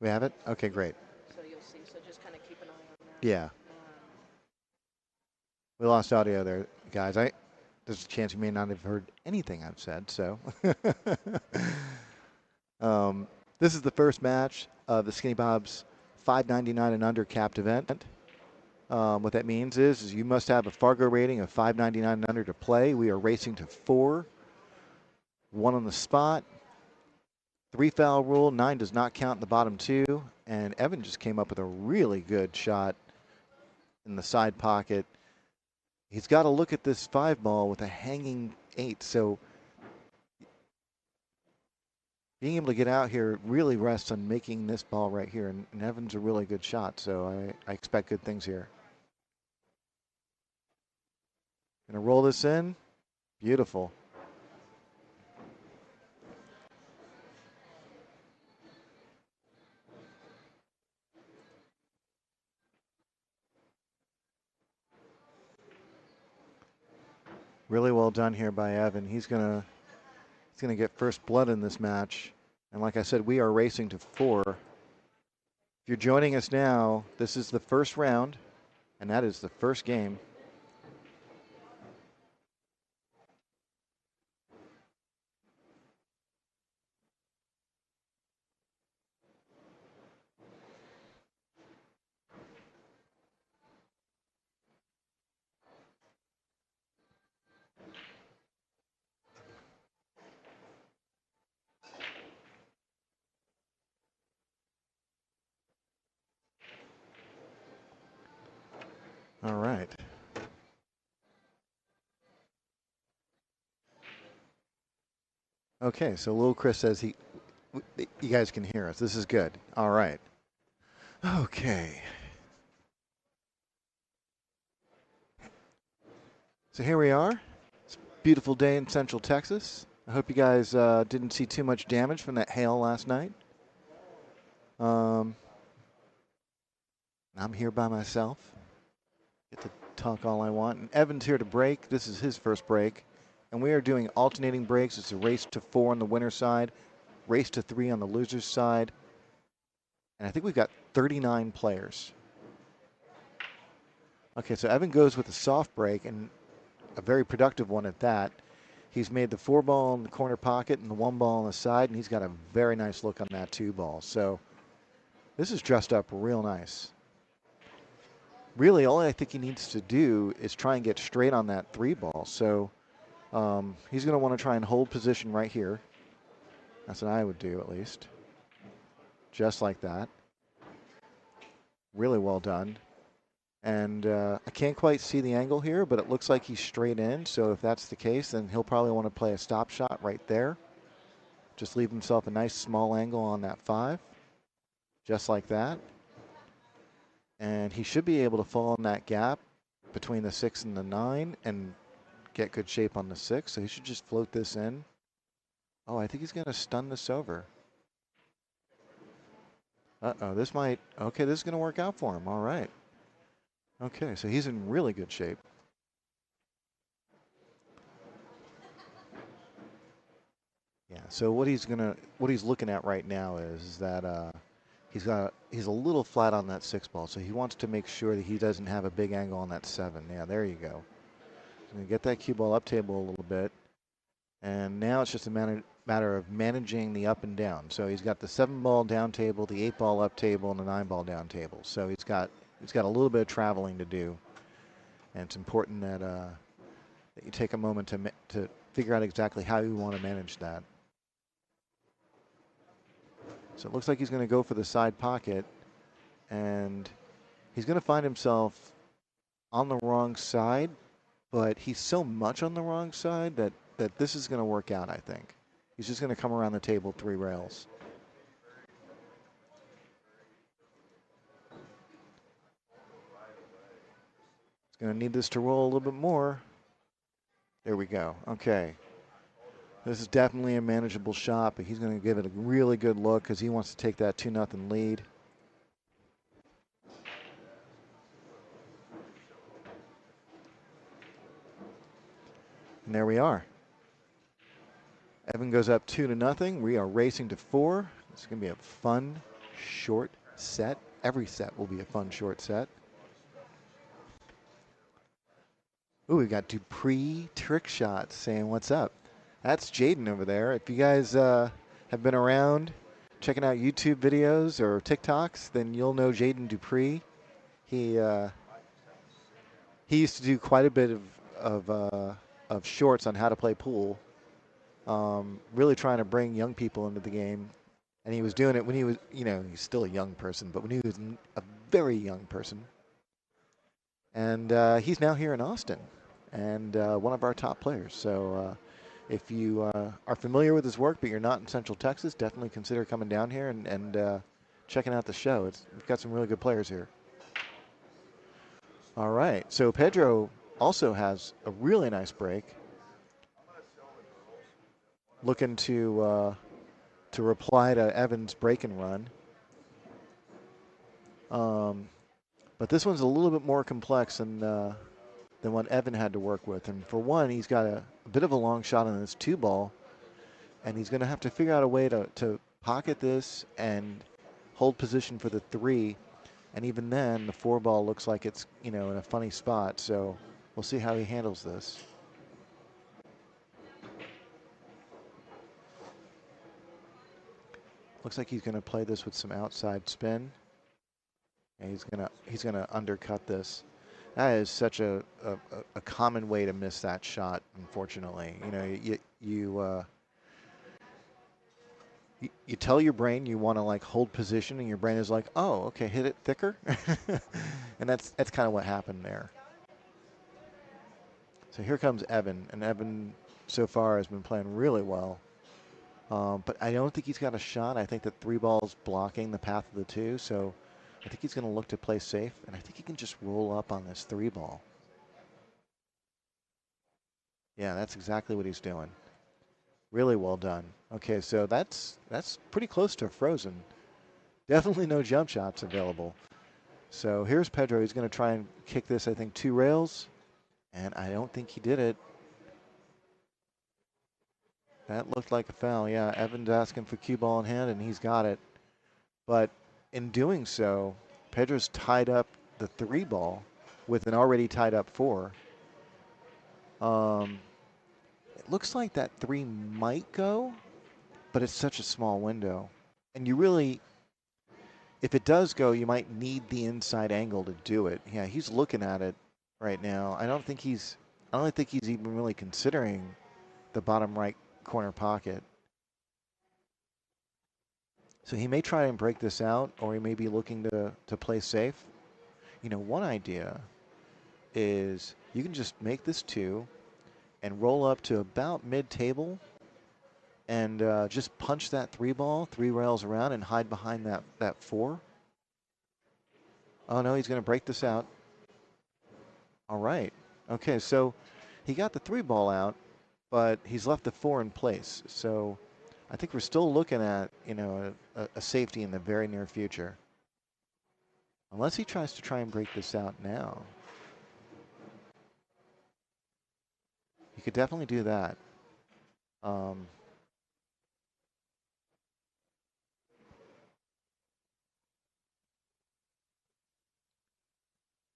We have it? Okay, great. So you'll see. So just kind of keep an eye on that. Yeah. We lost audio there, guys. There's a chance you may not have heard anything I've said, so. This is the first match of the Skinny Bob's 599 and under capped event. What that means is you must have a Fargo rating of 599 and under to play. We are racing to 4, 1 on the spot, 3 foul rule, 9 does not count in the bottom 2, and Evan just came up with a really good shot in the side pocket. He's got to look at this 5 ball with a hanging 8, so being able to get out here really rests on making this ball right here, and Evan's a really good shot, so I expect good things here. Gonna roll this in. Beautiful. Really well done here by Evan. He's gonna get first blood in this match. And like I said, we are racing to 4. If you're joining us now, this is the first round, and that is the first game. All right. Okay, so Lil Chris says you guys can hear us. This is good. All right. Okay. So here we are. It's a beautiful day in Central Texas. I hope you guys didn't see too much damage from that hail last night. I'm here by myself. Get to talk all I want. And Evan's here to break. This is his first break. And we are doing alternating breaks. It's a race to 4 on the winner's side, race to 3 on the loser's side. And I think we've got 39 players. Okay, so Evan goes with a soft break, and a very productive one at that. He's made the 4 ball in the corner pocket and the 1 ball on the side, and he's got a very nice look on that 2 ball. So this is dressed up real nice. Really, all I think he needs to do is try and get straight on that 3 ball. So he's going to want to try and hold position right here. That's what I would do, at least. Just like that. Really well done. And I can't quite see the angle here, but it looks like he's straight in. So if that's the case, then he'll probably want to play a stop shot right there. Just leave himself a nice small angle on that 5. Just like that. And he should be able to fall in that gap between the 6 and the 9 and get good shape on the 6. So he should just float this in. Oh, I think he's going to stun this over. Uh-oh, this might, okay, this is going to work out for him. All right. Okay, so he's in really good shape. Yeah, so what he's looking at right now is that he's a little flat on that 6 ball, so he wants to make sure that he doesn't have a big angle on that 7. Yeah, there you go. He's going to get that cue ball up table a little bit, and now it's just a matter of managing the up and down. So he's got the 7 ball down table, the 8 ball up table, and the 9 ball down table. So he's got a little bit of traveling to do, and it's important that that you take a moment to figure out exactly how you want to manage that. So it looks like he's going to go for the side pocket, and he's going to find himself on the wrong side, but he's so much on the wrong side that this is going to work out, I think. He's just going to come around the table 3 rails. He's going to need this to roll a little bit more. There we go. Okay. This is definitely a manageable shot, but he's going to give it a really good look because he wants to take that 2-0 lead. And there we are. Evan goes up 2-0. We are racing to 4. It's going to be a fun short set. Every set will be a fun short set. Ooh, we got Dupree Trick Shots saying what's up. That's Jaden over there. If you guys have been around checking out YouTube videos or TikToks, then you'll know Jaden Dupree. He used to do quite a bit of shorts on how to play pool. Really trying to bring young people into the game, and he was doing it when he was, he's still a young person, but when he was a very young person. And he's now here in Austin, and one of our top players. So if you are familiar with his work, but you're not in Central Texas, definitely consider coming down here and checking out the show. We've got some really good players here. All right, so Pedro also has a really nice break. Looking to reply to Evan's break and run. But this one's a little bit more complex than what Evan had to work with. And for one, he's got a bit of a long shot on this 2-ball, and he's going to have to figure out a way to pocket this and hold position for the 3. And even then, the 4-ball looks like it's, in a funny spot. So we'll see how he handles this. Looks like he's going to play this with some outside spin. And he's gonna undercut this. That is such a common way to miss that shot. Unfortunately, you tell your brain you want to like hold position, and your brain is like, oh, okay, hit it thicker, and that's kind of what happened there. So here comes Evan, and Evan so far has been playing really well. But I don't think he's got a shot. I think that 3-ball's blocking the path of the 2, so I think he's going to look to play safe, and I think he can just roll up on this 3-ball. Yeah, that's exactly what he's doing. Really well done. Okay, so that's pretty close to frozen. Definitely no jump shots available. So here's Pedro. He's going to try and kick this, I think, 2 rails, and I don't think he did it. That looked like a foul. Yeah, Evan's asking for cue ball in hand, and he's got it. But in doing so, Pedro's tied up the 3-ball with an already tied up 4. It looks like that 3 might go, but it's such a small window. And you really, if it does go, you might need the inside angle to do it. Yeah, he's looking at it right now. I don't think he's even really considering the bottom right corner pocket. So he may try and break this out, or he may be looking to play safe. One idea is you can just make this 2 and roll up to about mid-table and just punch that 3-ball 3 rails around and hide behind that 4. Oh no, he's going to break this out. All right. Okay, so he got the 3-ball out, but he's left the 4 in place. So I think we're still looking at, a safety in the very near future. Unless he tries to try and break this out now. He could definitely do that.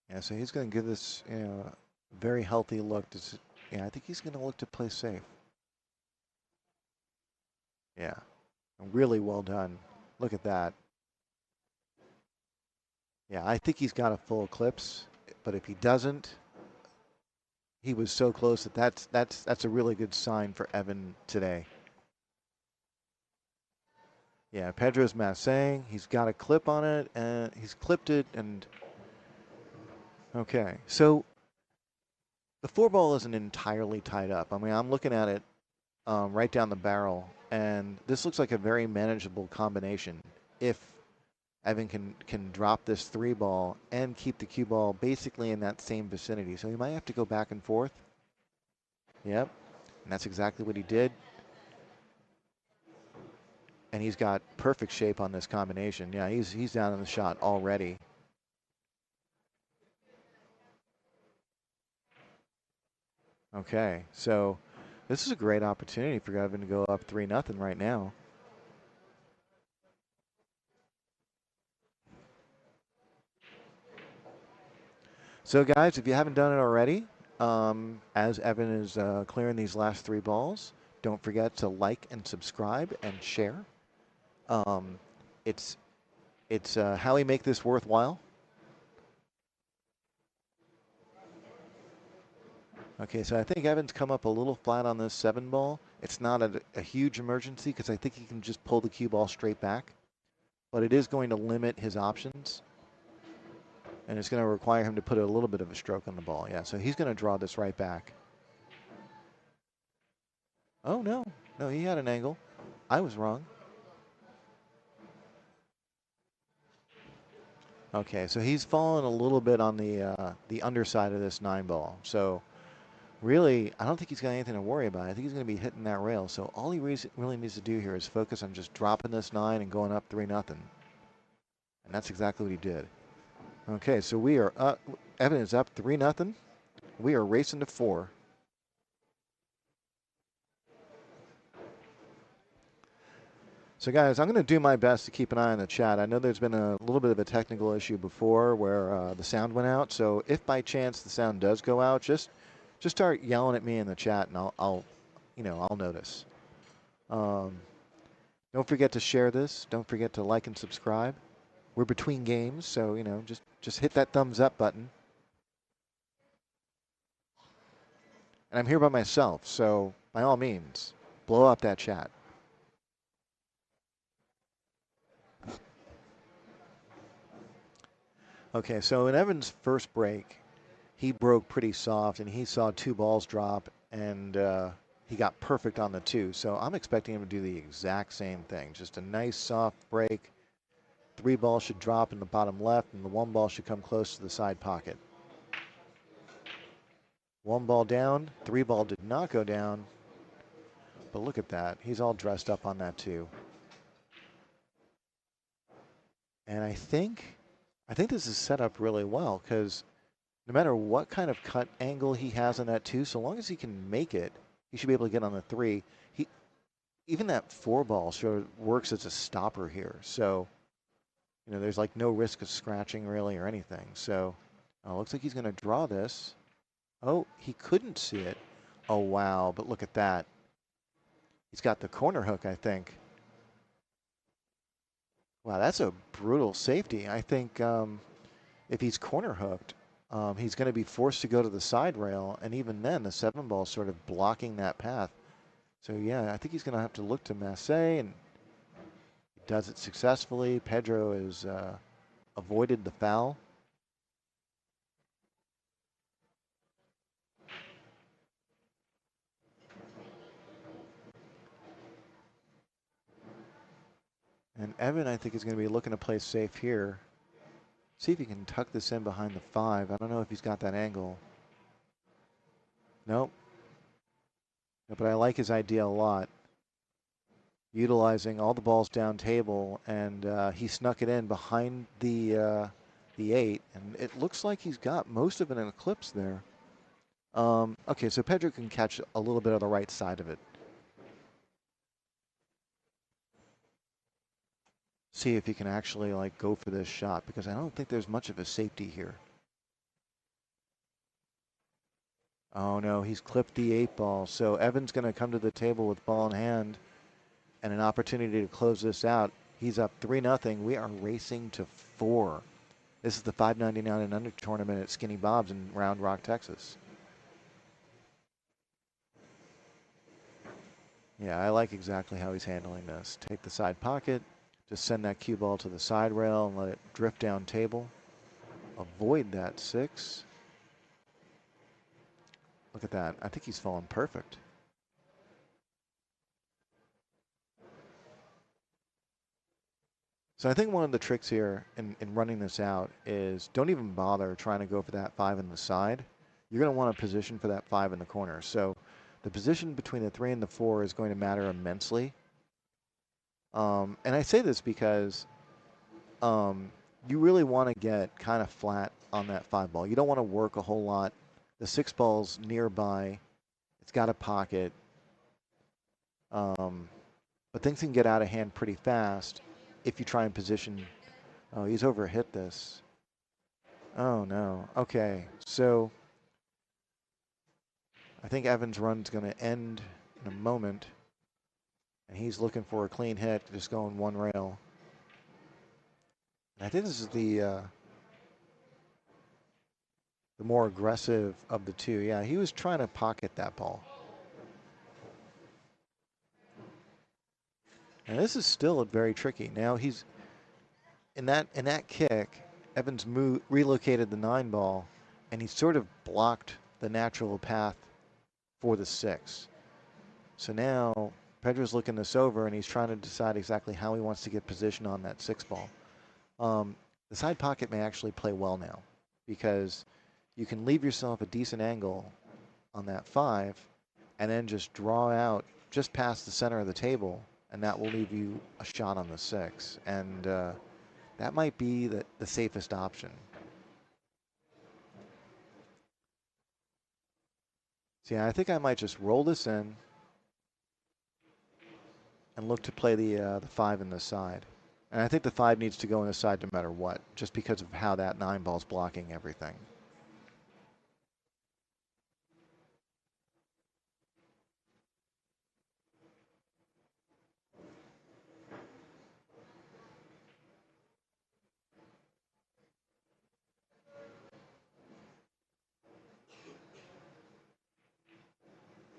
Yeah, so he's going to give this, a very healthy look. I think he's going to look to play safe. Yeah, really well done. Look at that. Yeah, I think he's got a full eclipse, but if he doesn't, he was so close that's a really good sign for Evan today. Yeah, Pedro's massing. He's got a clip on it, and he's clipped it, and okay. So the 4-ball isn't entirely tied up. I mean, I'm looking at it right down the barrel, and this looks like a very manageable combination if Evan can drop this 3-ball and keep the cue ball basically in that same vicinity. So he might have to go back and forth. Yep, and that's exactly what he did. And he's got perfect shape on this combination. Yeah, he's down in the shot already. Okay, so this is a great opportunity for Evan to go up 3-0 right now. So guys, if you haven't done it already, as Evan is clearing these last three balls, don't forget to like and subscribe and share. Um, it's it's how we make this worthwhile. Okay, so I think Evan's come up a little flat on this 7 ball. It's not a huge emergency because I think he can just pull the cue ball straight back, but it is going to limit his options, and it's going to require him to put a little bit of a stroke on the ball. Yeah, so he's going to draw this right back. Oh, no. No, he had an angle. I was wrong. Okay, so he's fallen a little bit on the underside of this 9 ball. So really, I don't think he's got anything to worry about. I think he's going to be hitting that rail. So all he really needs to do here is focus on just dropping this 9 and going up 3-0. And that's exactly what he did. Okay, so we are up. Evan is up 3-0. We are racing to 4. So guys, I'm going to do my best to keep an eye on the chat. I know there's been a little bit of a technical issue before where the sound went out. So if by chance the sound does go out, just start yelling at me in the chat, and I'll notice. Don't forget to share this. Don't forget to like and subscribe. We're between games, so just hit that thumbs up button. And I'm here by myself, so by all means, blow up that chat. Okay, so in Evan's first break, he broke pretty soft, and he saw 2 balls drop, and he got perfect on the 2. So I'm expecting him to do the exact same thing. Just a nice soft break. 3 balls should drop in the bottom left, and the 1 ball should come close to the side pocket. 1 ball down, 3 ball did not go down. But look at that. He's all dressed up on that too. And I think this is set up really well because no matter what kind of cut angle he has on that 2, so long as he can make it, he should be able to get on the 3. Even that 4 ball sort of works as a stopper here. So, there's like no risk of scratching really or anything. So, looks like he's going to draw this. Oh, he couldn't see it. Oh, wow. But look at that. He's got the corner hook, I think. Wow, that's a brutal safety. I think if he's corner hooked, he's going to be forced to go to the side rail. And even then, the 7 ball is sort of blocking that path. So, yeah, I think he's going to have to look to Massey, and he does it successfully. Pedro has avoided the foul. And Evan, I think, is going to be looking to play safe here. See if he can tuck this in behind the 5. I don't know if he's got that angle. Nope. But I like his idea a lot. Utilizing all the balls down table, and he snuck it in behind the 8, and it looks like he's got most of an eclipse there. Okay, so Pedro can catch a little bit of the right side of it. See if he can actually like go for this shot, because I don't think there's much of a safety here. Oh no, he's clipped the 8 ball. So Evan's going to come to the table with ball in hand and an opportunity to close this out. He's up 3-0. We are racing to 4. This is the $5.99 and under tournament at Skinny Bob's in Round Rock, Texas. Yeah, I like exactly how he's handling this. Take the side pocket, just send that cue ball to the side rail and let it drift down table. Avoid that 6. Look at that. I think he's fallen perfect. So I think one of the tricks here in running this out is don't even bother trying to go for that 5 in the side. You're going to want a position for that 5 in the corner. So the position between the 3 and the 4 is going to matter immensely. And I say this because you really want to get kind of flat on that 5 ball. You don't want to work a whole lot. The 6 ball's nearby. It's got a pocket. But things can get out of hand pretty fast if you try and position. Oh, he's overhit this. Oh no. Okay, so I think Evan's run's going to end in a moment, and he's looking for a clean hit, just going one rail. And I think this is the more aggressive of the two. Yeah, he was trying to pocket that ball. And this is still very tricky. Now he's in that kick, Evans relocated the 9 ball, and he sort of blocked the natural path for the 6. So now Pedro's looking this over, and he's trying to decide exactly how he wants to get position on that 6 ball. The side pocket may actually play well now because you can leave yourself a decent angle on that 5 and then just draw out just past the center of the table, and that will leave you a shot on the 6. And that might be the safest option. So yeah, I think I might just roll this in and look to play the 5 in the side. And I think the 5 needs to go in the side no matter what, just because of how that 9 ball's blocking everything.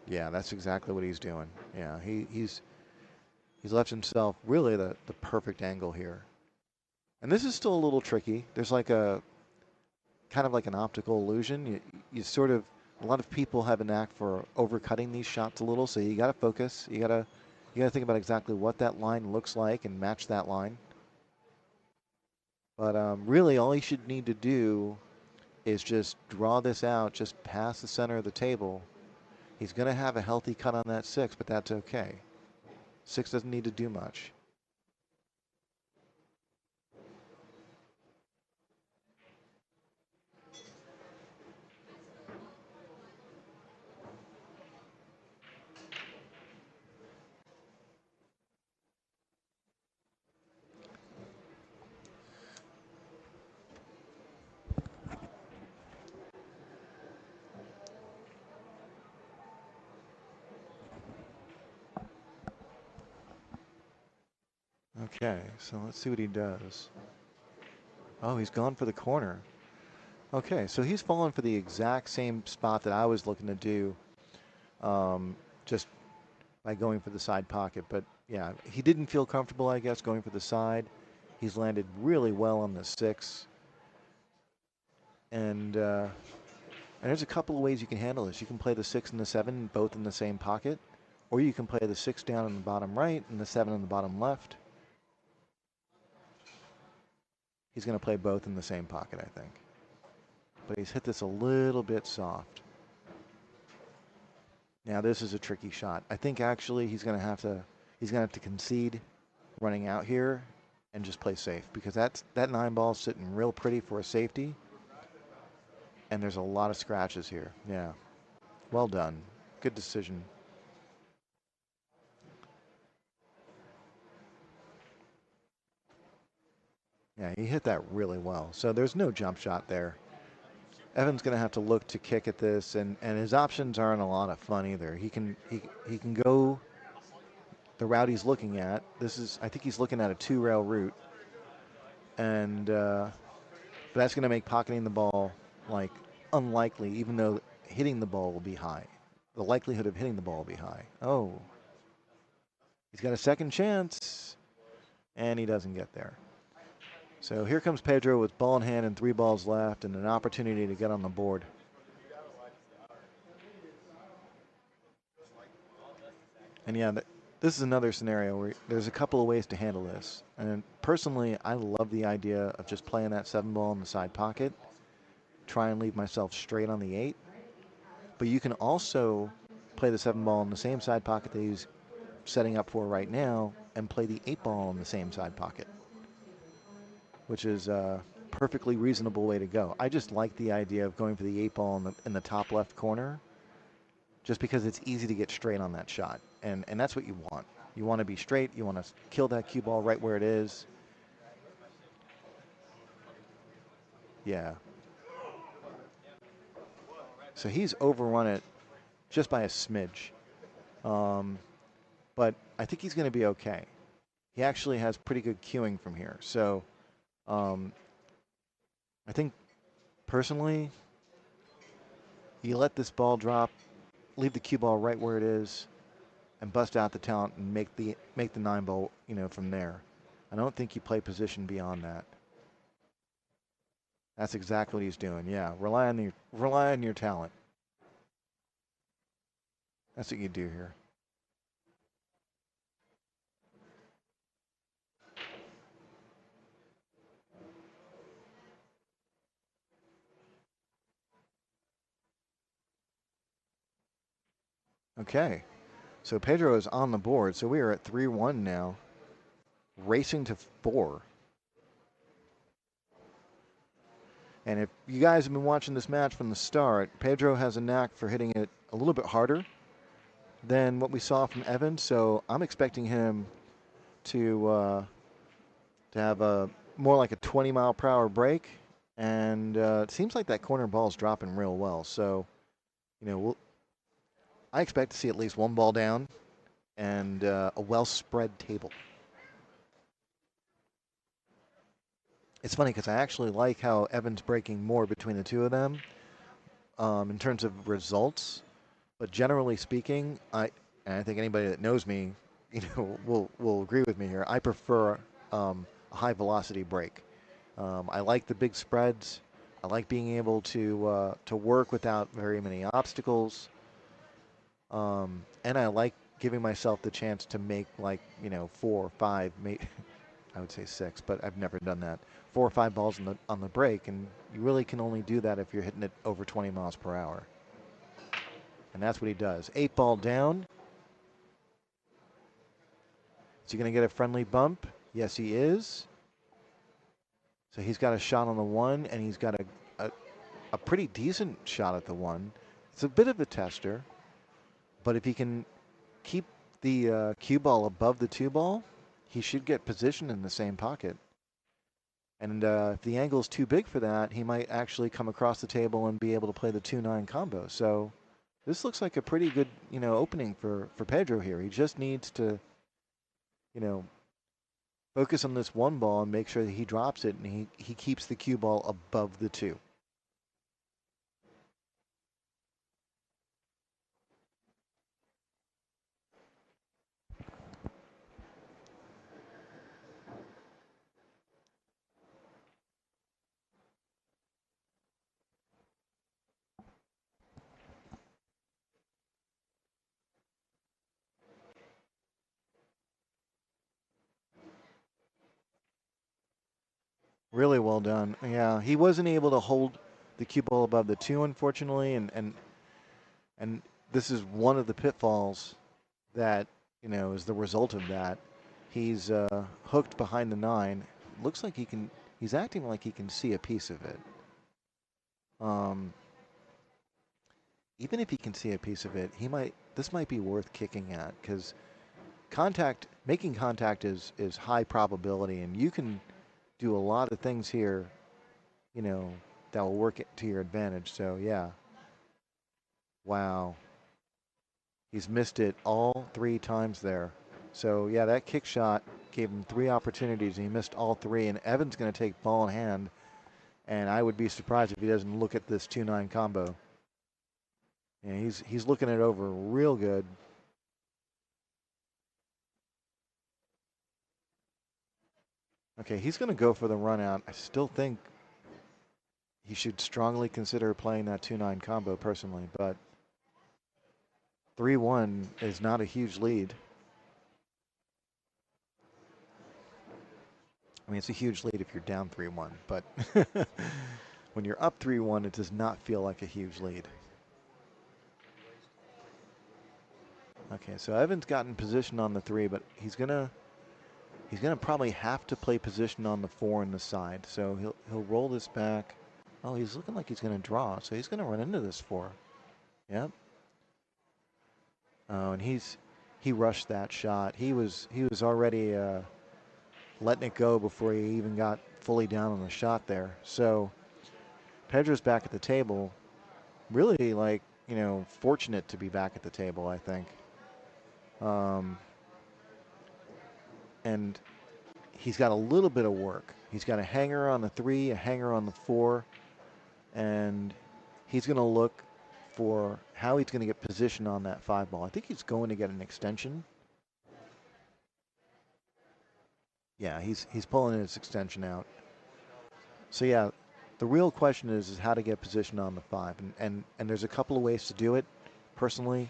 Yeah, that's exactly what he's doing. Yeah, he's left himself really the perfect angle here. And this is still a little tricky. There's like a kind of like an optical illusion. You sort of, a lot of people have a knack for overcutting these shots a little, so you got to focus. You got to think about exactly what that line looks like and match that line. But really, all you should need to do is just draw this out just past the center of the table. He's going to have a healthy cut on that 6, but that's okay. 6 doesn't need to do much. Okay, so let's see what he does. Oh, he's gone for the corner. Okay, so he's fallen for the exact same spot that I was looking to do, just by going for the side pocket. But yeah, he didn't feel comfortable, I guess, going for the side. He's landed really well on the 6. And there's a couple of ways you can handle this. You can play the 6 and the 7 both in the same pocket, or you can play the 6 down in the bottom right and the 7 in the bottom left. He's going to play both in the same pocket, I think. But he's hit this a little bit soft. Now this is a tricky shot. I think actually he's going to have to concede running out here and just play safe, because that 9 ball's sitting real pretty for a safety. And there's a lot of scratches here. Yeah. Well done. Good decision. Yeah, he hit that really well. So there's no jump shot there. Evan's going to have to look to kick at this, and his options aren't a lot of fun either. He can go the route he's looking at. I think he's looking at a 2-rail route, and that's going to make pocketing the ball like unlikely, even though hitting the ball will be high. The likelihood of hitting the ball will be high. Oh, he's got a second chance, and he doesn't get there. So here comes Pedro with ball in hand and 3 balls left and an opportunity to get on the board. And yeah, this is another scenario where there's a couple of ways to handle this. And personally, I love the idea of just playing that 7 ball in the side pocket, try and leave myself straight on the 8. But you can also play the 7 ball in the same side pocket that he's setting up for right now and play the 8 ball in the same side pocket, which is a perfectly reasonable way to go. I just like the idea of going for the 8 ball in the top left corner, just because it's easy to get straight on that shot. And that's what you want. You want to be straight. You want to kill that cue ball right where it is. Yeah. So he's overrun it just by a smidge. Um, but I think he's going to be okay. He actually has pretty good cueing from here. So um, I think personally, you let this ball drop, leave the cue ball right where it is, and bust out the talent and make the 9 ball, from there. I don't think you play position beyond that. That's exactly what he's doing. Yeah, rely on your talent. That's what you do here. Okay, so Pedro is on the board. So we are at 3-1 now, racing to 4. And if you guys have been watching this match from the start, Pedro has a knack for hitting it a little bit harder than what we saw from Evan. So I'm expecting him to have a more like a 20-mile-per-hour break. And it seems like that corner ball is dropping real well. So, I expect to see at least 1 ball down and a well-spread table. It's funny because I actually like how Evan's breaking more between the two of them in terms of results. But generally speaking, and I think anybody that knows me, will agree with me here. I prefer a high-velocity break. I like the big spreads. I like being able to work without very many obstacles. And I like giving myself the chance to make 4 or 5, I would say 6, but I've never done that. 4 or 5 balls on the break, and you really can only do that if you're hitting it over 20 miles per hour. And that's what he does. 8 ball down. Is he going to get a friendly bump? Yes, he is. So he's got a shot on the 1, and he's got a pretty decent shot at the 1. It's a bit of a tester, but if he can keep the cue ball above the 2 ball, he should get positioned in the same pocket. And if the angle is too big for that, he might actually come across the table and be able to play the 2-9 combo. So this looks like a pretty good, opening for Pedro here. He just needs to, focus on this 1 ball and make sure that he drops it and he keeps the cue ball above the 2. Really well done. Yeah, he wasn't able to hold the cue ball above the 2, unfortunately, and this is one of the pitfalls that is the result of that. He's hooked behind the 9. Looks like he's acting like he can see a piece of it. Even if he can see a piece of it, this might be worth kicking at because making contact is high probability, and you can do a lot of things here, that will work to your advantage. So yeah. Wow. He's missed it all 3 times there. So yeah, that kick shot gave him 3 opportunities and he missed all 3. And Evan's going to take ball in hand. And I would be surprised if he doesn't look at this 2-9 combo. And he's looking it over real good. Okay, he's going to go for the run out. I still think he should strongly consider playing that 2-9 combo personally, but 3-1 is not a huge lead. I mean, it's a huge lead if you're down 3-1, but when you're up 3-1, it does not feel like a huge lead. Okay, so Evan's gotten position on the 3, but he's gonna probably have to play position on the 4 in the side. So he'll roll this back. Oh, he's looking like he's gonna draw, so he's gonna run into this 4. Yep. Oh, and he rushed that shot. He was already letting it go before he even got fully down on the shot there. So Pedro's back at the table. really like, fortunate to be back at the table, I think. Um, and he's got a little bit of work. He's got a hanger on the 3, a hanger on the 4, and he's going to look for how he's going to get position on that 5 ball. I think he's going to get an extension. Yeah, he's pulling his extension out. So yeah, the real question is how to get position on the 5, and there's a couple of ways to do it. Personally,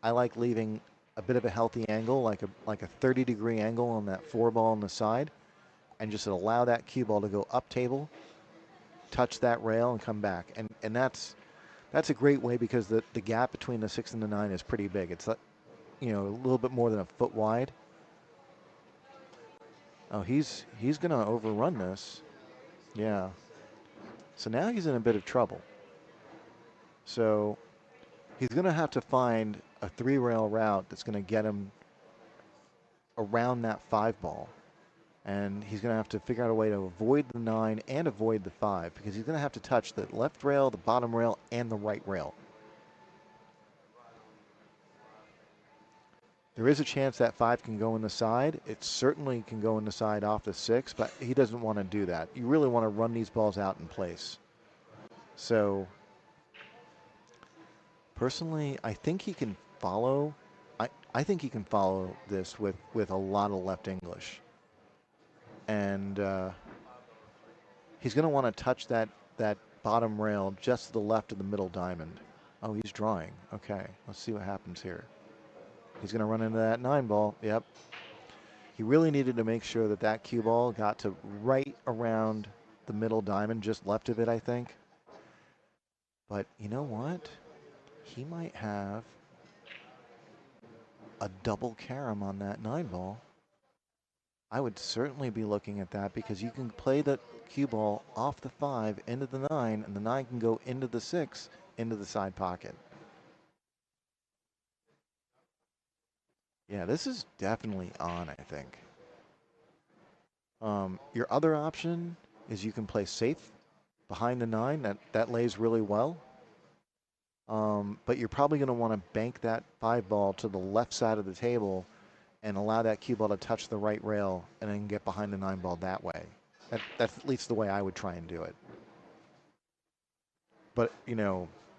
I like leaving a bit of a healthy angle, like a 30-degree angle on that 4 ball on the side, and just allow that cue ball to go up table, touch that rail, and come back. And that's a great way because the gap between the 6 and the 9 is pretty big. It's a little bit more than a foot wide. Oh, he's going to overrun this. Yeah. So now he's in a bit of trouble. So he's going to have to find a 3-rail route that's going to get him around that 5 ball. And he's going to have to figure out a way to avoid the 9 and avoid the 5 because he's going to have to touch the left rail, the bottom rail, and the right rail. There is a chance that 5 can go in the side. It certainly can go in the side off the 6, but he doesn't want to do that. You really want to run these balls out in place. So personally, I think he can follow. I think he can follow this with a lot of left English. And he's going to want to touch that bottom rail just to the left of the middle diamond. Oh, he's drawing. Okay, let's see what happens here. He's going to run into that 9 ball. Yep. He really needed to make sure that that cue ball got to right around the middle diamond, just left of it, I think. But you know what? He might have a double carom on that 9 ball. I would certainly be looking at that because you can play the cue ball off the 5 into the 9, and the 9 can go into the 6 into the side pocket. Yeah, this is definitely on, I think. Your other option is you can play safe behind the 9. That lays really well. But you're probably going to want to bank that 5 ball to the left side of the table and allow that cue ball to touch the right rail and then get behind the 9 ball that way. That's at least the way I would try and do it. But,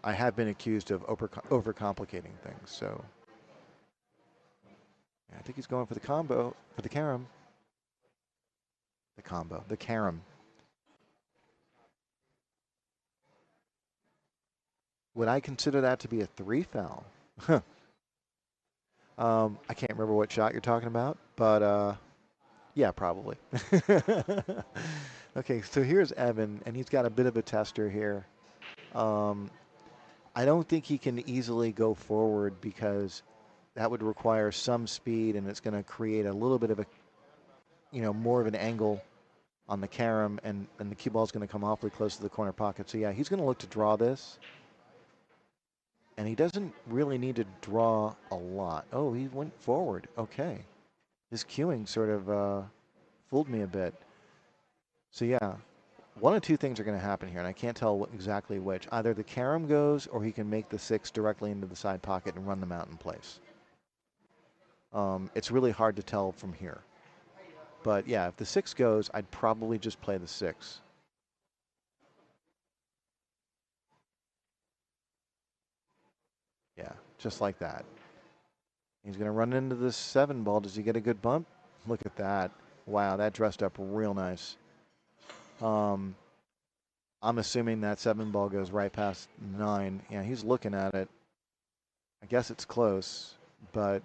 I have been accused of overcomplicating things, so. Yeah, I think he's going for the combo, for the carom. The carom. Would I consider that to be a 3 foul? I can't remember what shot you're talking about, but yeah, probably. Okay, so here's Evan, and he's got a bit of a tester here. I don't think he can easily go forward because that would require some speed, and it's going to create a little bit of a, more of an angle on the carom, and the cue ball is going to come awfully close to the corner pocket. So yeah, he's going to look to draw this. And he doesn't really need to draw a lot. Oh, he went forward. Okay. His cueing sort of fooled me a bit. So yeah, one of two things are going to happen here, and I can't tell exactly which. Either the carom goes, or he can make the 6 directly into the side pocket and run them out in place. It's really hard to tell from here. But yeah, if the 6 goes, I'd probably just play the 6. Yeah, just like that. He's going to run into this 7 ball. Does he get a good bump? Look at that. Wow, that dressed up real nice. I'm assuming that 7 ball goes right past 9. Yeah, he's looking at it. I guess it's close, but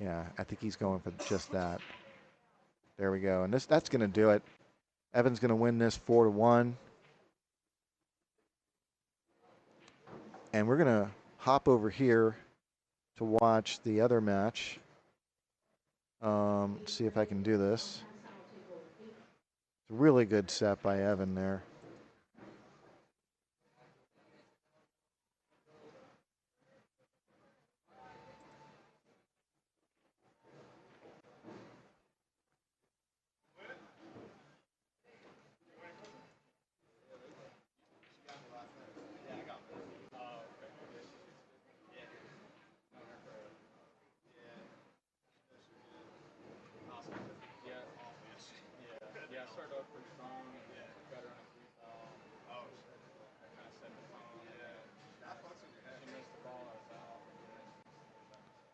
yeah, I think he's going for just that. There we go. And that's going to do it. Evan's going to win this 4-1. And we're going to hop over here to watch the other match. See if I can do this. It's a really good set by Evan there.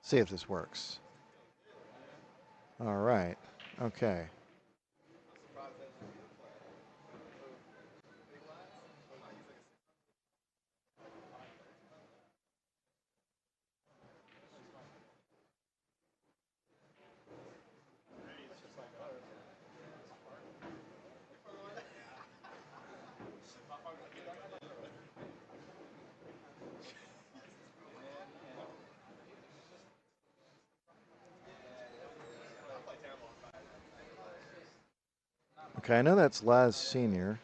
See if this works. All right. Okay. Okay, I know that's Laz Senior.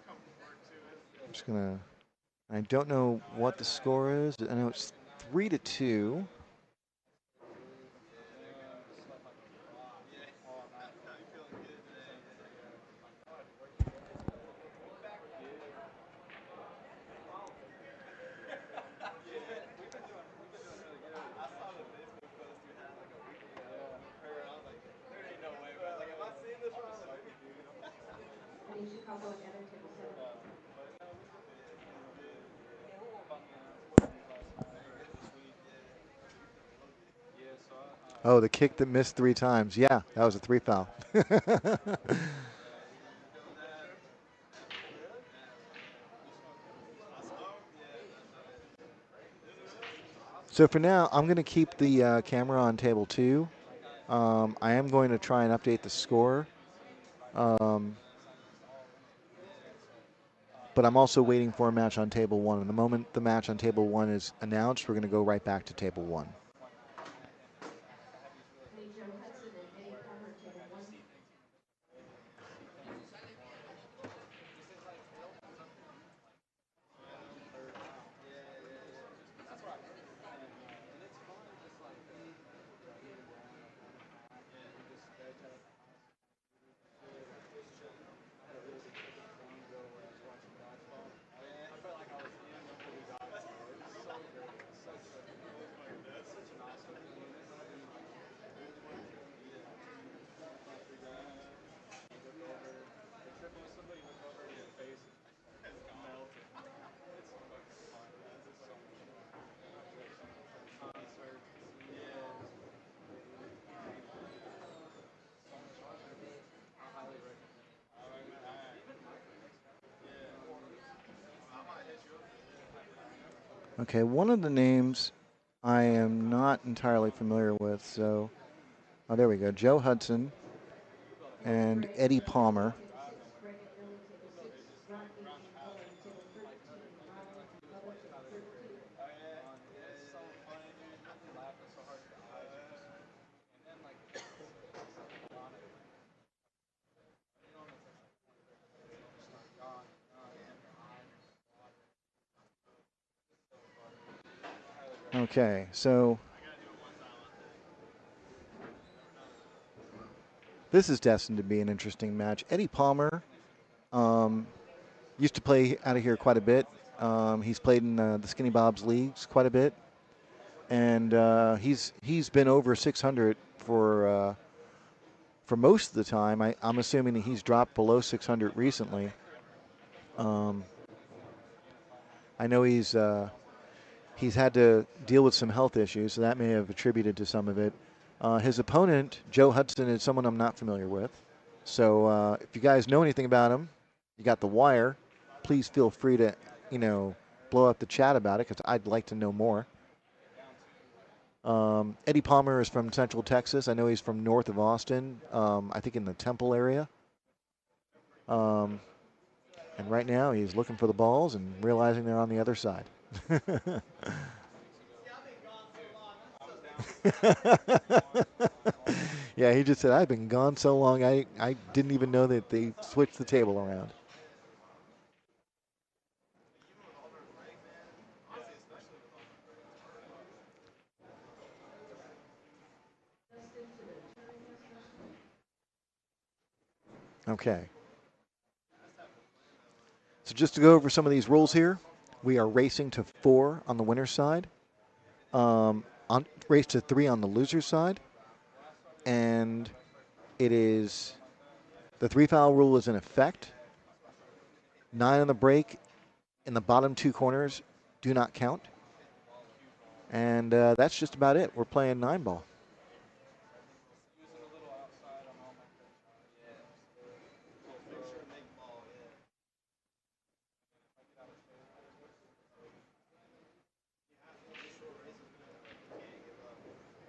I'm just gonna. I don't know what the score is. I know it's 3-2. Oh, the kick that missed 3 times. Yeah, that was a 3 foul. So for now, I'm going to keep the camera on table 2. I am going to try and update the score. But I'm also waiting for a match on table 1. And the moment the match on table 1 is announced, we're going to go right back to table 1. Okay, one of the names I am not entirely familiar with. So, oh, there we go. Joe Hudson and Eddie Palmer. Okay, so this is destined to be an interesting match. Eddie Palmer used to play out of here quite a bit. He's played in the Skinny Bob's leagues quite a bit, and he's been over 600 for most of the time. I'm assuming that he's dropped below 600 recently. I know he's had to deal with some health issues, so that may have attributed to some of it. His opponent, Joe Hudson, is someone I'm not familiar with. So if you guys know anything about him, you got the wire. Please feel free to, blow up the chat about it because I'd like to know more. Eddie Palmer is from Central Texas. I know he's from north of Austin, I think in the Temple area. And right now he's looking for the balls and realizing they're on the other side. Yeah, he just said, I've been gone so long, I didn't even know that they switched the table around. Okay. So just to go over some of these rules here, we are racing to 4 on the winner's side, race to 3 on the loser's side, and it is the 3-foul rule is in effect. 9 on the break in the bottom 2 corners do not count, And that's just about it. We're playing 9-ball.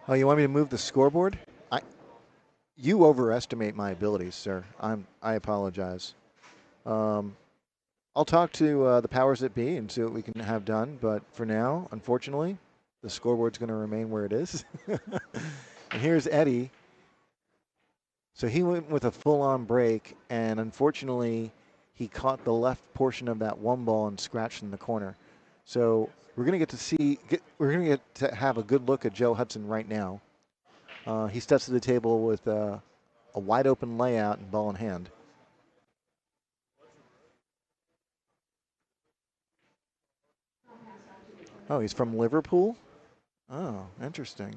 Oh, you want me to move the scoreboard? You overestimate my abilities, sir. I apologize. Um, I'll talk to the powers that be and see what we can have done. But for now, unfortunately, the scoreboard's going to remain where it is. And here's Eddie. So he went with a full-on break, and unfortunately, he caught the left portion of that 1 ball and scratched in the corner. So we're going to we're going to get to have a good look at Joe Hudson right now. He steps to the table with a wide open layout and ball in hand. Oh, he's from Liverpool? Oh, interesting.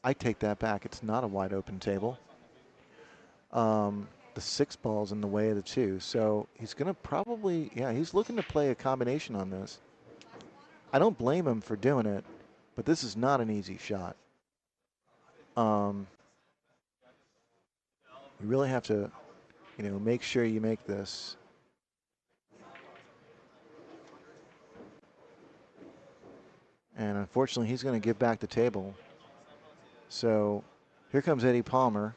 I take that back. It's not a wide open table. The 6-ball's in the way of the 2. So he's going to probably, yeah, he's looking to play a combination on this. I don't blame him for doing it, but this is not an easy shot. You really have to, make sure you make this. And unfortunately, he's going to give back the table. So here comes Eddie Palmer.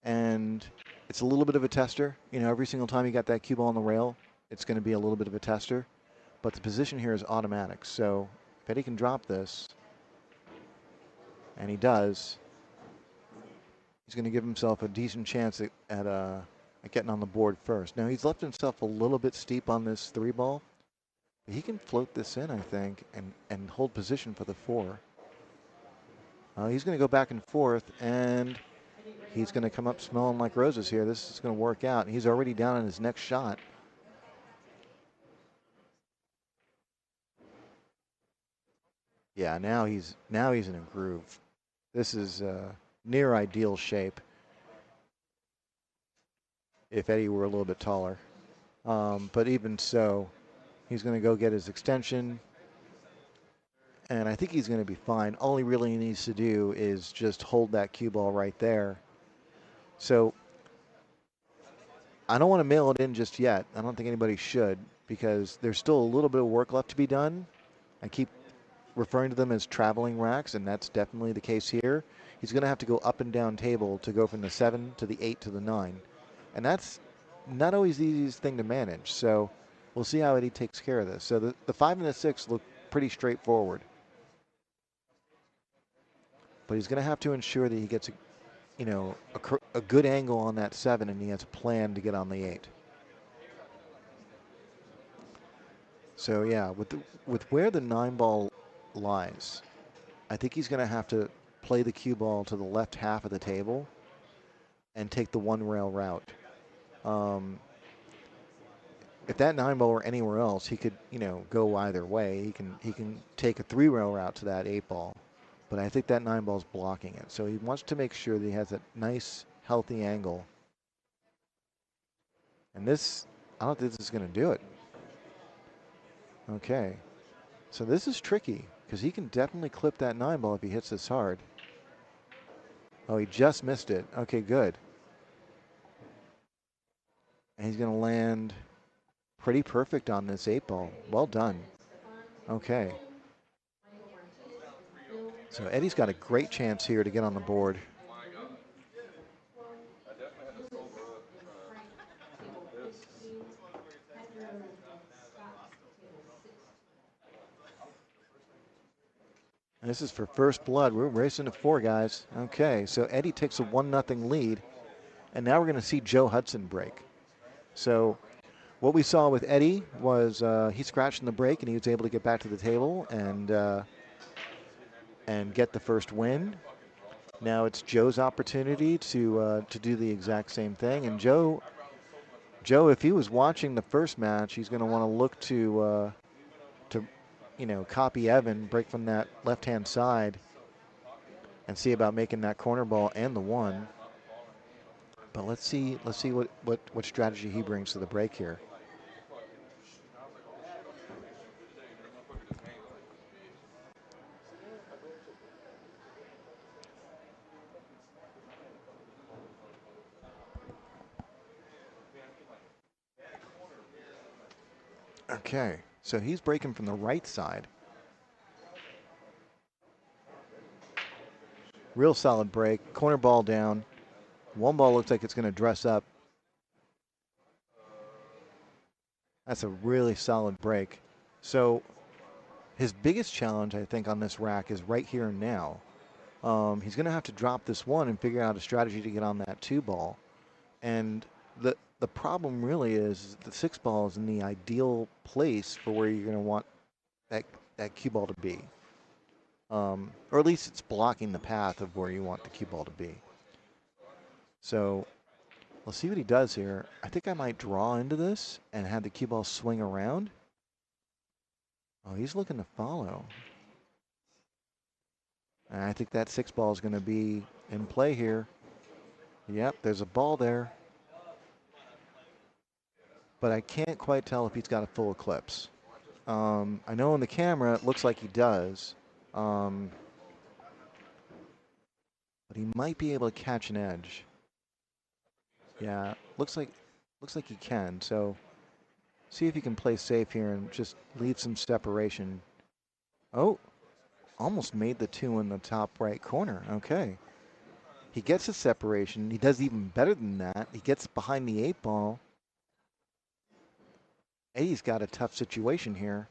And it's a little bit of a tester. Every single time you got that cue ball on the rail, it's going to be a little bit of a tester. But the position here is automatic. So if Eddie can drop this, and he does, he's going to give himself a decent chance at getting on the board first. Now, he's left himself a little bit steep on this 3-ball. But he can float this in, I think, and hold position for the 4. He's going to go back and forth, and he's going to come up smelling like roses here. This is going to work out. He's already down on his next shot. Yeah, now he's in a groove. This is near ideal shape. If Eddie were a little bit taller, but even so, he's going to go get his extension, and I think he's going to be fine. All he really needs to do is just hold that cue ball right there. So I don't want to mail it in just yet. I don't think anybody should, because there's still a little bit of work left to be done. I keep referring to them as traveling racks, and that's definitely the case here. He's going to have to go up and down table to go from the 7 to the 8 to the 9. And that's not always the easiest thing to manage. So we'll see how Eddie takes care of this. So the 5 and the 6 look pretty straightforward. But he's going to have to ensure that he gets a good angle on that 7, and he has a plan to get on the 8. So yeah, with where the 9-ball lies, I think he's going to have to play the cue ball to the left half of the table and take the 1-rail route. If that 9-ball were anywhere else, he could, go either way. He can take a 3-rail route to that 8-ball, but I think that 9-ball's blocking it. So he wants to make sure that he has a nice, healthy angle. And this, I don't think this is going to do it. Okay, so this is tricky because he can definitely clip that 9-ball if he hits this hard. Oh, he just missed it. Okay, good. And he's going to land pretty perfect on this 8-ball. Well done. Okay. So Eddie's got a great chance here to get on the board. And this is for first blood. We're racing to 4, guys. Okay, so Eddie takes a 1-0 lead. And now we're going to see Joe Hudson break. So what we saw with Eddie was he scratched in the break, and he was able to get back to the table and get the first win. Now it's Joe's opportunity to do the exact same thing. And Joe, if he was watching the first match, he's going to want to look to copy Evan, break from that left-hand side, and see about making that corner ball and the 1. But let's see what strategy he brings to the break here. Okay, so he's breaking from the right side. Real solid break. Corner ball down. One ball looks like it's going to dress up. That's a really solid break. So his biggest challenge, I think, on this rack is right here and now. He's going to have to drop this one and figure out a strategy to get on that 2 ball. And the problem really is the 6 ball is in the ideal place for where you're going to want that cue ball to be. Or at least it's blocking the path of where you want the cue ball to be. So let's see what he does here. I think I might draw into this and have the cue ball swing around. Oh, he's looking to follow. And I think that 6 ball is going to be in play here. Yep, there's a ball there. But I can't quite tell if he's got a full eclipse. I know on the camera it looks like he does. But he might be able to catch an edge. Yeah, looks like he can. So see if he can play safe here and just leave some separation. Oh, almost made the 2 in the top right corner. Okay. He gets a separation. He does even better than that. He gets behind the 8 ball. Eddie's got a tough situation here.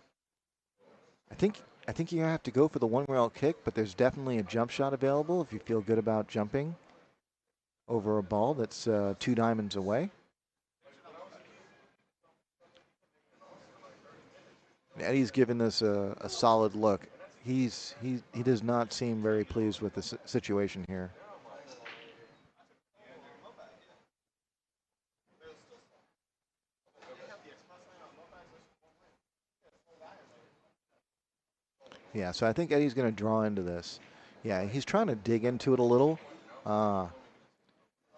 I think you're gonna have to go for the 1 rail kick, but there's definitely a jump shot available if you feel good about jumping over a ball that's 2 diamonds away. Eddie's given this a solid look. He does not seem very pleased with the situation here. Yeah, so I think Eddie's going to draw into this. Yeah, he's trying to dig into it a little.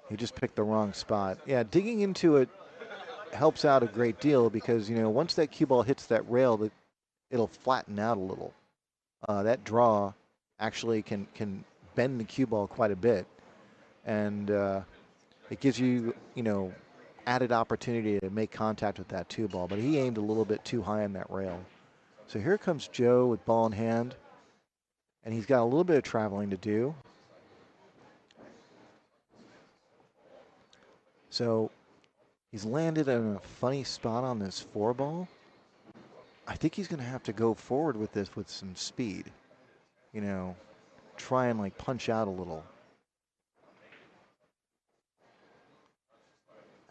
He just picked the wrong spot. Yeah, digging into it helps out a great deal because, once that cue ball hits that rail, it'll flatten out a little. That draw actually can bend the cue ball quite a bit. And it gives you, added opportunity to make contact with that 2 ball. But he aimed a little bit too high on that rail. So here comes Joe with ball in hand. And he's got a little bit of traveling to do. So he's landed in a funny spot on this 4 ball. I think he's going to have to go forward with this with some speed. Try and like punch out a little.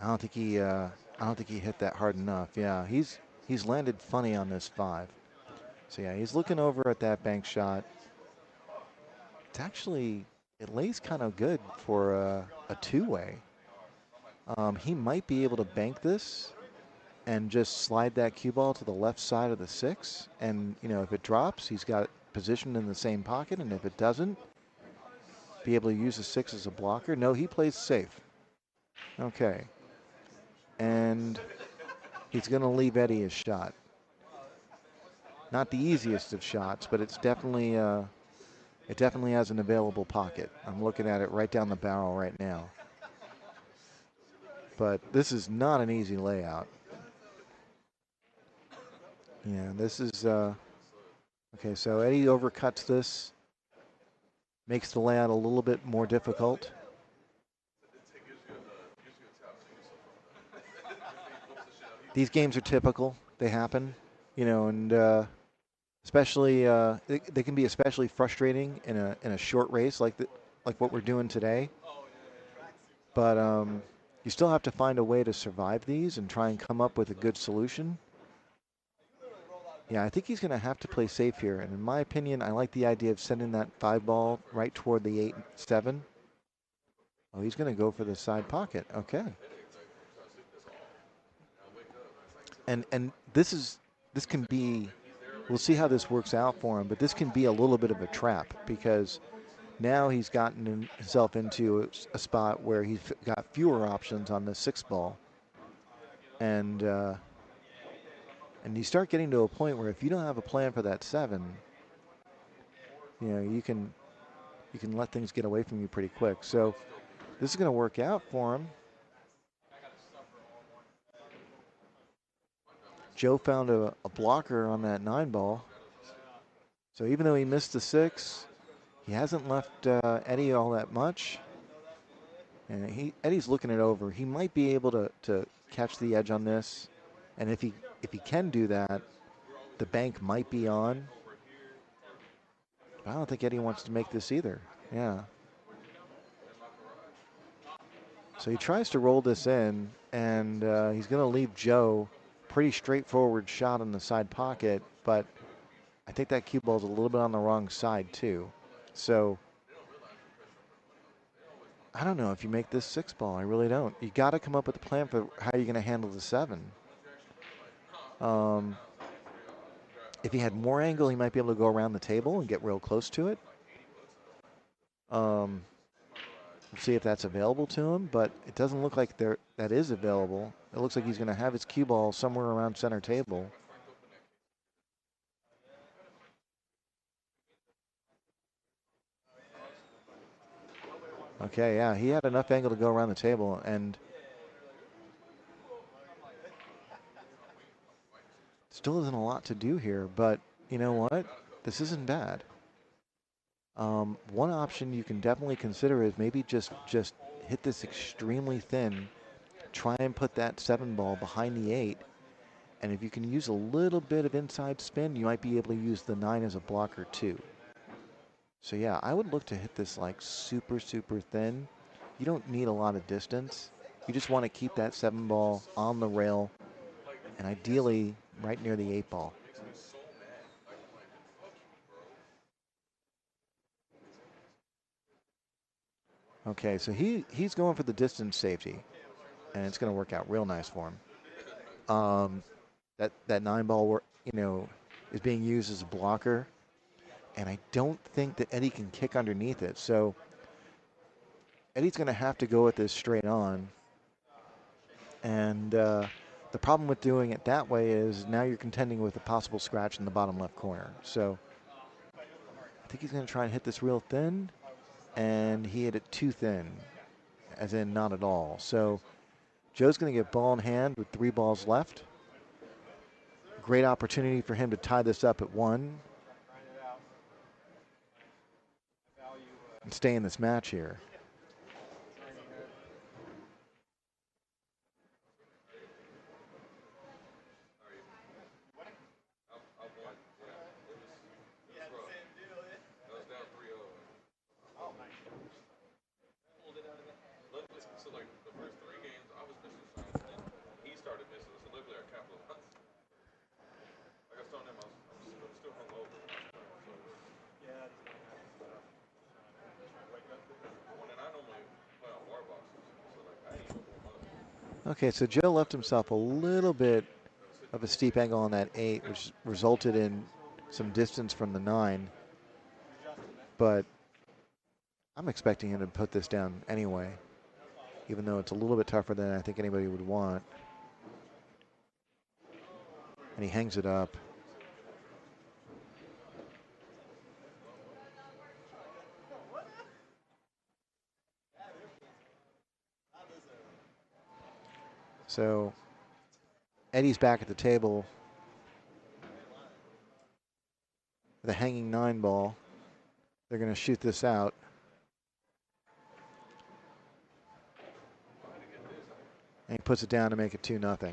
I don't think he hit that hard enough. Yeah, he's landed funny on this 5. So yeah, he's looking over at that bank shot. It's actually, it lays kind of good for a 2-way. He might be able to bank this and just slide that cue ball to the left side of the 6. And, if it drops, he's got it positioned in the same pocket. And if it doesn't, be able to use the 6 as a blocker. No, he plays safe. Okay. And he's going to leave Eddie his shot. Not the easiest of shots, but it's definitely, it definitely has an available pocket. I'm looking at it right down the barrel right now. But this is not an easy layout. Yeah, this is, okay, so Eddie overcuts this. Makes the layout a little bit more difficult. These games are typical. They happen, and especially they can be especially frustrating in a short race like what we're doing today. But you still have to find a way to survive these and try and come up with a good solution. Yeah, I think he's going to have to play safe here. And in my opinion, I like the idea of sending that 5 ball right toward the 8-7. Oh, he's going to go for the side pocket. Okay. And this can be, we'll see how this works out for him, but this can be a little bit of a trap because now he's gotten himself into a spot where he's got fewer options on the 6 ball. And you start getting to a point where if you don't have a plan for that 7, you can let things get away from you pretty quick. So this is going to work out for him. Joe found a blocker on that 9 ball. So even though he missed the 6, he hasn't left Eddie all that much. And Eddie's looking it over. He might be able to catch the edge on this. And if he can do that, the bank might be on. But I don't think Eddie wants to make this either. Yeah. So he tries to roll this in, and he's going to leave Joe pretty straightforward shot in the side pocket, but I think that cue ball's a little bit on the wrong side too. So I don't know if you make this 6 ball. I really don't. You got to come up with a plan for how you're going to handle the 7. If he had more angle, he might be able to go around the table and get real close to it. We'll see if that's available to him, but it doesn't look like that is available. It looks like he's going to have his cue ball somewhere around center table. Okay, yeah, he had enough angle to go around the table, and still isn't a lot to do here, but you know what? This isn't bad. One option you can definitely consider is maybe just hit this extremely thin, try and put that 7 ball behind the 8, and if you can use a little bit of inside spin, you might be able to use the 9 as a blocker too. So yeah, I would look to hit this like super, super thin. You don't need a lot of distance. You just want to keep that 7 ball on the rail and ideally right near the 8 ball. Okay, so he's going for the distance safety, and it's going to work out real nice for him. That 9 ball, is being used as a blocker, and I don't think that Eddie can kick underneath it. So Eddie's going to have to go with this straight on, and the problem with doing it that way is now you're contending with a possible scratch in the bottom left corner. So I think he's going to try and hit this real thin, and he hit it too thin, as in not at all. So Joe's going to get ball in hand with 3 balls left. Great opportunity for him to tie this up at 1 and stay in this match here. Okay, so Joe left himself a little bit of a steep angle on that 8, which resulted in some distance from the 9. But I'm expecting him to put this down anyway, even though it's a little bit tougher than I think anybody would want. And he hangs it up. So Eddie's back at the table with a hanging 9 ball. They're going to shoot this out. And he puts it down to make it 2-0.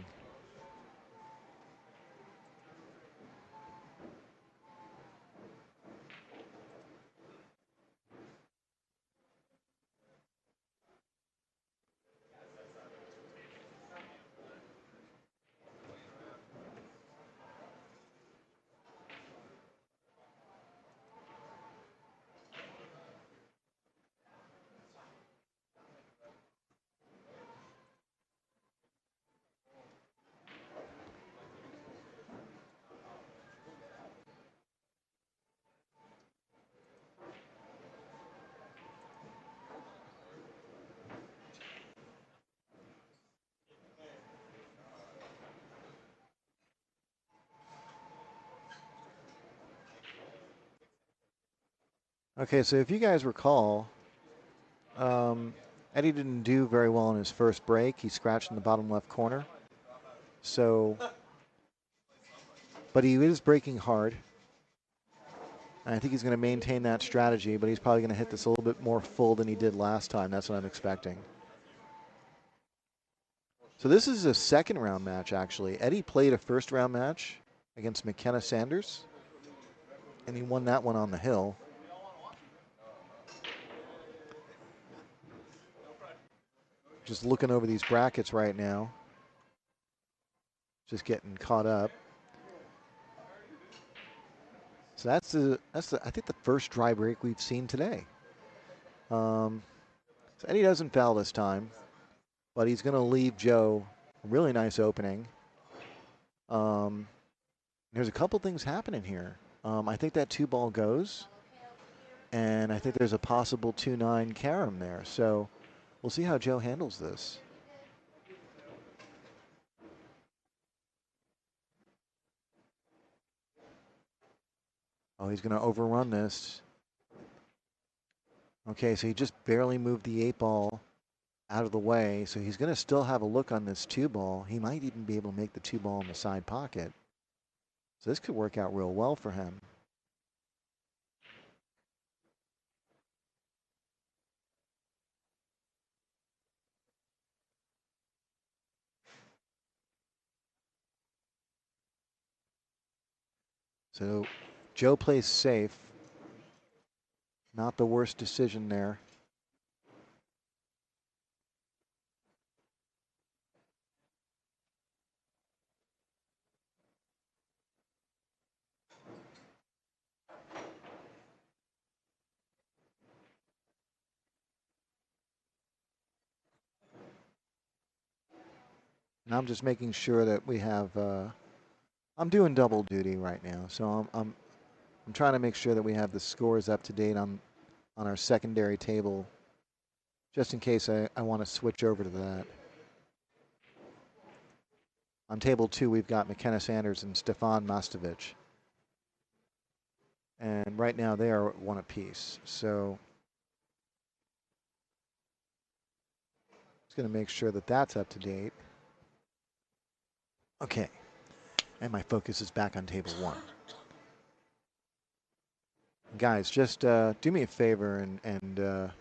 Okay, so if you guys recall, Eddie didn't do very well in his first break. He scratched in the bottom left corner. So But he is breaking hard. And I think he's going to maintain that strategy, but he's probably going to hit this a little bit more full than he did last time. That's what I'm expecting. So this is a second round match, actually. Eddie played a first round match against McKenna Sanders, and he won that one on the hill. Just looking over these brackets right now. Just getting caught up. So that's I think the first dry break we've seen today. So Eddie doesn't foul this time, but he's going to leave Joe a really nice opening. There's a couple things happening here. I think that 2-ball goes, and I think there's a possible 2-9 carom there. So we'll see how Joe handles this. Oh, he's going to overrun this. Okay, so he just barely moved the 8-ball out of the way, so he's going to still have a look on this 2-ball. He might even be able to make the 2-ball in the side pocket. So this could work out real well for him. So Joe plays safe. Not the worst decision there. And I'm just making sure that we have. I'm doing double duty right now, so I'm trying to make sure that we have the scores up to date on our secondary table, just in case I want to switch over to that. On table 2, we've got McKenna Sanders and Stefan Mastovich. And right now they are 1 apiece. So just going to make sure that that's up to date. Okay. And my focus is back on table 1. Guys, just do me a favor and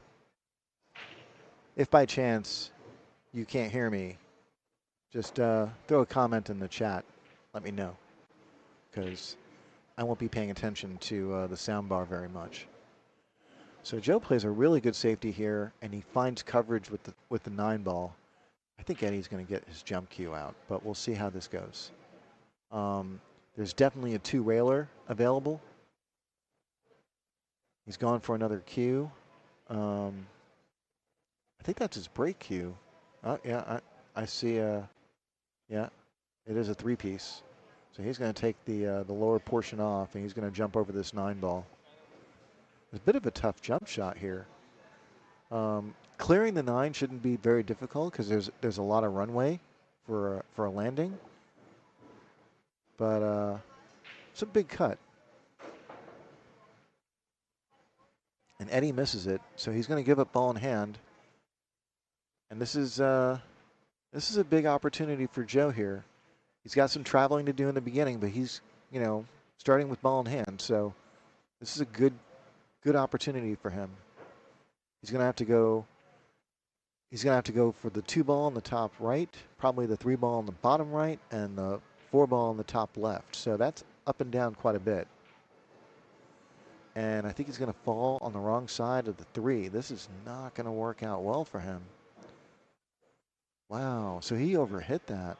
if by chance you can't hear me, just throw a comment in the chat. Let me know, because I won't be paying attention to the sound bar very much. So Joe plays a really good safety here, and he finds coverage with the 9-ball. I think Eddie's going to get his jump cue out, but we'll see how this goes. There's definitely a 2-railer available. He's gone for another cue. I think that's his break cue. Oh, yeah, I see. Yeah, it is a 3-piece. So he's going to take the lower portion off, and he's going to jump over this 9-ball. It's a bit of a tough jump shot here. Clearing the 9 shouldn't be very difficult because there's a lot of runway for a landing. But it's a big cut. And Eddie misses it, so he's going to give up ball in hand. And this is a big opportunity for Joe here. He's got some traveling to do in the beginning, but he's, starting with ball in hand. So this is a good opportunity for him. He's going to have to go. He's going to have to go for the 2-ball on the top right, probably the 3-ball on the bottom right, and the 4-ball on the top left. So that's up and down quite a bit. And I think he's going to fall on the wrong side of the 3. This is not going to work out well for him. Wow, so he overhit that.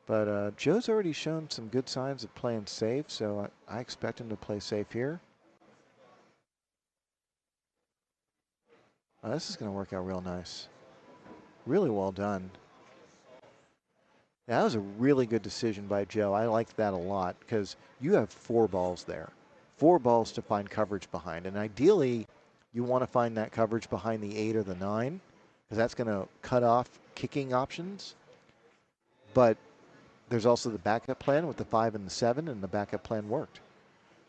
But Joe's already shown some good signs of playing safe, so I expect him to play safe here. Oh, this is going to work out real nice. Really well done. That was a really good decision by Joe. I liked that a lot because you have 4 balls there. 4 balls to find coverage behind. And ideally, you want to find that coverage behind the 8 or the 9 because that's going to cut off kicking options. But there's also the backup plan with the 5 and the 7, and the backup plan worked.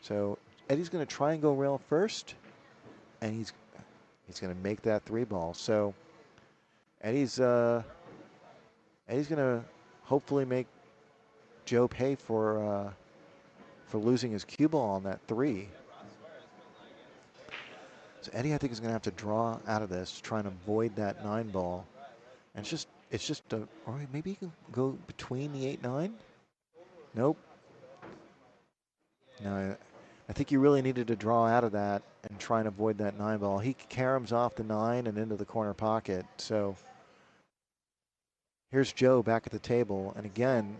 So Eddie's going to try and go rail first, and he's going to make that 3-ball. So Eddie's Eddie's going to hopefully make Joe pay for losing his cue ball on that 3. So Eddie, I think, is going to have to draw out of this, trying to avoid that 9 ball. And it's just or maybe you can go between the 8-9. Nope. No, I think you really needed to draw out of that and try and avoid that 9 ball. He caroms off the 9 and into the corner pocket. So here's Joe back at the table. And again,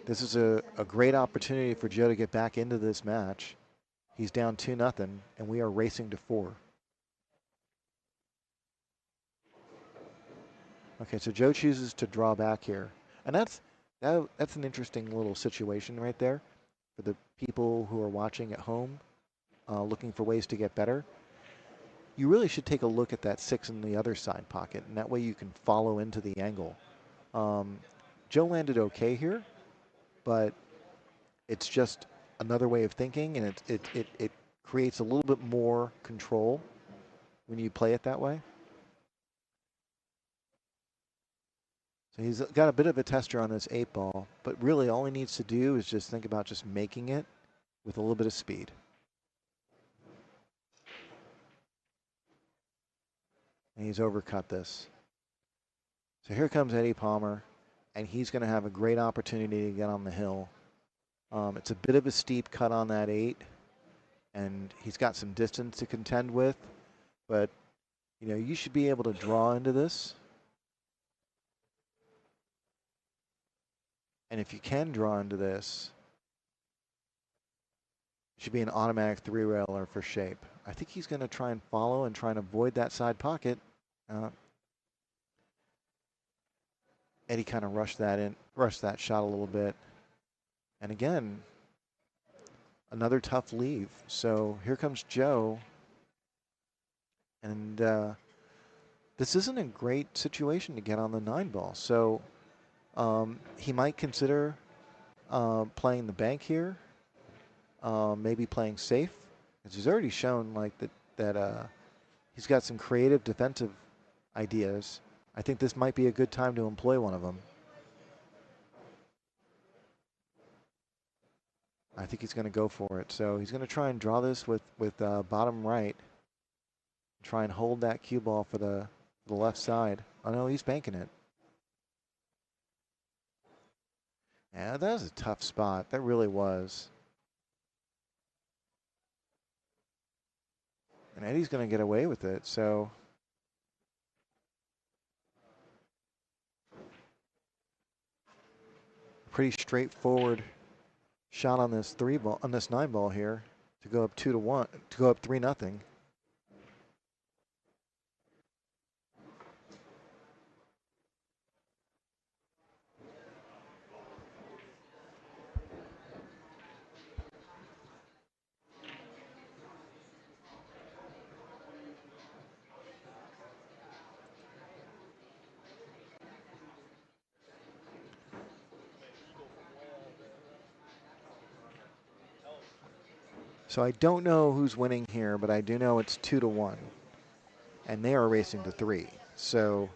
this is a great opportunity for Joe to get back into this match. He's down 2-0, and we are racing to 4. Okay, so Joe chooses to draw back here. And that's an interesting little situation right there for the people who are watching at home, looking for ways to get better. You really should take a look at that 6 in the other side pocket, and that way you can follow into the angle. Joe landed okay here, but it's just another way of thinking, and it creates a little bit more control when you play it that way. So he's got a bit of a tester on this 8 ball, but really all he needs to do is just think about just making it with a little bit of speed. And he's overcut this. So here comes Eddie Palmer, and he's going to have a great opportunity to get on the hill. It's a bit of a steep cut on that 8, and he's got some distance to contend with, but you know, you should be able to draw into this. And if you can draw into this, it should be an automatic 3-railer for shape. I think he's going to try and follow and try and avoid that side pocket. Eddie kind of rushed that shot a little bit. And again, another tough leave. So here comes Joe. And this isn't a great situation to get on the 9 ball. So he might consider playing the bank here. Maybe playing safe, because he's already shown like that he's got some creative defensive ideas. I think this might be a good time to employ one of them. I think he's going to go for it. So he's going to try and draw this with bottom right. Try and hold that cue ball for the left side. Oh no, he's banking it. Yeah, that was a tough spot. That really was. And Eddie's going to get away with it. So pretty straightforward shot on this 9 ball here to go up 2-1, to go up 3-0. So I don't know who's winning here, but I do know it's 2-1, and they are racing to 3. So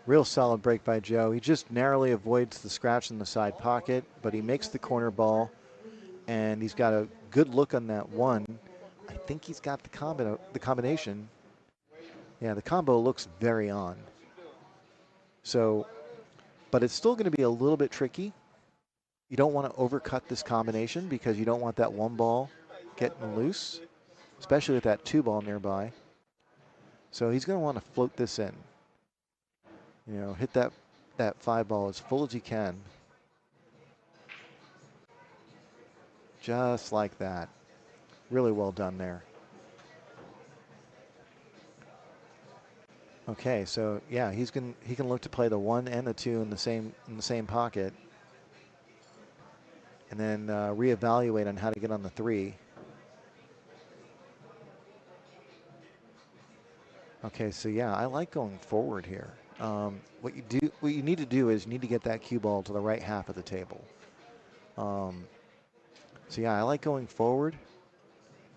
real solid break by Joe. He just narrowly avoids the scratch in the side pocket, but he makes the corner ball, and he's got a good look on that 1. I think he's got the combination. Yeah, the combo looks very on. So, but it's still going to be a little bit tricky. You don't want to overcut this combination because you don't want that 1 ball getting loose, especially with that 2 ball nearby. So he's going to want to float this in. You know, hit that 5 ball as full as he can. Just like that. Really well done there. Okay, so yeah, he can look to play the 1 and the 2 in the same pocket, and then reevaluate on how to get on the 3. Okay, so yeah, I like going forward here. What you need to do is you need to get that cue ball to the right half of the table. So yeah, I like going forward.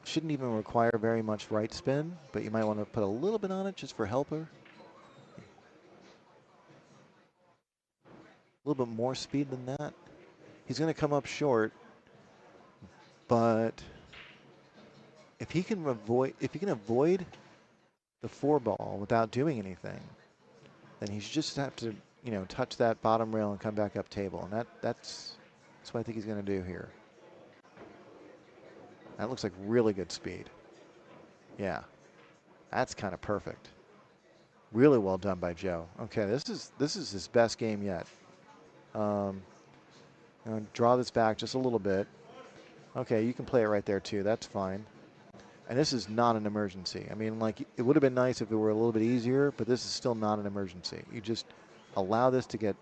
Shouldn't even require very much right spin, but you might want to put a little bit on it just for helper. A little bit more speed than that. He's going to come up short, but if he can avoid the 4 ball without doing anything, then he should just have to, touch that bottom rail and come back up table. And that's what I think he's going to do here. That looks like really good speed. Yeah, that's kind of perfect. Really well done by Joe. Okay, this is his best game yet. Draw this back just a little bit. Okay, you can play it right there too. That's fine. And this is not an emergency. I mean, like, it would have been nice if it were a little bit easier, but this is still not an emergency. You just allow this you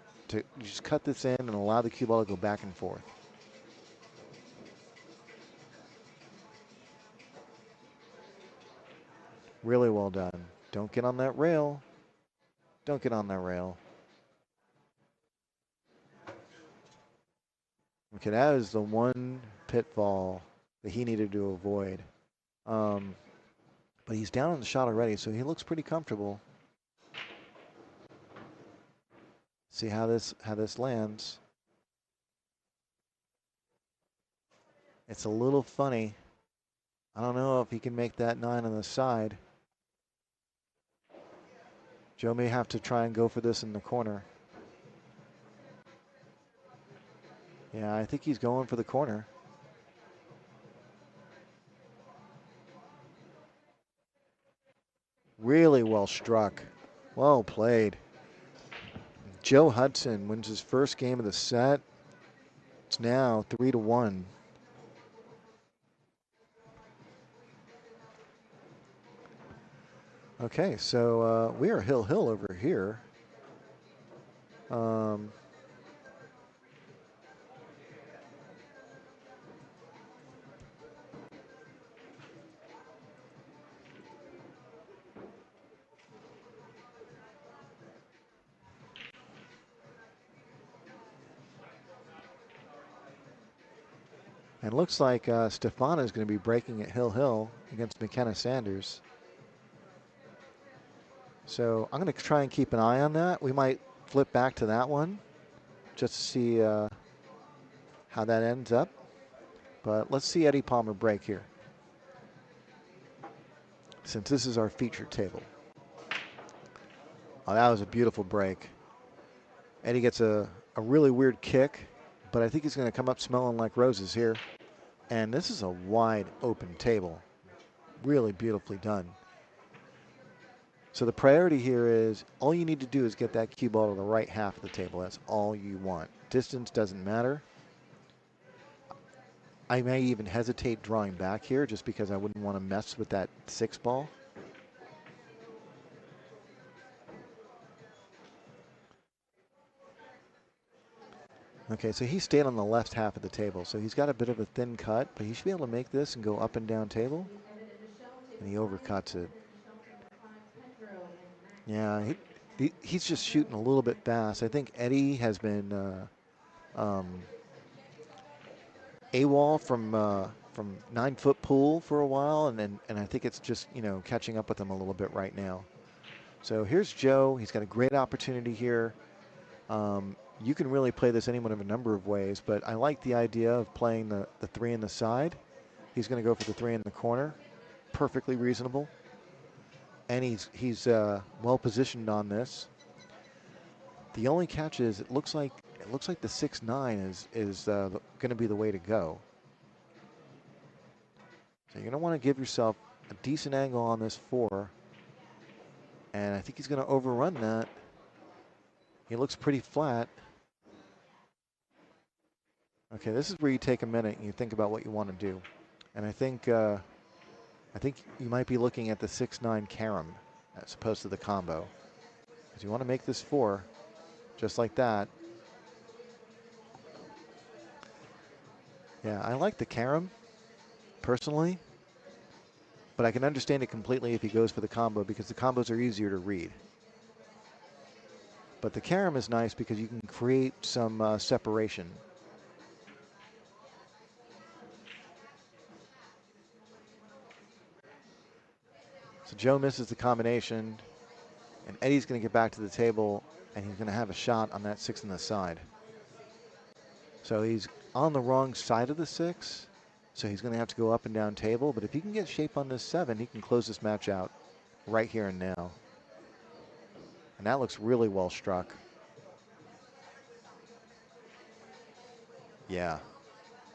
just cut this in and allow the cue ball to go back and forth. Really well done. Don't get on that rail. Don't get on that rail. Okay, that is the one pitfall that he needed to avoid. But he's down on the shot already, so he looks pretty comfortable. See how this lands. It's a little funny. I don't know if he can make that 9 on the side. Joe may have to try and go for this in the corner. Yeah, I think he's going for the corner. Really well struck. Well played. Joe Hudson wins his first game of the set. It's now 3-1. Okay, so we are Hill over here. And looks like Stefan is going to be breaking at Hill against McKenna Sanders. So I'm going to try and keep an eye on that. We might flip back to that one just to see how that ends up. But let's see Eddie Palmer break here, since this is our featured table. Oh, that was a beautiful break. Eddie gets a really weird kick, but I think he's going to come up smelling like roses here. And this is a wide open table. Really beautifully done. So the priority here is all you need to do is get that cue ball to the right half of the table. That's all you want. Distance doesn't matter. I may even hesitate drawing back here just because I wouldn't want to mess with that 6 ball. Okay, so he stayed on the left half of the table. So he's got a bit of a thin cut, but he should be able to make this and go up and down table. And he overcuts it. Yeah, he's just shooting a little bit fast. I think Eddie has been AWOL from 9-foot pool for a while, and I think it's just catching up with him a little bit right now. So here's Joe. He's got a great opportunity here. You can really play this any one of a number of ways, but I like the idea of playing the 3 in the side. He's going to go for the 3 in the corner. Perfectly reasonable. And he's well positioned on this. The only catch is it looks like the 6-9 is going to be the way to go. So you're going to want to give yourself a decent angle on this 4. And I think he's going to overrun that. He looks pretty flat. Okay, this is where you take a minute and you think about what you want to do. And I think you might be looking at the 6-9 carom as opposed to the combo. because you want to make this 4, just like that. Yeah, I like the carom, personally, but I can understand it completely if he goes for the combo because the combos are easier to read. But the carom is nice because you can create some separation. So Joe misses the combination, and Eddie's going to get back to the table, and he's going to have a shot on that 6 on the side. So he's on the wrong side of the 6, so he's going to have to go up and down table. But if he can get shape on this 7, he can close this match out right here and now. And that looks really well struck. Yeah.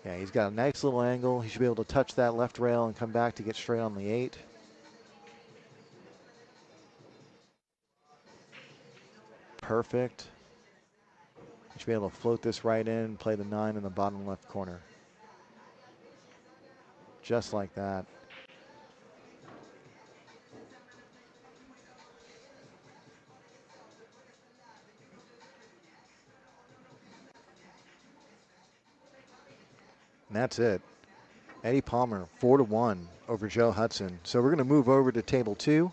Yeah, he's got a nice little angle. He should be able to touch that left rail and come back to get straight on the 8. Perfect. He should be able to float this right in and play the 9 in the bottom left corner. Just like that. And that's it. Eddie Palmer, 4-1 over Joe Hudson. So we're going to move over to table 2.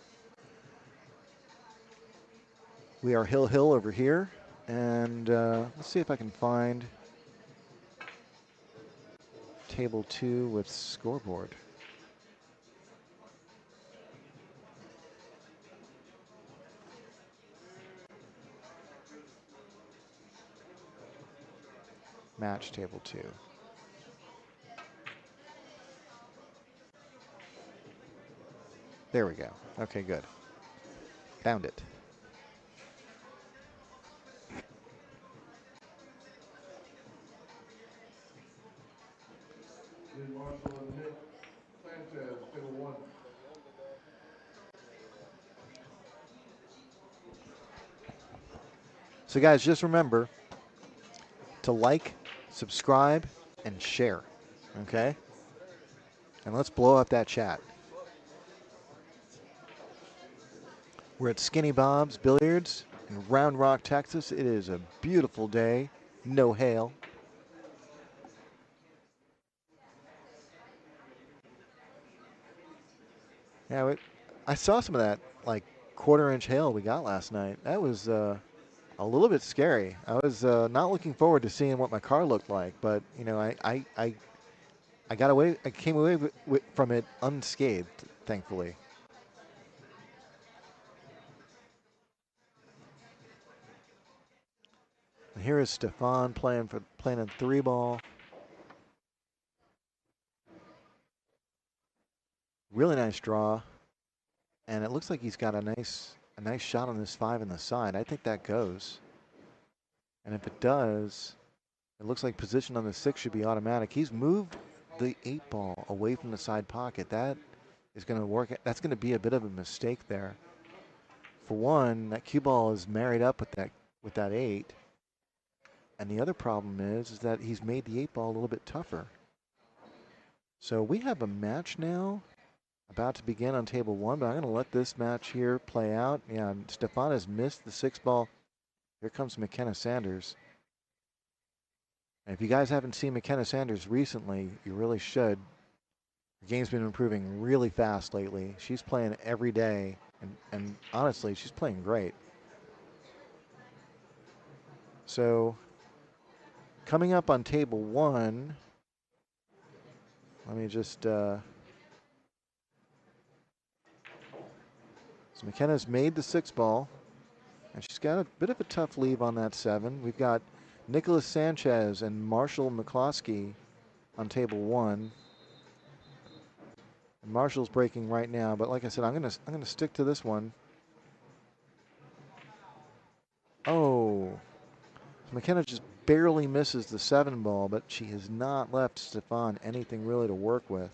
We are Hill over here. And let's see if I can find table 2 with scoreboard. Match table 2. There we go. Okay, good. Found it. So guys, just remember to like, subscribe, and share, okay? And let's blow up that chat. We're at Skinny Bob's Billiards in Round Rock, Texas. It is a beautiful day, no hail. Yeah, I saw some of that like quarter-inch hail we got last night. That was a little bit scary. I was not looking forward to seeing what my car looked like, but you know, I got away. I came away from it unscathed, thankfully. And here is Stefan playing a 3-ball. Really nice draw, and it looks like he's got a nice shot on this 5 in the side. I think that goes, and if it does, it looks like position on the 6 should be automatic. He's moved the 8-ball away from the side pocket. That is going to work. That's going to be a bit of a mistake there. For one, that cue ball is married up with that 8, and the other problem is that he's made the 8-ball a little bit tougher. So we have a match now about to begin on table 1, but I'm going to let this match here play out. Yeah, Stefan has missed the 6-ball. Here comes McKenna Sanders. And if you guys haven't seen McKenna Sanders recently, you really should. The game's been improving really fast lately. She's playing every day, and honestly, she's playing great. So, coming up on table 1, let me just... So McKenna's made the 6-ball, and she's got a bit of a tough leave on that 7. We've got Nicholas Sanchez and Marshall McCloskey on table 1. And Marshall's breaking right now, but like I said, I'm gonna stick to this one. Oh, McKenna just barely misses the 7-ball, but she has not left Stefan anything really to work with.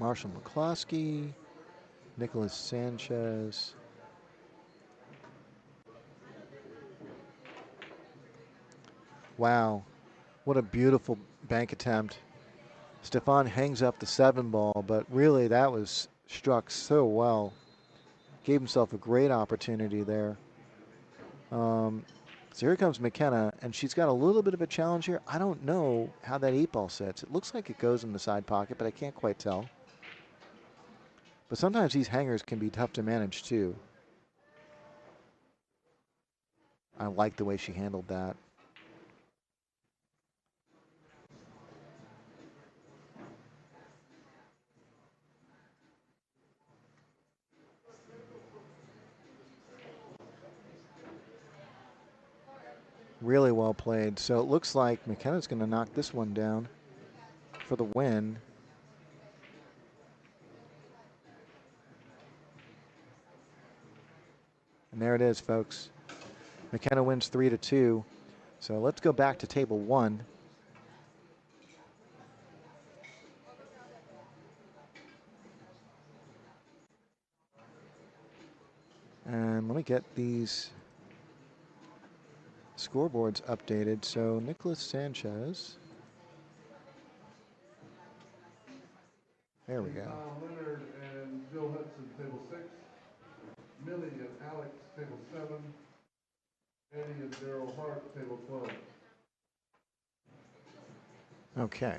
Marshall McCloskey, Nicholas Sanchez. Wow, what a beautiful bank attempt. Stefan hangs up the 7 ball, but really that was struck so well. Gave himself a great opportunity there. So here comes McKenna, and she's got a little bit of a challenge here. I don't know how that 8 ball sits. It looks like it goes in the side pocket, but I can't quite tell. But sometimes these hangers can be tough to manage too. I like the way she handled that. Really well played. So it looks like McKenna's going to knock this one down for the win. And there it is, folks. McKenna wins 3-2. So let's go back to table 1. And let me get these scoreboards updated. So Nicholas Sanchez. There we go. Leonard and Joe Hudson, table 6. Millie and Alex, table 7. Eddie and Daryl Hart, table 12. Okay.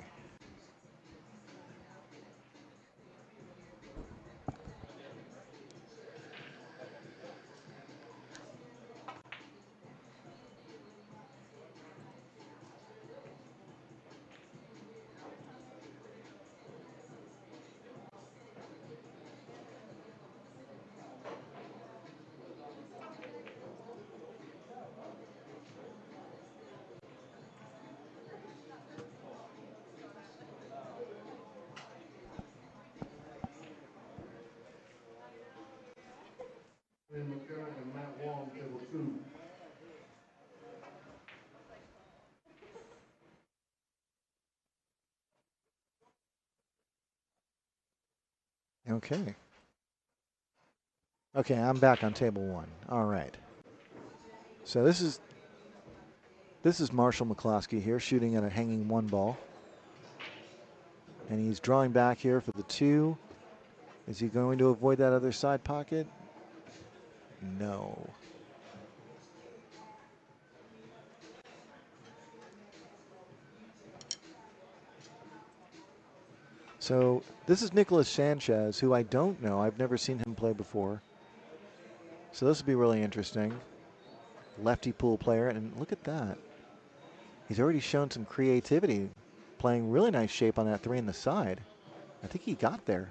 And McKenna and Matt Wong, table 2. Okay. Okay, I'm back on table 1. All right. So this is Marshall McCloskey here shooting at a hanging 1 ball. And he's drawing back here for the 2. Is he going to avoid that other side pocket? No. So this is Nicholas Sanchez, who I don't know. I've never seen him play before. So this will be really interesting. Lefty pool player, and look at that. He's already shown some creativity, playing really nice shape on that 3 in the side. I think he got there.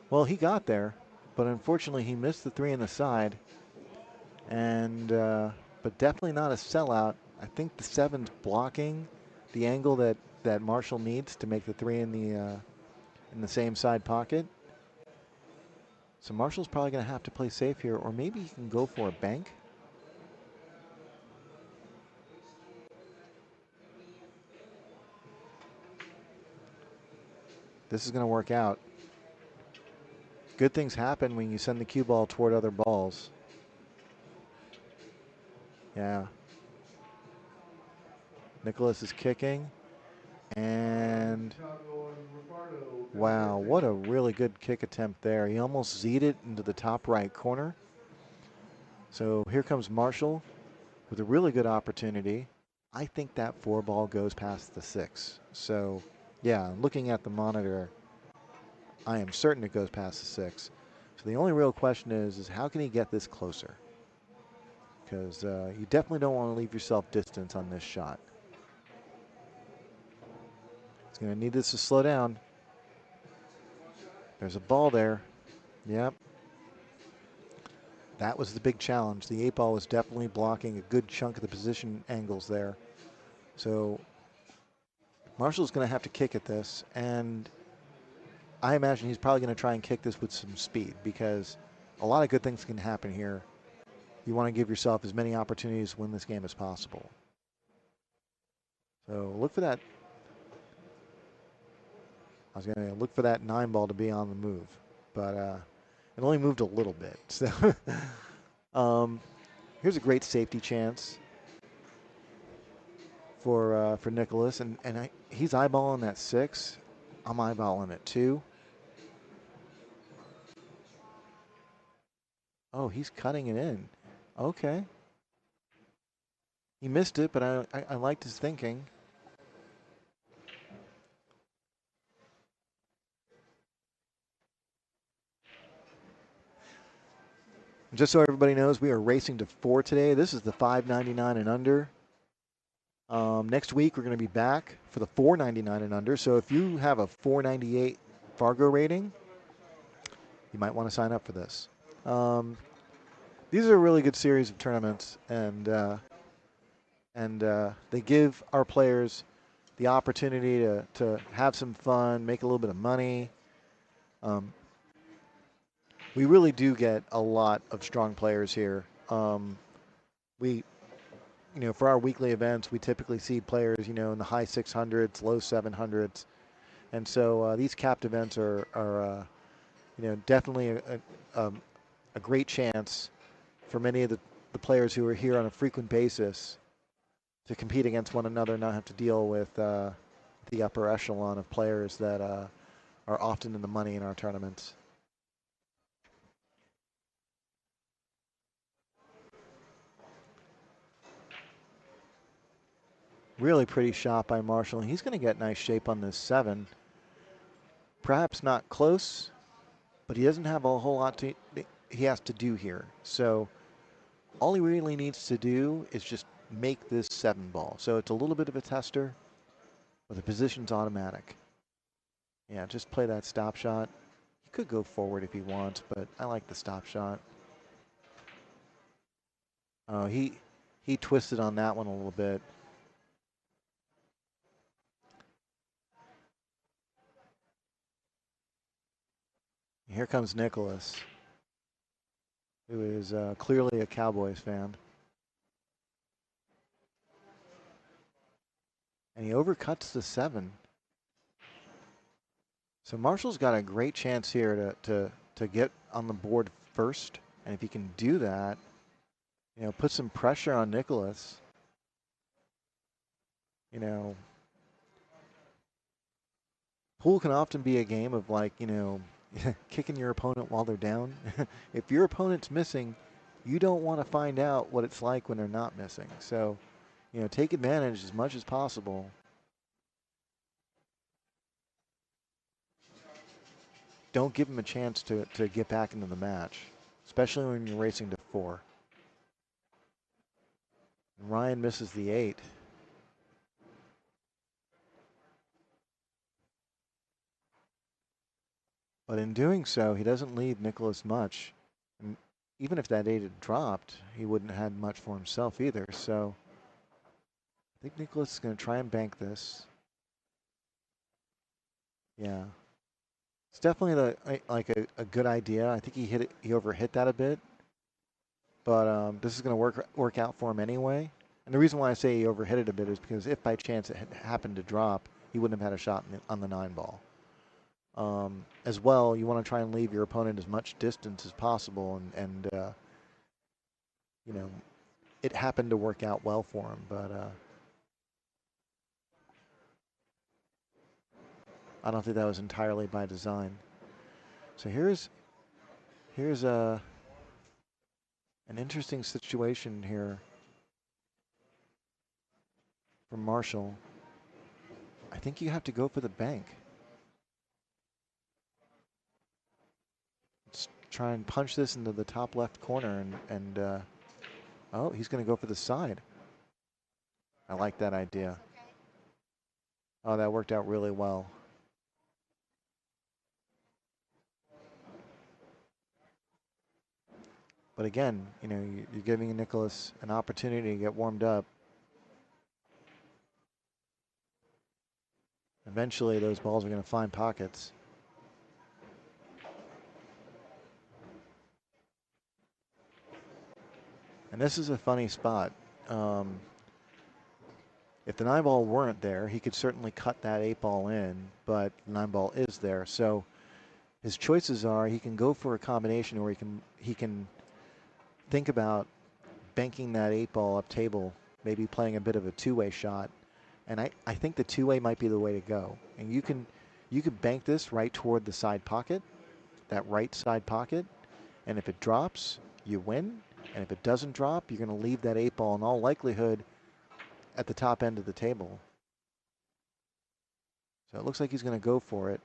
Well, he got there, but unfortunately he missed the 3 in the side. And but definitely not a sellout. I think the 7's blocking the angle that Marshall needs to make the 3 in the same side pocket. So Marshall's probably going to have to play safe here, or maybe he can go for a bank. This is going to work out. Good things happen when you send the cue ball toward other balls. Yeah. Nicholas is kicking. And wow, what a really good kick attempt there. He almost Z'd it into the top right corner. So here comes Marshall with a really good opportunity. I think that 4 ball goes past the 6. So yeah, looking at the monitor, I am certain it goes past the 6. So the only real question is how can he get this closer? Because you definitely don't want to leave yourself distance on this shot. He's going to need this to slow down. There's a ball there. Yep. That was the big challenge. The 8 ball was definitely blocking a good chunk of the position angles there. So Marshall's going to have to kick at this, and I imagine he's probably going to try and kick this with some speed because a lot of good things can happen here. You want to give yourself as many opportunities to win this game as possible. So look for that. I was going to look for that 9 ball to be on the move, but It only moved a little bit. So here's a great safety chance for Nicholas, and he's eyeballing that 6. I'm eyeballing it too. Oh, he's cutting it in. Okay. He missed it, but I liked his thinking. Just so everybody knows, we are racing to 4 today. This is the 599 and under. Next week, we're going to be back for the 499 and under. So if you have a 498 Fargo rating, you might want to sign up for this. These are a really good series of tournaments, and they give our players the opportunity to have some fun, make a little bit of money. We really do get a lot of strong players here. For our weekly events, we typically see players, in the high 600s, low 700s. And so these capped events are definitely a great chance for many of the players who are here on a frequent basis to compete against one another and not have to deal with the upper echelon of players that are often in the money in our tournaments. Really pretty shot by Marshall. He's going to get nice shape on this 7. Perhaps not close, but he doesn't have a whole lot he has to do here. So all he really needs to do is just make this 7 ball. So it's a little bit of a tester, but the position's automatic. Yeah, just play that stop shot. He could go forward if he wants, but I like the stop shot. Oh, he twisted on that one a little bit. Here comes Nicholas, who is clearly a Cowboys fan. And he overcuts the 7. So Marshall's got a great chance here to get on the board first. And if he can do that, put some pressure on Nicholas. Pool can often be a game of kicking your opponent while they're down. If your opponent's missing, you don't want to find out what it's like when they're not missing. So, take advantage as much as possible. Don't give them a chance to get back into the match, especially when you're racing to 4. Ryan misses the 8. But in doing so, he doesn't leave Nicholas much. And even if that 8 had dropped, he wouldn't have had much for himself either. So I think Nicholas is going to try and bank this. Yeah. It's definitely a good idea. I think he overhit that a bit. But this is going to work out for him anyway. And the reason why I say he overhit it a bit is because if by chance it had happened to drop, he wouldn't have had a shot on the 9 ball. As well, you want to try and leave your opponent as much distance as possible, and it happened to work out well for him, but I don't think that was entirely by design. So here's an interesting situation here for Marshall. I think you have to go for the bank. Let's try and punch this into the top left corner, and oh, he's going to go for the side. I like that idea. Oh, that worked out really well. But again, you're giving Nicholas an opportunity to get warmed up. Eventually, those balls are going to find pockets. And this is a funny spot. If the 9 ball weren't there, he could certainly cut that 8 ball in, but the 9 ball is there. So his choices are he can go for a combination, or he can think about banking that 8 ball up table, maybe playing a bit of a two-way shot. And I think the two-way might be the way to go. And you can bank this right toward the side pocket, that right side pocket. And if it drops, you win. And if it doesn't drop, you're going to leave that 8 ball in all likelihood at the top end of the table. So it looks like he's going to go for it.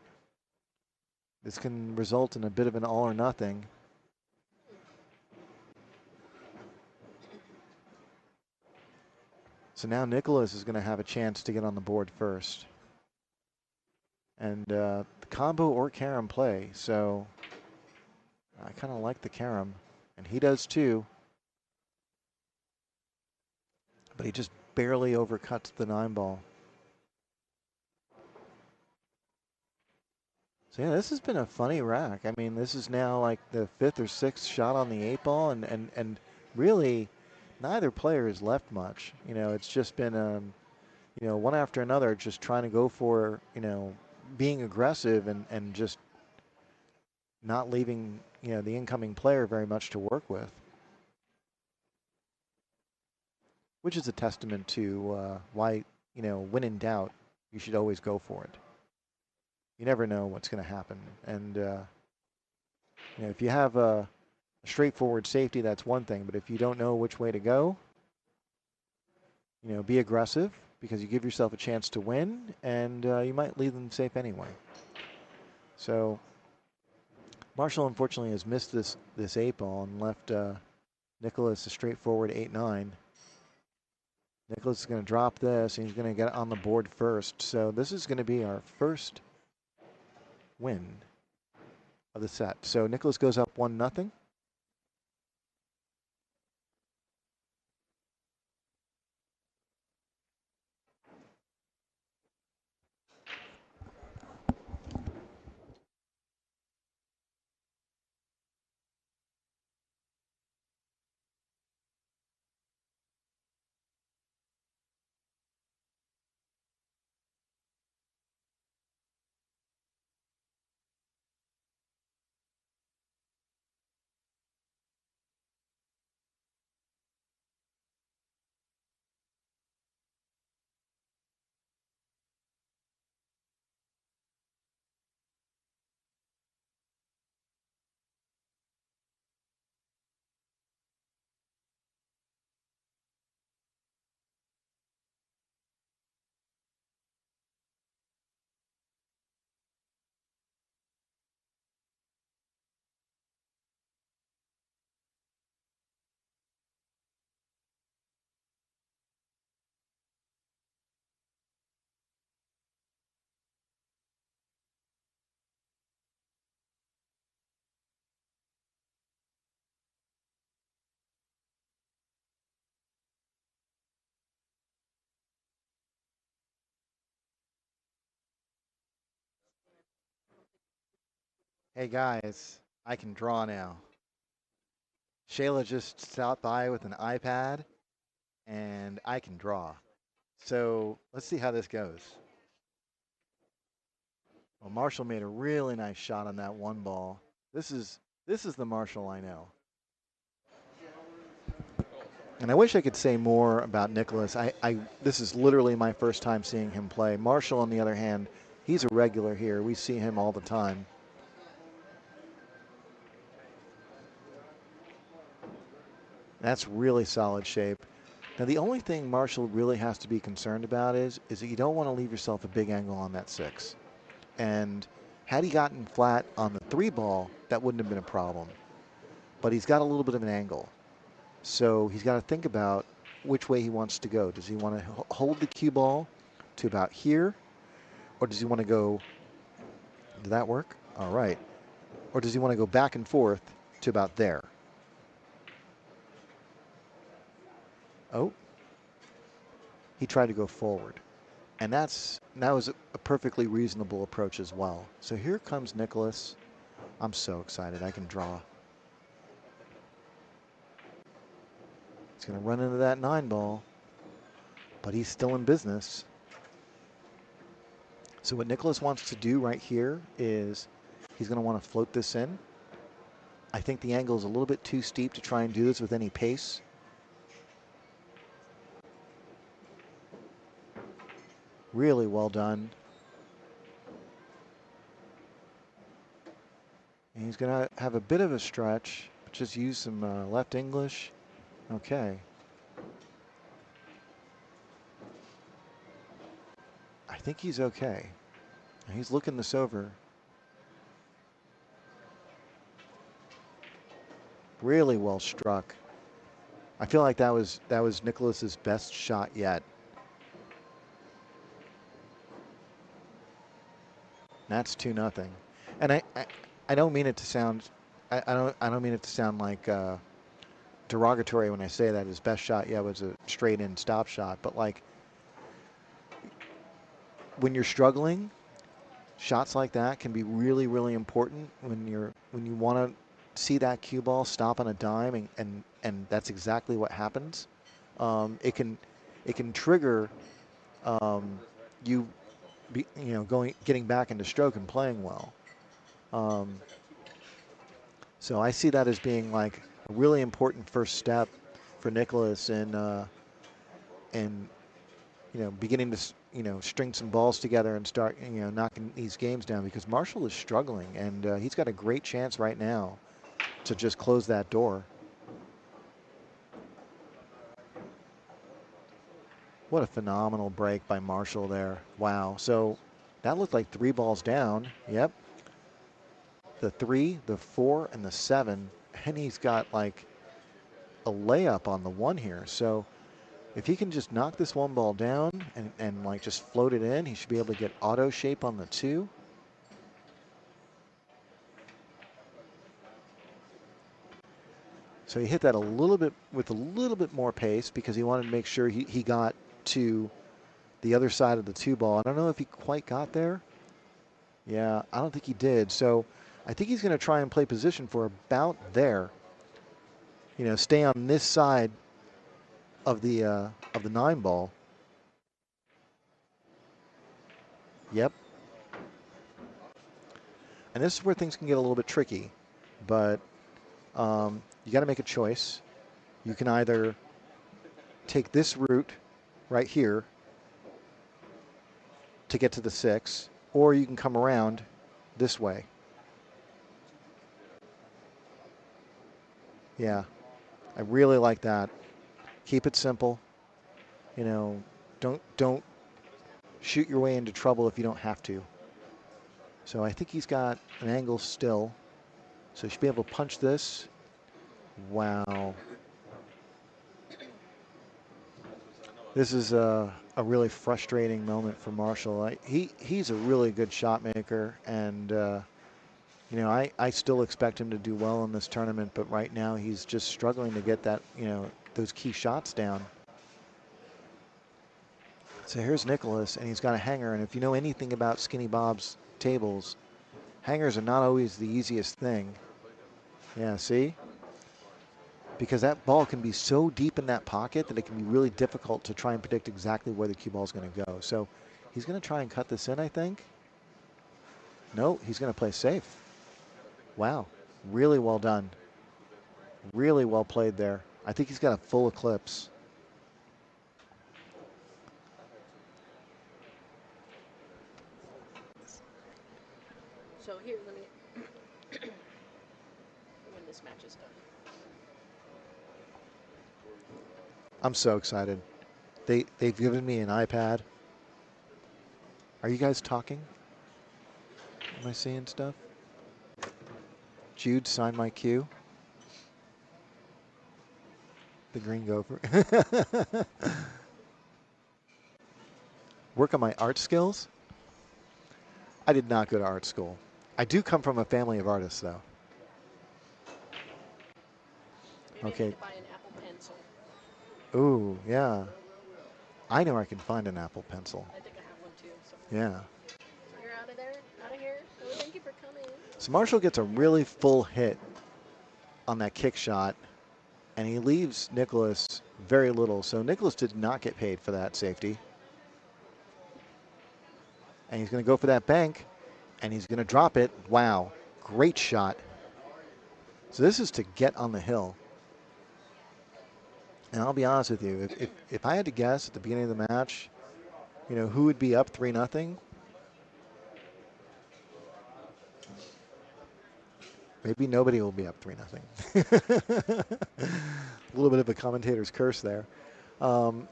This can result in a bit of an all or nothing. So now Nicholas is going to have a chance to get on the board first. And the combo or carom play. So I kind of like the carom. And he does too. But he just barely overcuts the 9 ball. So yeah, this has been a funny rack. I mean, this is now like the 5th or 6th shot on the 8 ball, and really neither player has left much. You know, it's just been you know, one after another, just trying to go for, you know, being aggressive and just not leaving, you know, the incoming player very much to work with. Which is a testament to why, you know, when in doubt, you should always go for it. You never know what's going to happen. And, you know, if you have a straightforward safety, that's one thing. But if you don't know which way to go, you know, be aggressive, because you give yourself a chance to win, and you might leave them safe anyway. So Marshall, unfortunately, has missed this 8 ball and left Nicholas a straightforward 8-9. Nicholas is going to drop this, and he's going to get on the board first. So this is going to be our first win of the set. So Nicholas goes up 1-0. Hey guys, I can draw now. Shayla just stopped by with an iPad, and I can draw. So let's see how this goes. Well, Marshall made a really nice shot on that 1 ball. This is the Marshall I know. And I wish I could say more about Nicholas. This is literally my first time seeing him play. Marshall, on the other hand, he's a regular here. We see him all the time. That's really solid shape. Now, the only thing Marshall really has to be concerned about is that you don't want to leave yourself a big angle on that 6. And had he gotten flat on the 3 ball, that wouldn't have been a problem. But he's got a little bit of an angle. So he's got to think about which way he wants to go. Does he want to hold the cue ball to about here? Or does he want to go, did that work? All right. Or does he want to go back and forth to about there? Oh, he tried to go forward. And that was a perfectly reasonable approach as well. So here comes Nicholas. I'm so excited. I can draw. He's going to run into that 9 ball, but he's still in business. So what Nicholas wants to do right here is He's going to want to float this in. I think the angle is a little bit too steep to try and do this with any pace. Really well done. And he's going to have a bit of a stretch, but just use some left English. Okay. I think he's okay. He's looking this over. Really well struck. I feel like that was Nicholas's best shot yet. That's 2-0. And I don't mean it to sound I don't mean it to sound like derogatory when I say that his best shot yet was a straight in stop shot, but like when you're struggling, shots like that can be really, really important when you want to see that cue ball stop on a dime, and that's exactly what happens. It can trigger getting back into stroke and playing well. So I see that as being like a really important first step for Nicholas in beginning to string some balls together and start knocking these games down, because Marshall is struggling, and he's got a great chance right now to just close that door. What a phenomenal break by Marshall there. Wow. So that looked like 3 balls down. Yep. The 3, the 4, and the 7. And he's got like a layup on the 1 here. So if he can just knock this 1 ball down and like just float it in, he should be able to get auto shape on the 2. So he hit that a little bit with a little bit more pace because he wanted to make sure he got to the other side of the 2 ball. I don't know if he quite got there. Yeah, I don't think he did. So I think he's going to try and play position for about there. Stay on this side of the 9 ball. Yep. And this is where things can get a little bit tricky, but you got to make a choice. You can either take this route right here to get to the 6, or you can come around this way. Yeah, I really like that. Keep it simple. Don't shoot your way into trouble if you don't have to. So I think he's got an angle still. So he should be able to punch this. Wow. This is a really frustrating moment for Marshall. He's a really good shot maker, and I still expect him to do well in this tournament, but right now he's just struggling to get that, those key shots down. So here's Nicholas, and he's got a hanger, and if you know anything about Skinny Bob's tables, hangers are not always the easiest thing. Yeah, see? Because that ball can be so deep in that pocket that it can be really difficult to try and predict exactly where the cue ball is going to go. So he's going to try and cut this in, I think. No, he's going to play safe. Wow, really well done. Really well played there. I think he's got a full eclipse. So here, let me when this match is done. I'm so excited. They've given me an iPad. Are you guys talking? Am I seeing stuff? Jude, sign my cue. The Green Gopher. Work on my art skills? I did not go to art school. I do come from a family of artists, though. Maybe Okay. I need to buy an Apple Pencil. Ooh, yeah. I know I can find an Apple Pencil. I think I have one too. So. Yeah. You're out of there? Out of here? Oh, thank you for coming. So Marshall gets a really full hit on that kick shot, and he leaves Nicholas very little. So Nicholas did not get paid for that safety. And he's going to go for that bank, and he's going to drop it. Wow. Great shot. So this is to get on the hill. And I'll be honest with you, if I had to guess at the beginning of the match, you know, who would be up 3-0? Maybe nobody will be up 3-0. A little bit of a commentator's curse there. No,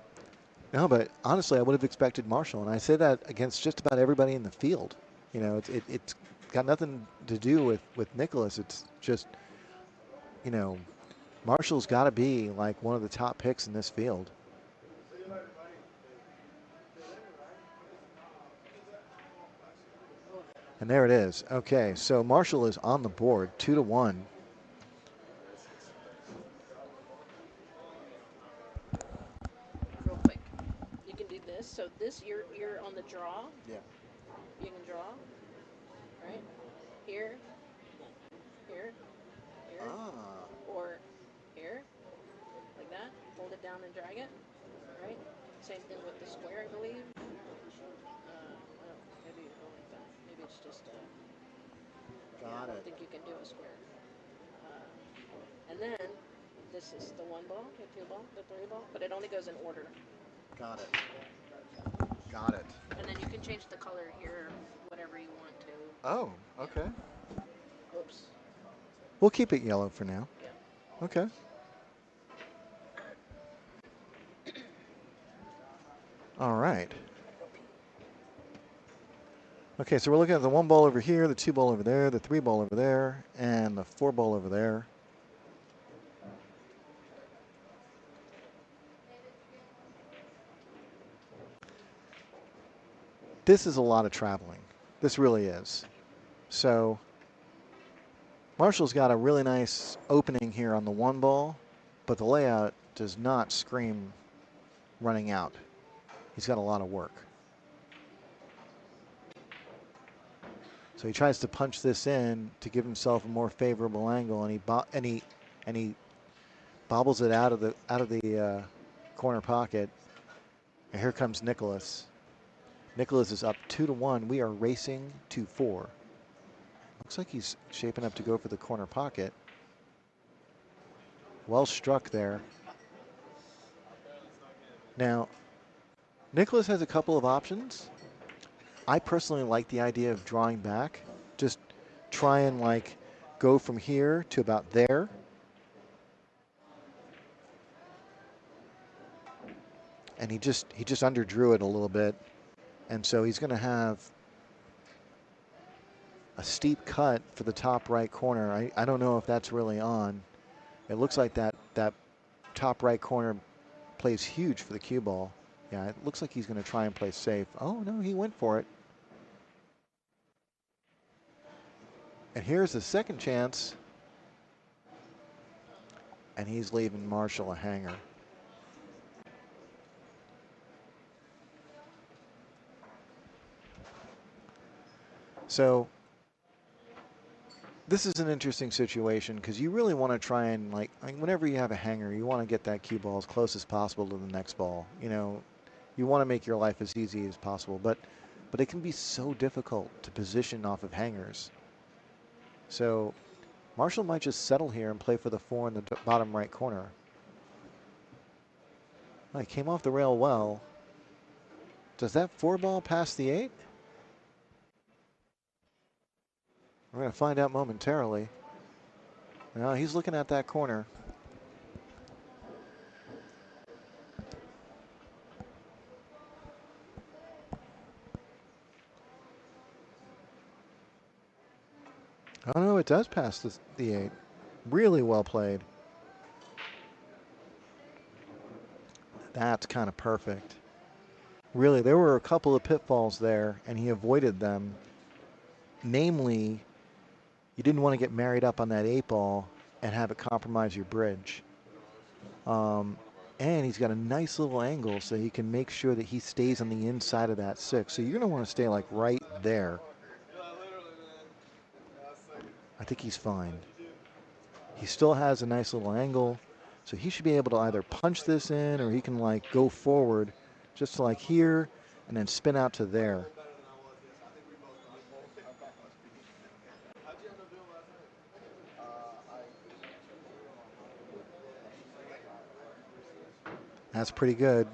but honestly, I would have expected Marshall, and I say that against just about everybody in the field. You know, it's got nothing to do with Nicholas. It's just, you know, Marshall's got to be like one of the top picks in this field. And there it is. Okay, so Marshall is on the board, 2-1. Real quick, you can do this. So this, you're on the draw. Yeah. You can draw, right? Here, here, or here, like that. Hold it down and drag it, right? Same thing with the square, I believe. Maybe you go like that. Maybe it's just. I don't think you can do a square. And then this is the 1 ball, the 2 ball, the 3 ball, but it only goes in order. Got it. Got it. And then you can change the color here, whatever you want to. Oh, okay. Oops. We'll keep it yellow for now. Yeah. Okay. All right. Okay, so we're looking at the 1 ball over here, the 2 ball over there, the 3 ball over there, and the 4 ball over there. This is a lot of traveling. This really is. So Marshall's got a really nice opening here on the 1 ball, but the layout does not scream running out. He's got a lot of work. So he tries to punch this in to give himself a more favorable angle, and he bobbles it out of the corner pocket. And here comes Nicholas. Nicholas is up 2-1. We are racing to 4. Looks like he's shaping up to go for the corner pocket. Well struck there. Now, Nicholas has a couple of options. I personally like the idea of drawing back. Just try and like go from here to about there. And he just underdrew it a little bit. And so he's going to have a steep cut for the top right corner. I don't know if that's really on. It looks like that top right corner plays huge for the cue ball. Yeah, it looks like he's going to try and play safe. Oh, no, he went for it. And here's the second chance. And he's leaving Marshall a hanger. So this is an interesting situation because you really want to try and like whenever you have a hanger, you want to get that cue ball as close as possible to the next ball. You know, you want to make your life as easy as possible, but it can be so difficult to position off of hangers. So Marshall might just settle here and play for the 4 in the bottom right corner. He came off the rail well. Does that 4 ball pass the 8? We're going to find out momentarily. Now he's looking at that corner. Oh no, it does pass the 8. Really well played. That's kind of perfect. Really, there were a couple of pitfalls there, and he avoided them. Namely, you didn't want to get married up on that 8 ball and have it compromise your bridge. And he's got a nice little angle so he can make sure that he stays on the inside of that 6. So you're going to want to stay like right there. I think he's fine. He still has a nice little angle, so he should be able to either punch this in or he can like go forward just to like here and then spin out to there. That's pretty good.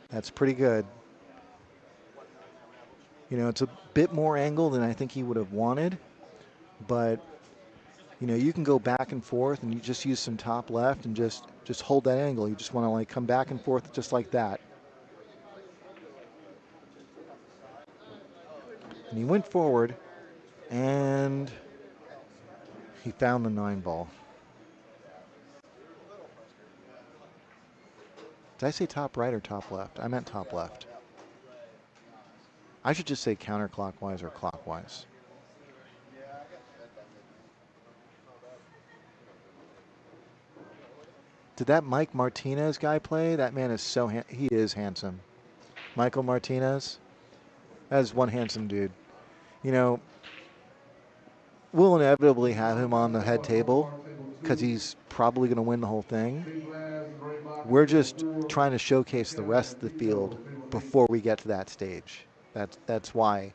That's pretty good. You know, it's a bit more angle than I think he would have wanted, but you know, you can go back and forth and you just use some top left and just hold that angle. You just want to like come back and forth just like that. And he went forward and he found the 9 ball. Did I say top right or top left? I meant top left. I should just say counterclockwise or clockwise. Did that Mike Martinez guy play? That man is so he is handsome. Michael Martinez, that is one handsome dude. You know, we'll inevitably have him on the head table because he's probably going to win the whole thing. We're just trying to showcase the rest of the field before we get to that stage. That's why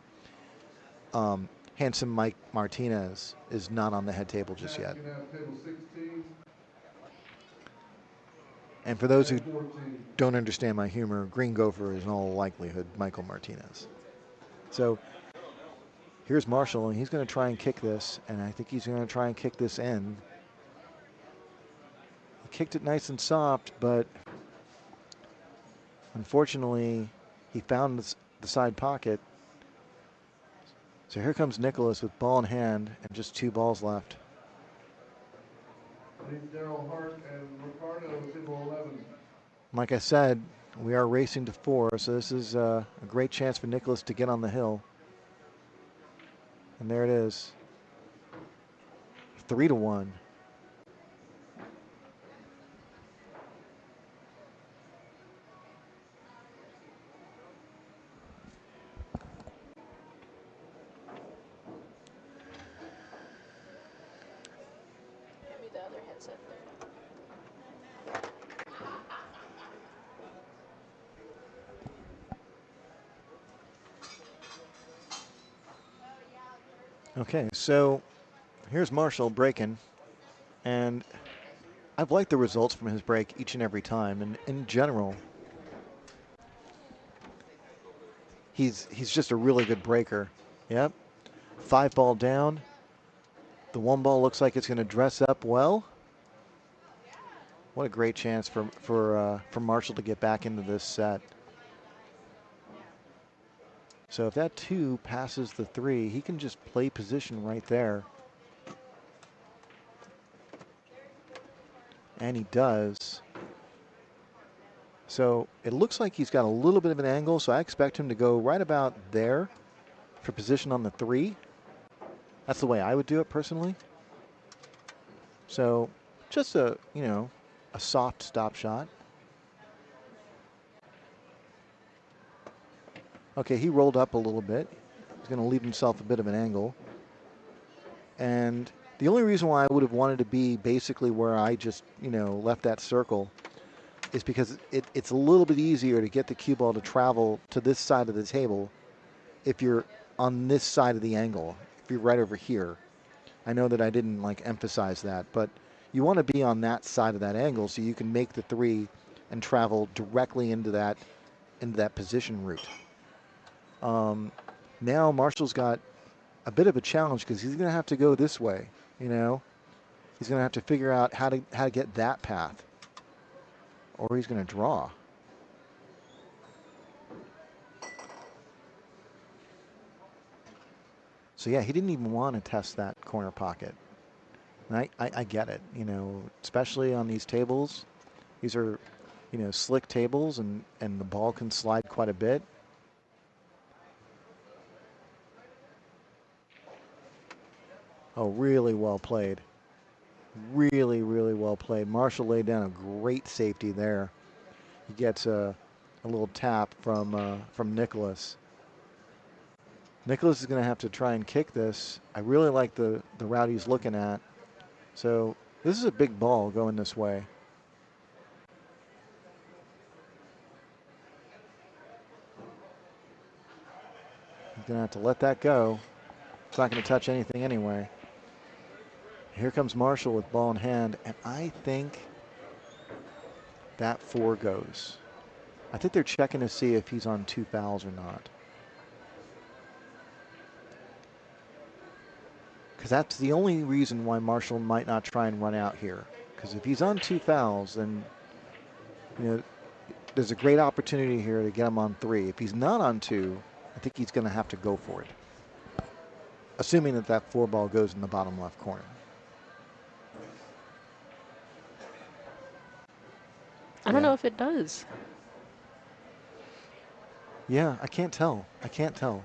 handsome Mike Martinez is not on the head table just yet. And for those who don't understand my humor, Green Gopher is in all likelihood Michael Martinez. So here's Marshall, and he's going to try and kick this, and I think he's going to try and kick this in. He kicked it nice and soft, but unfortunately, he found the side pocket. So here comes Nicholas with ball in hand and just 2 balls left. Like I said, we are racing to 4, so this is a great chance for Nicholas to get on the hill. And there it is. 3-1. Give me the other headset there. Okay, so here's Marshall breaking, and I've liked the results from his break each and every time, and in general, he's just a really good breaker. Yep, 5 ball down. The 1 ball looks like it's going to dress up well. What a great chance for Marshall to get back into this set. So if that 2 passes the 3, he can just play position right there. And he does. So it looks like he's got a little bit of an angle, so I expect him to go right about there for position on the 3. That's the way I would do it personally. So just a soft stop shot. Okay, he rolled up a little bit. He's going to leave himself a bit of an angle. And the only reason why I would have wanted to be basically where I just, left that circle is because it's a little bit easier to get the cue ball to travel to this side of the table if you're on this side of the angle, if you're right over here. I know that I didn't emphasize that, but you want to be on that side of that angle so you can make the 3 and travel directly into that position route. Now Marshall's got a bit of a challenge because he's going to have to go this way. He's going to have to figure out how to get that path, or he's going to draw. So yeah, he didn't even want to test that corner pocket. And I get it, especially on these tables. These are, slick tables, and the ball can slide quite a bit. Oh, really well played. Really, really well played. Marshall laid down a great safety there. He gets a little tap from Nicholas. Nicholas is going to have to try and kick this. I really like the route he's looking at. So this is a big ball going this way. He's going to have to let that go. It's not going to touch anything anyway. Here comes Marshall with ball in hand, and I think that 4 goes. I think they're checking to see if he's on 2 fouls or not. Because that's the only reason why Marshall might not try and run out here. Because if he's on 2 fouls, then there's a great opportunity here to get him on 3. If he's not on 2, I think he's going to have to go for it. Assuming that that 4 ball goes in the bottom left corner. I don't know if it does. Yeah, I can't tell. I can't tell.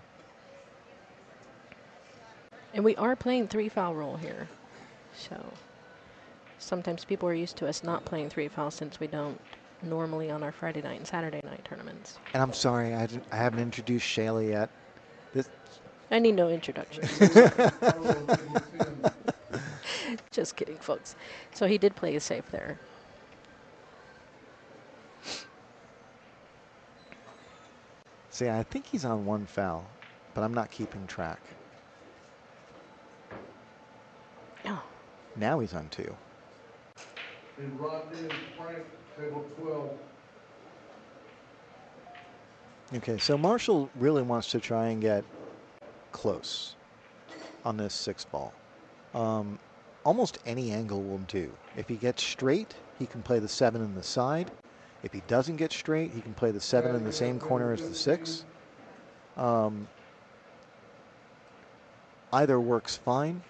And we are playing 3 foul rule here. So sometimes people are used to us not playing 3 fouls since we don't normally on our Friday night and Saturday night tournaments. And I'm sorry, I haven't introduced Shaylee yet. I need no introduction. Just kidding, folks. So he did play it safe there. See, I think he's on 1 foul, but I'm not keeping track. Oh. Now he's on 2. And Rodney and Frank, table 12. Okay, so Marshall really wants to try and get close on this 6 ball. Almost any angle will do. If he gets straight, he can play the 7 in the side. If he doesn't get straight, he can play the 7 in the same corner as the 6. Either works fine,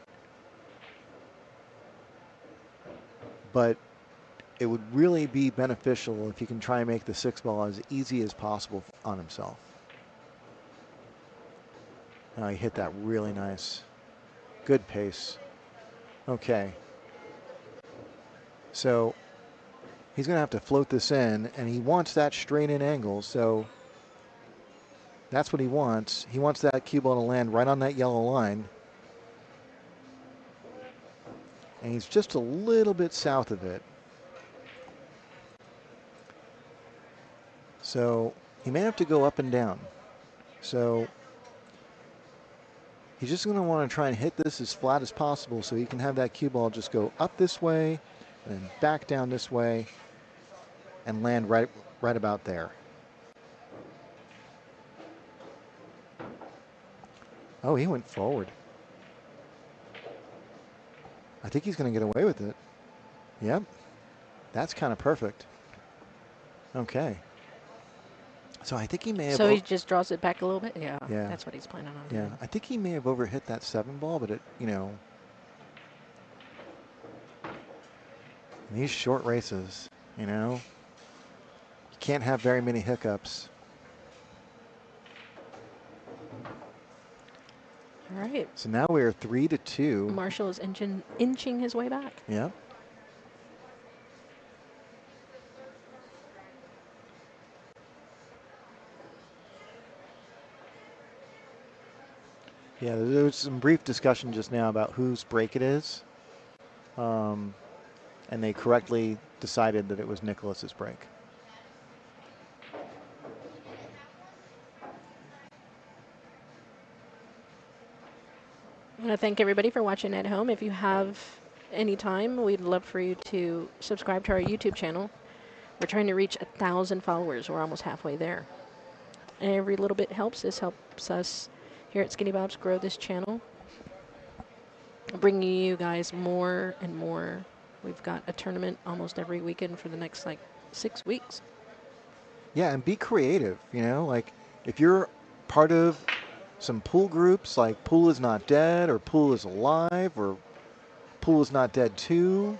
but it would really be beneficial if he can try and make the 6 ball as easy as possible on himself. Now he hit that really nice. Good pace. Okay. So he's going to have to float this in, and he wants that straight in angle, so that's what he wants. He wants that cue ball to land right on that yellow line. And he's just a little bit south of it. So he may have to go up and down. So he's just going to want to try and hit this as flat as possible so he can have that cue ball just go up this way and then back down this way and land right about there. Oh, he went forward. I think he's going to get away with it. Yep. That's kind of perfect. Okay. So I think he may have... So he just draws it back a little bit? Yeah. Yeah. That's what he's planning on Yeah. doing. I think he may have overhit that 7 ball, but these short races, you can't have very many hiccups. All right. So now we are 3-2. Marshall is inching his way back. Yeah. Yeah, there was some brief discussion just now about whose break it is. And they correctly decided that it was Nicholas's break. I want to thank everybody for watching at home. If you have any time, we'd love for you to subscribe to our YouTube channel. We're trying to reach 1,000 followers. We're almost halfway there. And every little bit helps. This helps us here at Skinny Bob's grow this channel, bringing you guys more and more. We've got a tournament almost every weekend for the next 6 weeks. Yeah, and be creative, like if you're part of some pool groups like Pool is Not Dead or Pool is Alive or Pool is Not Dead 2.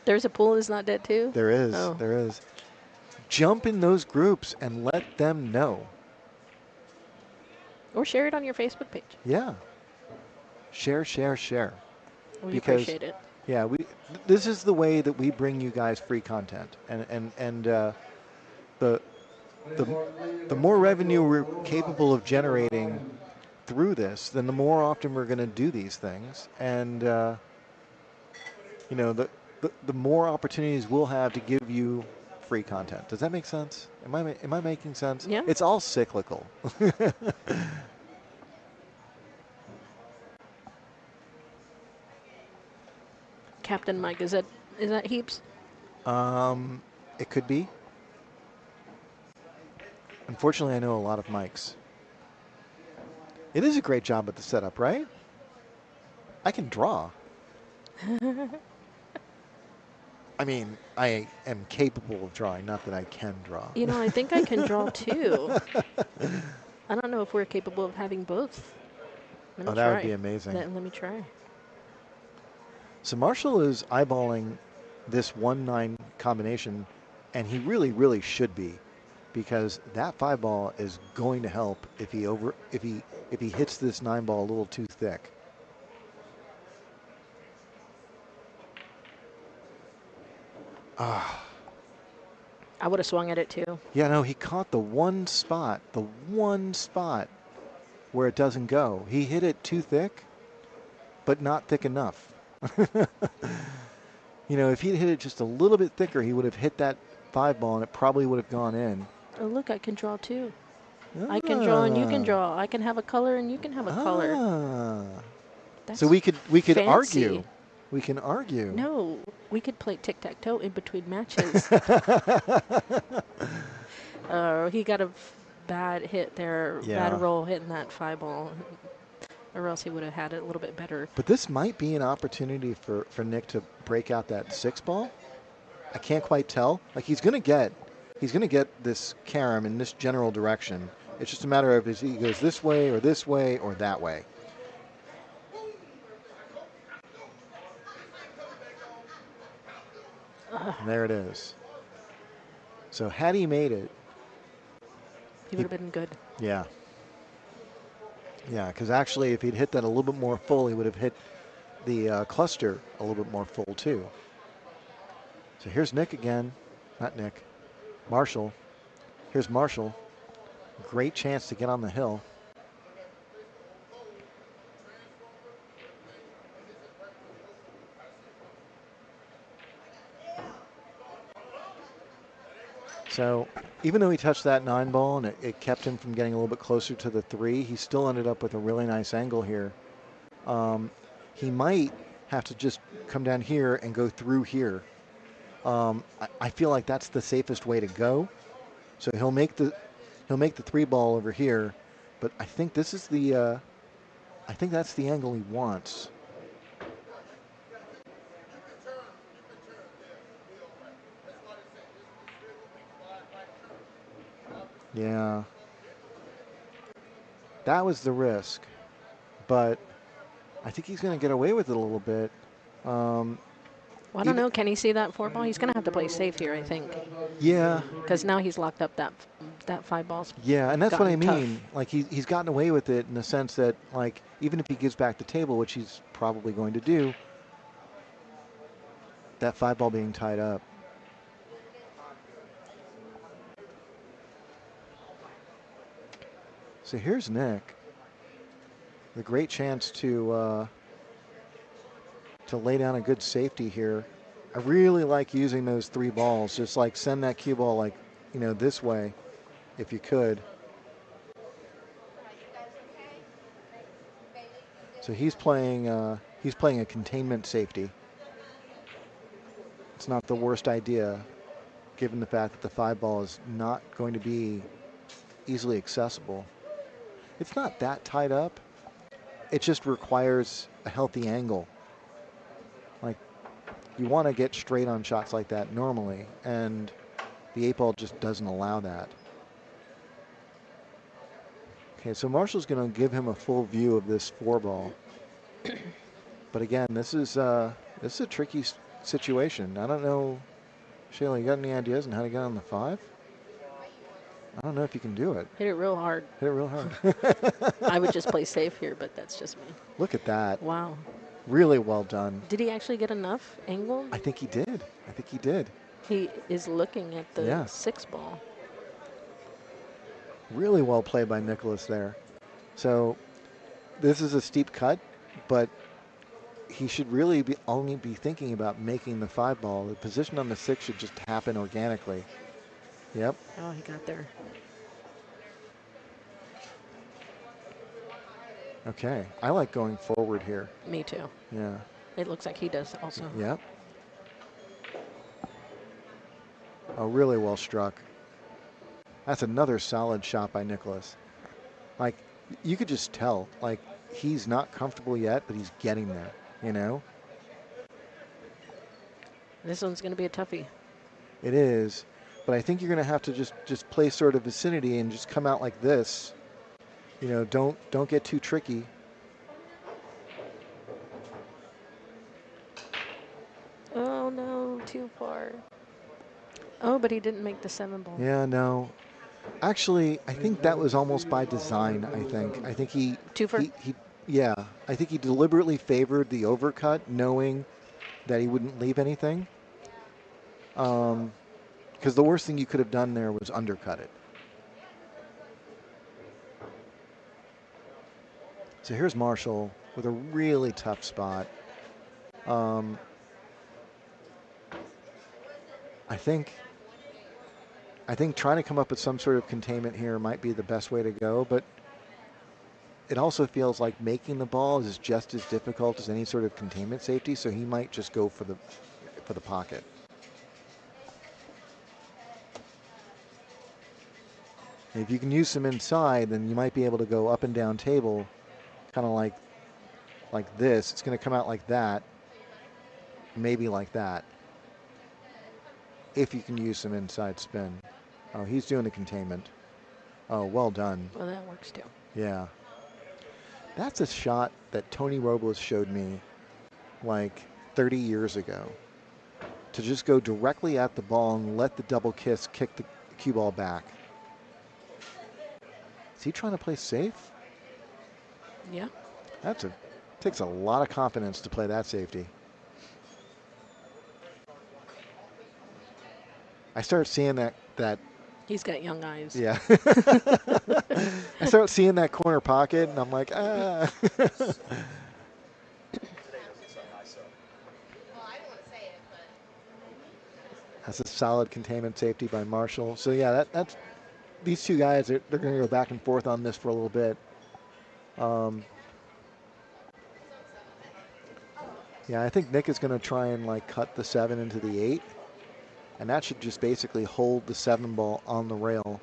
There's a Pool is Not Dead too? There is, Oh. There is. Jump in those groups and let them know. Or share it on your Facebook page. Yeah. Share, share, share. We appreciate it. Yeah, this is the way that we bring you guys free content. And the more revenue we're capable of generating through this, then the more often we're going to do these things. And, the more opportunities we'll have to give you free content. Does that make sense? Am I making sense? Yeah. It's all cyclical. Captain Mike, is that Heaps? It could be. Unfortunately, I know a lot of mics. It is a great job at the setup, right? I can draw. I mean, I am capable of drawing, not that I can draw. You know, I think I can draw too. I don't know if we're capable of having both. Let me Oh, that try. would be amazing. Let me try. So Marshall is eyeballing this 1-9 combination, and he really, really should be, because that 5 ball is going to help if he hits this 9 ball a little too thick. Ah. I would have swung at it too. Yeah, no, he caught the one spot where it doesn't go. He hit it too thick, but not thick enough. You know, if he'd hit it just a little bit thicker, he would have hit that 5 ball and it probably would have gone in. Oh, look, I can draw too. I can draw and you can draw. I can have a color and you can have a color. That's so we could fancy. argue. We can argue. No, we could play tic-tac-toe in between matches. He got a bad hit there, bad roll hitting that 5 ball. Or else he would have had it a little bit better. But this might be an opportunity for Nick to break out that 6 ball. I can't quite tell. Like he's gonna get this carom in this general direction. It's just a matter of if he goes this way or that way. And there it is. So had he made it, he would have been good. Yeah. Yeah, because actually if he'd hit that a little bit more full, he would have hit the cluster a little bit more full too. So here's Nick again. Not Nick. Marshall. Here's Marshall. Great chance to get on the hill. So even though he touched that 9 ball and it kept him from getting a little bit closer to the 3, he still ended up with a really nice angle here. He might have to just come down here and go through here. I feel like that's the safest way to go. So he'll make the 3 ball over here, but I think this is I think that's the angle he wants. Yeah. That was the risk, but I think he's going to get away with it a little bit. Well, I don't know. Can he see that 4 ball? He's going to have to play safe here, I think. Yeah. Because now he's locked up that 5 balls. Yeah, and that's what I mean. Tough. Like he's gotten away with it in the sense that like even if he gives back the table, which he's probably going to do, that 5 ball being tied up. So here's Nick. The great chance to lay down a good safety here. I really like using those 3 balls. Just like send that cue ball like, you know, this way if you could. So he's playing a containment safety. It's not the worst idea given the fact that the 5 ball is not going to be easily accessible. It's not that tied up. It just requires a healthy angle. Like you want to get straight on shots like that normally, and the 8 ball just doesn't allow that. Okay, so Marshall's going to give him a full view of this 4 ball. But again, this is a tricky situation. I don't know, Shayla, you got any ideas on how to get on the 5? I don't know if you can do it. Hit it real hard. Hit it real hard. I would just play safe here, but that's just me. Look at that. Wow. Really well done. Did he actually get enough angle? I think he did. He is looking at the Yeah. 6 ball. Really well played by Nicholas there. So this is a steep cut, but he should really only be thinking about making the 5 ball. The position on the 6 should just happen organically. Yep. Oh, he got there. Okay. I like going forward here. Me too. Yeah. It looks like he does also. Yep. Oh, really well struck. That's another solid shot by Nicholas. Like, you could just tell, like, he's not comfortable yet, but he's getting there, you know? This one's going to be a toughie. It is, but I think you're going to have to just play sort of vicinity and just come out like this. You know, don't get too tricky. Oh, no, too far. Oh, but he didn't make the 7 ball. Yeah, no. Actually, I think that was almost by design, I think. I think yeah, I think he deliberately favored the overcut, knowing that he wouldn't leave anything. Because the worst thing you could have done there was undercut it. So here's Marshall with a really tough spot. I think trying to come up with some sort of containment here might be the best way to go, but it also feels like making the ball is just as difficult as any sort of containment safety, so he might just go for the pocket. If you can use some inside, then you might be able to go up and down table, kind of like this. It's going to come out like that, maybe like that, if you can use some inside spin. Oh, he's doing the containment. Oh, well done. Well, that works too. Yeah. That's a shot that Tony Robles showed me like 30 years ago. To just go directly at the ball and let the double kiss kick the cue ball back. Is he trying to play safe? Yeah. Takes a lot of confidence to play that safety. I start seeing that He's got young eyes. yeah. I start seeing that corner pocket, and I'm like, ah. That's a solid containment safety by Marshall. So yeah, that's these two guys. They're going to go back and forth on this for a little bit. Yeah, I think Nick is going to try and like cut the 7 into the 8, and that should just basically hold the 7 ball on the rail.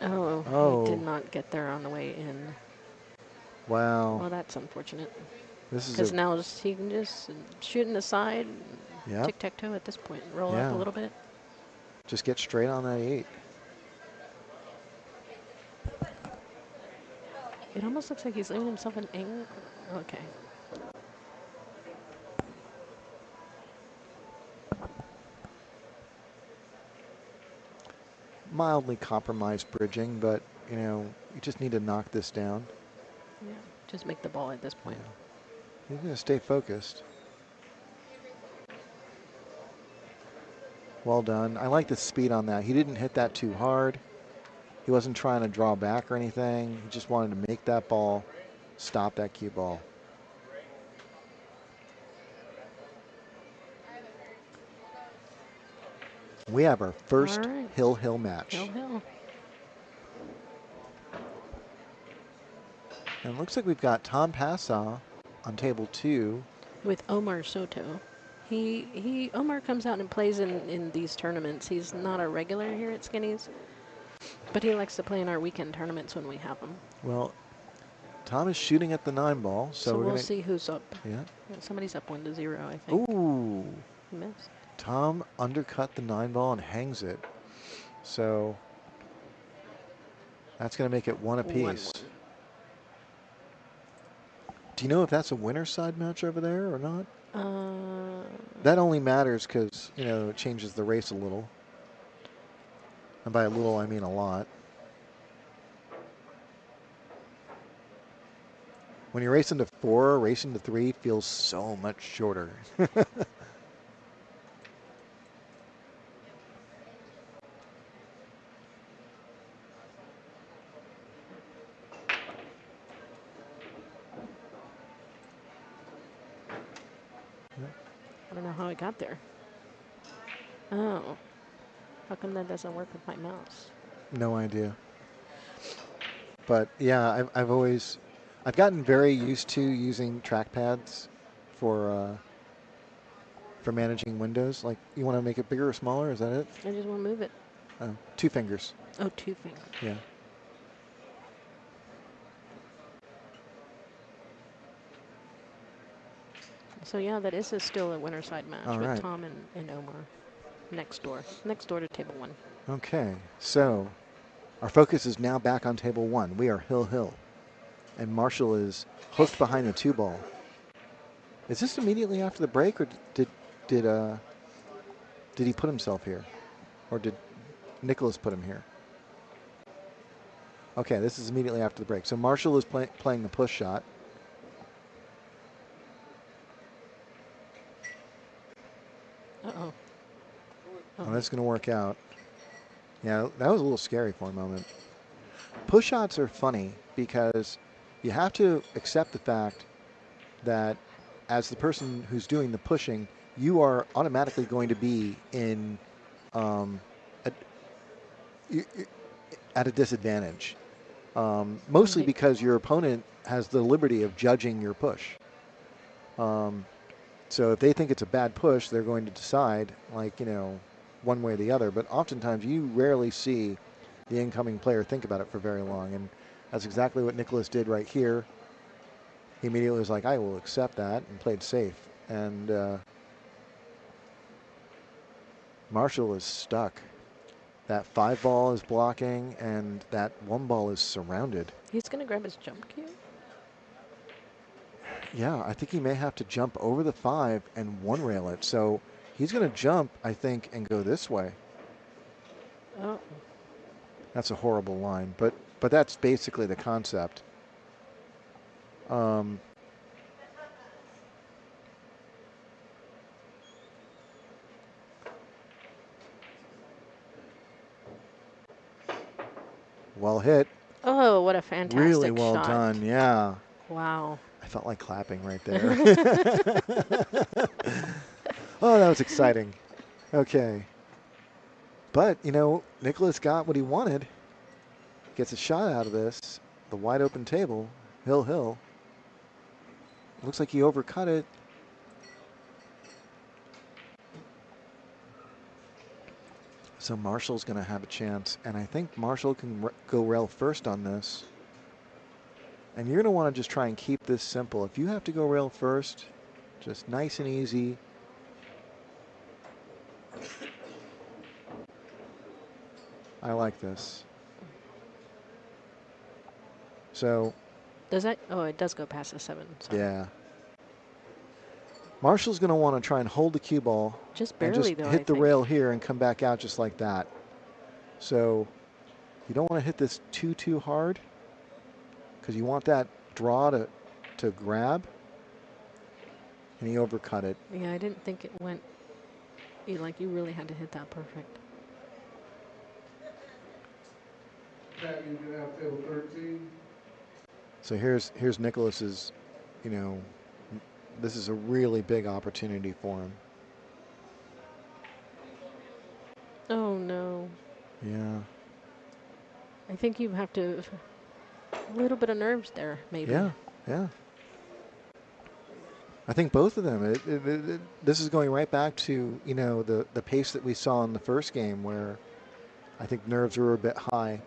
Oh, he did not get there on the way in. Wow. Well, that's unfortunate. This is because now he can just shoot in the side, yep. tic-tac-toe at this point, roll up a little bit. Just get straight on that 8. It almost looks like he's leaving himself an angle. Okay. Mildly compromised bridging, but, you know, you just need to knock this down. Yeah, just make the ball at this point. Yeah. He's going to stay focused. Well done. I like the speed on that. He didn't hit that too hard. He wasn't trying to draw back or anything. He just wanted to make that ball stop that cue ball. We have our first Hill-Hill match. Hill-Hill. And it looks like we've got Tom Passaw on table 2. With Omar Soto. Omar comes out and plays in these tournaments. He's not a regular here at Skinny's, but he likes to play in our weekend tournaments when we have them. Well, Tom is shooting at the 9 ball, so we'll see who's up. Yeah. Somebody's up 1-0, I think. Ooh. He missed. Tom undercut the 9 ball and hangs it. So that's going to make it 1 apiece. 1-1. Do you know if that's a winner's side match over there or not? That only matters because, you know, it changes the race a little. And by a little, I mean a lot. When you're racing to 4, racing to 3 feels so much shorter. I don't know how it got there. Oh. How come that doesn't work with my mouse? No idea. But yeah, I've gotten very used to using trackpads for for managing windows? Like, you want to make it bigger or smaller? Is that it? I just want to move it. Oh, 2 fingers. Oh, 2 fingers. Yeah. So yeah, that is still a winner side match All with right. Tom and Omar next door to table 1. Okay, so our focus is now back on table 1. We are hill, and Marshall is hooked behind the 2 ball. Is this immediately after the break, or did he put himself here, or did Nicholas put him here? Okay, this is immediately after the break. So Marshall is playing the push shot. Uh-oh. Oh, that's going to work out. Yeah, that was a little scary for a moment. Push shots are funny because you have to accept the fact that as the person who's doing the pushing, you are automatically going to be in at a disadvantage. Mostly because your opponent has the liberty of judging your push. So if they think it's a bad push, they're going to decide, like, one way or the other. But oftentimes you rarely see the incoming player think about it for very long. And that's exactly what Nicholas did right here. He immediately was like, I will accept that, and played safe. And Marshall is stuck. That 5 ball is blocking, and that 1 ball is surrounded. He's going to grab his jump cue? Yeah, I think he may have to jump over the 5 and 1 rail it. So he's going to jump, I think, and go this way. Oh. That's a horrible line, but that's basically the concept. Well hit. Oh, what a fantastic shot. Really well done, yeah. Wow. I felt like clapping right there. Oh, that was exciting. Okay. But, Nicholas got what he wanted. Gets a shot out of this. The wide open table. Hill. Looks like he overcut it. So Marshall's going to have a chance. And I think Marshall can go rail first on this. And you're going to want to just try and keep this simple. If you have to go rail first, just nice and easy. I like this. So. Does that? Oh, it does go past the 7. So. Yeah. Marshall's going to want to try and hold the cue ball. Just barely, and just though, hit the rail here and come back out just like that. So you don't want to hit this too hard because you want that draw to grab. And he overcut it. Yeah, I didn't think it went. Like, you really had to hit that perfect. Pat, you can have table 13. So here's Nicholas's, this is a really big opportunity for him. Oh, no. Yeah. I think you have to, a little bit of nerves there, maybe. Yeah. I think both of them. This is going right back to, the pace that we saw in the first game where I think nerves were a bit high.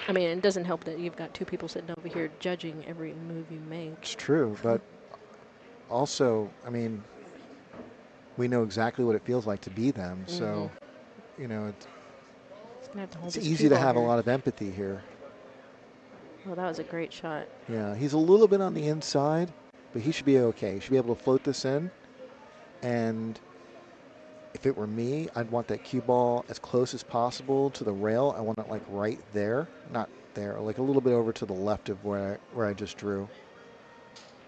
I mean, it doesn't help that you've got 2 people sitting over here judging every move you make. It's true, but also, I mean, we know exactly what it feels like to be them. So, it's easy to have a lot of empathy here. Well, that was a great shot. Yeah, he's a little bit on the inside, but he should be okay. He should be able to float this in. And if it were me, I'd want that cue ball as close as possible to the rail. I want it like right there, not there, like a little bit over to the left of where I just drew.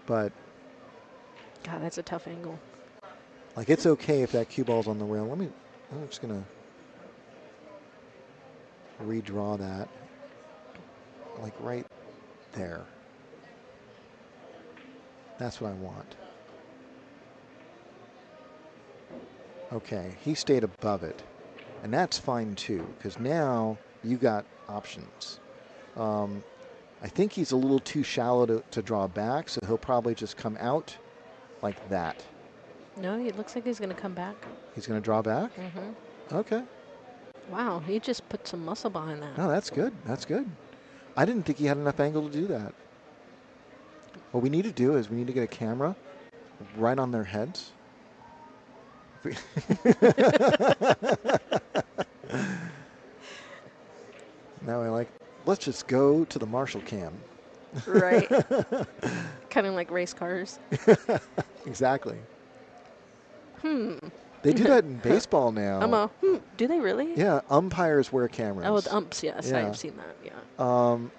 But God, that's a tough angle. Like, it's okay if that cue ball's on the rail. I'm just gonna redraw that, like right there. That's what I want. Okay, he stayed above it, and that's fine too, because now you got options. I think he's a little too shallow to draw back, so he'll probably just come out like that. No, it looks like he's going to come back. He's going to draw back? Mm-hmm. Okay. Wow, he just put some muscle behind that. No, that's good. That's good. I didn't think he had enough angle to do that. What we need to do is we need to get a camera right on their heads. Now I like, let's just go to the Marshall cam. Right. Kind of like race cars. Exactly. They do that in baseball now. Do they really? Yeah, umpires wear cameras. Oh, the umps, yes, Yeah. I have seen that, yeah.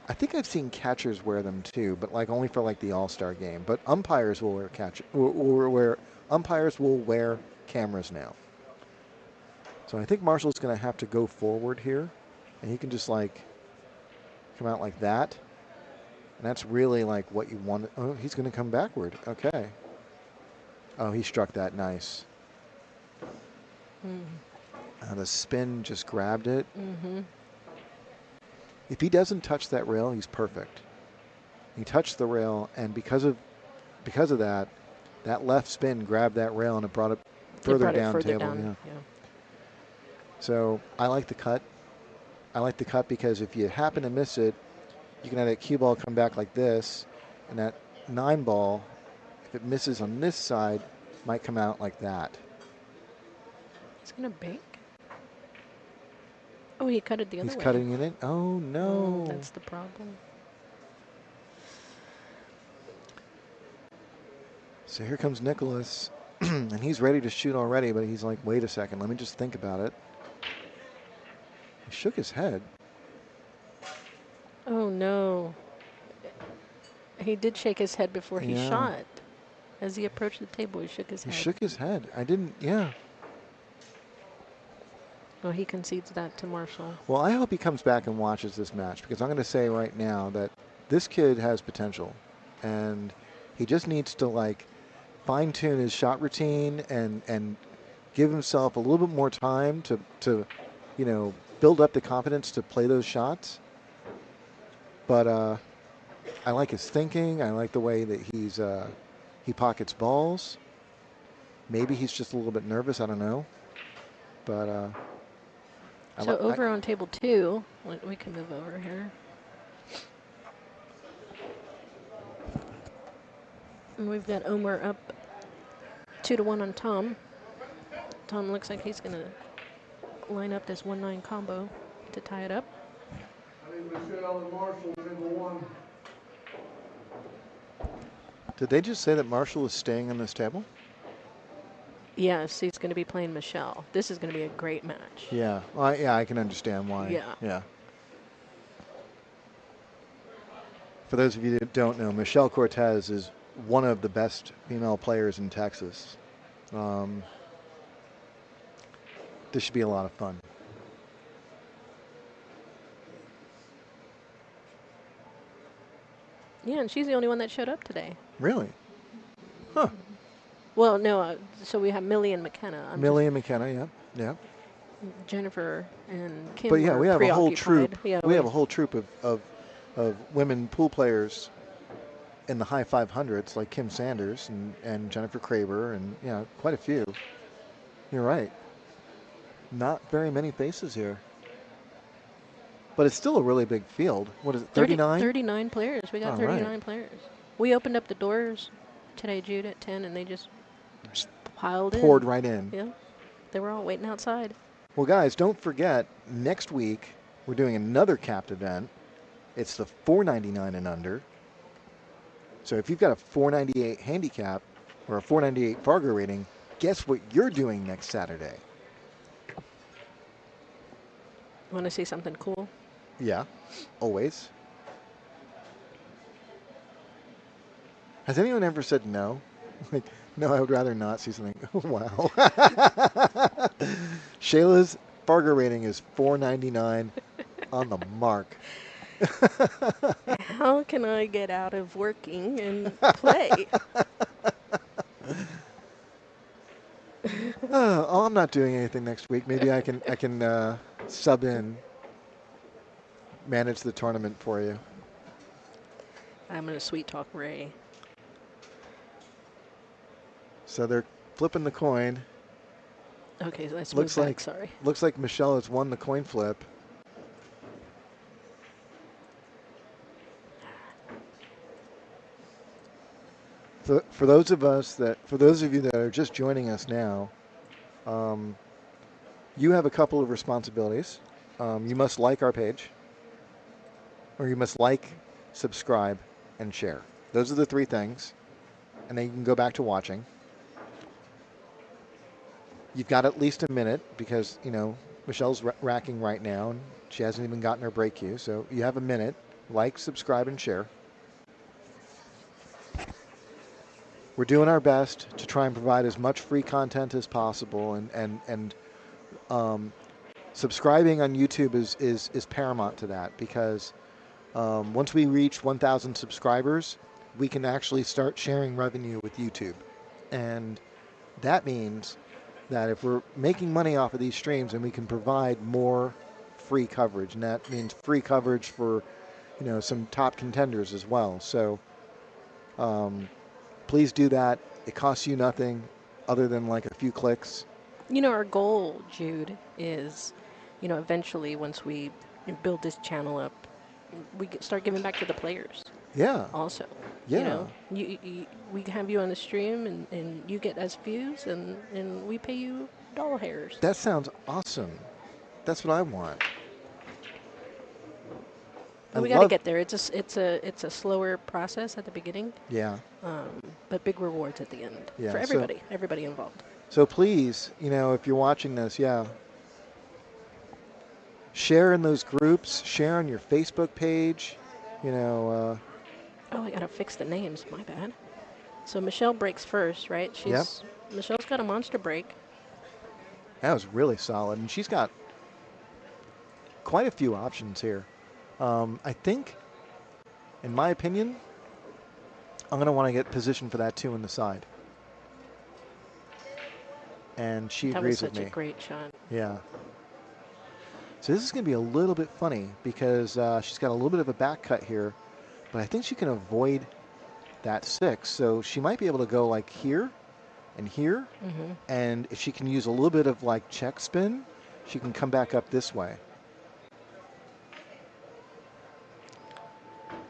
I think I've seen catchers wear them too, but like only for like the All-Star game. But umpires will wear umpires will wear cameras now. So I think Marshall's going to have to go forward here, and he can just like come out like that. And that's really like what you want. Oh, he's going to come backward. Okay. Oh, he struck that nice. The spin just grabbed it. If he doesn't touch that rail, he's perfect. He touched the rail, and because of that, that left spin grabbed that rail and it brought it further down table. Yeah. So I like the cut. I like the cut because if you happen to miss it, you can have that cue ball come back like this, and that 9 ball, if it misses on this side, might come out like that. It's going to bake? Oh, he cut it the other way. He's cutting it in. Oh, no. That's the problem. So here comes Nicholas, and he's ready to shoot already, but he's like, wait a second, let me just think about it. He shook his head. Oh, no. He did shake his head before he shot. As he approached the table, he shook his head. He shook his head. I didn't, yeah. Well, he concedes that to Marshall. Well, I hope he comes back and watches this match, because I'm going to say right now that this kid has potential, and he just needs to like fine-tune his shot routine and give himself a little bit more time to you know, build up the confidence to play those shots. But I like his thinking. I like the way that he pockets balls. Maybe he's just a little bit nervous. I don't know. But so over on table 2, we can move over here. And we've got Omar up 2-1 on Tom. Tom looks like he's going to line up this 1-9 combo to tie it up. I need Michelle and Marshall, table 1. Did they just say that Marshall is staying on this table? Yes, he's going to be playing Michelle. This is going to be a great match. Yeah. Well, yeah, I can understand why. Yeah. For those of you that don't know, Michelle Cortez is one of the best female players in Texas. This should be a lot of fun. Yeah, and she's the only one that showed up today. Really? Huh. Well, no, so we have Millie and McKenna. Millie and McKenna, yeah. Jennifer and Kim. But yeah, we have a whole troop. Yeah, we have a whole troop of women pool players in the high 500s, like Kim Sanders and Jennifer Kraber, and quite a few. You're right. Not very many faces here. But it's still a really big field. What is it, 39? 39 players. We got 39 players. We opened up the doors today, Jude, at 10, and they just poured right in. Yeah. They were all waiting outside. Well, guys, don't forget, next week we're doing another capped event. It's the 499 and under. So if you've got a 498 handicap or a 498 Fargo rating, guess what you're doing next Saturday? Want to see something cool? Yeah, always. Has anyone ever said no? Like, no, I would rather not see something. Wow. Shayla's Fargo rating is 499 on the mark. How can I get out of working and play? Oh, I'm not doing anything next week. Maybe I can sub in, manage the tournament for you. I'm going to sweet talk Ray. So they're flipping the coin. Okay, so let's Looks move back. like Sorry. looks like Michelle has won the coin flip. For those of you that are just joining us now, you have a couple of responsibilities. You must like our page, or you must like, subscribe, and share. Those are the three things, and then you can go back to watching. You've got at least a minute because Michelle's racking right now, and she hasn't even gotten her break cue. So you have a minute. Like, subscribe, and share. We're doing our best to try and provide as much free content as possible, and subscribing on YouTube is paramount to that because once we reach 1,000 subscribers, we can actually start sharing revenue with YouTube, and that means that if we're making money off of these streams, and we can provide more free coverage, and that means free coverage for some top contenders as well. So please do that. It costs you nothing other than like a few clicks. Our goal, Jude, is, eventually once we build this channel up, we start giving back to the players. Yeah. Also, Yeah. we have you on the stream, and you get us views, and we pay you doll hairs. That sounds awesome. That's what I want. But we got to get there. It's a slower process at the beginning. Yeah. But big rewards at the end Yeah, for everybody involved. So please, if you're watching this, share in those groups, share on your Facebook page, Oh, I gotta fix the names. My bad. So Michelle breaks first, right? Michelle's got a monster break. That was really solid, and she's got quite a few options here. I think, in my opinion, I'm going to want to get positioned for that 2 in the side. And she agrees with me. That was such a great shot. Yeah. So this is going to be a little bit funny because she's got a little bit of a back cut here, but I think she can avoid that 6. So she might be able to go like here and here, and if she can use a little bit of like check spin, she can come back up this way.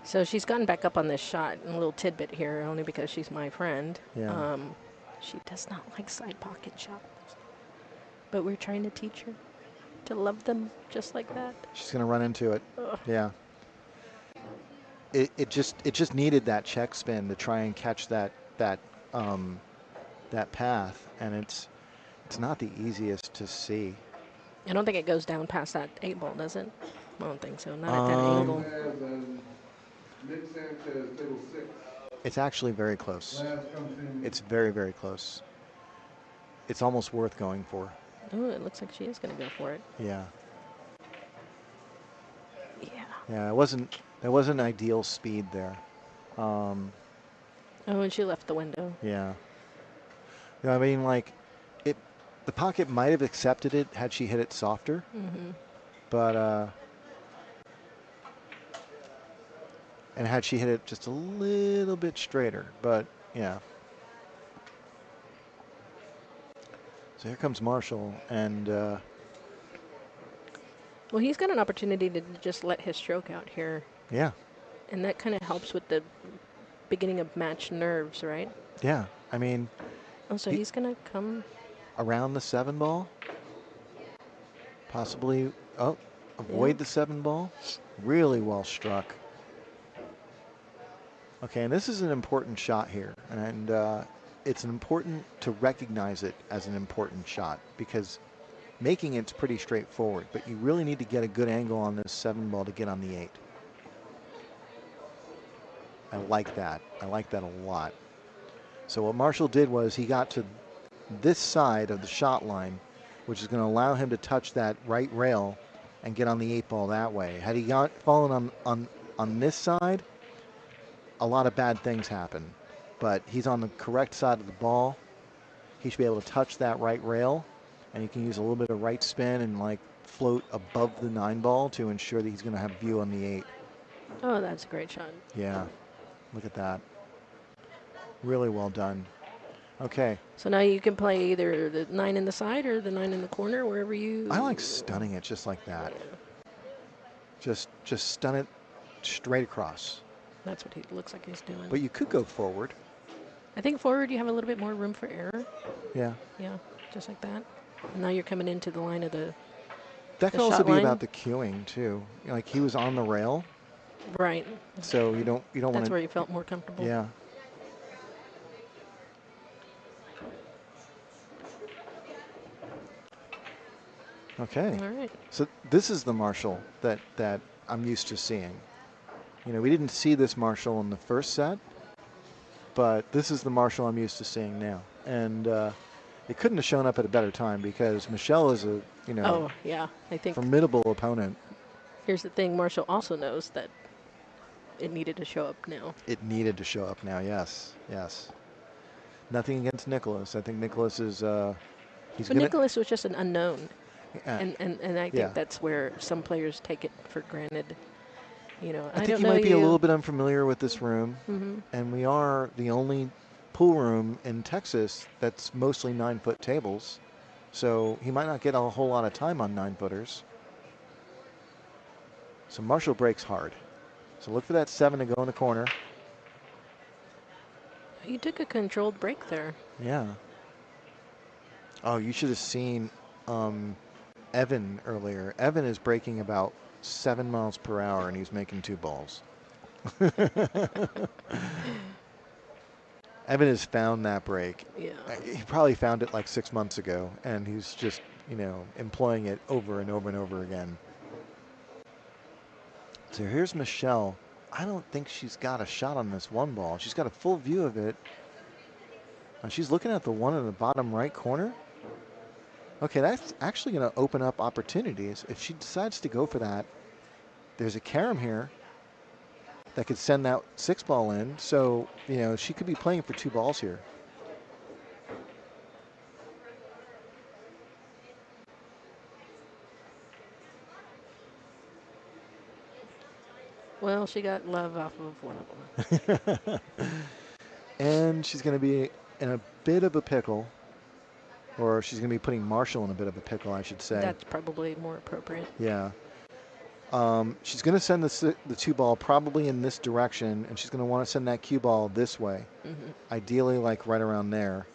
So she's gotten back up on this shot. A little tidbit here, only because she's my friend. Yeah. She does not like side pocket shots, but we're trying to teach her to love them just like that. She's going to run into it. Ugh. Yeah. It just needed that check spin to try and catch that path, and it's not the easiest to see. I don't think it goes down past that 8 ball, does it? I don't think so. Not at that angle. It's actually very close. It's very, very close. It's almost worth going for. Oh, it looks like she is going to go for it. Yeah. Yeah. Yeah, there wasn't ideal speed there. Oh, and she left the window. Yeah. I mean, like, the pocket might have accepted it had she hit it softer. But, and had she hit it just a little bit straighter. But, yeah. So here comes Marshall, and well, he's got an opportunity to just let his stroke out here. Yeah. And that kind of helps with the beginning of match nerves, right? Yeah. I mean. Oh, so he's going to come around the 7 ball. Possibly. Oh, avoid the 7 ball. Really well struck. Okay, and this is an important shot here, and it's important to recognize it as an important shot because making it's pretty straightforward, but you really need to get a good angle on this 7 ball to get on the 8. I like that. I like that a lot. So what Marshall did was he got to this side of the shot line, which is going to allow him to touch that right rail and get on the 8 ball that way. Had he fallen on this side, a lot of bad things happen. But he's on the correct side of the ball. He should be able to touch that right rail, and he can use a little bit of right spin and like float above the 9 ball to ensure that he's going to have view on the 8. Oh, that's a great shot. Yeah. Look at that. Really well done. Okay. So now you can play either the 9 in the side or the 9 in the corner, wherever you. I like stunning it just like that. Yeah. Just stun it straight across. That's what he looks like he's doing. But you could go forward. I think forward you have a little bit more room for error. Yeah. Yeah, just like that. And now you're coming into the line of the. That The could also shot be line? about the cueing too. Like he was on the rail, Right. so you don't want That's to. where you felt more comfortable. Yeah. Okay. All right. So this is the Marshall that I'm used to seeing. You know, we didn't see this Marshall in the first set, but this is the Marshall I'm used to seeing now. And it couldn't have shown up at a better time because Michelle is a, Oh, yeah. I think formidable opponent. here's the thing. Marshall also knows that it needed to show up now. It needed to show up now, yes, yes. Nothing against Nicholas. I think Nicholas is, he's But gonna, Nicholas was just an unknown. And I think yeah. that's where some players take it for granted. You know, I think don't you know might be you. a little bit unfamiliar with this room, Mm-hmm. and we are the only pool room in Texas that's mostly 9-foot tables, so he might not get a whole lot of time on 9-footers. So Marshall breaks hard. So look for that 7 to go in the corner. You took a controlled break there. Yeah. Oh, you should have seen Evan earlier. Evan is breaking about 7 miles per hour, and he's making 2 balls. Evan has found that break. Yeah. He probably found it like 6 months ago, and he's just, employing it over and over and over again. So here's Michelle. I don't think she's got a shot on this 1 ball. She's got a full view of it. And she's looking at the 1 in the bottom right corner. Okay, that's actually going to open up opportunities. If she decides to go for that, there's a carom here that could send that 6 ball in. So, she could be playing for 2 balls here. Well, she got love off of one of them. And she's going to be in a bit of a pickle. Or she's going to be putting Marshall in a bit of a pickle, I should say. That's probably more appropriate. Yeah. She's going to send the 2 ball probably in this direction, and she's going to want to send that cue ball this way. Mm-hmm. Ideally, like right around there.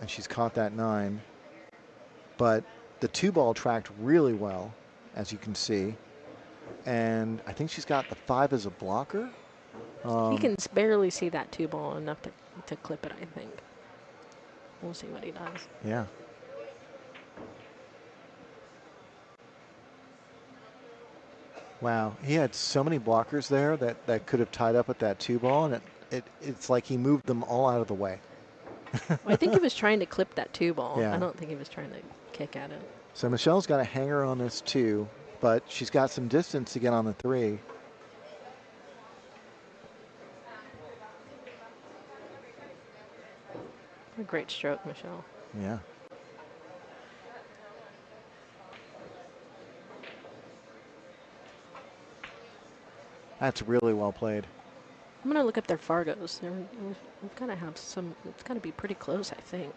And she's caught that 9. But the 2 ball tracked really well, as you can see. And I think she's got the 5 as a blocker. He can barely see that 2 ball enough to clip it, I think. We'll see what he does. Yeah. Wow, he had so many blockers there that could have tied up with that 2 ball, and it's like he moved them all out of the way. Well, I think he was trying to clip that 2 ball. Yeah. I don't think he was trying to kick at it. So Michelle's got a hanger on this 2, but she's got some distance to get on the 3. A great stroke, Michelle. Yeah. That's really well played. I'm going to look up their Fargos. We've got to have some, it's got to be pretty close, I think.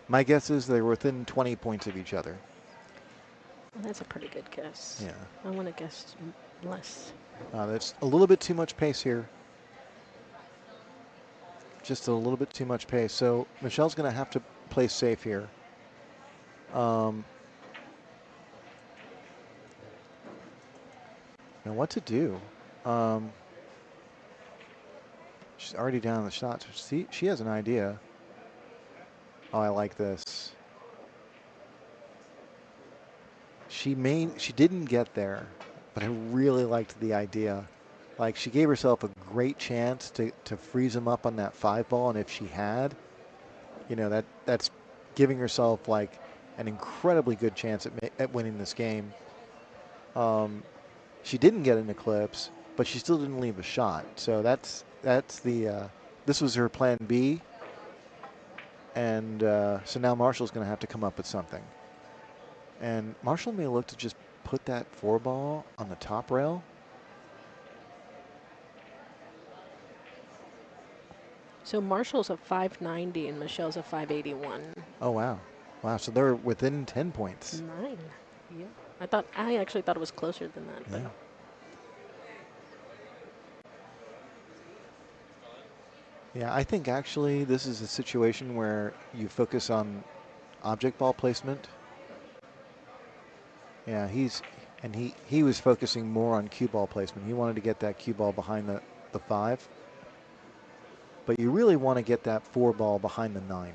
My guess is they're within 20 points of each other. Well, that's a pretty good guess. Yeah. I want to guess less. That's a little bit too much pace here. Just a little bit too much pace. So Michelle's going to have to play safe here. Now what to do? She's already down the shot. So she has an idea. Oh, I like this. She didn't get there, but I really liked the idea. Like, she gave herself a great chance to freeze him up on that 5 ball, and if she had, that's giving herself like an incredibly good chance at winning this game. She didn't get an eclipse, but she still didn't leave a shot. So that's the this was her plan B. And so now Marshall's going to have to come up with something. And Marshall may look to just put that 4-ball on the top rail. So Marshall's a 590 and Michelle's a 581. Oh, wow. Wow, so they're within 10 points. 9. Yeah. I actually thought it was closer than that. Yeah. Yeah, I think actually this is a situation where you focus on object ball placement. Yeah, he was focusing more on cue ball placement. He wanted to get that cue ball behind the 5. But you really want to get that 4-ball behind the 9.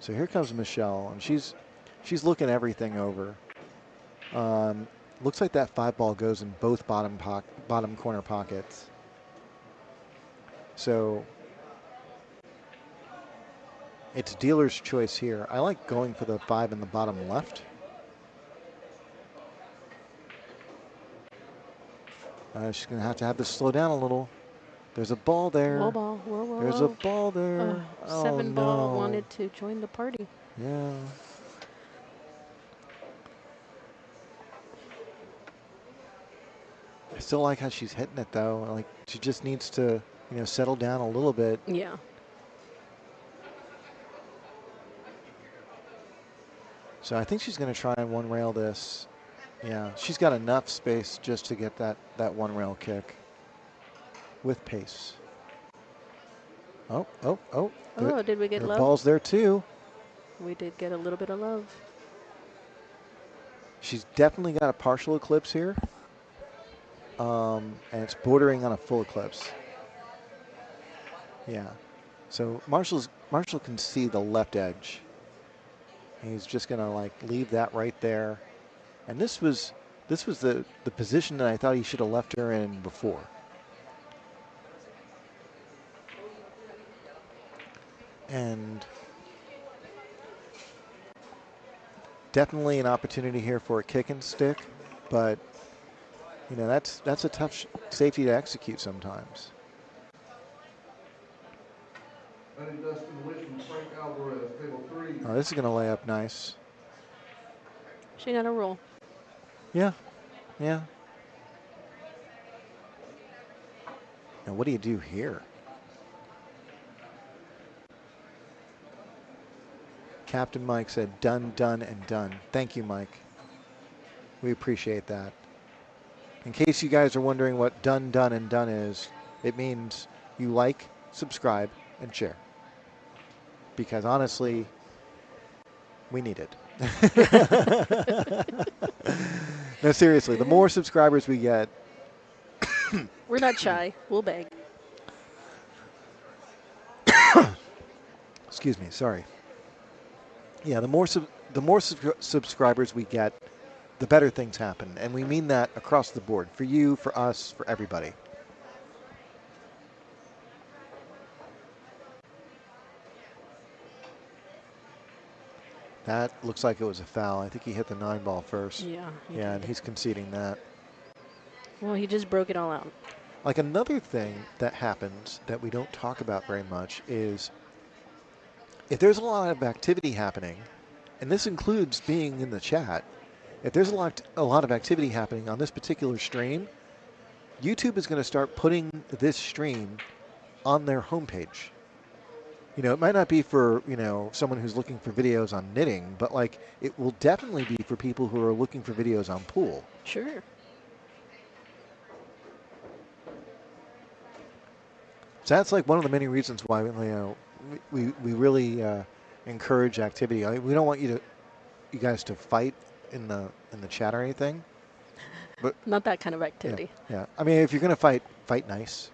So here comes Michelle, and she's looking everything over. Looks like that 5-ball goes in both bottom corner pockets. So it's dealer's choice here. I like going for the 5 in the bottom left. She's going to have to slow down a little. There's a ball there. Whoa, ball. Whoa, whoa, There's whoa. a ball there. Oh, 7 ball no. wanted to join the party. Yeah. I still like how she's hitting it, though. Like, she just needs to, settle down a little bit. Yeah. So I think she's going to try and one rail this. Yeah, she's got enough space just to get that one rail kick with pace. Oh. Oh, did we get There are love? balls there, too. We did get a little bit of love. She's definitely got a partial eclipse here. And it's bordering on a full eclipse. Yeah. So Marshall can see the left edge. He's just going to leave that right there. And this was the position that I thought he should have left her in before. And definitely an opportunity here for a kick and stick, but that's a tough safety to execute sometimes. Betting Dustin Wishman, Frank Alvarez, table 3. Oh, this is going to lay up nice. She got a roll. Yeah. Now what do you do here? Captain Mike said done, done, and done. Thank you, Mike. We appreciate that. In case you guys are wondering what done, done, and done is, it means you like, subscribe, and share. Because honestly, we need it. No, seriously, the more subscribers we get. We're not shy. We'll beg. Excuse me, sorry. Yeah, the more subscribers we get, the better things happen. And we mean that across the board. For you, for us, for everybody. That looks like it was a foul. I think he hit the 9-ball first. Yeah. Yeah, and he's conceding that. Well, he just broke it all out. Like another thing that happens that we don't talk about very much is if there's a lot of activity happening, and this includes being in the chat, if there's a lot of activity happening on this particular stream, YouTube is going to start putting this stream on their homepage. It might not be for, someone who's looking for videos on knitting, but it will definitely be for people who are looking for videos on pool. Sure. So that's one of the many reasons why we really encourage activity. We don't want you guys to fight in the chat or anything. But not that kind of activity. Yeah. I mean, if you're going to fight nice,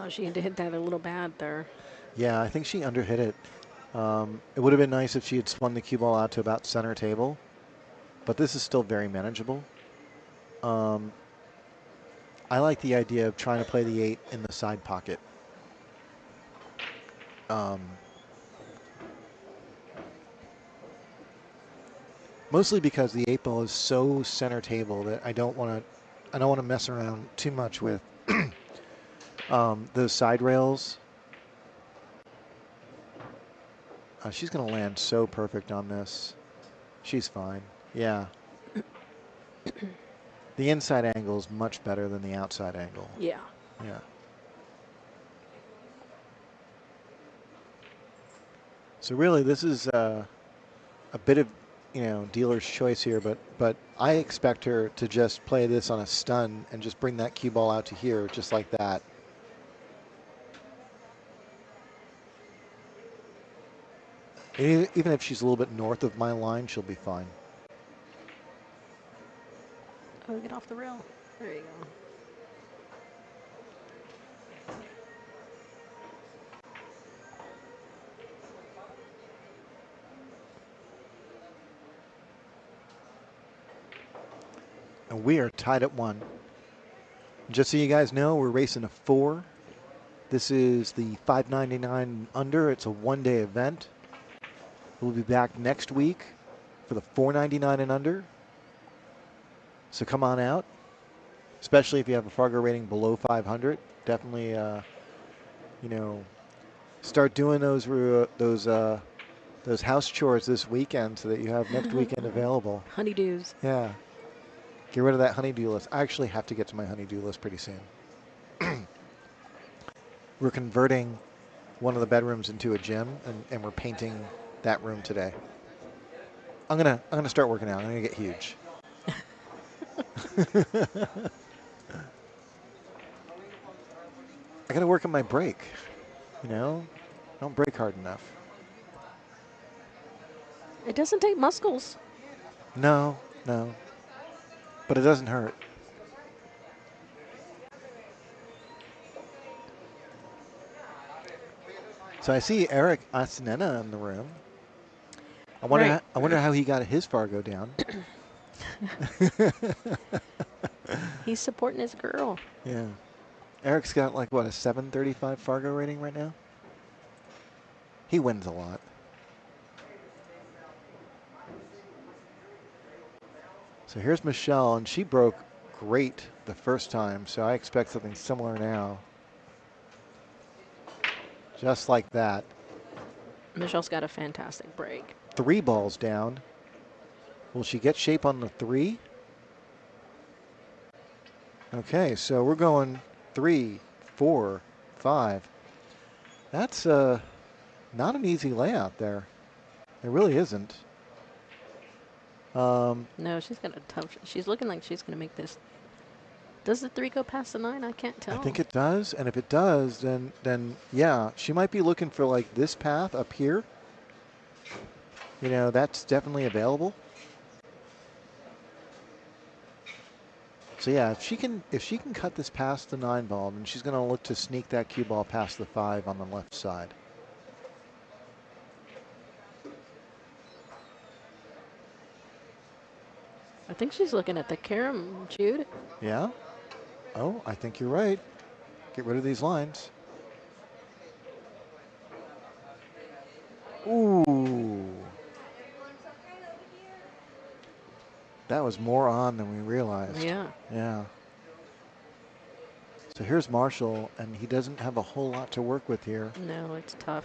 Oh, she had to hit that a little bad there. Yeah, I think she underhit it. It would have been nice if she had swung the cue ball out to about center table, but this is still very manageable. I like the idea of trying to play the 8 in the side pocket. Mostly because the 8-ball is so center table that I don't want to mess around too much with those side rails. She's going to land so perfect on this. She's fine. Yeah. The inside angle is much better than the outside angle. Yeah. Yeah. So really, this is a bit of, dealer's choice here, but I expect her to just play this on a stun and just bring that cue ball out to here, just like that. Even if she's a little bit north of my line, she'll be fine. Oh, get off the rail. There you go. And we are tied at 1. Just so you guys know, we're racing a 4. This is the 599 under. It's a one-day event. We'll be back next week for the 499 and under. So come on out, especially if you have a Fargo rating below 500. Definitely, start doing those house chores this weekend so that you have next weekend available. Honeydews. Yeah. Get rid of that honeydew list. I actually have to get to my honeydew list pretty soon. We're converting one of the bedrooms into a gym, and we're painting that room today. I'm gonna start working out. I'm gonna get huge. I gotta work on my break. I don't break hard enough. It doesn't take muscles. No. But it doesn't hurt. So I see Eric Asinena in the room. I wonder how he got his Fargo down. He's supporting his girl. Yeah. Eric's got like, what, a 735 Fargo rating right now? He wins a lot. So here's Michelle, and she broke great the first time, so I expect something similar now. Just like that. Michelle's got a fantastic break. 3 balls down. Will she get shape on the 3? Okay, so we're going 3, 4, 5. That's not an easy layout there. It really isn't. No, she's got a tough. She's looking like she's going to make this. Does the 3 go past the 9? I can't tell. I think it does, and if it does, then yeah, she might be looking for like this path up here. That's definitely available. So yeah, if she can cut this past the 9 ball, then she's going to look to sneak that cue ball past the 5 on the left side. I think she's looking at the carom, Jude. Yeah? Oh, I think you're right. Get rid of these lines. Ooh. That was more on than we realized. Yeah. Yeah. So here's Marshall, and he doesn't have a whole lot to work with here. No, it's tough.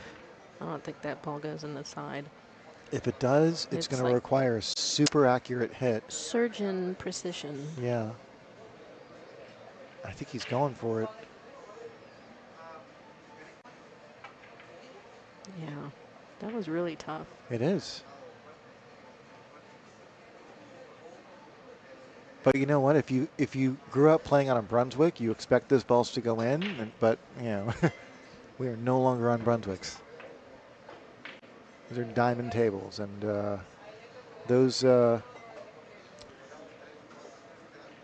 I don't think that ball goes in the side. If it does, it's going to require a super accurate hit. Surgeon precision. Yeah. I think he's going for it. Yeah, that was really tough. It is. But you know what? If you grew up playing on a Brunswick, you expect those balls to go in. But we are no longer on Brunswicks. These are diamond tables, and those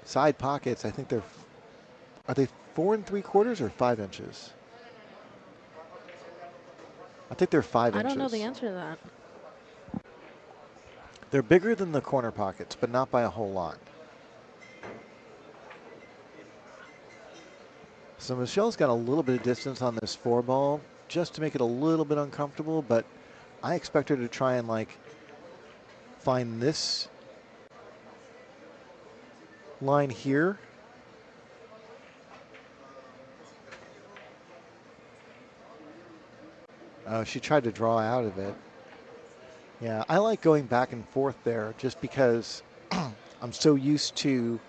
side pockets. I think are they 4 3/4 or 5 inches? I think they're 5 inches. I don't know the answer to that. They're bigger than the corner pockets, but not by a whole lot. So Michelle's got a little bit of distance on this 4 ball just to make it a little bit uncomfortable, but I expect her to try and like find this line here. Oh, she tried to draw out of it. Yeah, I like going back and forth there just because I'm so used to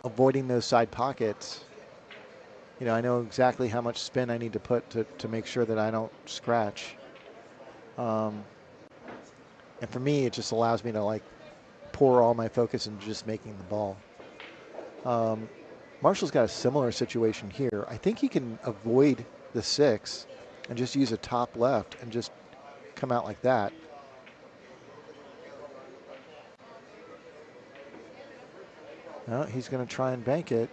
avoiding those side pockets. You know, I know exactly how much spin I need to put to make sure that I don't scratch. And for me, it just allows me to like pour all my focus into just making the ball. Marshall's got a similar situation here. I think he can avoid the 6 and just use a top left and just come out like that. No, he's going to try and bank it.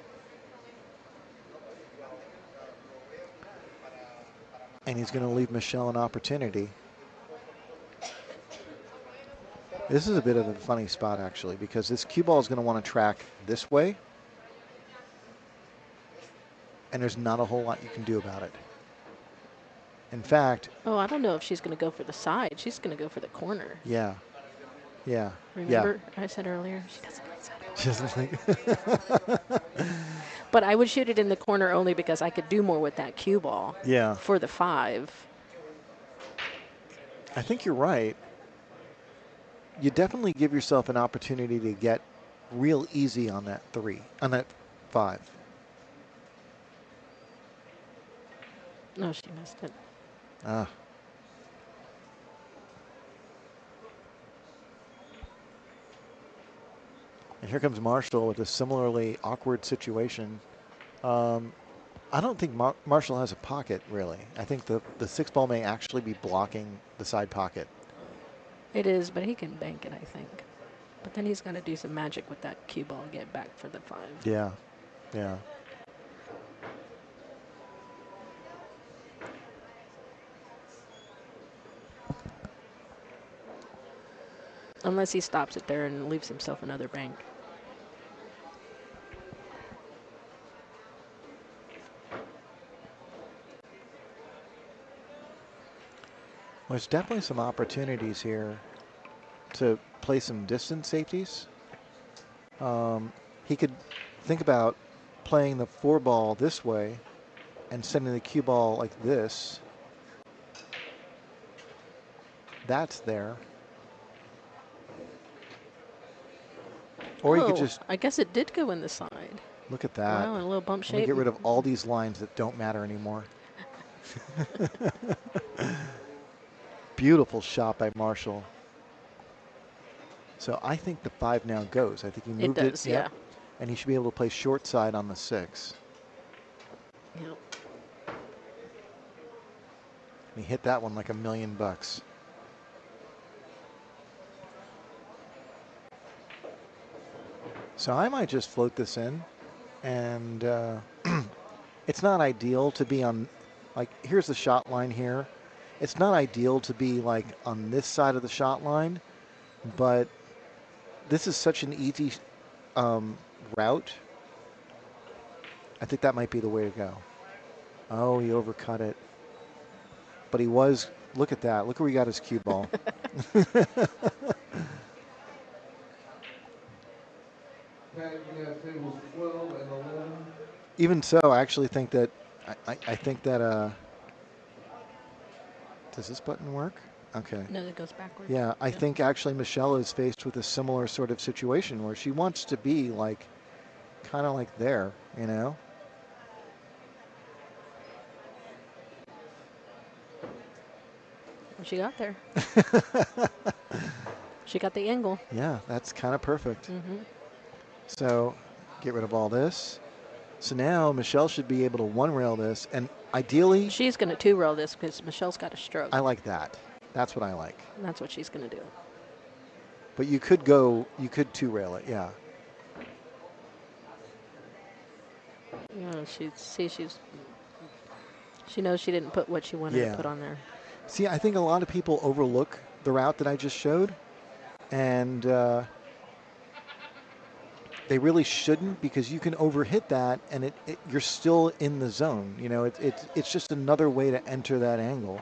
And he's going to leave Michelle an opportunity. This is a bit of a funny spot, actually, because this cue ball is going to want to track this way. And there's not a whole lot you can do about it. In fact... Oh, I don't know if she's going to go for the side. She's going to go for the corner. Yeah. Yeah. Remember I said earlier, she doesn't like side. She doesn't like... But I would shoot it in the corner only because I could do more with that cue ball. Yeah. For the 5. I think you're right. You definitely give yourself an opportunity to get real easy on that 3, on that 5. No, she missed it. Ah. And here comes Marshall with a similarly awkward situation. I don't think Marshall has a pocket, really. I think the 6 ball may actually be blocking the side pocket. It is, but he can bank it, I think. But then he's going to do some magic with that cue ball and get back for the 5. Yeah, yeah. Unless he stops it there and leaves himself another bank. Well, there's definitely some opportunities here to play some distance safeties. He could think about playing the 4 ball this way and sending the cue ball like this. That's there. Or he could just... I guess it did go in the side. Look at that. Wow, a little bump shape. Let me get rid of all these lines that don't matter anymore. Beautiful shot by Marshall. So I think the 5 now goes. I think he moved it. It does, yeah. And he should be able to play short side on the 6. Yep. He hit that one like $1,000,000. So I might just float this in. And it's not ideal to be on, like, here's the shot line here. It's not ideal to be like on this side of the shot line, but this is such an easy route. I think that might be the way to go. Oh, he overcut it. But he was, look at that. Look where he got his cue ball. Tables 12 and 11. Even so, I actually think that, I think that, does this button work? Okay. No, it goes backwards. Yeah, I think actually Michelle is faced with a similar sort of situation where she wants to be like, kind of like there, you know? Well, she got there. She got the angle. Yeah, that's kind of perfect. Mm-hmm. So get rid of all this. So now Michelle should be able to 1-rail this, and ideally... She's going to 2-rail this because Michelle's got a stroke. I like that. That's what I like. And that's what she's going to do. But you could go, you could 2-rail it, yeah. Yeah, she knows she didn't put what she wanted to put on there. See, I think a lot of people overlook the route that I just showed, and they really shouldn't, because you can overhit that and you're still in the zone. You know, it's just another way to enter that angle.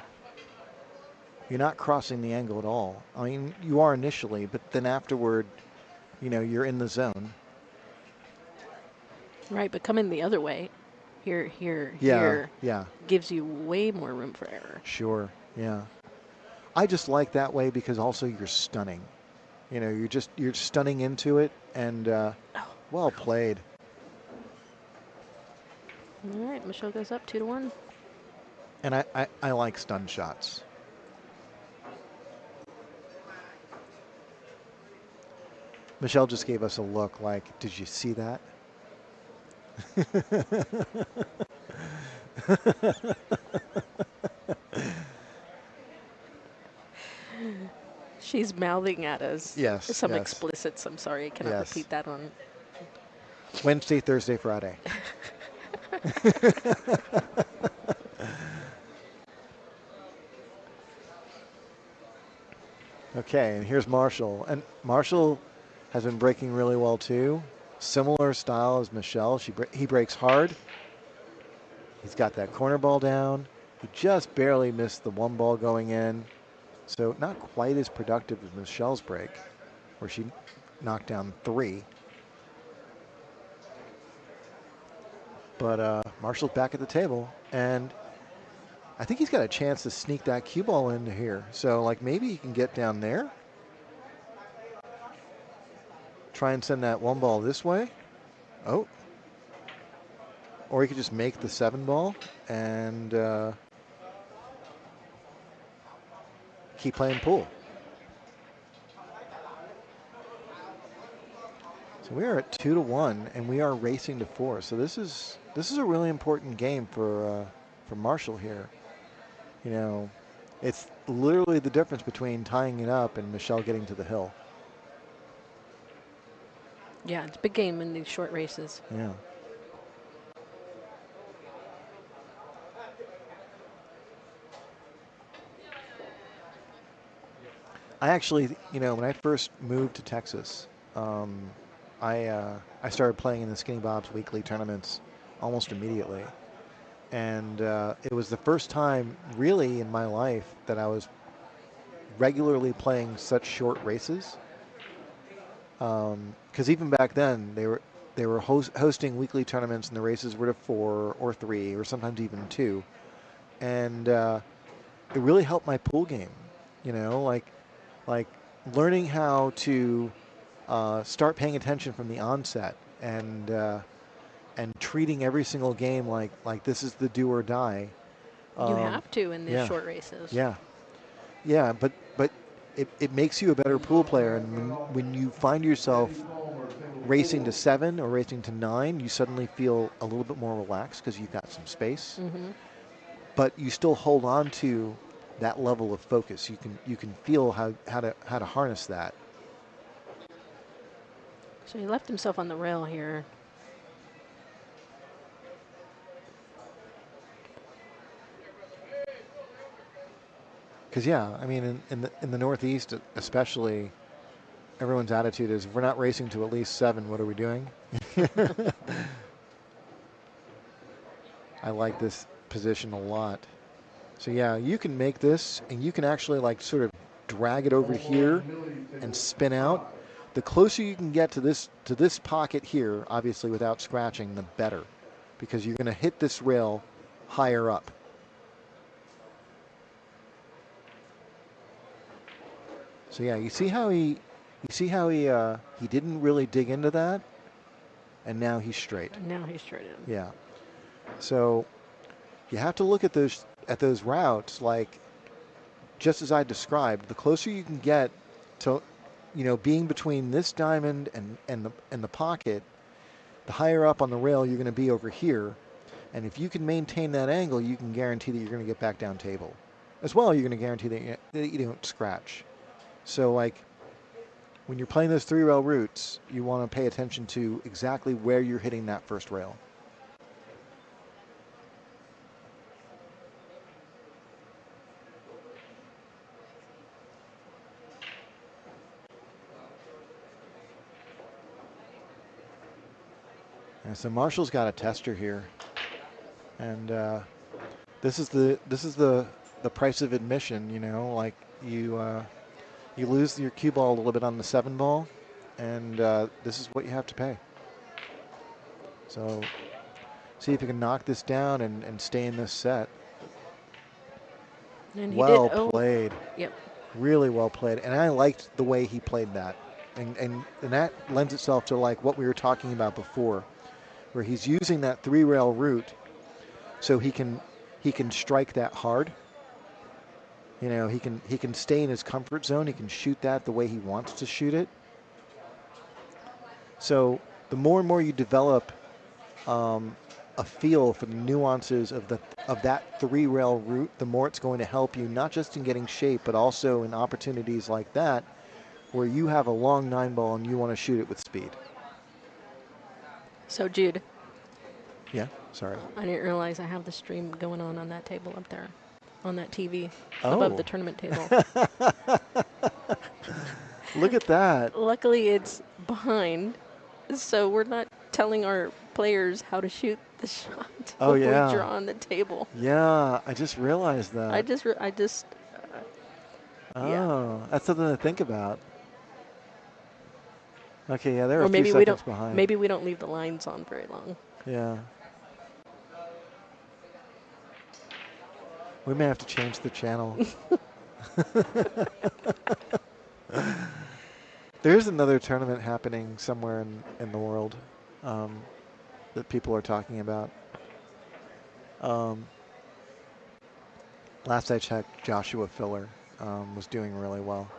You're not crossing the angle at all. I mean, you are initially, but then afterward, you know, you're in the zone. Right, but coming the other way, here, Yeah, here, yeah, gives you way more room for error. sure, yeah. I just like that way because also you're stunning. You know, you're stunning into it, and well played. All right, Michelle goes up 2-1. And I like stun shots. Michelle just gave us a look like, did you see that? She's mouthing at us Yes, some yes, explicits. I'm sorry, I cannot yes. repeat that on. Wednesday, Thursday, Friday. Okay, and here's Marshall. And Marshall has been breaking really well too. Similar style as Michelle. He breaks hard. He's got that corner ball down. He just barely missed the one ball going in. So not quite as productive as Michelle's break, where she knocked down 3. But Marshall's back at the table, and I think he's got a chance to sneak that cue ball into here. So like maybe he can get down there. Try and send that one ball this way. Oh. Or he could just make the 7 ball and keep playing pool. So we are at 2-1, and we are racing to 4. So this is a really important game for Marshall here. You know, it's literally the difference between tying it up and Michelle getting to the hill. Yeah, it's a big game in these short races. Yeah. I actually, you know, when I first moved to Texas, I started playing in the Skinny Bob's weekly tournaments almost immediately. And it was the first time really in my life that I was regularly playing such short races. Because even back then they were hosting weekly tournaments, and the races were to 4 or 3 or sometimes even 2, and it really helped my pool game. You know, like learning how to start paying attention from the onset, and treating every single game like this is the do or die. You have to in these Yeah, short races. yeah, yeah. But it makes you a better pool player, and when you find yourself racing to 7 or racing to 9, you suddenly feel a little bit more relaxed because you've got some space. Mm-hmm. But you still hold on to that level of focus. You can feel how to harness that. So he left himself on the rail here. Because yeah, I mean, in the Northeast especially, everyone's attitude is, if we're not racing to at least 7, what are we doing? I like this position a lot. So yeah, you can make this, and you can actually like sort of drag it over here and spin out. The closer you can get to this pocket here, obviously without scratching, the better, because you're going to hit this rail higher up. So yeah, you see how he didn't really dig into that, and now he's straight. Now he's straight in. Yeah. So you have to look at those routes like just as I described. The closer you can get to, you know, being between this diamond and the pocket, the higher up on the rail you're going to be over here. And if you can maintain that angle, you can guarantee that you're going to get back down table. As well, you're going to guarantee that you don't scratch. So like when you're playing those 3-rail routes, you want to pay attention to exactly where you're hitting that first rail. And so Marshall's got a tester here, and this is the price of admission. You know, like you lose your cue ball a little bit on the 7 ball, and this is what you have to pay. So see if you can knock this down and stay in this set. And he did. Well Oh, played. yep. Really well played. And I liked the way he played that. And that lends itself to like what we were talking about before, where he's using that 3-rail route so he can strike that hard. You know, he can stay in his comfort zone. He can shoot that the way he wants to shoot it. So the more and more you develop a feel for the nuances of that 3-rail route, the more it's going to help you not just in getting shape, but also in opportunities like that where you have a long 9-ball and you want to shoot it with speed. So, Jude. Yeah, sorry. I didn't realize I have the stream going on that table up there, on that TV above Oh. the tournament table. Look at that. Luckily, it's behind, so we're not telling our players how to shoot the shot Oh, when yeah. we draw on the table. Yeah, I just realized that. I just, oh, yeah. that's something to think about. Okay, yeah, they're Or a few maybe we seconds don't. behind. Maybe we don't leave the lines on very long. Yeah. We may have to change the channel. There's another tournament happening somewhere in the world that people are talking about. Last I checked, Joshua Filler was doing really well.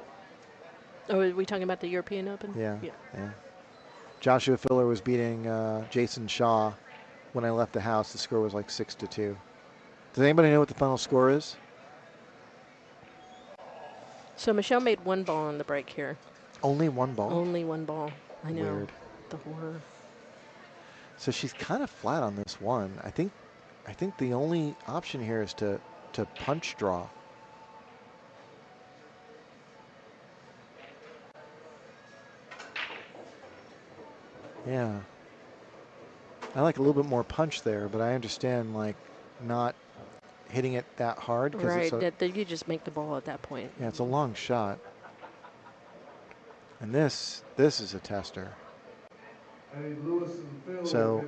Oh, are we talking about the European Open? Yeah. Joshua Filler was beating Jason Shaw. When I left the house, the score was like 6-2. Does anybody know what the final score is? So Michelle made one ball on the break here. Only one ball? Only one ball. I know. Weird. The horror. So she's kind of flat on this one. I think the only option here is to punch draw. Yeah. I like a little bit more punch there, but I understand like not hitting it that hard. Right, it's you just make the ball at that point. Yeah, it's a long shot. And this is a tester. So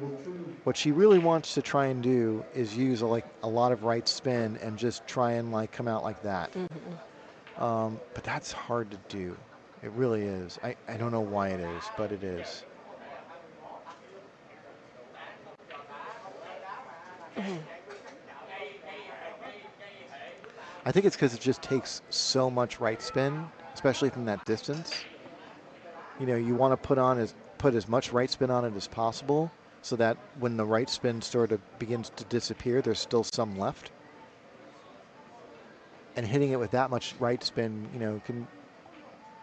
what she really wants to try and do is use a lot of right spin and just try and like come out like that. Mm-hmm. But that's hard to do. It really is. I don't know why it is, but it is. I think it's because it just takes so much right spin, especially from that distance. You know, you want to put as much right spin on it as possible so that when the right spin sort of begins to disappear, there's still some left. And hitting it with that much right spin, you know, can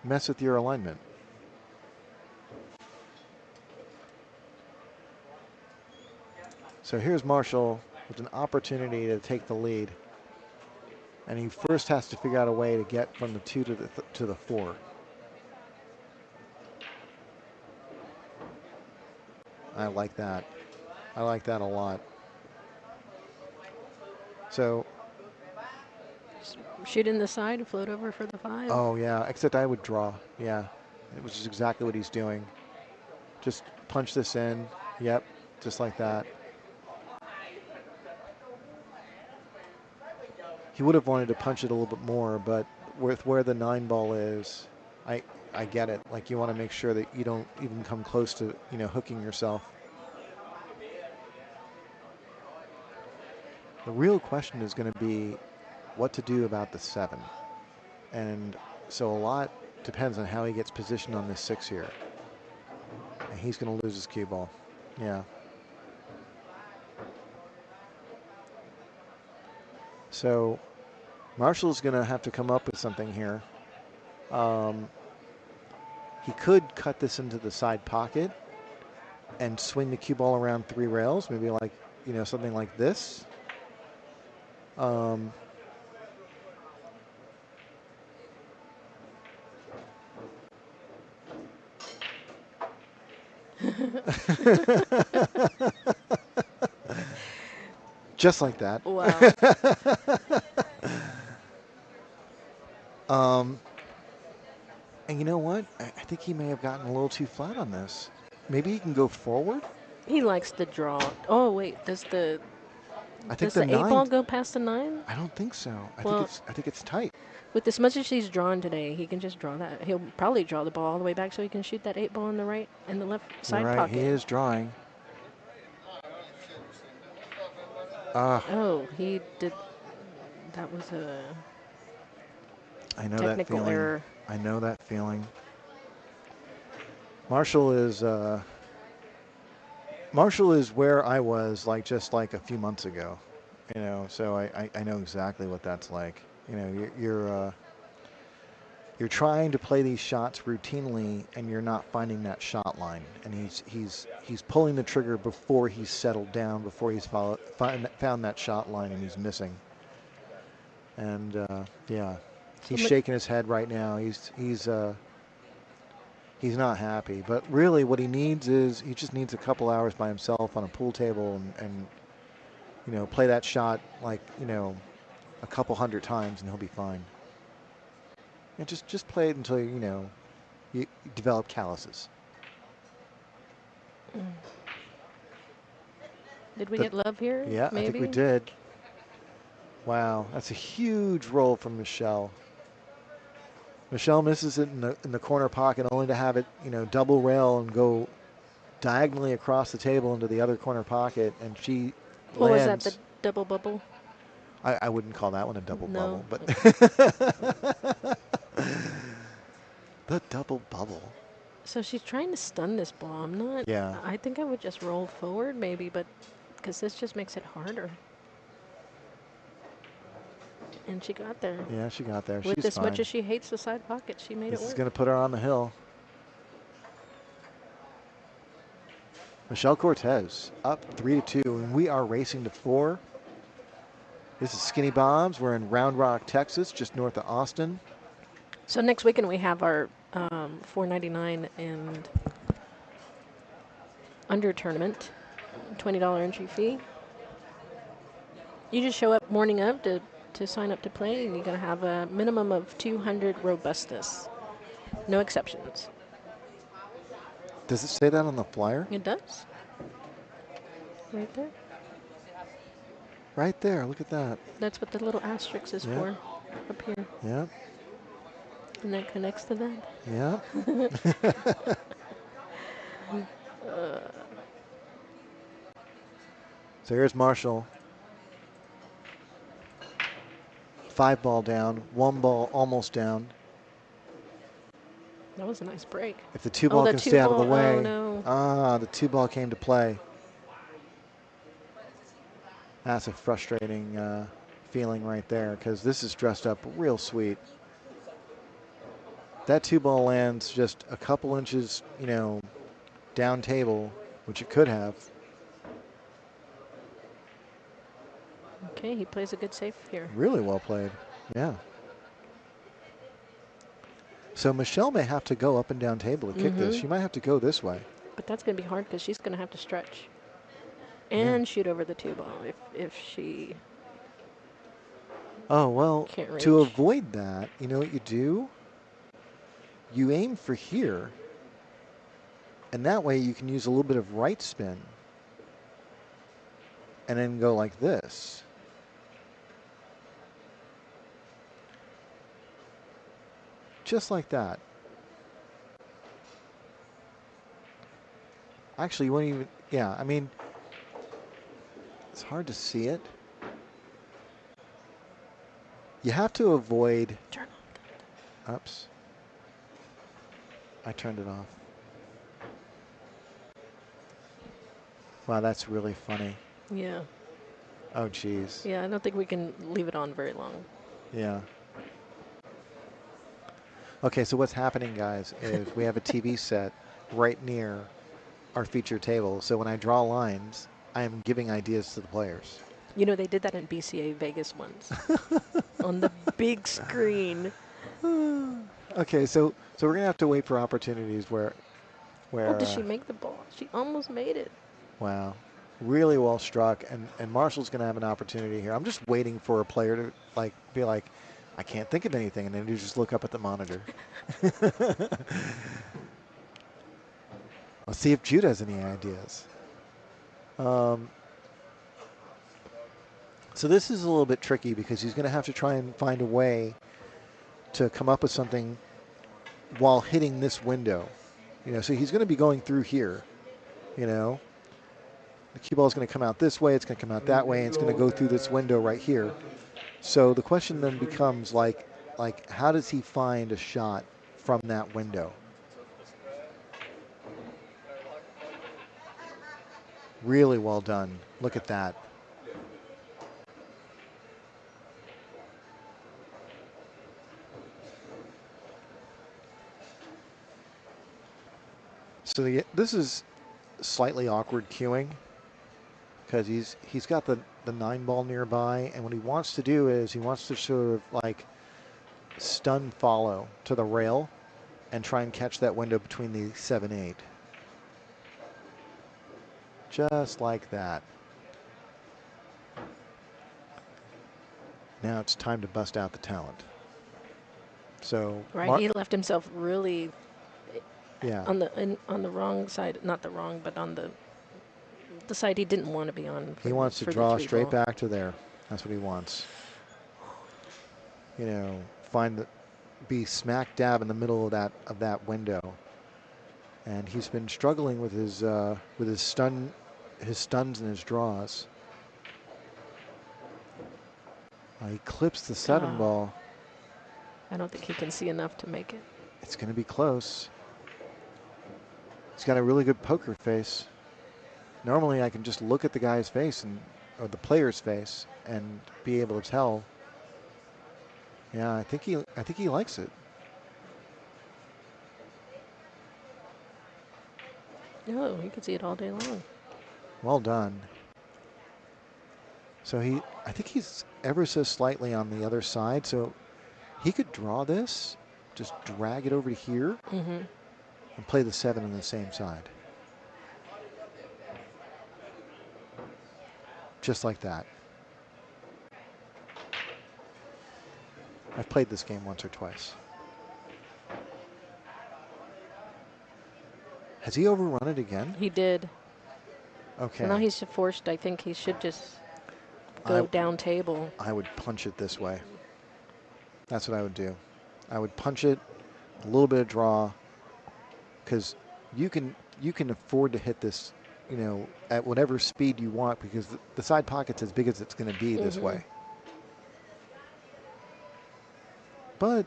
mess with your alignment. So here's Marshall with an opportunity to take the lead. And he first has to figure out a way to get from the 2 to the 4. I like that. I like that a lot. So shoot in the side and float over for the 5. Oh yeah, except I would draw. Yeah, it was just exactly what he's doing. Just punch this in. Yep, just like that. He would have wanted to punch it a little bit more, but with where the 9-ball is, I get it. Like you want to make sure that you don't even come close to, you know, hooking yourself. The real question is going to be what to do about the 7. And so a lot depends on how he gets positioned on this 6 here. And he's going to lose his cue ball. Yeah. So Marshall's going to have to come up with something here. He could cut this into the side pocket and swing the cue ball around 3 rails, maybe like, you know, something like this. Just like that. Wow. And you know what? I think he may have gotten a little too flat on this. Maybe he can go forward. He likes to draw. Oh wait, I think does the the 8 ball 9. go past the 9? I don't think so. Well, I think it's tight. with as much as he's drawn today, he can just draw that. He'll probably draw the ball all the way back so he can shoot that 8 ball in the right and the left You're side right. He pocket. is drawing. Ah, Oh, he did. That was a I know that technical feeling. error. I know that feeling. Marshall is where I was just like a few months ago, so I know exactly what that's like. You're trying to play these shots routinely and you're not finding that shot line, and he's pulling the trigger before he's settled down, before he's found that shot line, and he's missing. And yeah, he's shaking his head right now. He's not happy, but really what he needs is he just needs a couple hours by himself on a pool table and play that shot a couple hundred times and he'll be fine. And just play it until you develop calluses. Did we get love here? Yeah, maybe? I think we did. Wow, that's a huge roll from Michelle. Michelle misses it in the corner pocket, only to have it double rail and go diagonally across the table into the other corner pocket, and she What was lands. that, the double bubble? I wouldn't call that one a double bubble, but the double bubble. So she's trying to stun this ball. I'm not. Yeah. I think I would just roll forward maybe, but because this just makes it harder. And she got there. Yeah, she got there. With She's as fine. much as she hates the side pocket, she made it work. This is going to put her on the hill. Michelle Cortez up 3-2, and we are racing to 4. This is Skinny Bob's. We're in Round Rock, Texas, just north of Austin. So next weekend we have our $4.99 and under tournament, $20 entry fee. You just show up morning of to sign up to play, and you're going to have a minimum of 200 robustus. No exceptions. Does it say that on the flyer? It does. Right there. Right there. Look at that. That's what the little asterisk is for up here. Yeah. And that connects to that. Yeah. So here's Marshall. 5 ball down, 1 ball almost down. That was a nice break. If the 2 ball can stay out of the way. Oh, no. Ah, the 2 ball came to play. That's a frustrating feeling right there, because this is dressed up real sweet. That 2 ball lands just a couple inches, down table, which it could have. Okay, he plays a good safe here. Really well played. Yeah. So Michelle may have to go up and down table to kick this. She might have to go this way. But that's going to be hard because she's going to have to stretch and shoot over the 2 ball if she. Oh, well, can't reach. To avoid that, you know what you do? You aim for here, and that way you can use a little bit of right spin and then go like this. Just like that. Actually, you won't even, I mean, it's hard to see it. You have to avoid, Turn on. oops, I turned it off. Wow, that's really funny. Yeah. Oh, geez. Yeah, I don't think we can leave it on very long. Yeah. Okay, so what's happening, guys, is we have a TV set right near our feature table. So when I draw lines, I am giving ideas to the players. You know, they did that in BCA Vegas once on the big screen. Okay, so we're gonna have to wait for opportunities where. Oh, did she make the ball? She almost made it. Wow, really well struck, and Marshall's gonna have an opportunity here. I'm just waiting for a player to be like, I can't think of anything, and then you just look up at the monitor. Let's see if Jude has any ideas. Um, so this is a little bit tricky because he's going to have to try and find a way to come up with something while hitting this window. So he's going to be going through here. The cue ball is going to come out this way, it's going to come out that way, and it's going to go through this window right here. So the question then becomes like how does he find a shot from that window? Really well done. Look at that. So this is slightly awkward cueing because he's got the 9 ball nearby, and what he wants to do is he wants to sort of like stun follow to the rail and try and catch that window between the 7-8. Just like that. Now it's time to bust out the talent. So Right, he left himself really yeah. on the wrong side, not the wrong, but on the side he didn't want to be on. He wants to draw straight back to there. That's what he wants. Be smack dab in the middle of that window. And he's been struggling with his stuns and his draws. He clips the 7-ball. I don't think he can see enough to make it. It's going to be close. He's got a really good poker face. Normally I can just look at the guy's face or the player's face and be able to tell. Yeah, I think he likes it. No, he can see it all day long. Well done. So I think he's ever so slightly on the other side, so he could draw this, just drag it over to here, and play the 7 on the same side. Just like that. I've played this game once or twice. Has he overrun it again? He did. Okay. So now he's forced. I think he should just go down table. I would punch it this way. That's what I would do. I would punch it, a little bit of draw, because you can afford to hit this, at whatever speed you want, because the side pocket's as big as it's going to be this way. But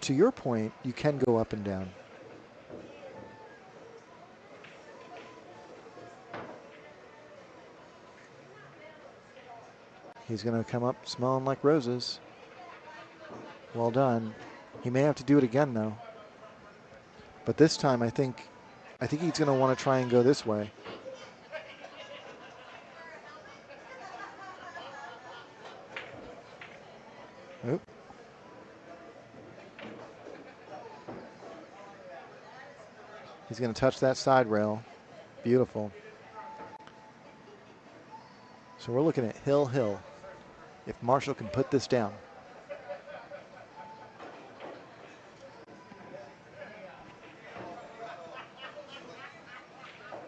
to your point, you can go up and down. He's going to come up smelling like roses. Well done. He may have to do it again, though. But this time, I think he's going to want to try and go this way. Oop. He's going to touch that side rail. Beautiful. So we're looking at hill. If Marshall can put this down.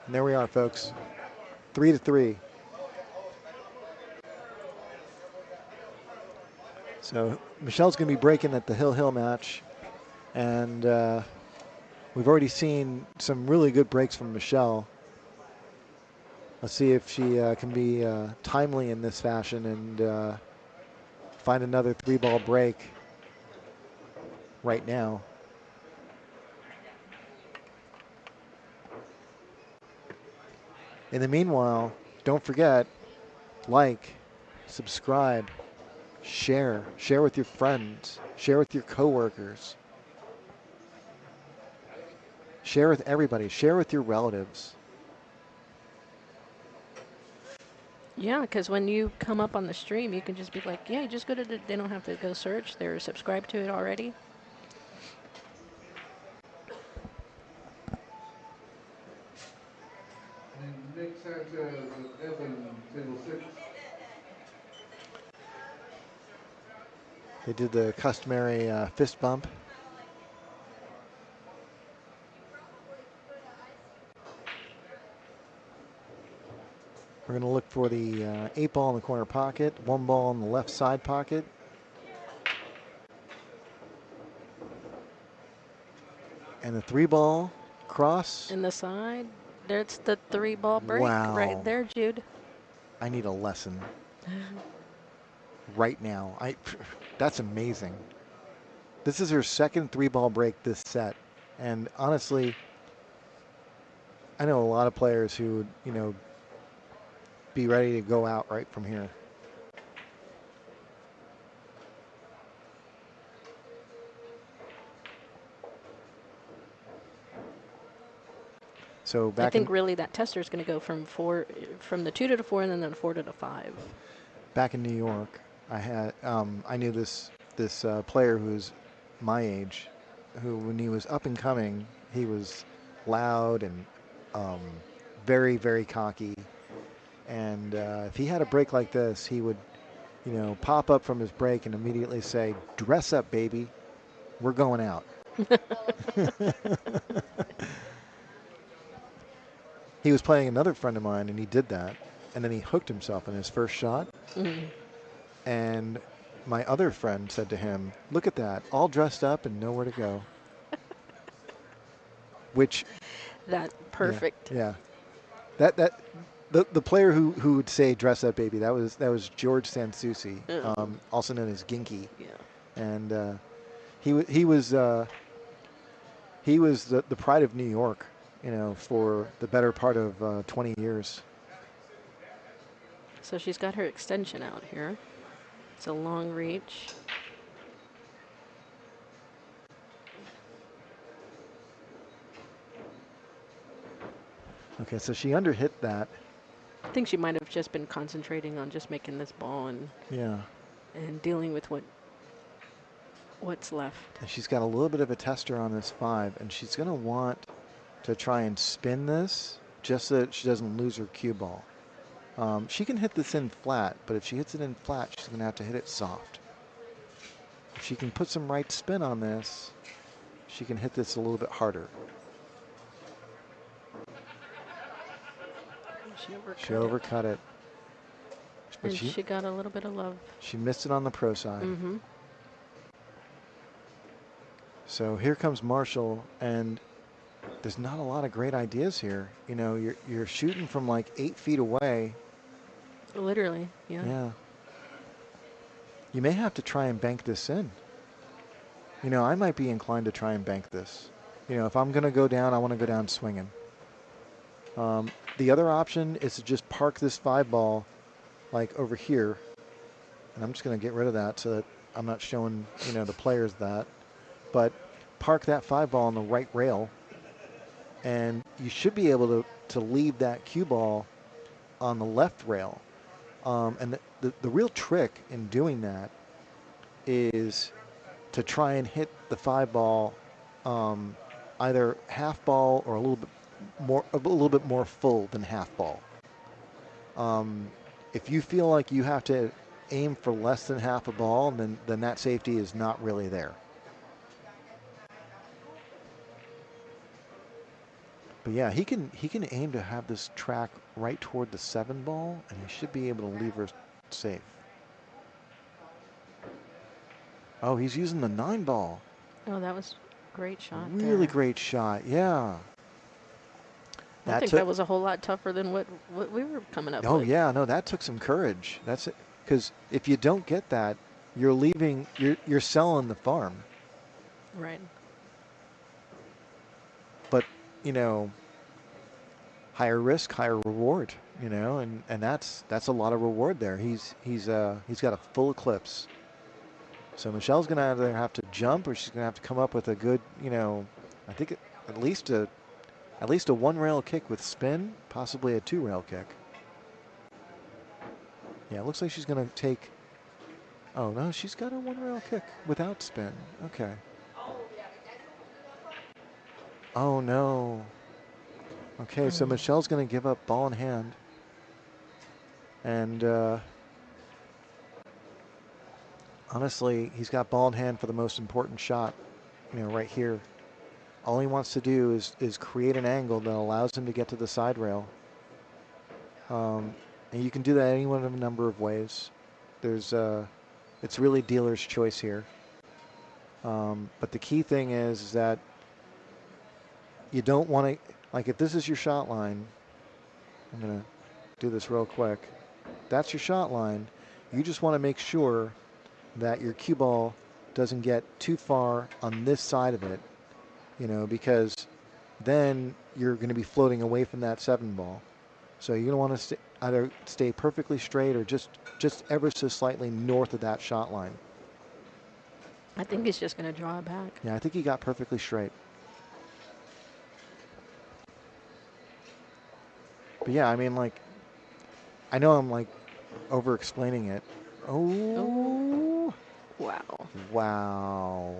And there we are, folks. 3-3. So Michelle's going to be breaking at the Hill match. And we've already seen some really good breaks from Michelle. Let's see if she can be timely in this fashion and find another 3-ball break right now. In the meanwhile, don't forget, like, subscribe, share with your friends, share with your coworkers, share with everybody, share with your relatives. Yeah, because when you come up on the stream, you can just be like, yeah, you just go to they don't have to go search. They're subscribed to it already. Nick Sanchez and Evan, table 6. They did the customary fist bump. We're going to look for the 8 ball in the corner pocket, 1 ball in the left side pocket. And the 3 ball cross. In the side, there's the 3 ball break right Wow. there, Jude. I need a lesson right now. That's amazing. This is her second 3 ball break this set. And honestly, I know a lot of players who would, be ready to go out right from here. So I think really that tester is going to go from the 2 to the 4 and then the 4 to the 5. Back in New York, I knew this player who's my age, who when he was up and coming, he was loud and very, very cocky. And if he had a break like this, he would, pop up from his break and immediately say, "Dress up, baby. We're going out." He was playing another friend of mine, and he did that. And then he hooked himself in his first shot. Mm-hmm. And my other friend said to him, "Look at that, all dressed up and nowhere to go." Which that perfect. Yeah. The player who would say "dress up, baby," that was George Sansusi, also known as Ginky. Yeah. And he was the pride of New York, for the better part of 20 years. So she's got her extension out here. It's a long reach. Okay, so she underhit that. I think she might have just been concentrating on just making this ball and dealing with what's left. And she's got a little bit of a tester on this 5, and she's going to want to try and spin this just so that she doesn't lose her cue ball. She can hit this in flat, but if she hits it in flat, she's going to have to hit it soft. If she can put some right spin on this, she can hit this a little bit harder. She overcut it. But she got a little bit of love. She missed it on the pro side. Mm-hmm. So here comes Marshall, and there's not a lot of great ideas here. You're shooting from like 8 feet away. Literally, yeah. Yeah. You may have to try and bank this in. I might be inclined to try and bank this. If I'm going to go down, I want to go down swinging. The other option is to just park this 5 ball like over here. And I'm just going to get rid of that so that I'm not showing, the players that. But park that 5 ball on the right rail. And you should be able to leave that cue ball on the left rail. And the real trick in doing that is to try and hit the 5 ball either half ball or a little bit more full than half ball. If you feel like you have to aim for less than half a ball, then that safety is not really there. But yeah, he can aim to have this track right toward the 7 ball, and he should be able to leave her safe. Oh, he's using the 9 ball. Oh, that was a great shot. Really great shot, yeah. I think that was a whole lot tougher than what we were coming up with. Oh yeah, no, that took some courage. That's it, because if you don't get that, you're selling the farm. Right. But higher risk, higher reward. And that's a lot of reward there. He's got a full eclipse. So Michelle's going to either have to jump or she's going to have to come up with a good, I think at least a 1 rail kick with spin, possibly a 2 rail kick. Yeah, it looks like she's going to take. Oh no, she's got a 1 rail kick without spin. Okay. Oh no. Okay, so Michelle's going to give up ball in hand. And honestly, he's got ball in hand for the most important shot, right here. All he wants to do is create an angle that allows him to get to the side rail. And you can do that any one of a number of ways. There's it's really dealer's choice here. But the key thing is that you don't want to, like if this is your shot line, I'm going to do this real quick. That's your shot line. You just want to make sure that your cue ball doesn't get too far on this side of it, because then you're going to be floating away from that 7 ball. So you're going to want to either stay perfectly straight or just ever so slightly north of that shot line. I think he's just going to draw it back. Yeah, I think he got perfectly straight. But yeah, I mean, like, I know I'm like over explaining it. Oh. Wow. Wow.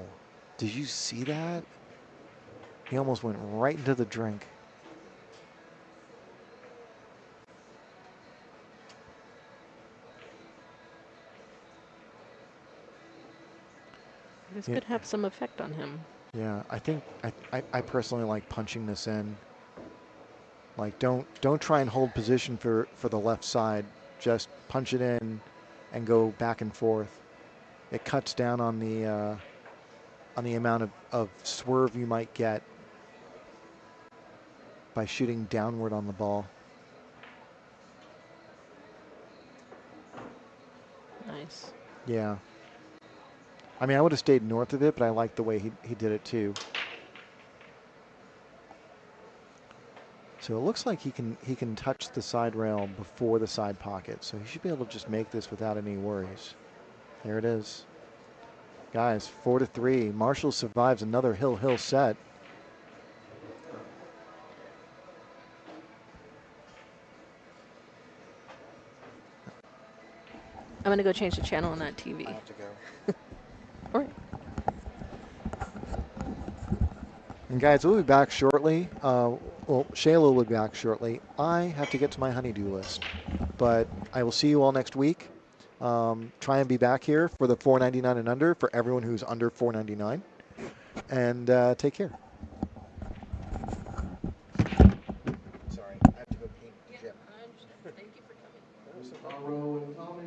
Did you see that? He almost went right into the drink. This could have some effect on him. Yeah, I think I personally like punching this in. Like don't try and hold position for the left side. Just punch it in and go back and forth. It cuts down on the amount of swerve you might get by shooting downward on the ball. Nice. Yeah. I mean, I would have stayed north of it, but I like the way he did it too. So it looks like he can touch the side rail before the side pocket. So he should be able to just make this without any worries. There it is. Guys, 4-3. Marshall survives another hill set. I'm going to go change the channel on that TV. I have to go. All right. And guys, we'll be back shortly. Well, Shayla will be back shortly. I have to get to my honeydew list. But I will see you all next week. Try and be back here for the $4.99 and under for everyone who's under $4.99. And take care. Sorry, I have to go paint the gym. I understand. Thank you for coming. Fargo and Tommy.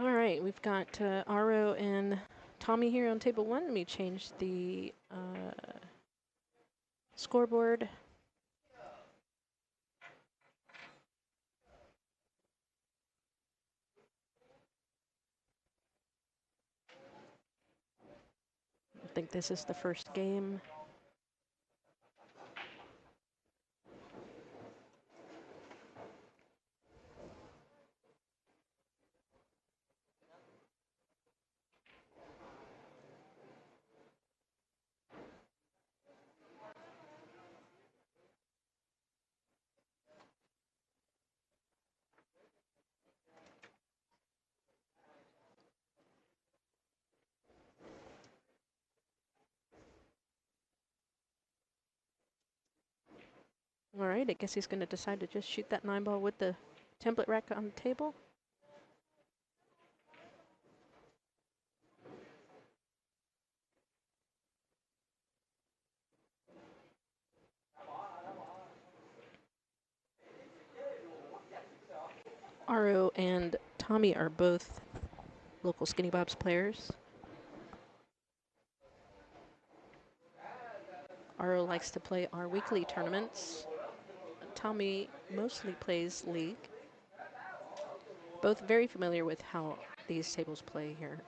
All right, we've got Aro and Tommy here on table 1. Let me change the scoreboard. I think this is the first game. All right, I guess he's going to decide to just shoot that 9 ball with the template rack on the table. Aro and Tommy are both local Skinny Bobs players. Aro likes to play our weekly tournaments. Tommy mostly plays league. Both very familiar with how these tables play here.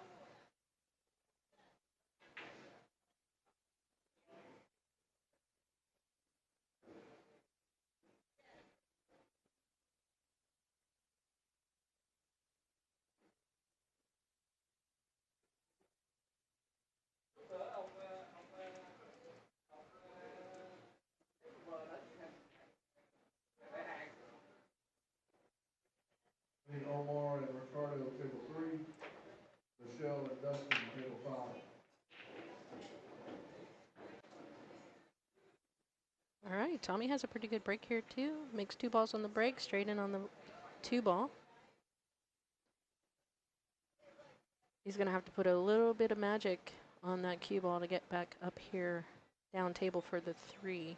Omar and Ricardo, table 3. Michelle and Dustin, table 5. All right, Tommy has a pretty good break here too. Makes 2 balls on the break, straight in on the 2 ball. He's gonna have to put a little bit of magic on that cue ball to get back up here down table for the 3.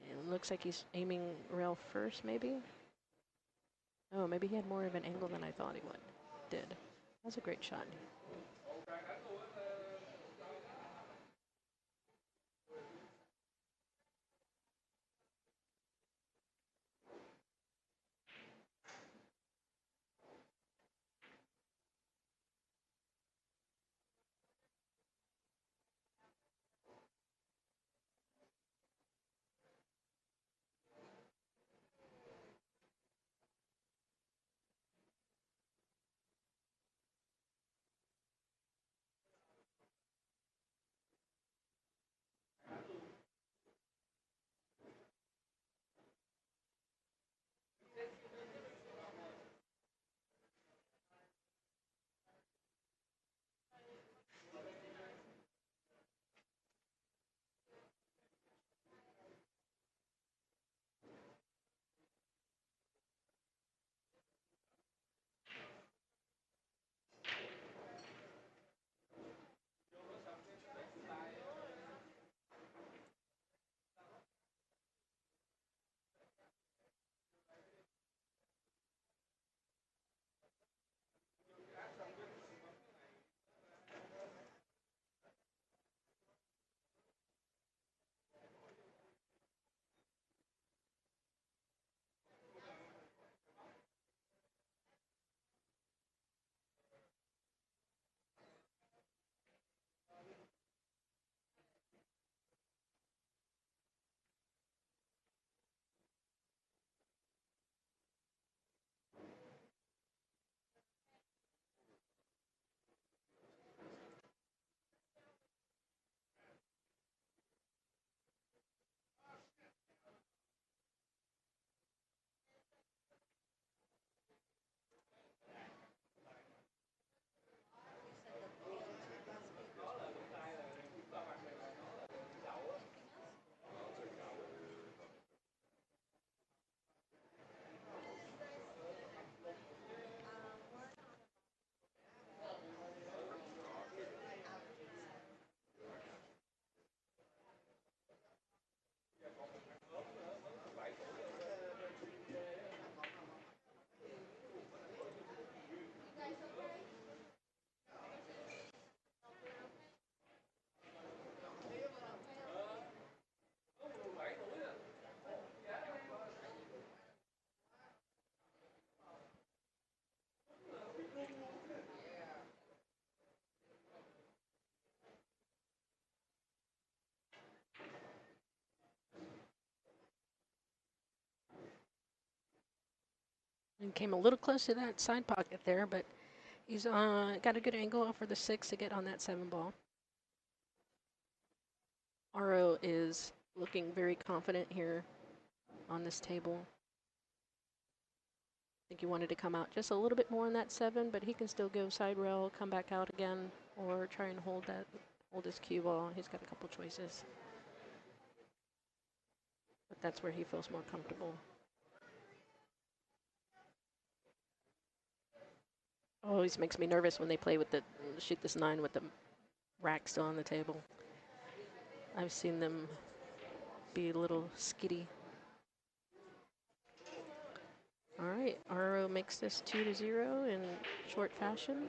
It looks like he's aiming rail first, maybe. Oh, maybe he had more of an angle than I thought he would. Did. That's a great shot. And came a little close to that side pocket there, but he's got a good angle for the 6 to get on that 7 ball. Aro is looking very confident here on this table. I think he wanted to come out just a little bit more on that 7, but he can still go side rail, come back out again, or try and hold his cue ball. He's got a couple choices. But that's where he feels more comfortable. Always makes me nervous when they play with shoot this 9 with the rack still on the table. I've seen them be a little skitty. All right, Aro makes this 2-0 in short fashion.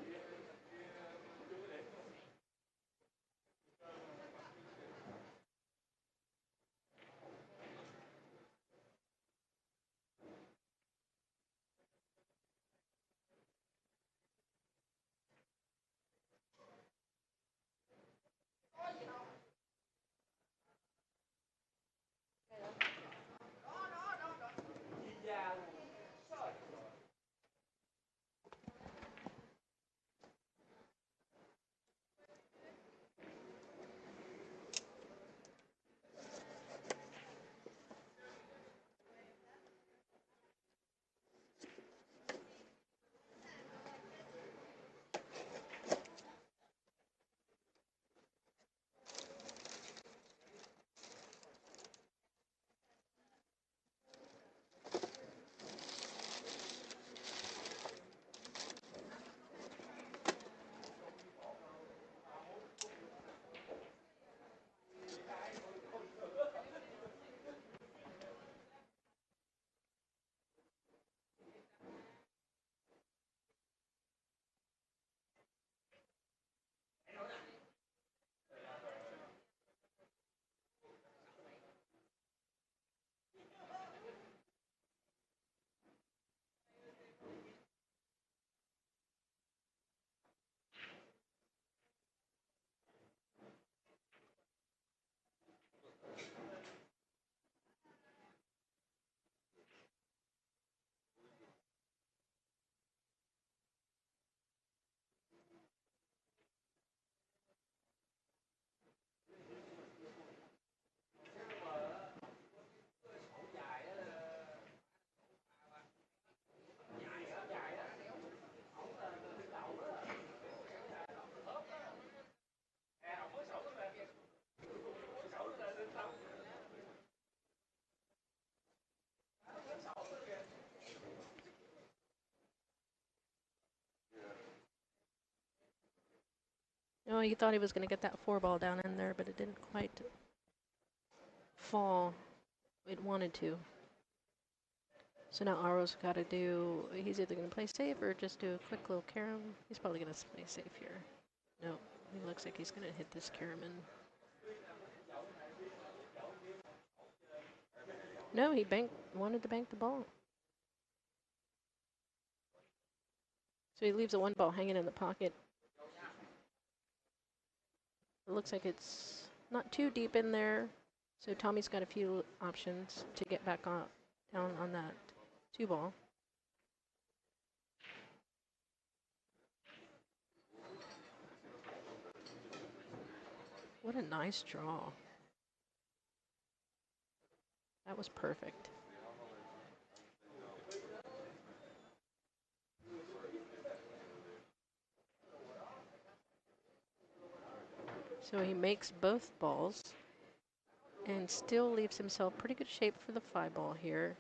Oh, he thought he was going to get that 4 ball down in there, but it didn't quite fall. It wanted to. So now Aro's got to he's either going to play safe or just do a quick little carom. He's probably going to play safe here. No, he looks like he's going to hit this carom in. No, he wanted to bank the ball. So he leaves a 1 ball hanging in the pocket. It looks like it's not too deep in there. So Tommy's got a few options to get back down on that 2 ball. What a nice draw. That was perfect. So he makes both balls and still leaves himself pretty good shape for the 5 ball here.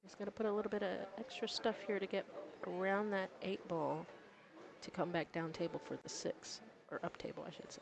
He's got to put a little bit of extra stuff here to get around that 8 ball to come back down table for the 6, or up table, I should say.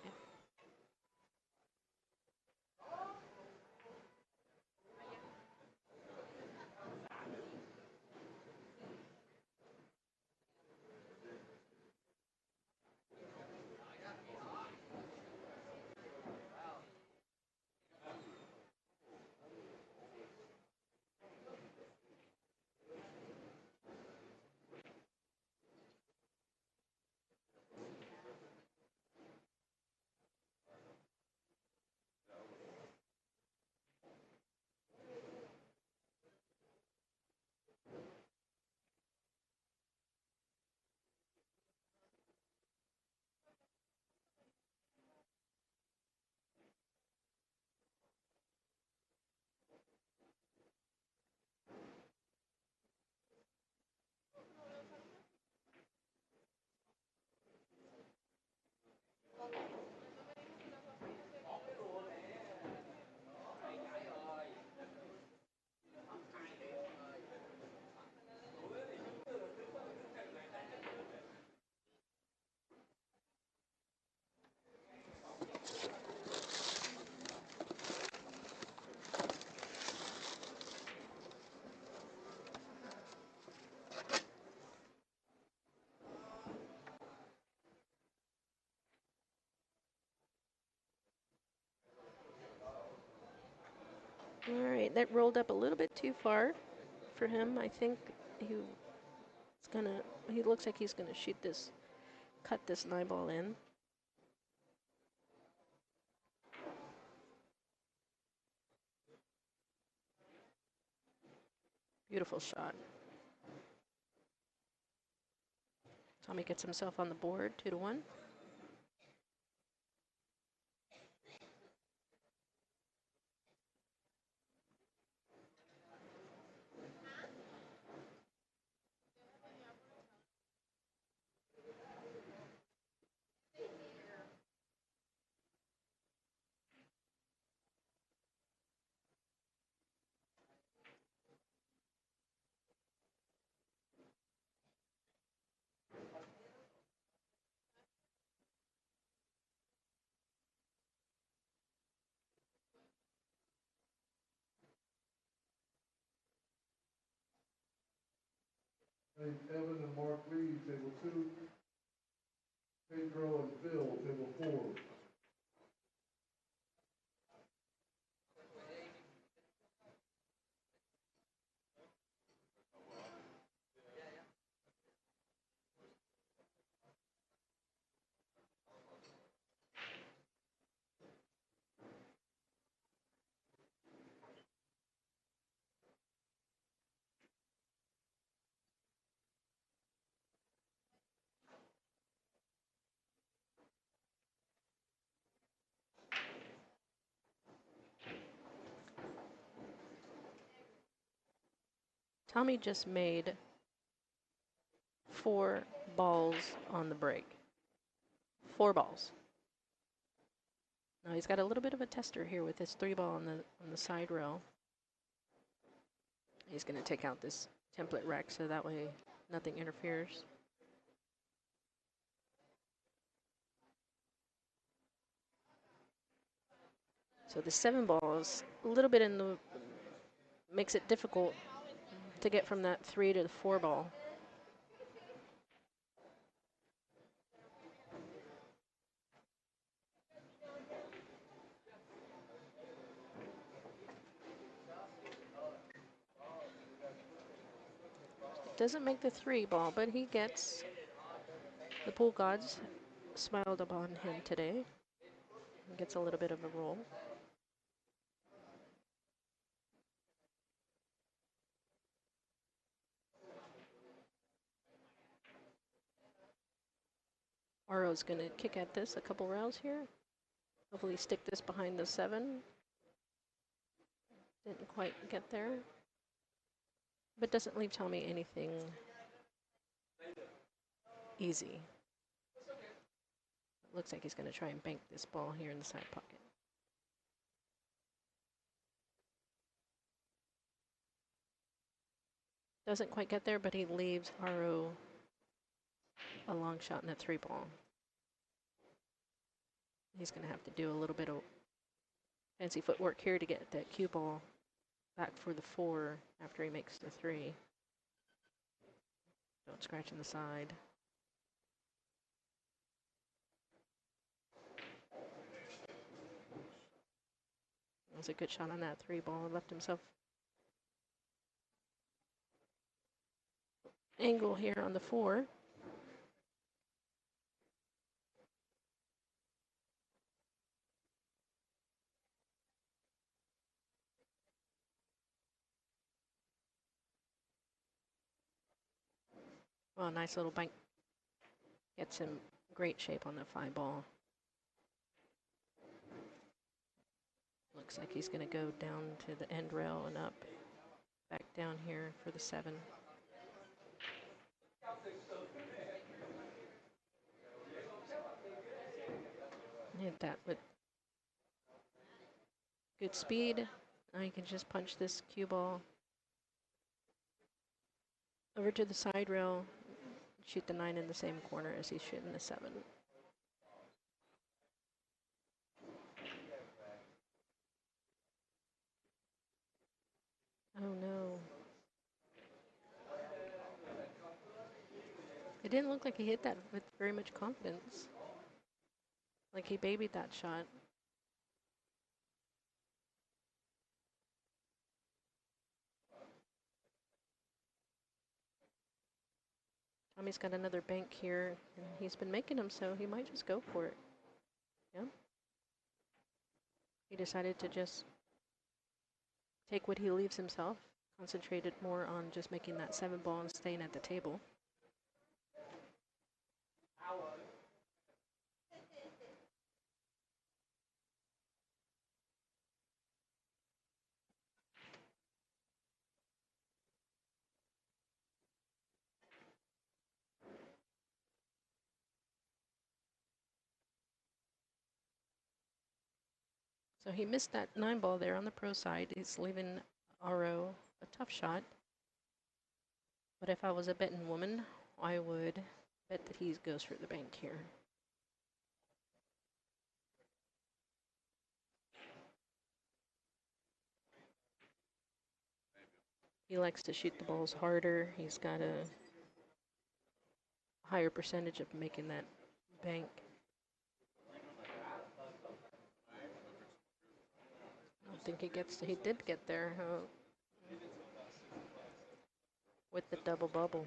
All right, that rolled up a little bit too far for him. I think he's gonna, he looks like he's gonna shoot this, cut this 9-ball in. Beautiful shot. Tommy gets himself on the board, 2-1. Named Evan and Mark Lee, table 2. Pedro and Phil, table 4. Tommy just made 4 balls on the break. 4 balls. Now he's got a little bit of a tester here with his 3-ball on the side rail. He's going to take out this template rack so that way nothing interferes. So the 7-ball is a little bit in the, makes it difficult to get from that 3 to the 4-ball. Doesn't make the 3-ball, but he gets, the pool gods smiled upon him today. He gets a little bit of a roll. Aro's going to kick at this a couple rounds here. Hopefully stick this behind the 7. Didn't quite get there. But doesn't leave Tommy anything easy. Looks like he's going to try and bank this ball here in the side pocket. Doesn't quite get there, but he leaves Aro a long shot in the 3-ball. He's going to have to do a little bit of fancy footwork here to get that cue ball back for the 4 after he makes the 3. Don't scratch in the side. That was a good shot on that 3-ball. Left himself angle here on the 4. Well, nice little bank. Gets him great shape on the 5-ball. Looks like he's going to go down to the end rail and up. Back down here for the 7. Hit that with good speed. Now you can just punch this cue ball over to the side rail, shoot the 9 in the same corner as he's shooting the 7. Oh no. It didn't look like he hit that with very much confidence. Like he babied that shot. Tommy's got another bank here, and he's been making them, so he might just go for it. Yeah. He decided to just take what he leaves himself, concentrated more on just making that 7 ball and staying at the table. So he missed that 9 ball there on the pro side. He's leaving RO a tough shot. But if I was a betting woman, I would bet that he goes for the bank here. He likes to shoot the balls harder. He's got a higher percentage of making that bank. I don't think he gets to, he did get there with the double bubble.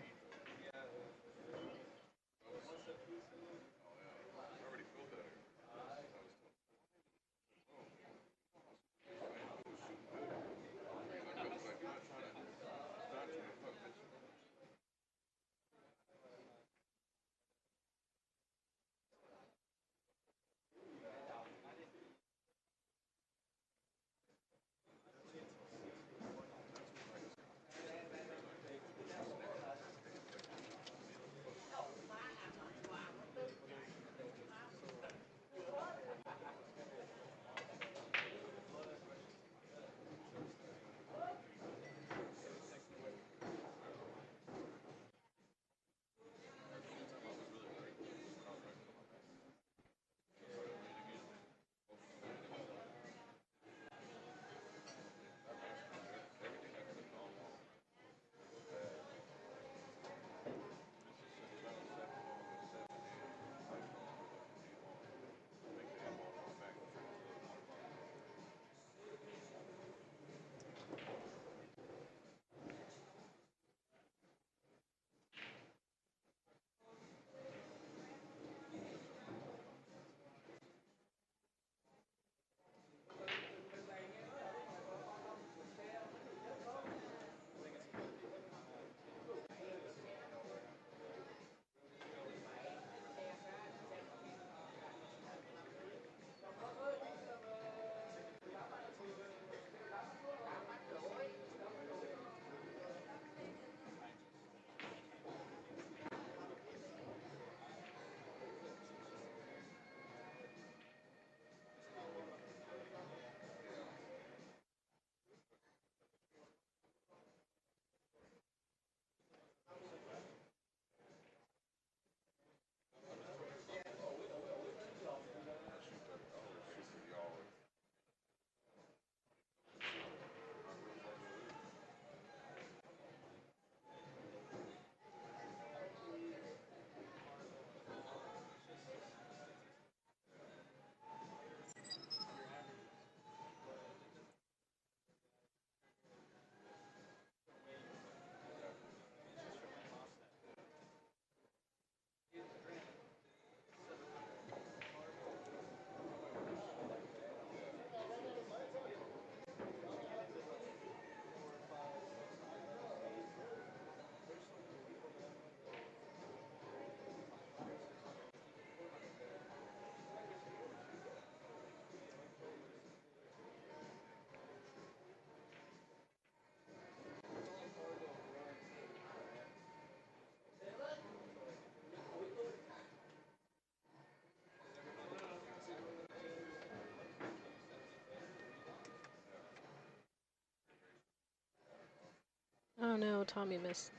Oh no, Tommy missed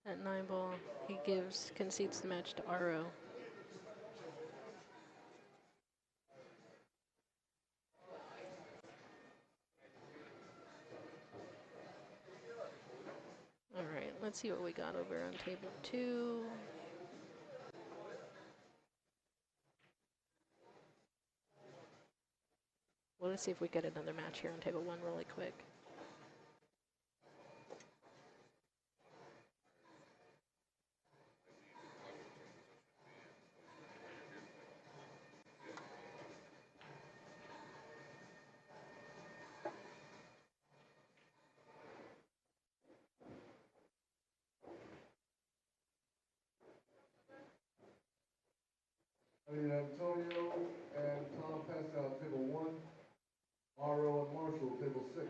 that 9 ball. He concedes the match to RO. All right, let's see what we got over on table 2. Well, let's see if we get another match here on table 1 really quick. We need Antonio and Tom Pascal, table 1. Aro and Marshall, table 6.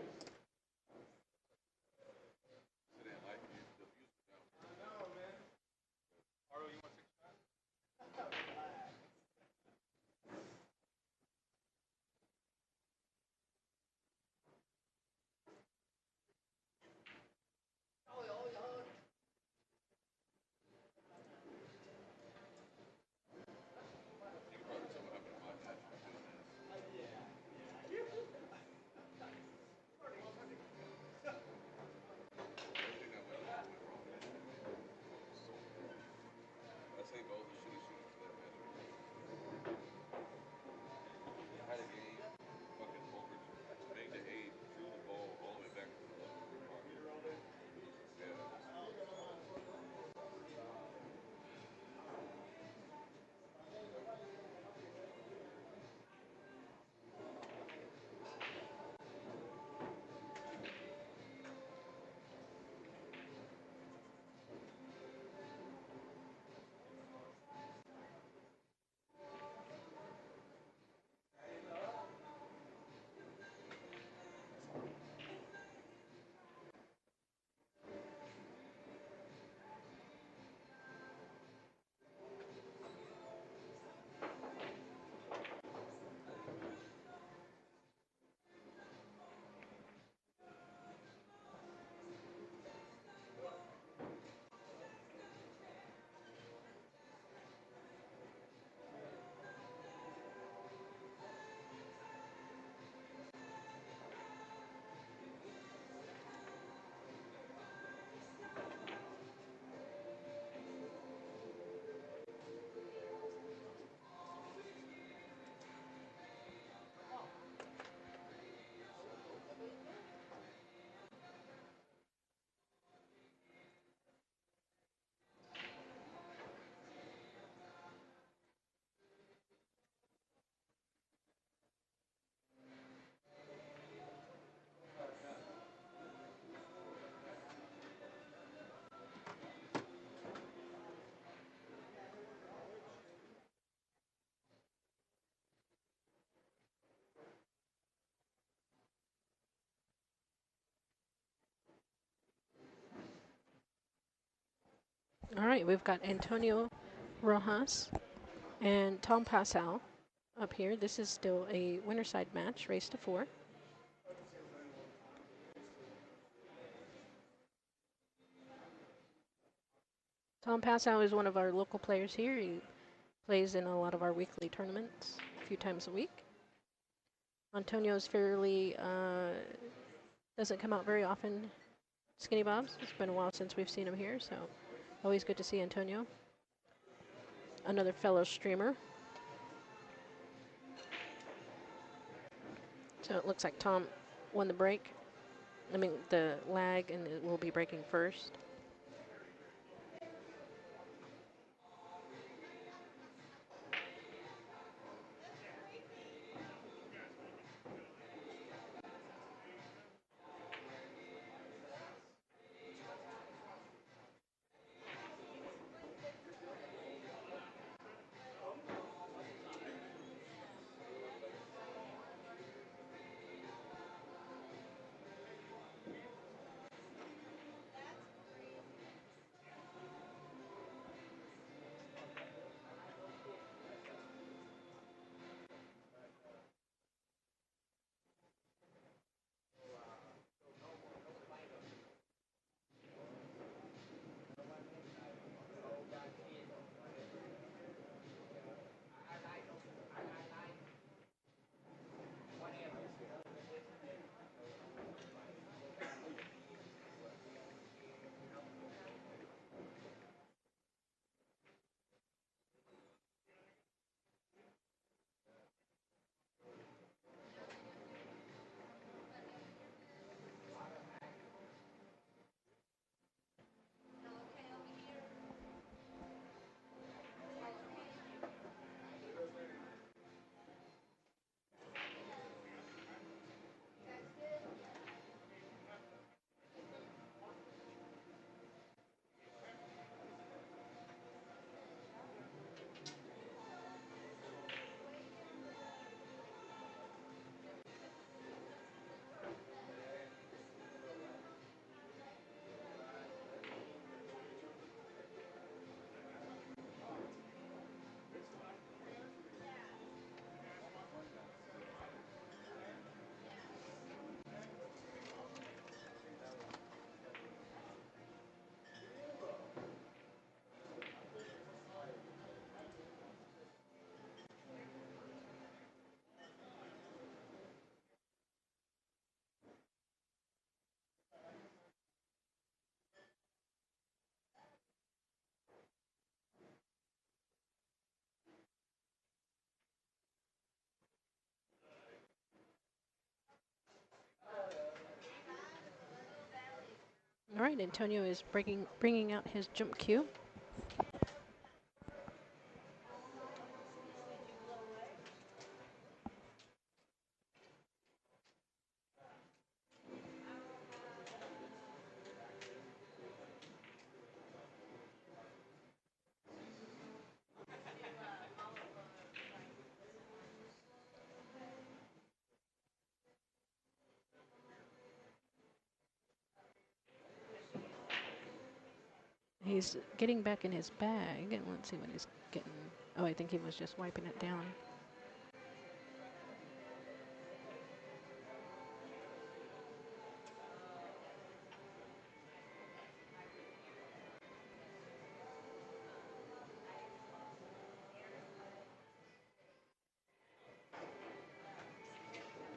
All right, we've got Antonio Rojas and Tom Pascal up here. This is still a winner-side match, race to 4. Tom Pascal is one of our local players here. He plays in a lot of our weekly tournaments a few times a week. Antonio's fairly, doesn't come out very often, Skinny Bobs. It's been a while since we've seen him here, so always good to see Antonio. Another fellow streamer. So it looks like Tom won the break. I mean, the lag, and it will be breaking first. right, Antonio is bringing out his jump cue. He's getting back in his bag, and let's see what he's getting. Oh, I think he was just wiping it down.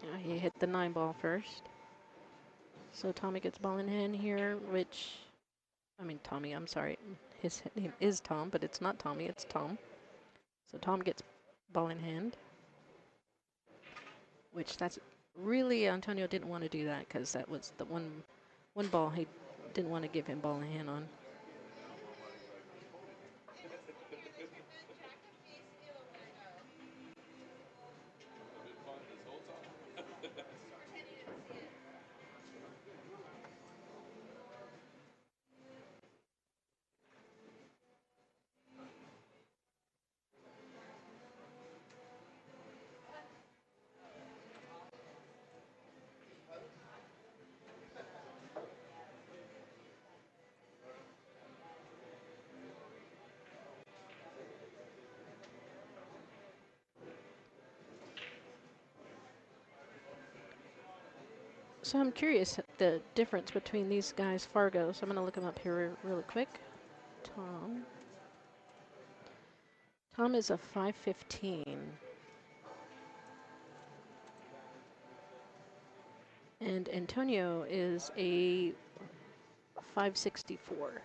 Yeah, he hit the 9 ball first. So Tommy gets ball in hand here, Tommy, I'm sorry. His name is Tom, but it's not Tommy, it's Tom. So Tom gets ball in hand, which that's really, Antonio didn't want to do that because that was the one ball he didn't want to give him ball in hand on. So I'm curious the difference between these guys, Fargo. So I'm going to look them up here really quick. Tom is a 515. And Antonio is a 564.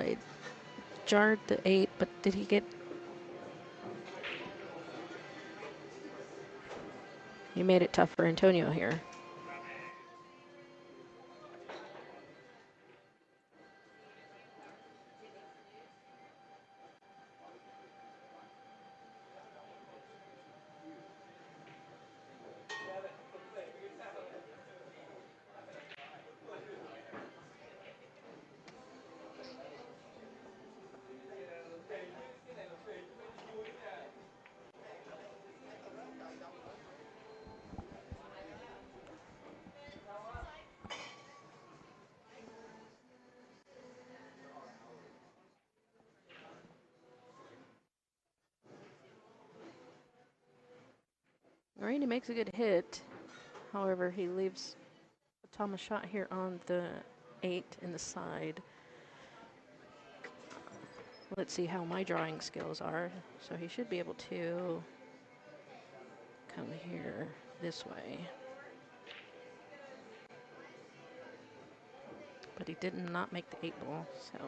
It jarred the 8, but did he get... He made it tough for Antonio here. All right, he makes a good hit. However, he leaves Tom a shot here on the 8 in the side. Let's see how my drawing skills are. So he should be able to come here this way. But he did not make the 8 ball, so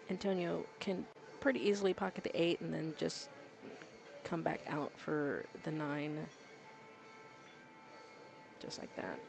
Antonio can pretty easily pocket the 8 and then just come back out for the 9, just like that.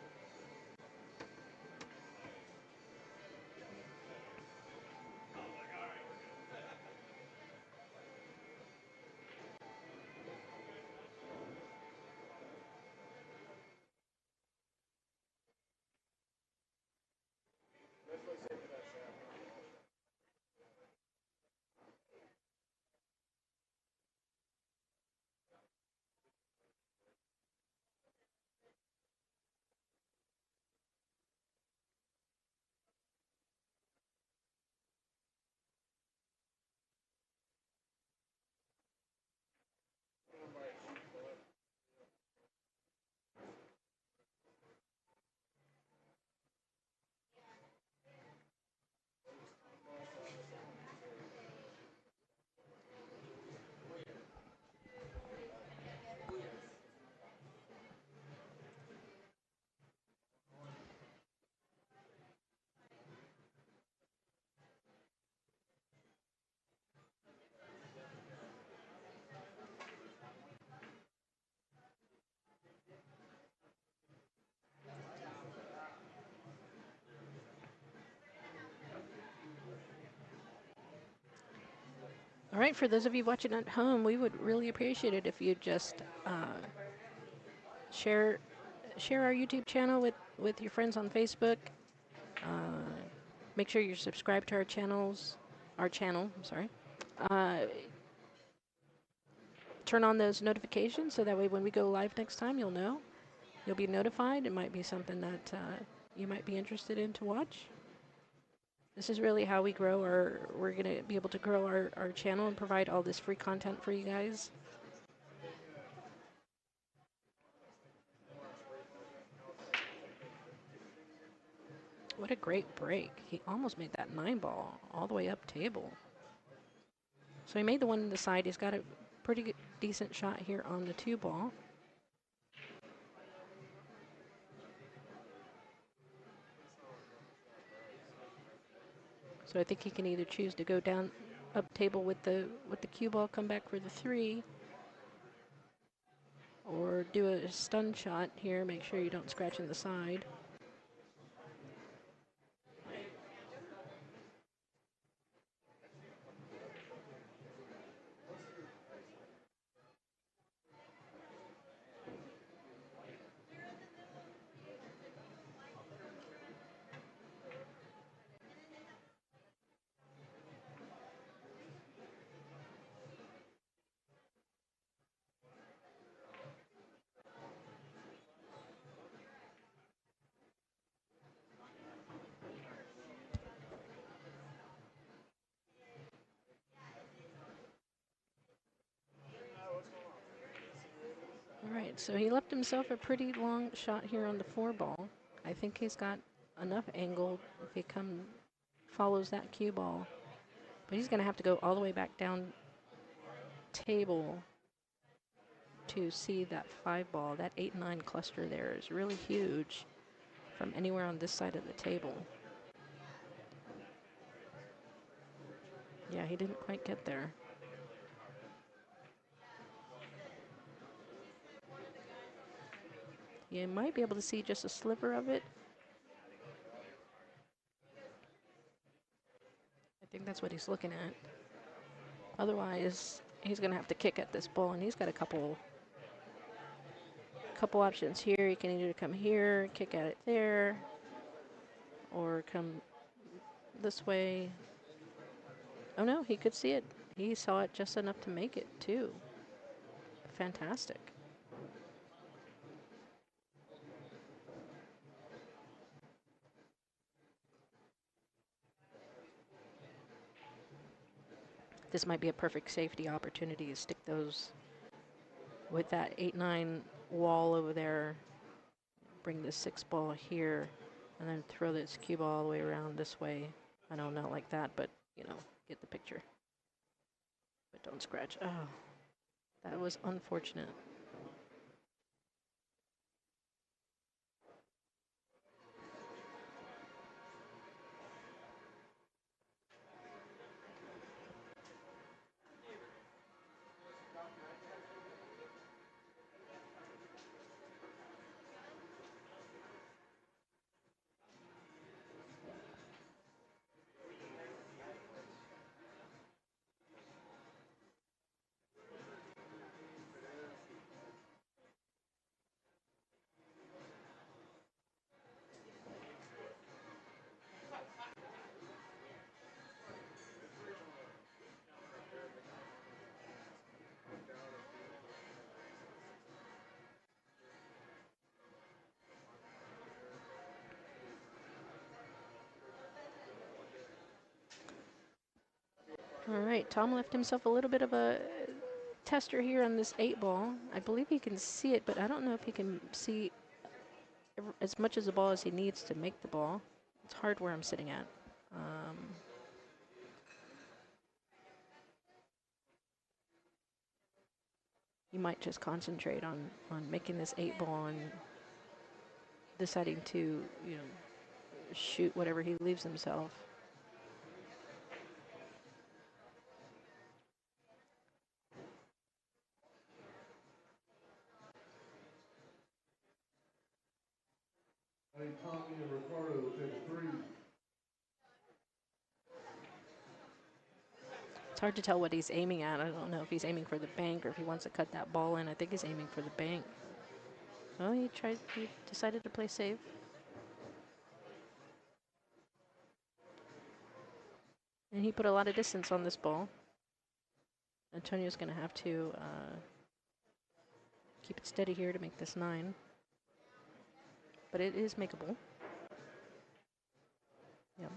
All right, for those of you watching at home, we would really appreciate it if you just share our YouTube channel with your friends on Facebook. Make sure you're subscribed to our channel, I'm sorry. Turn on those notifications so that way when we go live next time, you'll know. You'll be notified. It might be something that you might be interested in to watch. This is really how we grow we're going to be able to grow our channel and provide all this free content for you guys. What a great break. He almost made that 9-ball all the way up table. So he made the one in the side. He's got a pretty good, decent shot here on the 2-ball. So I think he can either choose to go down up table with the cue ball, come back for the 3, or do a stun shot here. Make sure you don't scratch in the side. All right, so he left himself a pretty long shot here on the 4-ball. I think he's got enough angle if he follows that cue ball. But he's going to have to go all the way back down table to see that 5-ball. That 8-9 cluster there is really huge from anywhere on this side of the table. Yeah, he didn't quite get there. You might be able to see just a sliver of it. I think that's what he's looking at. Otherwise, he's going to have to kick at this ball, and he's got a couple options here. He can either come here, kick at it there, or come this way. Oh no, he could see it. He saw it just enough to make it too. Fantastic. This might be a perfect safety opportunity to stick those with that 8-9 wall over there. Bring the 6-ball here, and then throw this cue ball all the way around this way. I know, not like that, but, you know, get the picture. But don't scratch. Oh, that was unfortunate. All right, Tom left himself a little bit of a tester here on this 8-ball. I believe he can see it, but I don't know if he can see as much of the ball as he needs to make the ball. It's hard where I'm sitting at. You might just concentrate on making this 8-ball and deciding to, you know, shoot whatever he leaves himself. Hey, Tommy and Ricardo, table 3. It's hard to tell what he's aiming at. I don't know if he's aiming for the bank or if he wants to cut that ball in. I think he's aiming for the bank. Oh, he decided to play safe. And he put a lot of distance on this ball. Antonio's going to have to keep it steady here to make this 9. But it is makeable. Yep.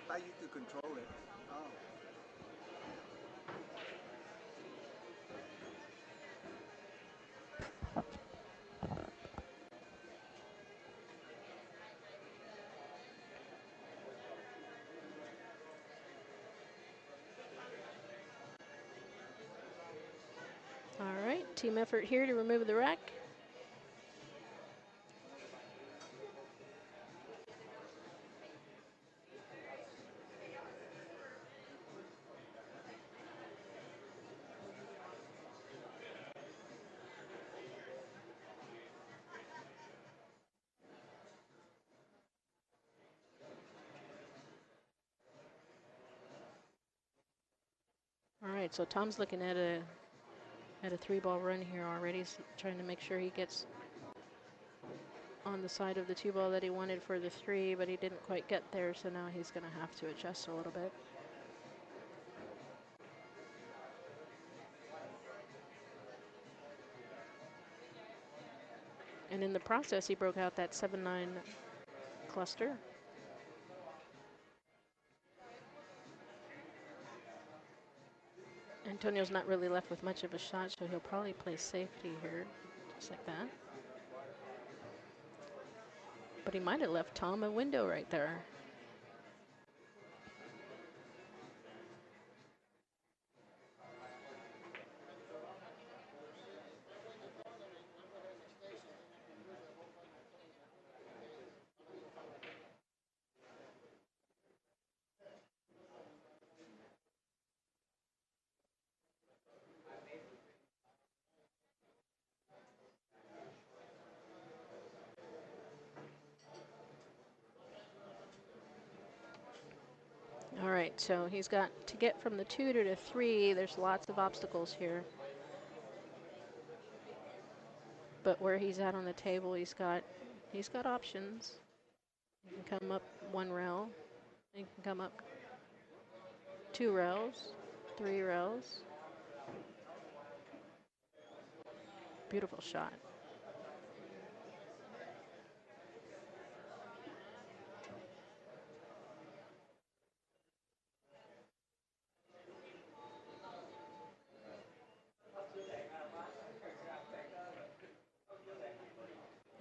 I thought you could control it. Oh. All right, team effort here to remove the rack. All right, so Tom's looking at a 3-ball run here already. He's trying to make sure he gets on the side of the 2-ball that he wanted for the 3, but he didn't quite get there, so now he's going to have to adjust a little bit. And in the process, he broke out that 7-9 cluster. Antonio's not really left with much of a shot, so he'll probably play safety here, just like that. But he might have left Tom a window right there. All right, so he's got to get from the 2 to the 3. There's lots of obstacles here. But where he's at on the table, he's got options. He can come up 1 rail. He can come up 2 rails, 3 rails. Beautiful shot.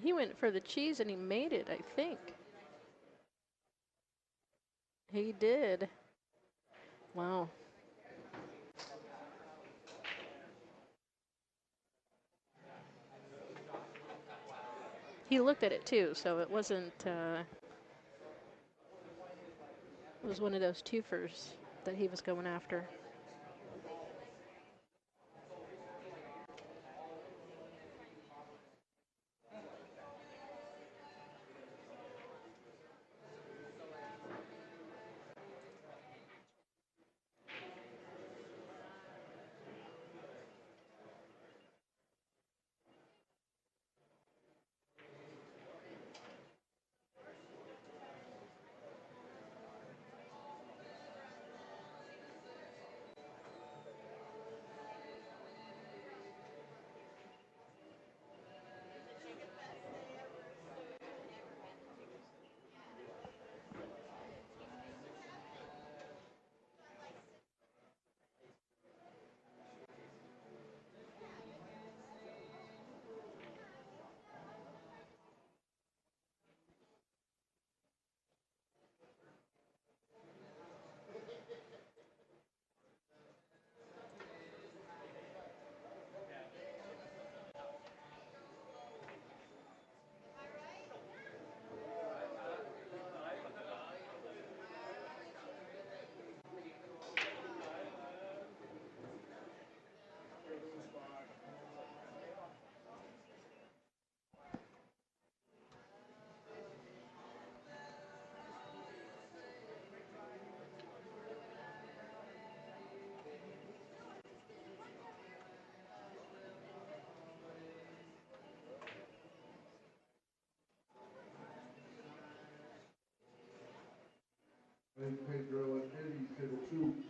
He went for the cheese and he made it, I think. He did. Wow. He looked at it too, so it wasn't, it was one of those twofers that he was going after. Playing Pedro at Eddie's table 2.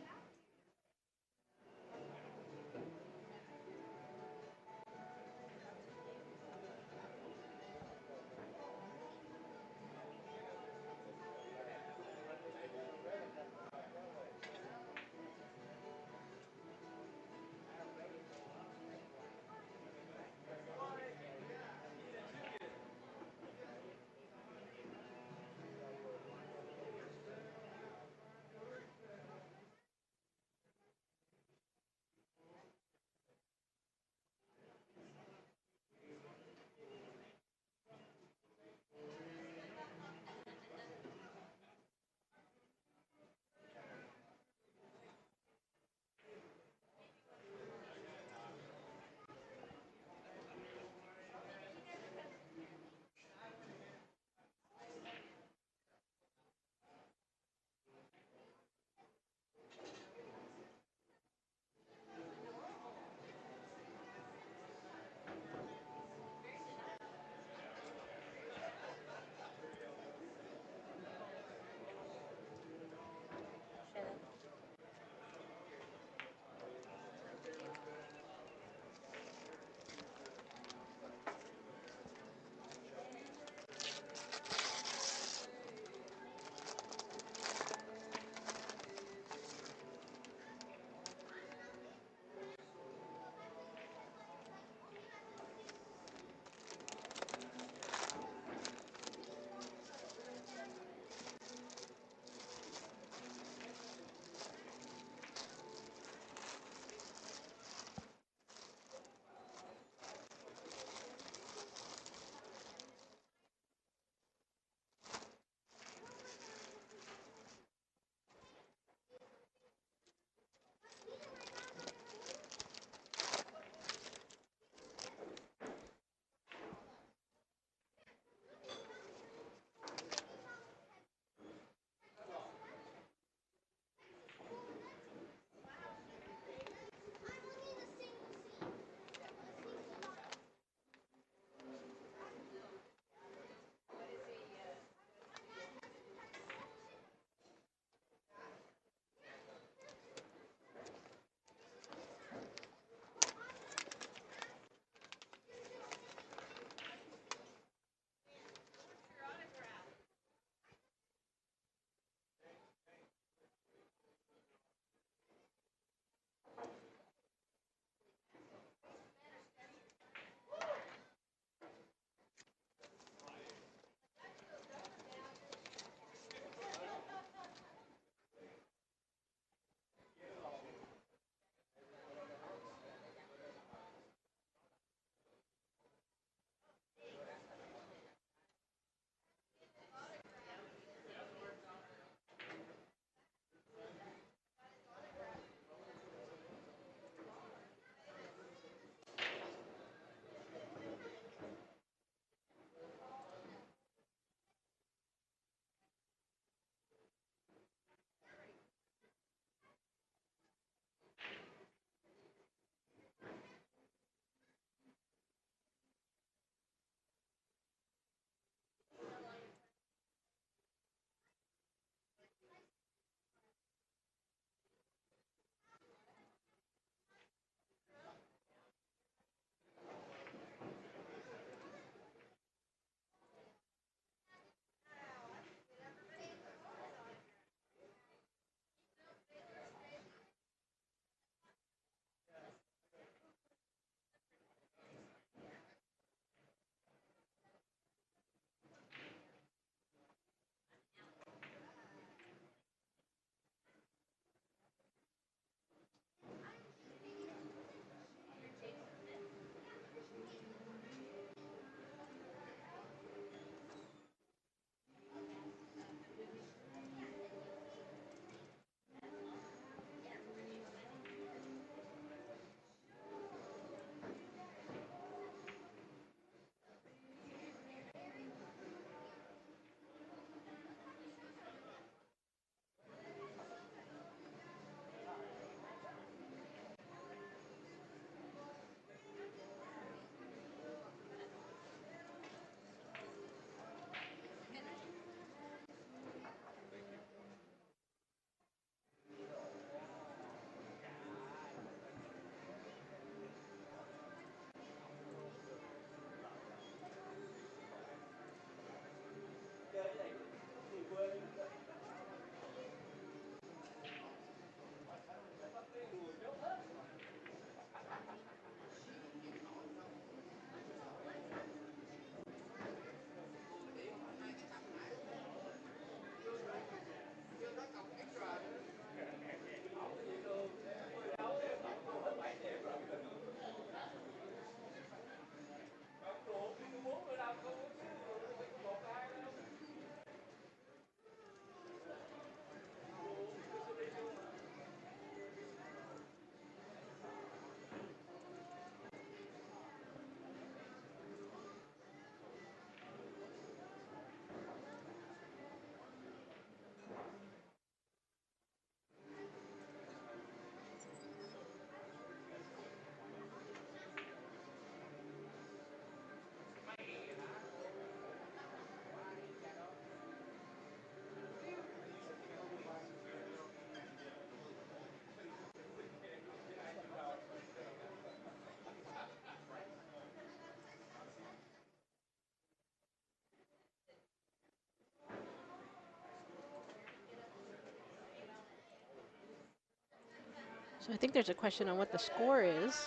So I think there's a question on what the score is.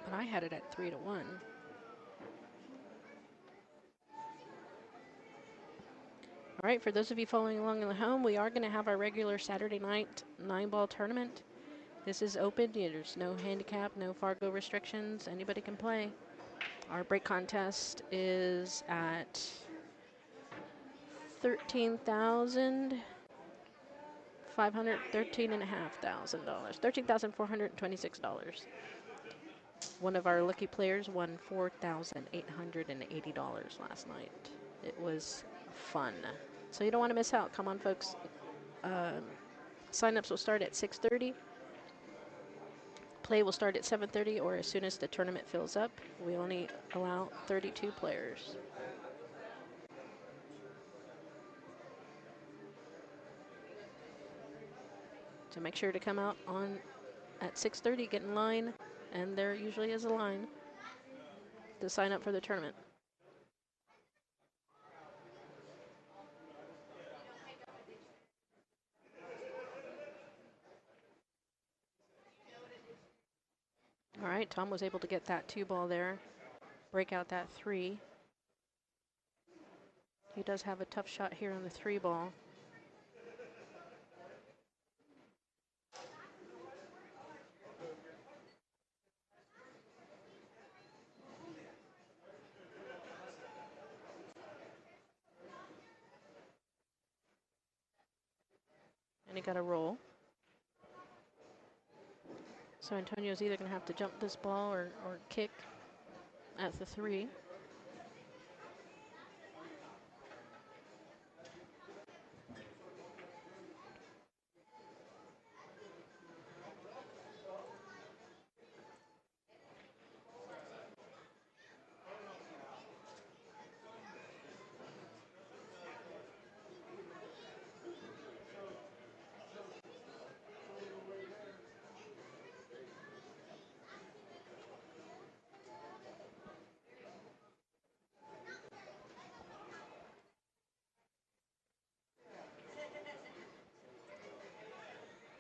But I had it at 3-1. All right, for those of you following along in the home, we are going to have our regular Saturday night 9-ball tournament. This is open. There's no handicap, no Fargo restrictions. Anybody can play. Our break contest is at $13,513.5 $13,426. One of our lucky players won $4,880 last night. It was fun. So you don't want to miss out. Come on, folks. Sign-ups will start at 6:30. Play will start at 7:30 or as soon as the tournament fills up. We only allow 32 players. So make sure to come out on at 6:30, get in line, and there usually is a line to sign up for the tournament. All right, Tom was able to get that 2-ball there, break out that 3. He does have a tough shot here on the 3-ball. And he got a roll. So Antonio's either going to have to jump this ball or kick at the 3.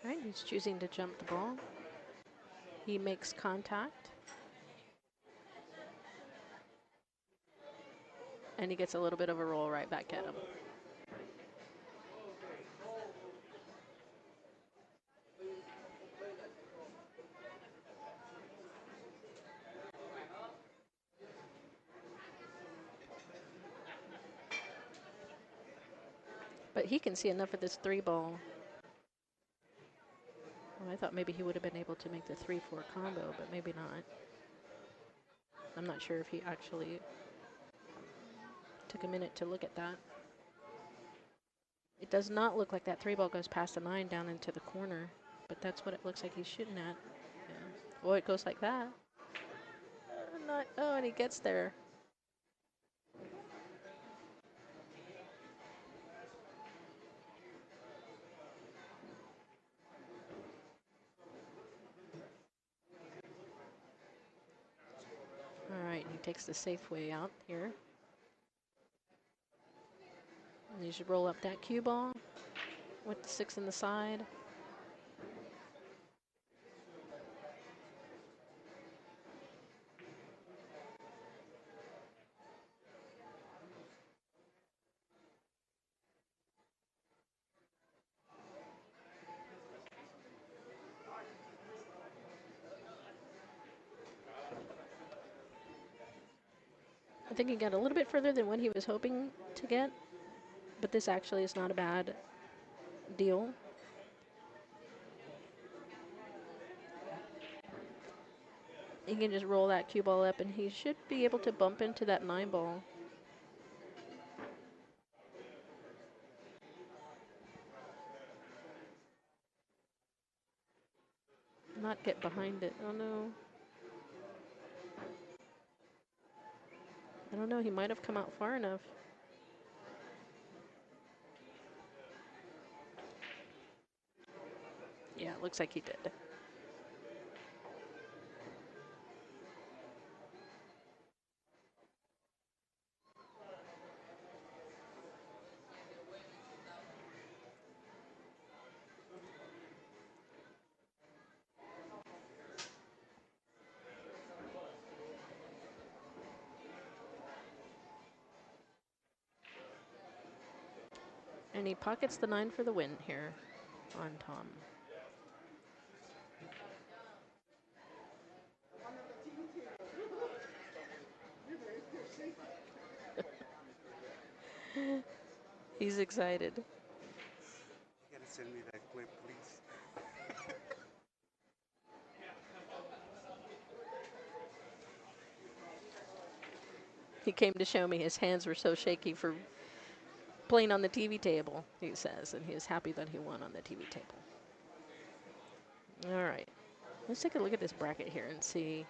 All right, he's choosing to jump the ball. He makes contact. And he gets a little bit of a roll right back at him. But he can see enough of this 3-ball. Well, I thought maybe he would have been able to make the 3-4 combo, but maybe not. I'm not sure if he actually took a minute to look at that. It does not look like that 3-ball goes past the 9 down into the corner, but that's what it looks like he's shooting at. Yeah. Oh, it goes like that. Oh, and he gets there. All right, he takes the safe way out here. And you should roll up that cue ball with the 6 in the side. I think he got a little bit further than what he was hoping to get, but this actually is not a bad deal. He can just roll that cue ball up and he should be able to bump into that 9-ball. Not get behind it. Oh no. I don't know, he might have come out far enough. Yeah, it looks like he did. And he pockets the 9 for the win here on Tom. He's excited. You gotta send me that clip, please. He came to show me his hands were so shaky for playing on the TV table, he says, and he was happy that he won on the TV table. All right, let's take a look at this bracket here and see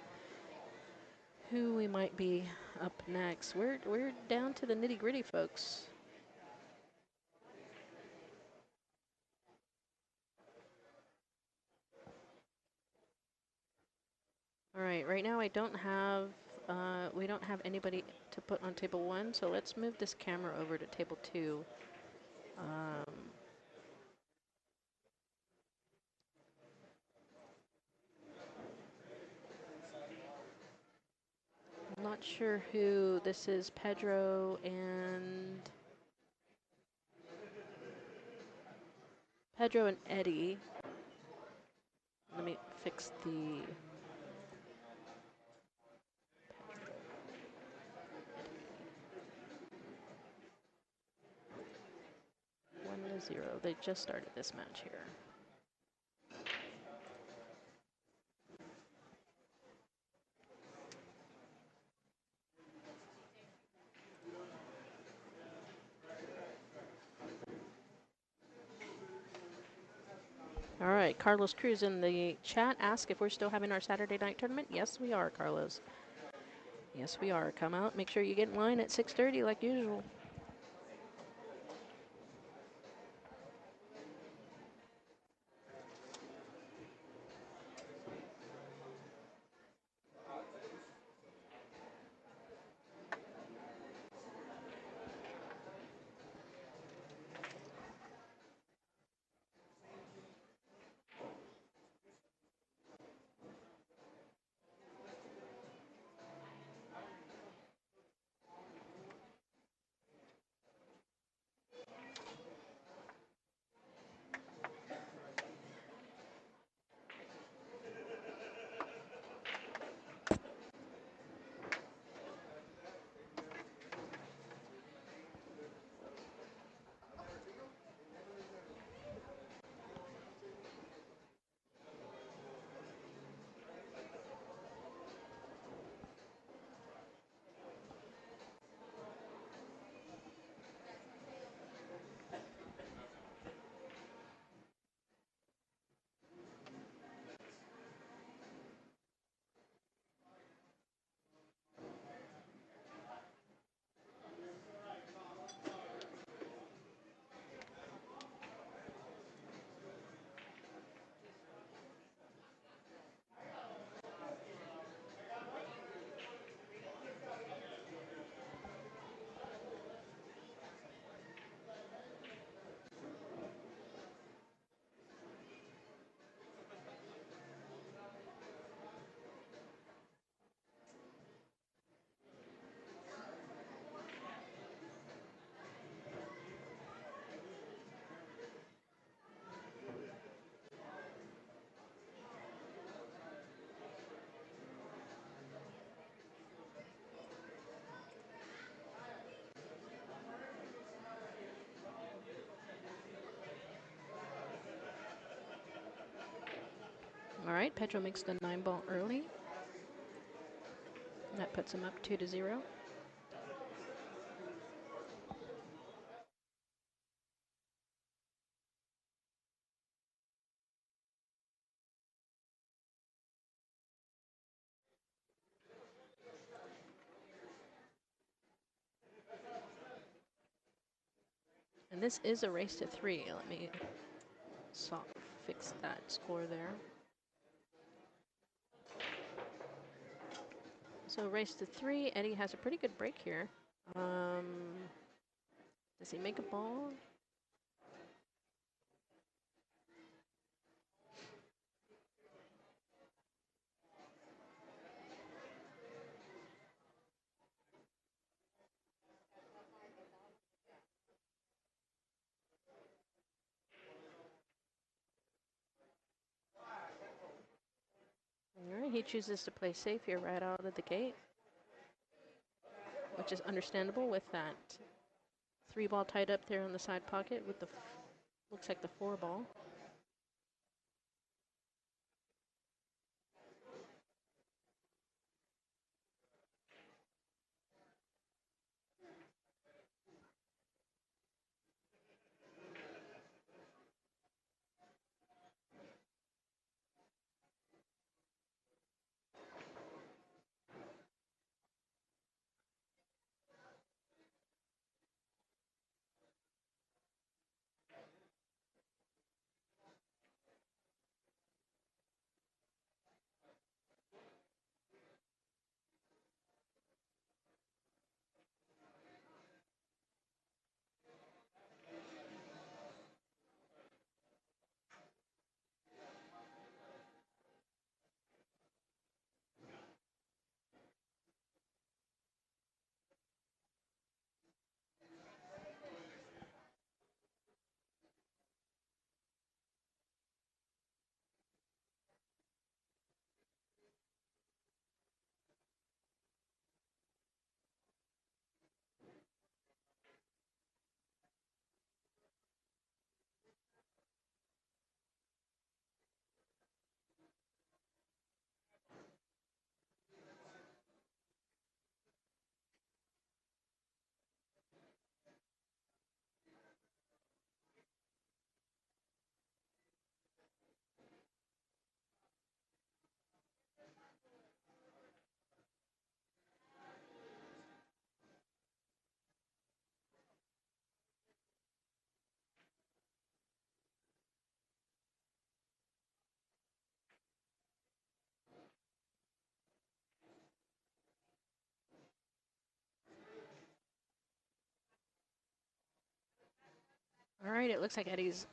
who we might be up next. We're down to the nitty-gritty, folks. All right now I don't have, we don't have anybody to put on table 1, so let's move this camera over to table 2. I'm not sure who this is. Pedro and Eddie. Let me fix the 1-0. They just started this match here. All right, Carlos Cruz in the chat asked if we're still having our Saturday night tournament. Yes, we are, Carlos. Yes, we are. Come out. Make sure you get in line at 6:30 like usual. All right, Pedro makes the 9-ball early. That puts him up 2-0. And this is a race to 3. Let me fix that score there. So race to 3. Eddie has a pretty good break here. Does he make a ball? All right, he chooses to play safe here right out of the gate, which is understandable with that 3-ball tied up there on the side pocket with the, looks like the 4-ball. All right, it looks like Eddie's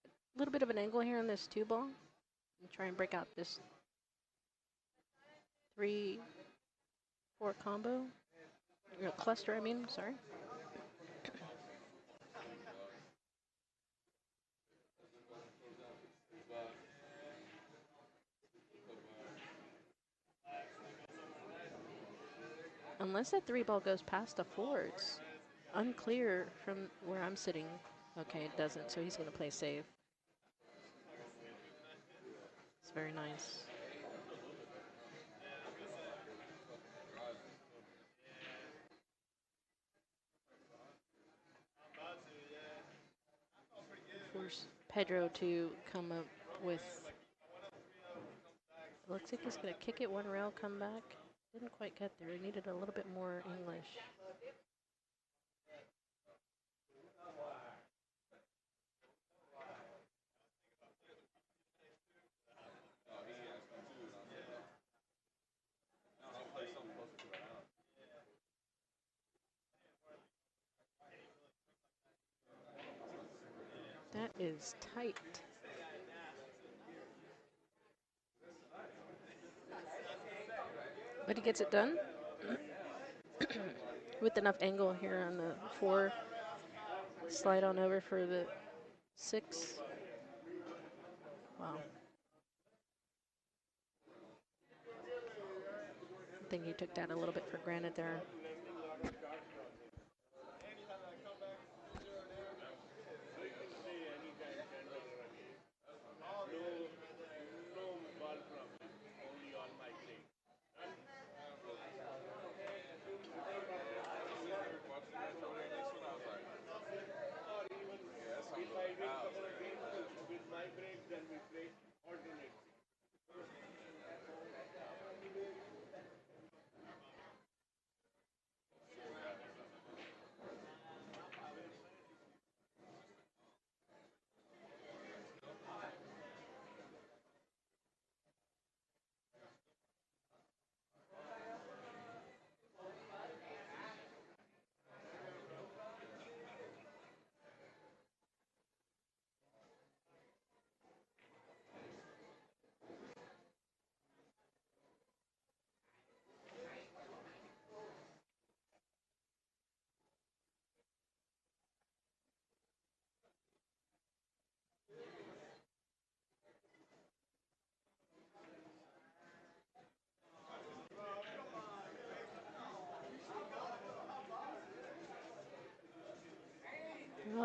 a little bit of an angle here on this 2-ball. And try and break out this 3-4 combo. Cluster, I mean, sorry. Unless that 3-ball goes past a 4, it's unclear from where I'm sitting. Okay, it doesn't, so he's going to play safe. It's very nice. Force Pedro to come up with, looks like he's going to kick it 1 rail, come back. Didn't quite get there. He needed a little bit more English. That is tight. But he gets it done with enough angle here on the 4. Slide on over for the 6. Wow. I think he took that a little bit for granted there.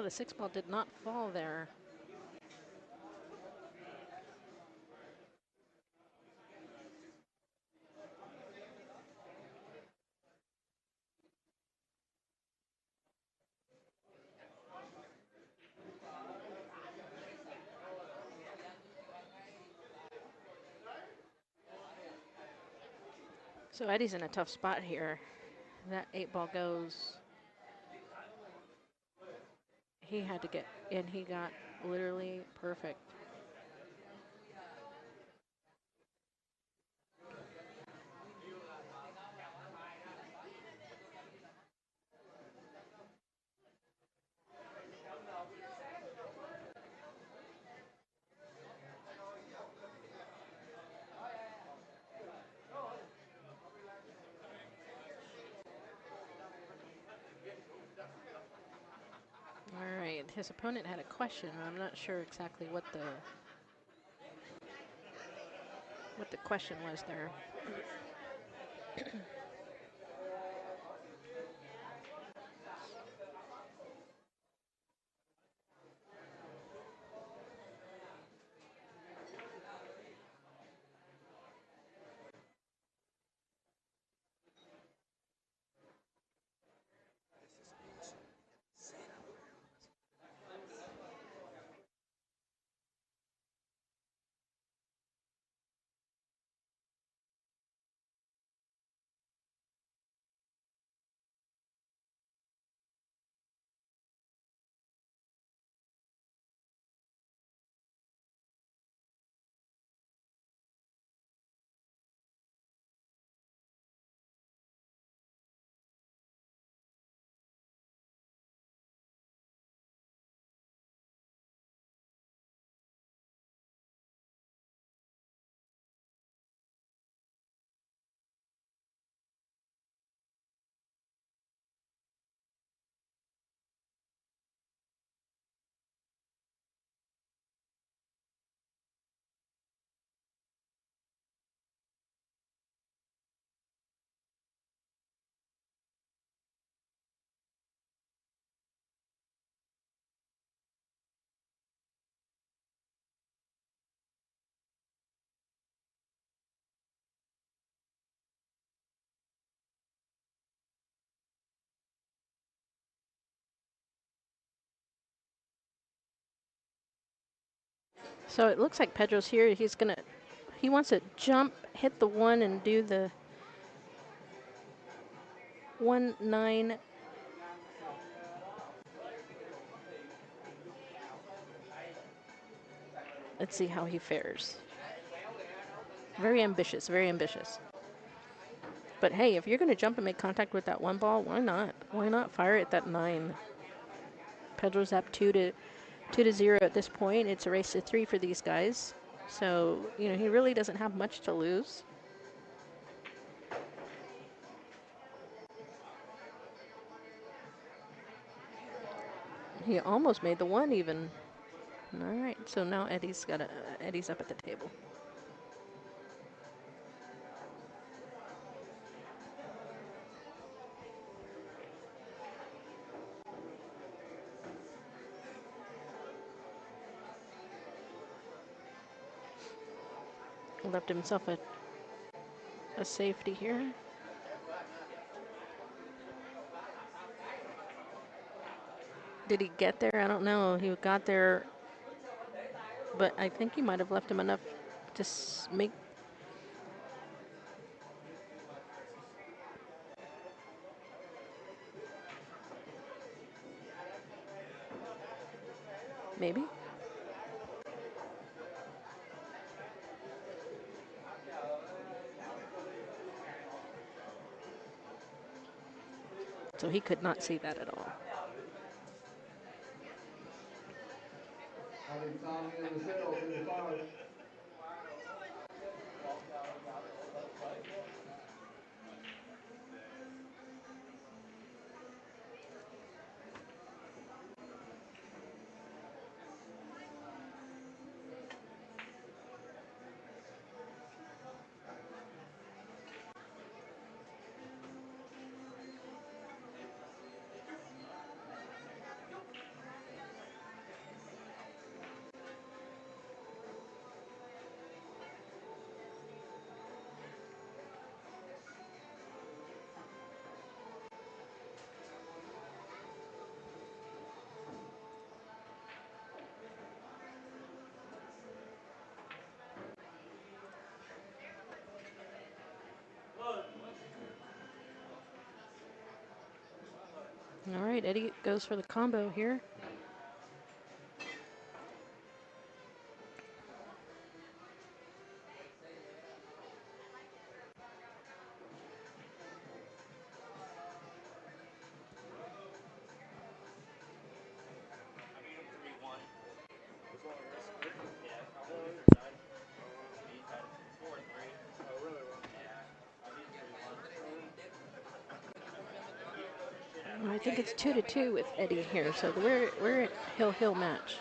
Oh, the 6 ball did not fall there. So Eddie's in a tough spot here. That 8 ball goes. He had to get, and he got literally perfect. All right, his opponent had a question. I'm not sure exactly what the question was there. So it looks like Pedro's here. He wants to jump, hit the 1, and do the 1-9. Let's see how he fares. Very ambitious, very ambitious. But hey, if you're going to jump and make contact with that 1 ball, why not? Why not fire at that 9? Pedro's up 2-0 at this point. It's a race to 3 for these guys. So, he really doesn't have much to lose. He almost made the 1 even. All right, so now Eddie's up at the table. Left himself a safety here. Did he get there? I don't know. He got there, but I think he might have left him enough to make. Maybe. So he could not see that at all. Tommy and Michelle, 35. All right, Eddie goes for the combo here. I think it's 2-2 with Eddie here, so we're at hill match.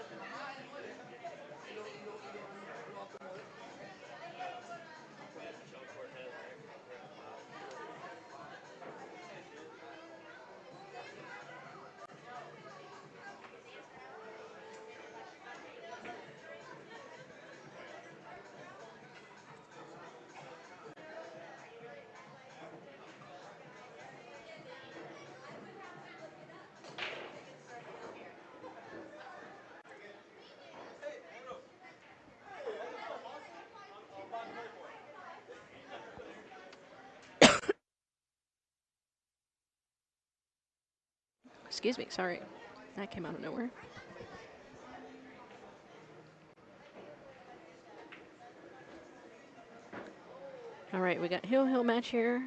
Excuse me, sorry. That came out of nowhere. All right, we got hill match here.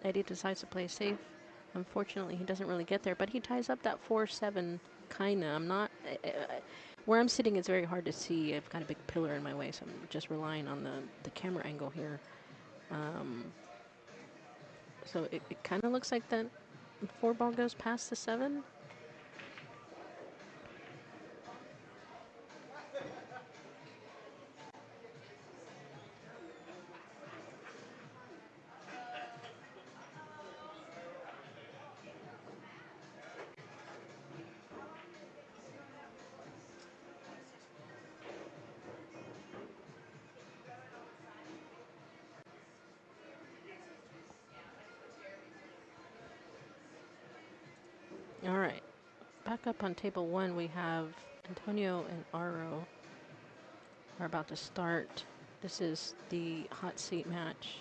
Eddie decides to play safe. Unfortunately, he doesn't really get there, but he ties up that 4-7 kinda. I'm not... where I'm sitting, it's very hard to see. I've got a big pillar in my way, so I'm just relying on the camera angle here. So it kind of looks like that 4 ball goes past the 7. All right. Back up on table 1, we have Antonio and Aro are about to start. This is the hot seat match.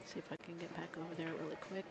Let's see if I can get back over there really quick.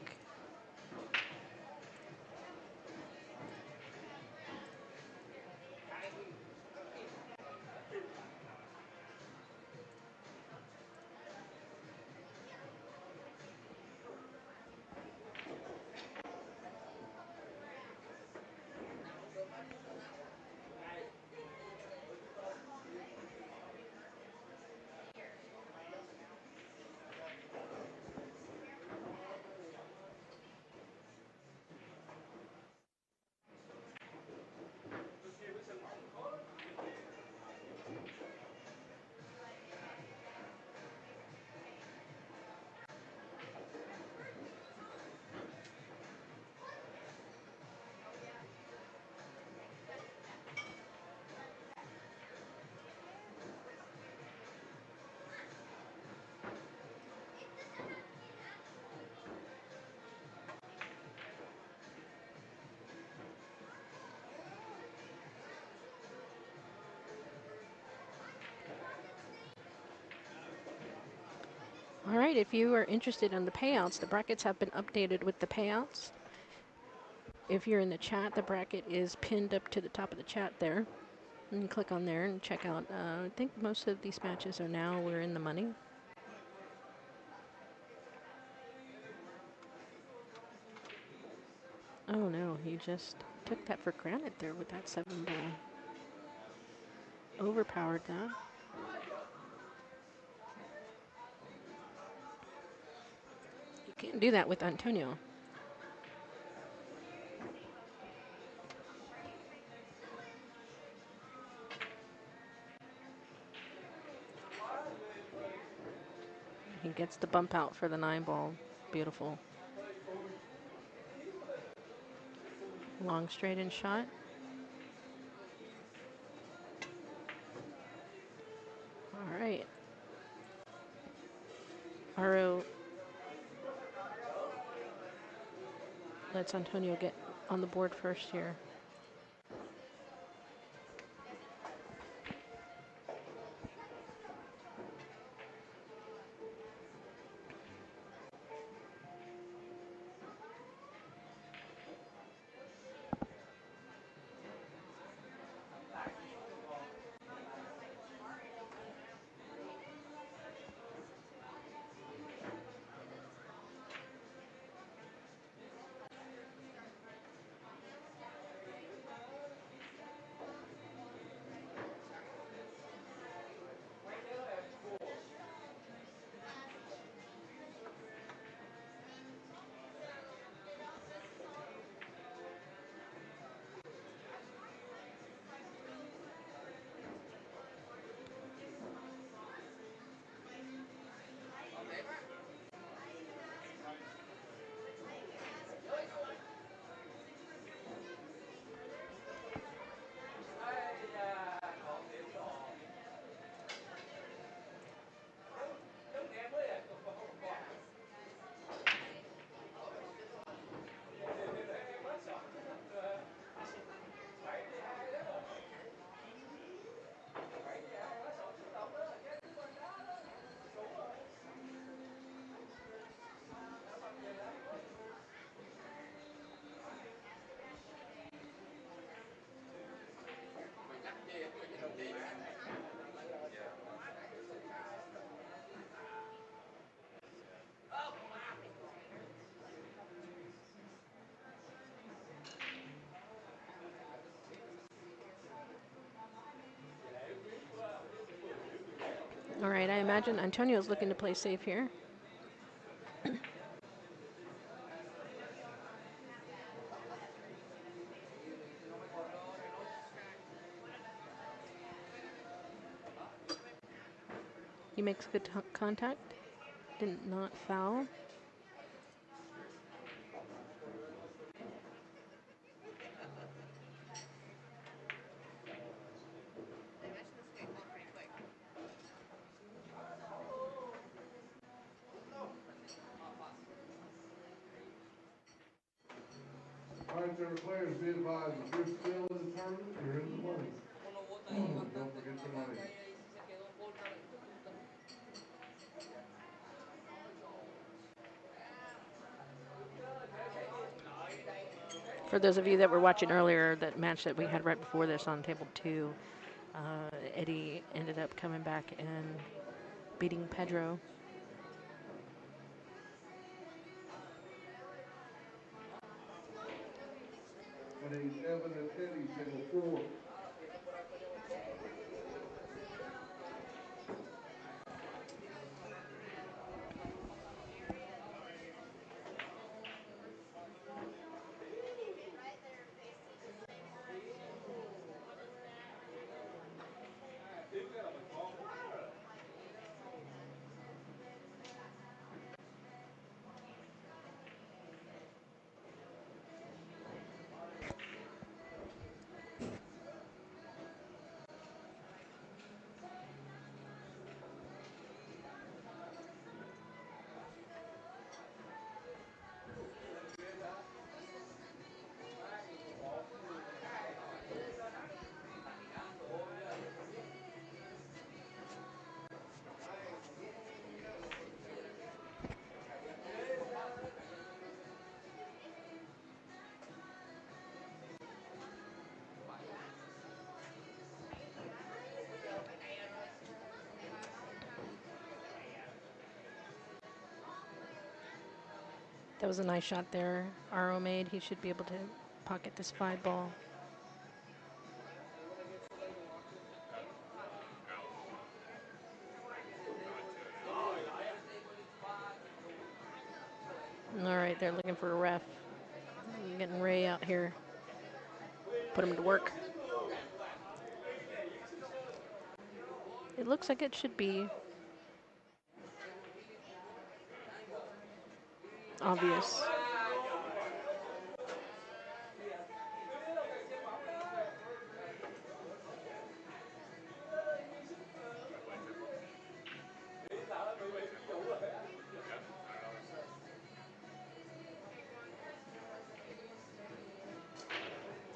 All right, if you are interested in the payouts, the brackets have been updated with the payouts. If you're in the chat, the bracket is pinned up to the top of the chat there. You can click on there and check out. I think most of these matches are now, we're in the money. Oh no, he just took that for granted there with that 7 ball. Overpowered that. You can't do that with Antonio. He gets the bump out for the 9 ball. Beautiful. Long straight and shot. All right. Aro lets Antonio get on the board first here. All right, I imagine Antonio's looking to play safe here. He makes good contact. Did not foul. All right, there, players, be advised, if you're still in the tournament, you're in the money. Don't forget your money. For those of you that were watching earlier, that match that we had right before this on table 2, Eddie ended up coming back and beating Pedro. Putting Evan and Eddie, table 4. That was a nice shot there. Aro made. He should be able to pocket this 5 ball. All right, they're looking for a ref. Getting Ray out here. Put him to work. It looks like it should be obvious.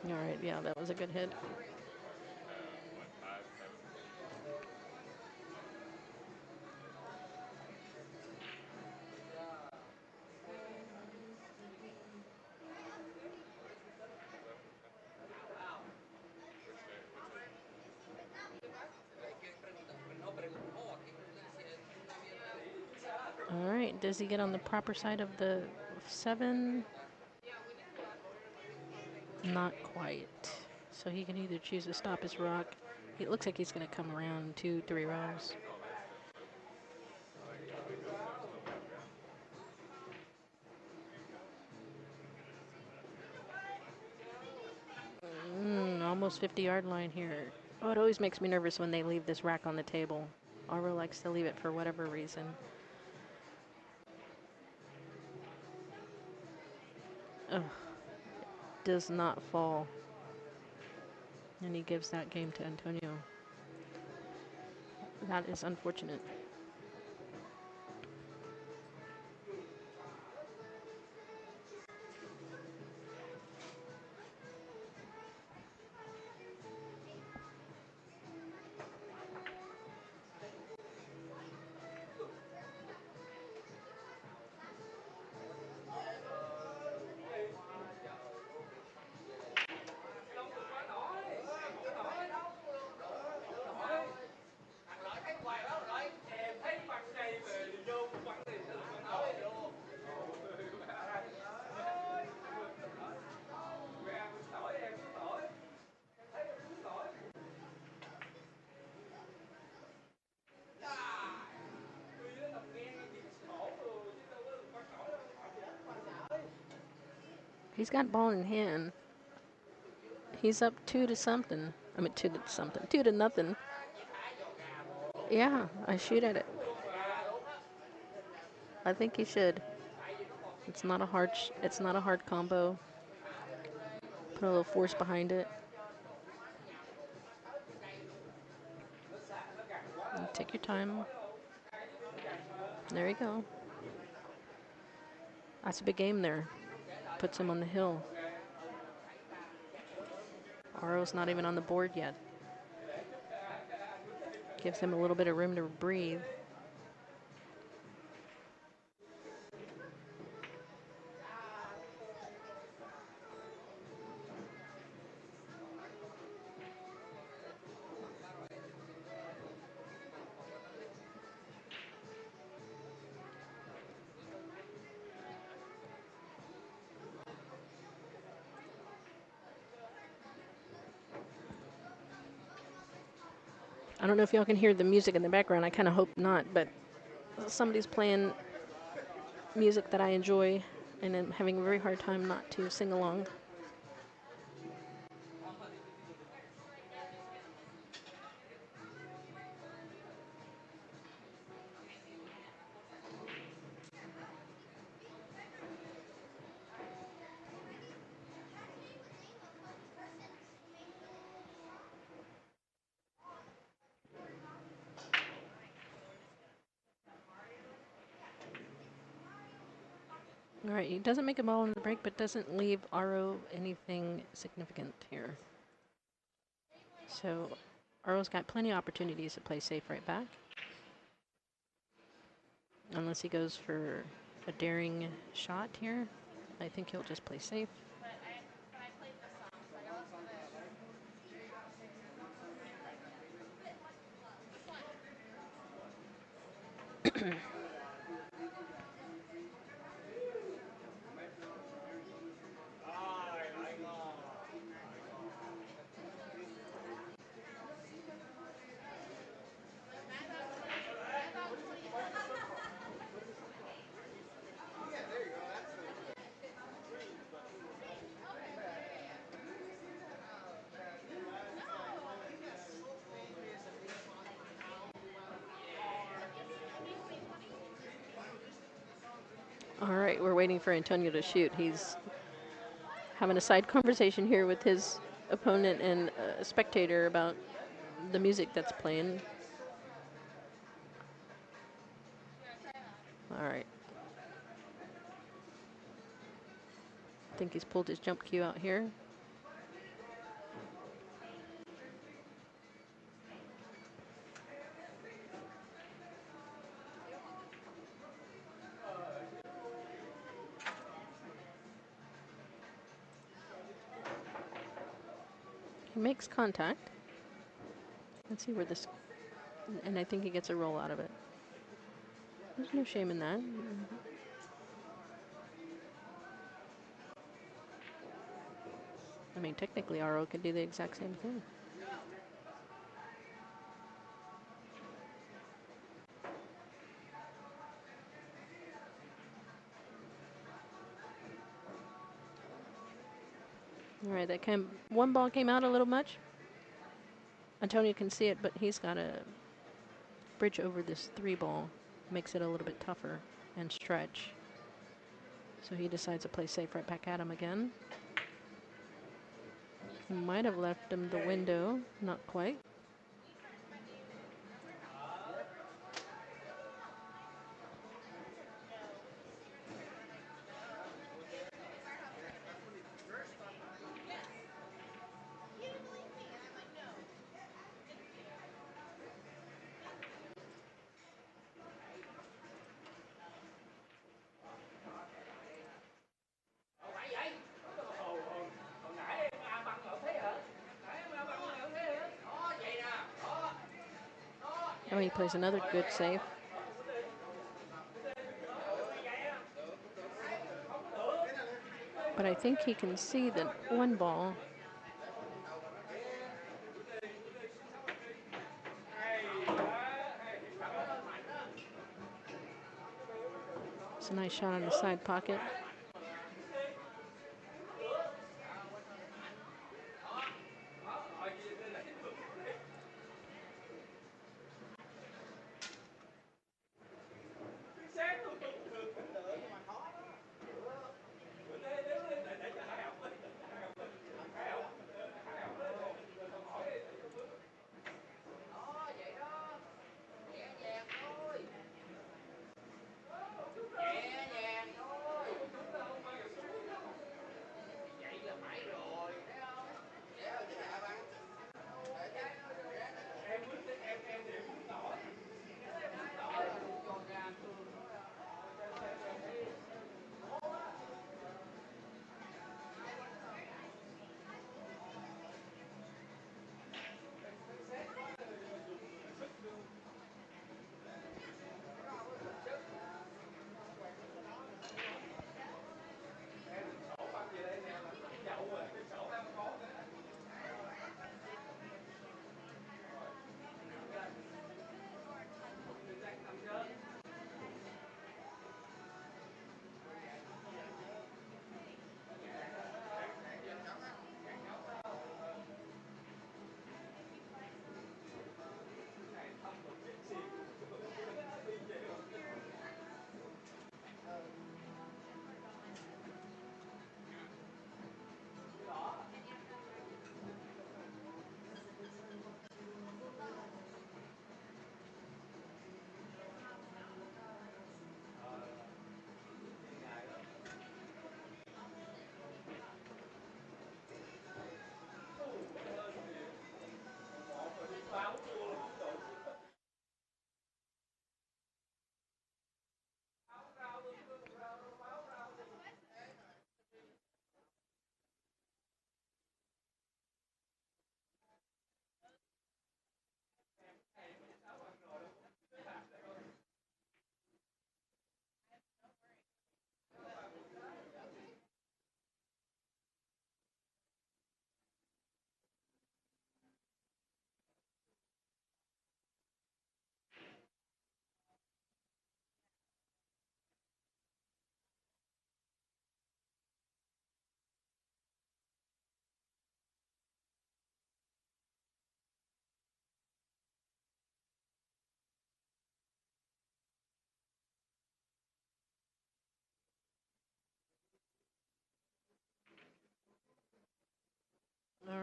All right, yeah, that was a good hit. All right, does he get on the proper side of the 7? Not quite. So he can either choose to stop his rock. It looks like he's going to come around 2-3 rows. Almost 50-yard line here. Oh, it always makes me nervous when they leave this rack on the table. Aro likes to leave it for whatever reason. Ugh. Does not fall. And he gives that game to Antonio. That is unfortunate. He's got ball in hand. He's up 2 to something. I mean, 2 to something. 2 to nothing. Yeah, I shoot at it. I think he should. It's not a hard. It's not a hard combo. Put a little force behind it. And take your time. There you go. That's a big game there. Puts him on the hill. Aro's not even on the board yet. Gives him a little bit of room to breathe. I don't know if y'all can hear the music in the background. I kind of hope not, but somebody's playing music that I enjoy, and I'm having a very hard time not to sing along. All right, he doesn't make a ball in the break, but doesn't leave Aro anything significant here. So Aro's got plenty of opportunities to play safe right back. Unless he goes for a daring shot here. I think he'll just play safe. All right, we're waiting for Antonio to shoot. He's having a side conversation here with his opponent and a spectator about the music that's playing. All right. I think he's pulled his jump cue out here. He makes contact. Let's see where this, and I think he gets a roll out of it. There's no shame in that. I mean, technically, Aro could do the exact same thing. All right, one ball came out a little much. Antonio can see it, but he's got to bridge over this 3 ball. Makes it a little bit tougher and stretch. So he decides to play safe right back at him again. Might have left him the window, not quite. Oh, he plays another good save. But I think he can see that 1 ball. It's a nice shot on the side pocket.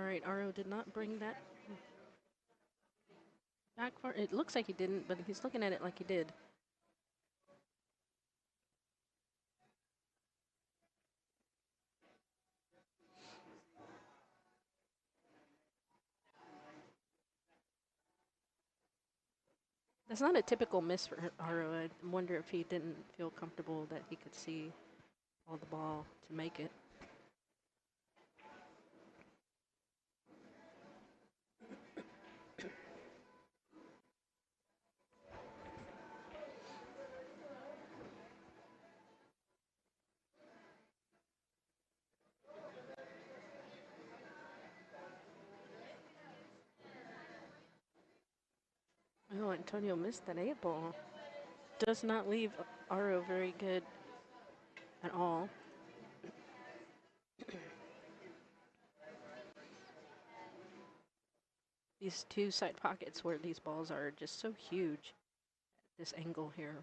right, Aro did not bring that back far. It looks like he didn't, but he's looking at it like he did. That's not a typical miss for Aro. I wonder if he didn't feel comfortable that he could see all the ball to make it. Oh, Antonio missed that 8 ball. Does not leave Aro very good at all. These two side pockets where these balls are just so huge at this angle here.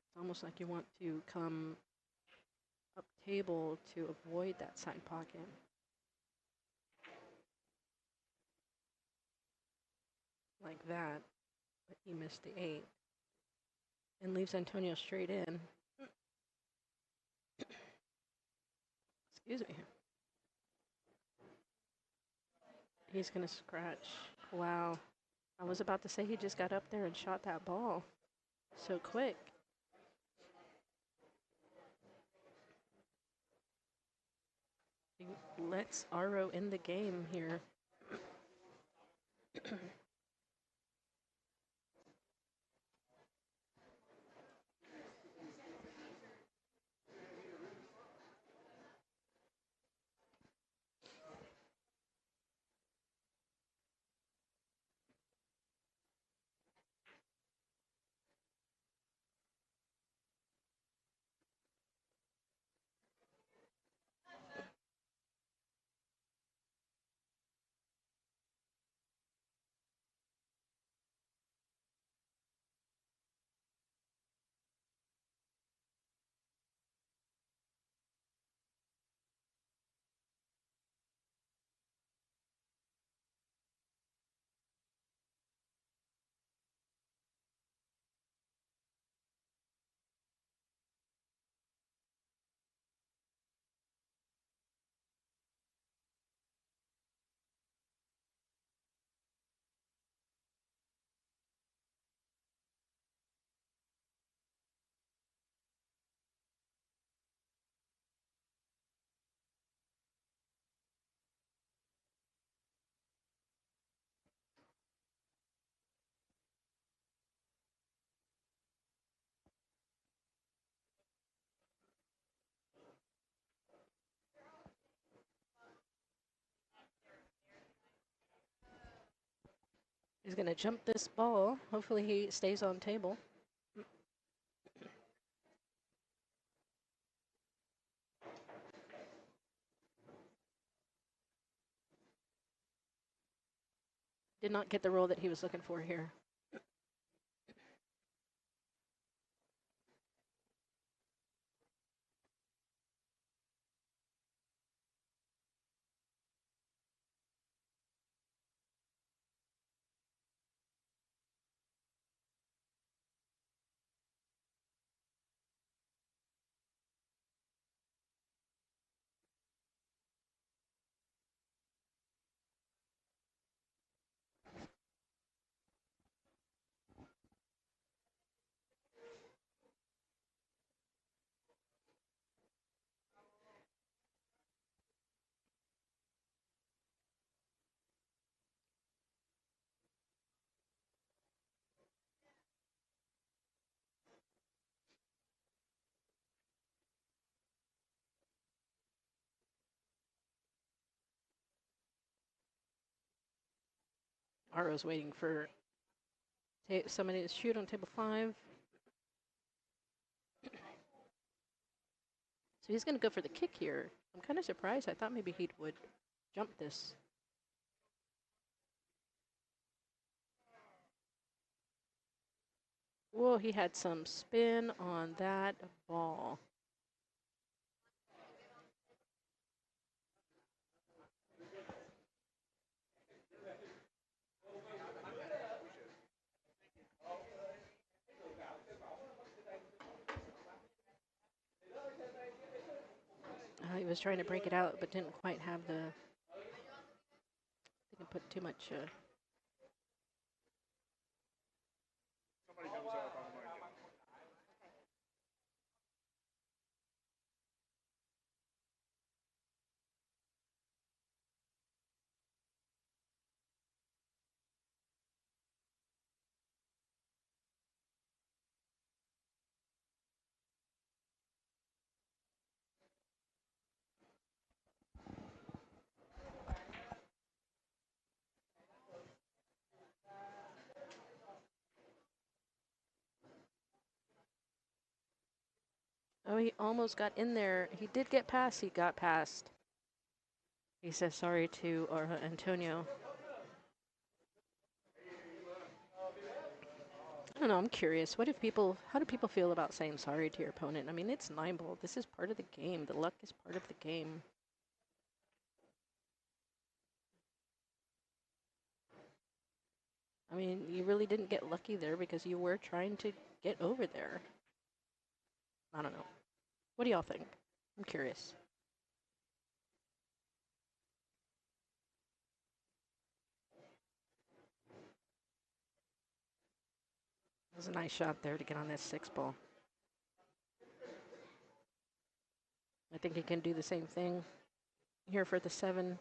It's almost like you want to come up table to avoid that side pocket. Like that, but he missed the 8 and leaves Antonio straight in. Excuse me. He's gonna scratch. Wow. I was about to say he just got up there and shot that ball so quick. He lets Aro in the game here. He's gonna jump this ball. Hopefully he stays on table. Did not get the roll that he was looking for here. Aro's waiting for somebody to shoot on table 5. So he's going to go for the kick here. I'm kind of surprised. I thought maybe he would jump this. Whoa, he had some spin on that ball. was trying to break it out, but didn't quite have the. I think I put too much. Oh, he almost got in there. He did get past. He got past. He says sorry to Antonio. I don't know, I'm curious. How do people feel about saying sorry to your opponent? I mean, it's 9-ball. This is part of the game. The luck is part of the game. I mean, you really didn't get lucky there because you were trying to get over there. I don't know. What do y'all think? I'm curious. It was a nice shot there to get on this 6-ball. I think he can do the same thing here for the 7.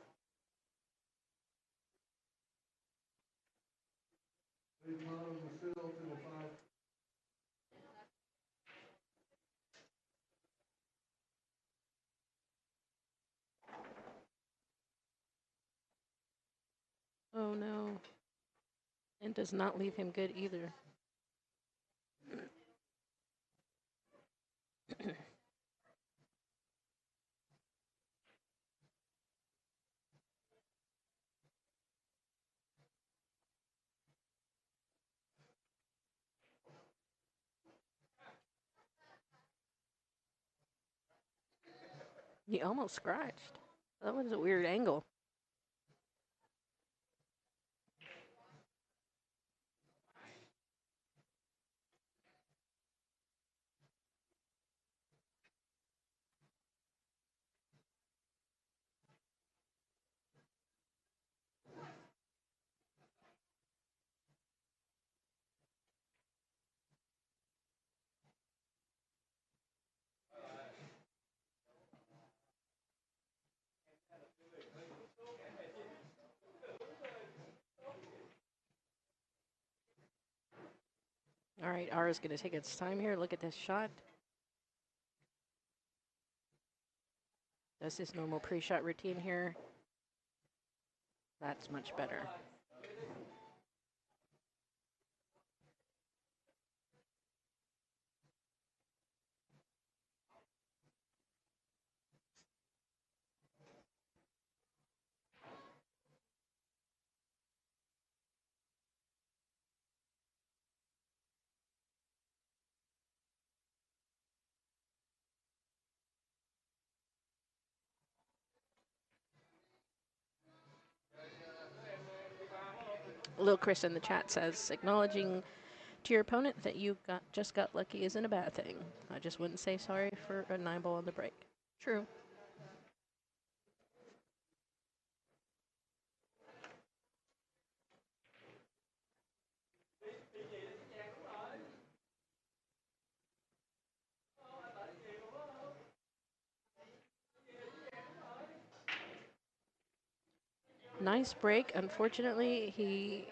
Oh no. And does not leave him good either. He almost scratched. That was a weird angle. All right, Ara's going to take its time here. Look at this shot. Does his normal pre-shot routine here. That's much better. Lil Chris in the chat says, acknowledging to your opponent that you just got lucky isn't a bad thing. I just wouldn't say sorry for a 9-ball on the break. True. Nice break. Unfortunately,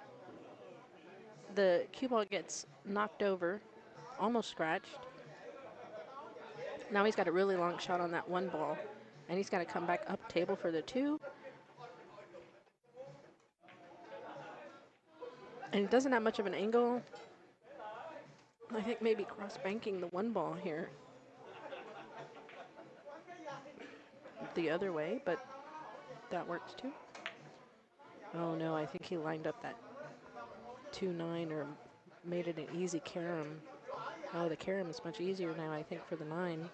the cue ball gets knocked over, almost scratched. Now he's got a really long shot on that 1 ball, and he's got to come back up table for the 2. And he doesn't have much of an angle. I think maybe cross-banking the 1 ball here the other way, but that works too. Oh no, I think he lined up that 2-9 or made it an easy carom. Oh, the carom is much easier now, I think, for the 9.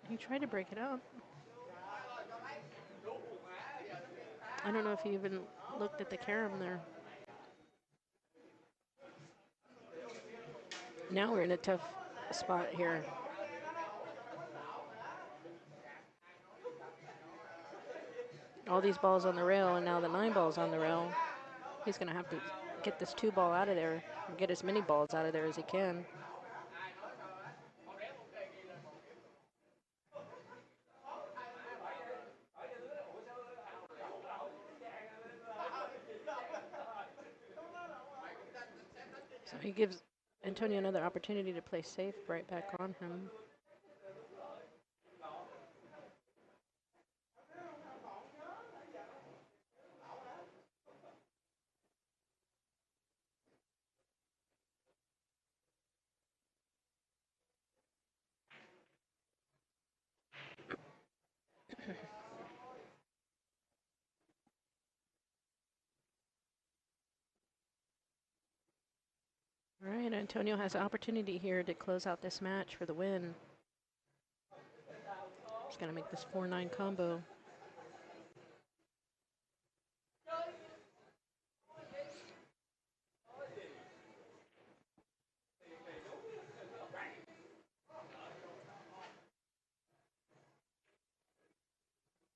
He tried to break it up. I don't know if he even looked at the carom there. Now we're in a tough spot here. All these balls on the rail, and now the 9 balls on the rail. He's going to have to get this 2 ball out of there and get as many balls out of there as he can. So he gives Antonio another opportunity to play safe right back on him. All right, Antonio has an opportunity here to close out this match for the win. He's going to make this 4-9 combo.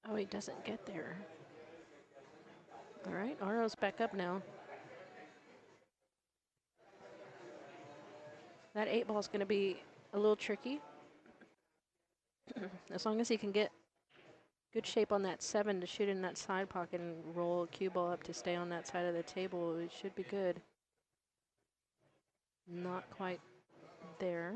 Oh, he doesn't get there. All right, Aro's back up now. That 8 ball is going to be a little tricky. As long as he can get good shape on that 7 to shoot in that side pocket and roll a cue ball up to stay on that side of the table, it should be good. Not quite there.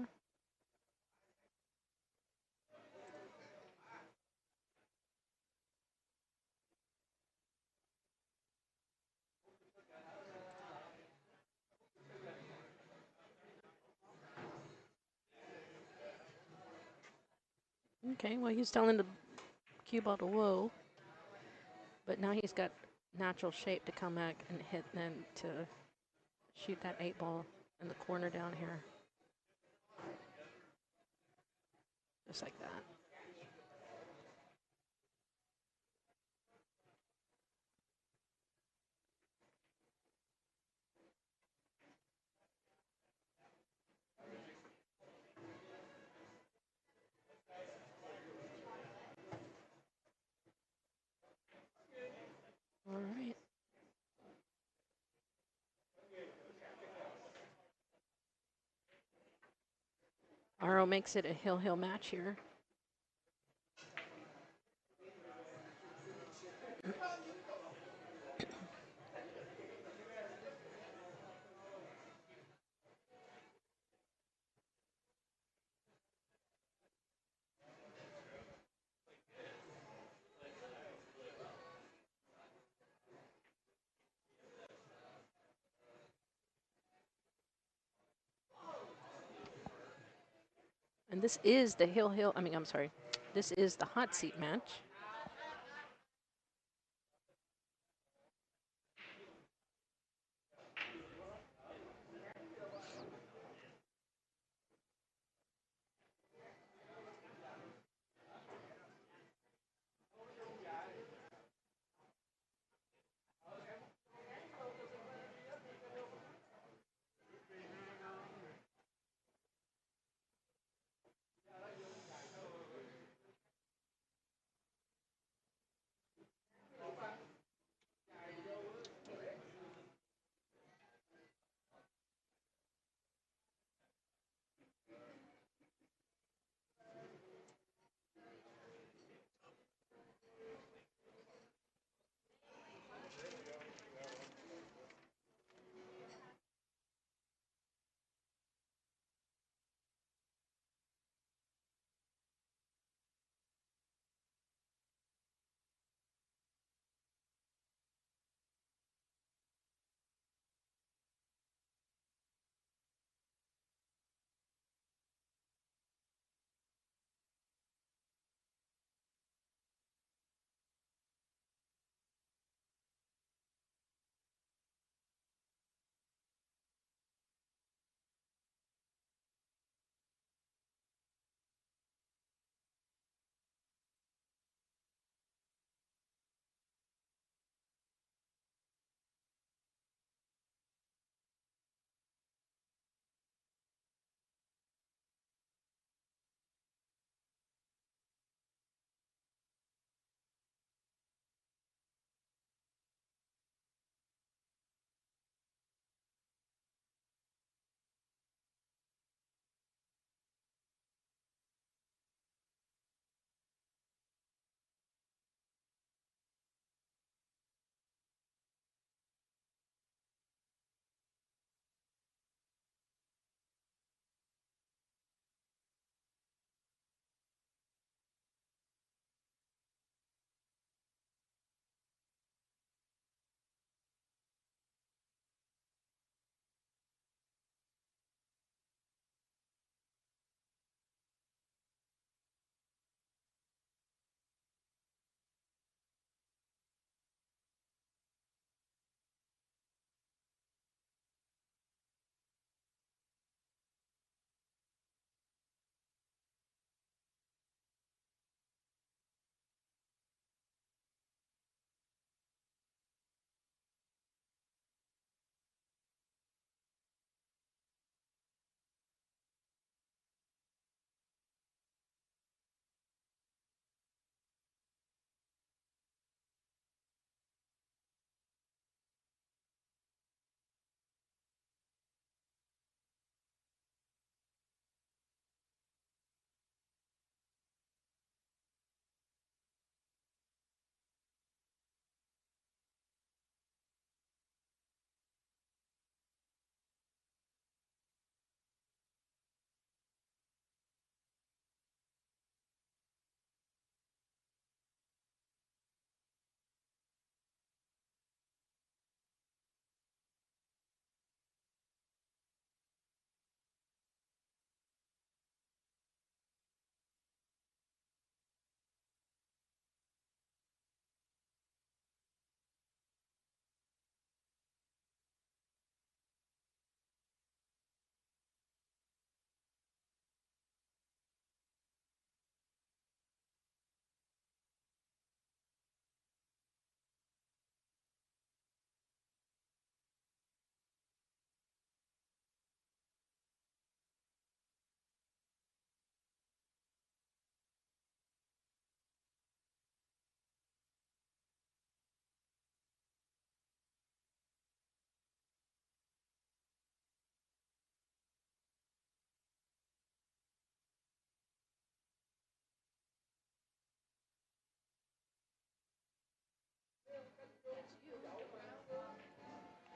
Okay, well, he's telling the cue ball to whoa, but now he's got natural shape to come back and hit then to shoot that 8 ball in the corner down here. Just like that. All right. Aro makes it a hill-hill match here. And this is the this is the hot seat match.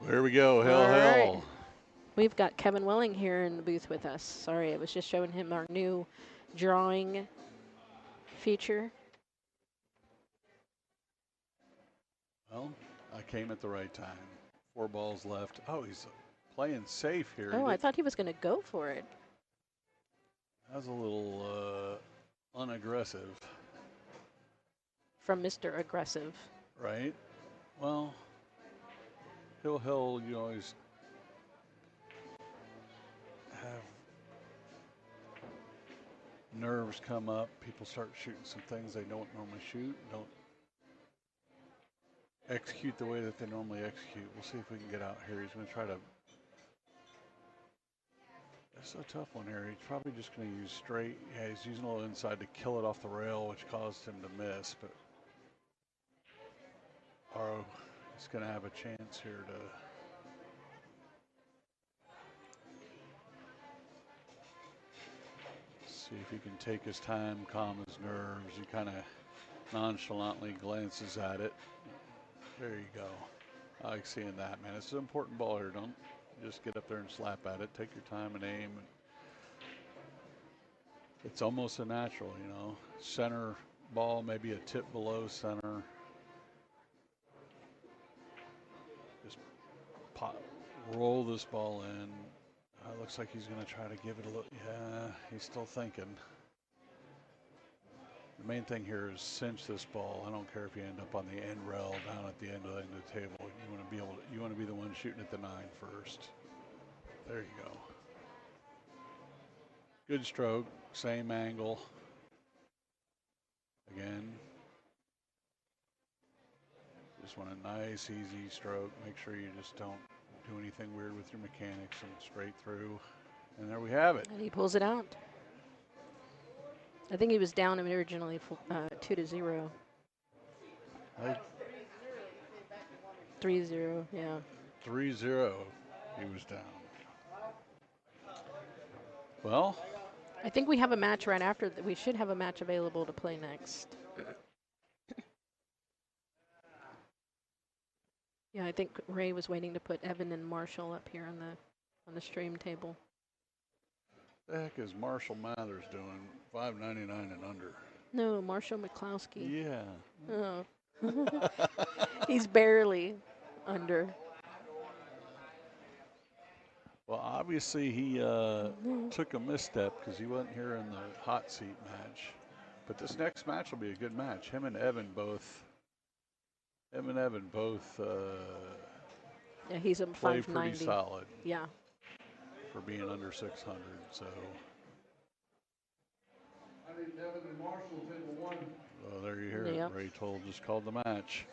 There we go. Hell, All right. hell. We've got Kevin Welling here in the booth with us. Sorry, I was just showing him our new drawing feature. Well, I came at the right time. 4 balls left. Oh, he's playing safe here. Oh, I thought he was going to go for it. That was a little unaggressive. From Mr. Aggressive. Right? Well, he'll you always have nerves come up. People start shooting some things they don't normally shoot, don't execute the way that they normally execute. We'll see if we can get out here. He's going to try to. It's a tough one here. He's probably just going to use straight. Yeah, he's using a little inside to kill it off the rail, which caused him to miss. But Aro is going to have a chance here to. See if he can take his time, calm his nerves. He kind of nonchalantly glances at it. There you go. I like seeing that, man. It's an important ball here. Don't just get up there and slap at it. Take your time and aim. It's almost a natural, you know. Center ball, maybe a tip below center. Just pop, roll this ball in. Looks like he's going to try to give it a look. Yeah, he's still thinking. The main thing here is cinch this ball. I don't care if you end up on the end rail down at the end of the table. You want to be able to, you want to be the one shooting at the 9 first. There you go. Good stroke, same angle. Again. Just want a nice, easy stroke. Make sure you just don't do anything weird with your mechanics and straight through. And there we have it. And he pulls it out. I think he was down originally 2-0. 3-0, yeah. 3-0, he was down. Well, I think we have a match right after. We should have a match available to play next. Yeah, I think Ray was waiting to put Evan and Marshall up here on the stream table. the heck is Marshall Mathers doing? $5.99 and under. No, Marshall McCloskey. Yeah. Oh. He's barely under. Well, obviously he took a misstep because he wasn't here in the hot seat match. But this next match will be a good match. Him and Evan both. Yeah, he's a play 590. pretty solid. Yeah. For being under 600, so. I need Evan and Marshall, table 1. Well, there you hear Yep. it. Ray Toll just called the match.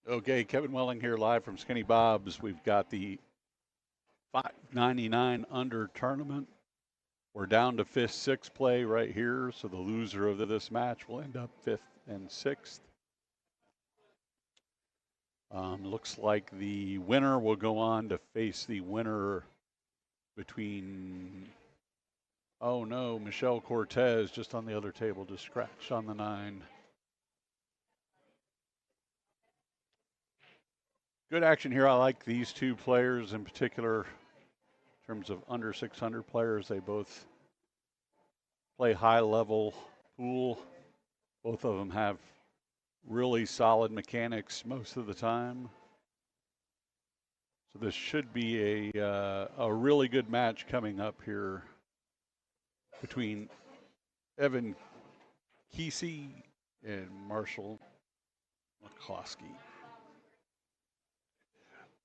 Okay, Kevin Welling here live from Skinny Bob's. We've got the $5.99 under tournament. We're down to 5th, 6th play right here, so the loser of this match will end up 5th and 6th. Looks like the winner will go on to face the winner between, oh no, Michelle Cortez just on the other table to scratch on the 9. Good action here. I like these two players in particular in terms of under 600 players. They both play high level pool. Both of them have really solid mechanics most of the time. So this should be a really good match coming up here between Evan Kesey and Marshall McCloskey.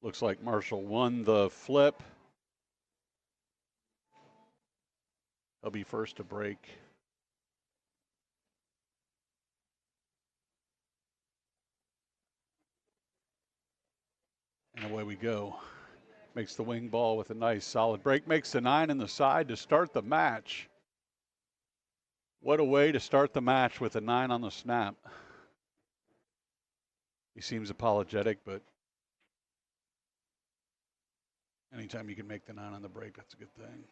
Looks like Marshall won the flip. He'll be first to break. And away we go. Makes the wing ball with a nice solid break. Makes the 9 in the side to start the match. What a way to start the match with a 9 on the snap. He seems apologetic, but anytime you can make the 9 on the break, that's a good thing.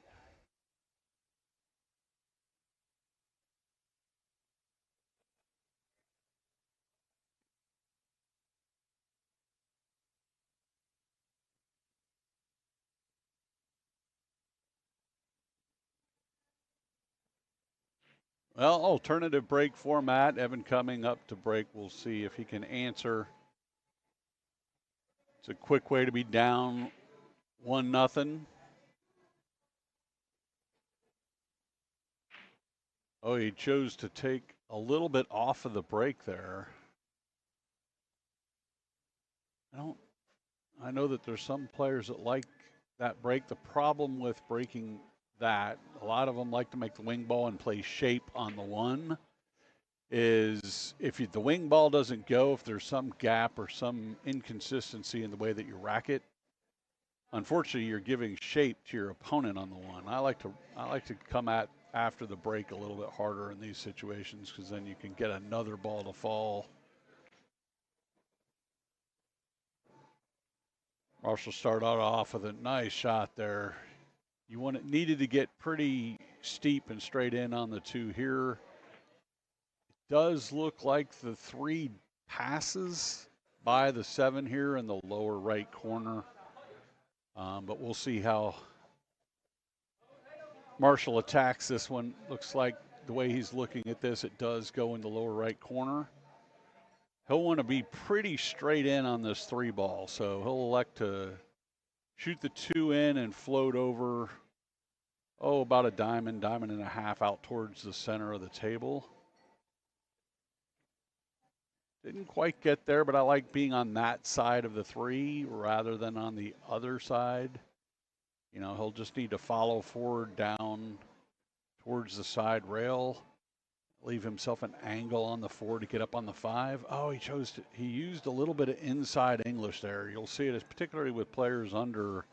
Well, alternative break format. Evan coming up to break. We'll see if he can answer. It's a quick way to be down 1-0. Oh, he chose to take a little bit off of the break there. I know that there's some players that like that break. The problem with breaking that, a lot of them like to make the wing ball and play shape on the 1, is if the wing ball doesn't go, if there's some gap or some inconsistency in the way that you rack it, unfortunately you're giving shape to your opponent on the 1. I like to come at after the break a little bit harder in these situations, because then you can get another ball to fall. Marshall started off with a nice shot there. Needed to get pretty steep and straight in on the 2 here. It does look like the 3 passes by the 7 here in the lower right corner. But we'll see how Marshall attacks this one. Looks like the way he's looking at this, it does go in the lower right corner. He'll want to be pretty straight in on this 3 ball, so he'll elect to shoot the 2 in and float over, about a diamond and a half out towards the center of the table. Didn't quite get there, but I like being on that side of the 3 rather than on the other side. He'll just need to follow forward down towards the side rail, leave himself an angle on the 4 to get up on the 5. Oh, he used a little bit of inside English there. You'll see it, particularly with players under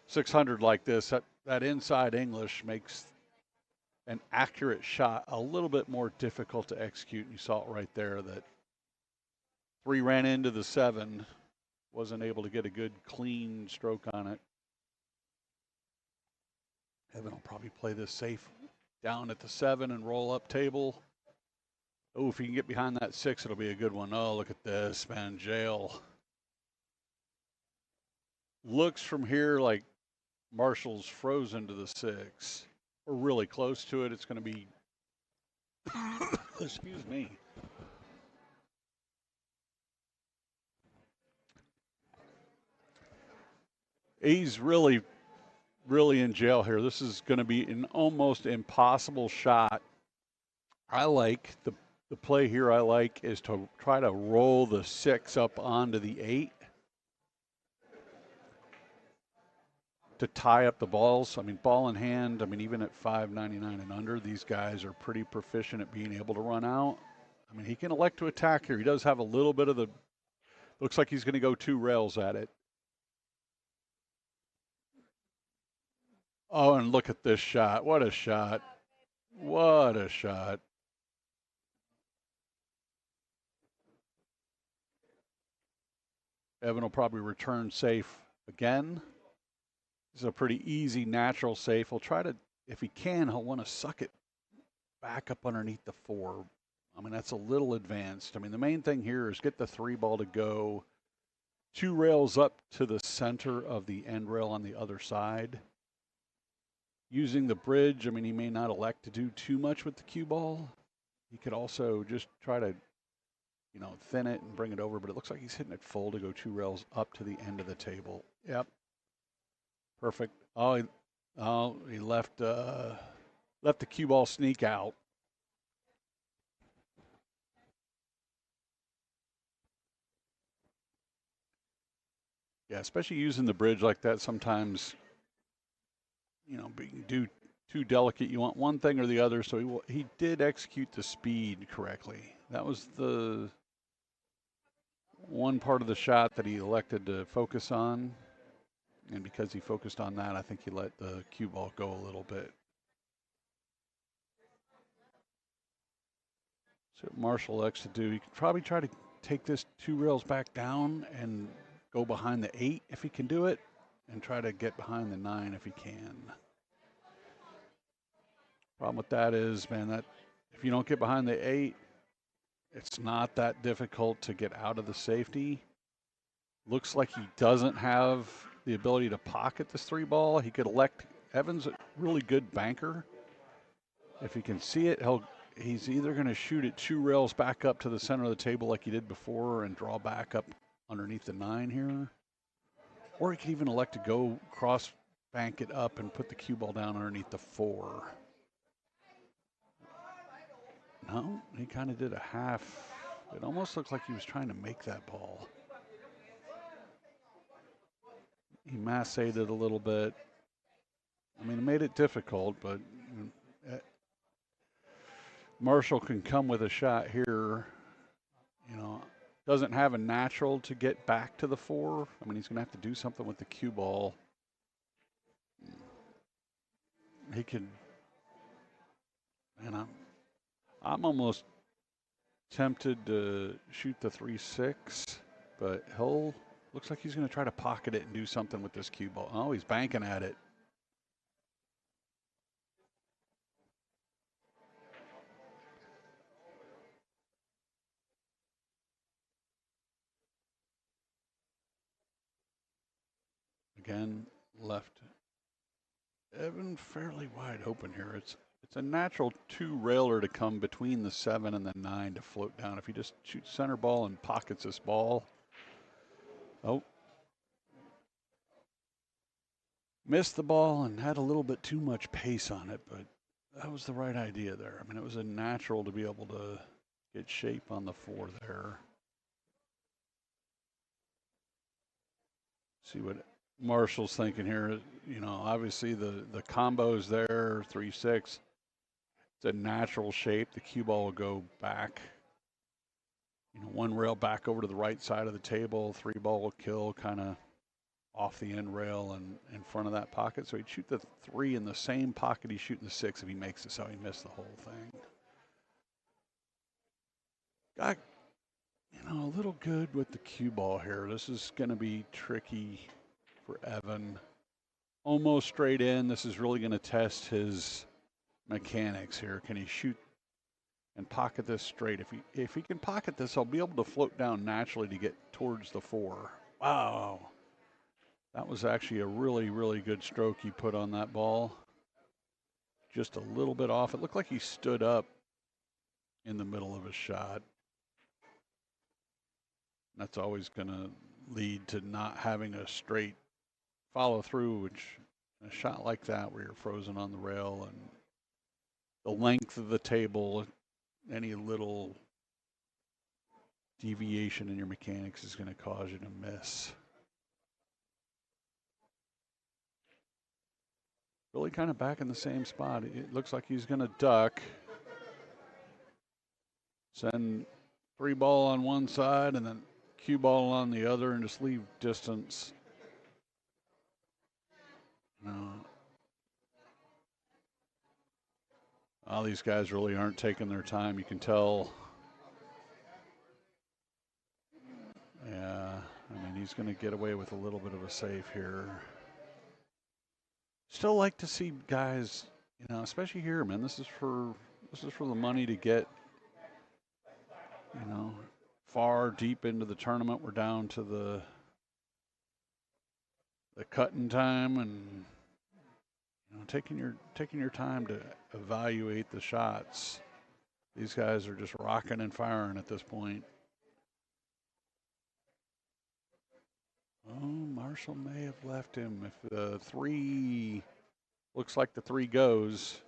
600 like this, that inside English makes an accurate shot a little bit more difficult to execute. And you saw it right there that 3 ran into the 7, wasn't able to get a good clean stroke on it. Evan will probably play this safe down at the 7 and roll up table. Oh, if he can get behind that 6, it'll be a good one. Oh, look at this, man, jail. Looks from here like Marshall's frozen to the 6. We're really close to it. It's going to be, excuse me. He's really in jail here. This is going to be an almost impossible shot. I like the play here. I like is to try to roll the 6 up onto the 8 to tie up the balls. I mean, ball in hand. I mean, even at 5.99 and under, these guys are pretty proficient at being able to run out. I mean, he can elect to attack here. He does have a little bit of the. Looks like he's going to go 2 rails at it. Oh, and look at this shot. What a shot. What a shot. Evan will probably return safe again. This is a pretty easy natural safe. He'll try to, if he can, he'll want to suck it back up underneath the 4. I mean, that's a little advanced. I mean, the main thing here is get the 3 ball to go 2 rails up to the center of the end rail on the other side. Using the bridge, I mean, he may not elect to do too much with the cue ball. He could also just try to, you know, thin it and bring it over, but it looks like he's hitting it full to go 2 rails up to the end of the table. Yep. Perfect. Oh, he left the cue ball sneak out. Yeah, especially using the bridge like that, sometimes, you know, being too delicate. You want one thing or the other. So he did execute the speed correctly. That was the one part of the shot that he elected to focus on. And because he focused on that, I think he let the cue ball go a little bit. So what Marshall elects to do, he could probably try to take this 2 rails back down and go behind the 8 if he can do it, and try to get behind the 9 if he can. Problem with that is, man, that if you don't get behind the 8, it's not that difficult to get out of the safety. Looks like he doesn't have the ability to pocket this 3 ball. He could elect, Evan's a really good banker. If he can see it, he's either going to shoot it 2 rails back up to the center of the table like he did before and draw back up underneath the 9 here. Or he could even elect to go cross bank it up and put the cue ball down underneath the 4. No, he kind of did a half. It almost looked like he was trying to make that ball. He massaged it a little bit. I mean, it made it difficult, but Marshall can come with a shot here. You know, doesn't have a natural to get back to the 4. I mean, he's going to have to do something with the cue ball. He could, and I'm almost tempted to shoot the 3-6, but looks like he's going to try to pocket it and do something with this cue ball. Oh, he's banking at it. Again, left Evan fairly wide open here. It's a natural 2 railer to come between the 7 and the 9 to float down. If he just shoots center ball and pockets this ball. Oh. Missed the ball and had a little bit too much pace on it, but that was the right idea there. I mean, it was a natural to be able to get shape on the 4 there. See what Marshall's thinking here. You know, obviously the combo's there, 3-6. It's a natural shape. The cue ball will go back. You know, 1 rail back over to the right side of the table. 3 ball will kill kind of off the end rail and in front of that pocket. So he'd shoot the 3 in the same pocket he's shooting the 6 if he makes it, so he missed the whole thing. Got, you know, a little good with the cue ball here. This is going to be tricky for Evan. Almost straight in. This is really going to test his mechanics here. Can he shoot and pocket this straight? If he can pocket this, I'll be able to float down naturally to get towards the 4. Wow. That was actually a really, really good stroke he put on that ball. Just a little bit off. It looked like he stood up in the middle of his shot. That's always going to lead to not having a straight follow through, which a shot like that where you're frozen on the rail and the length of the table, any little deviation in your mechanics is going to cause you to miss. Really kind of back in the same spot. It looks like he's going to duck. Send 3 ball on one side and then cue ball on the other and just leave distance. All these guys really aren't taking their time. You can tell. Yeah, I mean, he's going to get away with a little bit of a save here. Still like to see guys, you know, especially here, man. This is for the money to get, you know, far deep into the tournament. We're down to the cutting time, and you know, taking your time to evaluate the shots. These guys are just rocking and firing at this point. Oh, Marshall may have left him. If the 3 looks like the 3 goes,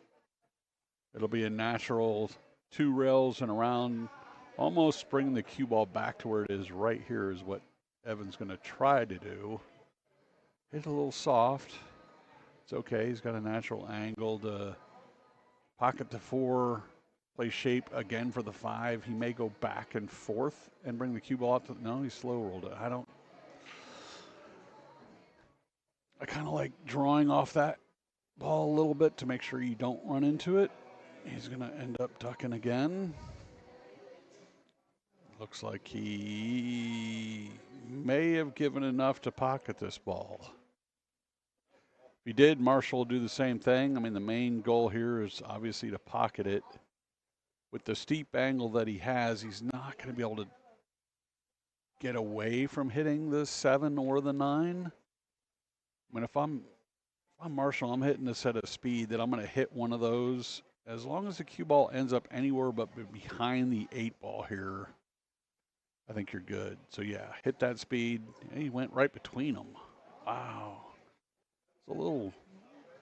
it'll be a natural 2 rails and around, almost bring the cue ball back to where it is right here is what Evan's going to try to do. Hit a little soft. It's okay. He's got a natural angle to pocket the 4, play shape again for the 5. He may go back and forth and bring the cue ball out to, no, he slow rolled it. I kind of like drawing off that ball a little bit to make sure you don't run into it. He's going to end up ducking again. Looks like he may have given enough to pocket this ball. If he did, Marshall will do the same thing. I mean, the main goal here is obviously to pocket it. With the steep angle that he has, he's not going to be able to get away from hitting the 7 or the 9. I mean, if I'm Marshall, I'm hitting this at a speed that I'm going to hit one of those. As long as the cue ball ends up anywhere but behind the 8 ball here, I think you're good. So yeah, hit that speed. He went right between them. Wow. It's a little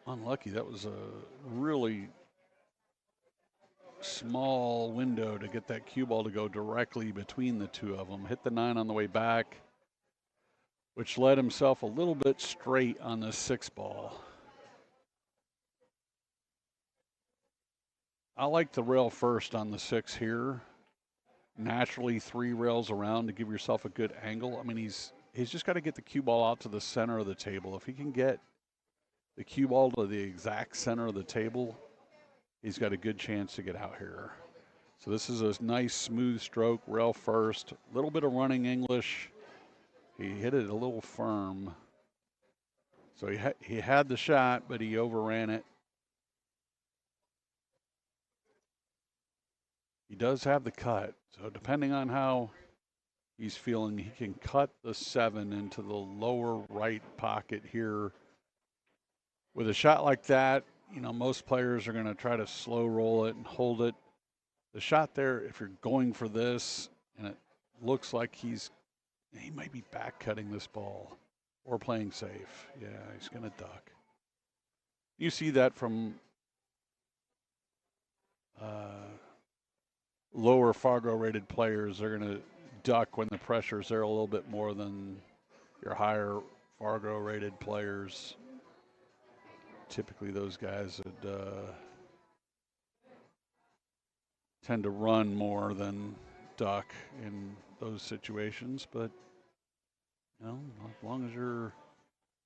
unlucky. That was a really small window to get that cue ball to go directly between the 2 of them. Hit the 9 on the way back, which led himself a little bit straight on the 6 ball. I like the rail first on the 6 here. Naturally 3 rails around to give yourself a good angle. I mean, he's just got to get the cue ball out to the center of the table. If he can get the cue ball to the exact center of the table, he's got a good chance to get out here. So this is a nice smooth stroke, rail first, a little bit of running English. He hit it a little firm. So he had the shot, but he overran it. He does have the cut, so depending on how he's feeling, he can cut the 7 into the lower right pocket here. With a shot like that, you know, most players are going to try to slow roll it and hold it. The shot there, if you're going for this, and it looks like he might be back cutting this ball or playing safe. Yeah, he's going to duck. You see that from lower Fargo rated players. They're going to duck when the pressure's there a little bit more than your higher Fargo rated players. Typically those guys would tend to run more than duck in those situations, but you know, as long as you're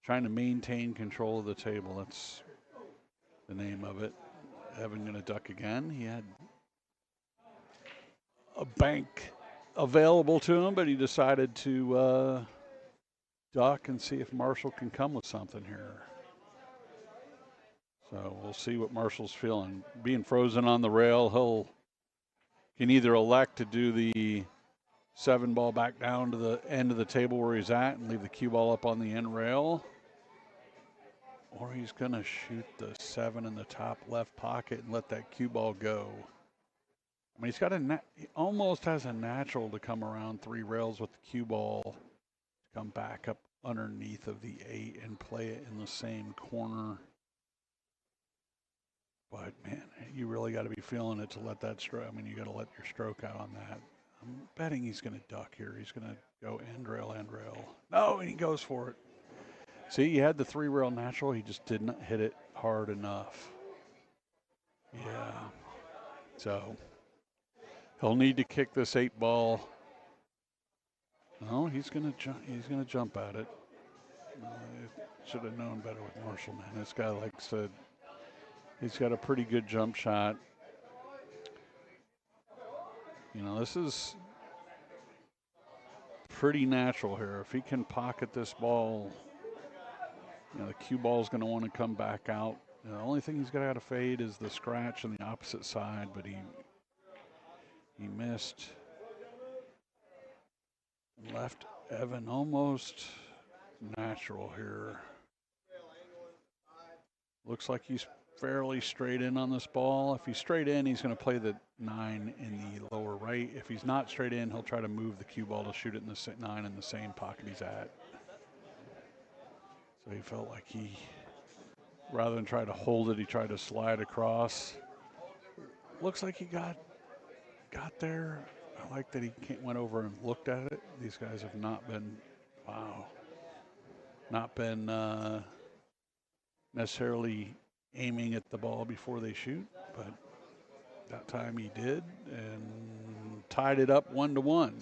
trying to maintain control of the table, that's the name of it. Evan going to duck again. He had a bank available to him, but he decided to duck and see if Marshall can come with something here. So we'll see what Marshall's feeling. Being frozen on the rail, can either elect to do the 7 ball back down to the end of the table where he's at and leave the cue ball up on the end rail, or he's going to shoot the 7 in the top left pocket and let that cue ball go. I mean, he almost has a natural to come around 3 rails with the cue ball, to come back up underneath of the 8 and play it in the same corner. But man, you really got to be feeling it to let that stroke. I mean, you got to let your stroke out on that. I'm betting he's going to duck here. He's going to go end rail. No, and he goes for it. See, he had the 3 rail natural. He just didn't hit it hard enough. Yeah. So he'll need to kick this 8 ball. No, he's going to jump. He's going to jump at it. Should have known better with Marshall, man. This guy likes to. He's got a pretty good jump shot. You know, this is pretty natural here. If he can pocket this ball, you know, the cue ball is going to want to come back out. The only thing he's got to fade is the scratch on the opposite side, but he missed. Left Evan almost natural here. Looks like he's fairly straight in on this ball. If he's straight in, he's going to play the 9 in the lower right. If he's not straight in, he'll try to move the cue ball to shoot it in the 9 in the same pocket he's at. So he felt like he, rather than try to hold it, he tried to slide across. Looks like he got there. I like that he went over and looked at it. These guys have not been, not been necessarily aiming at the ball before they shoot, but that time he did and tied it up 1-1.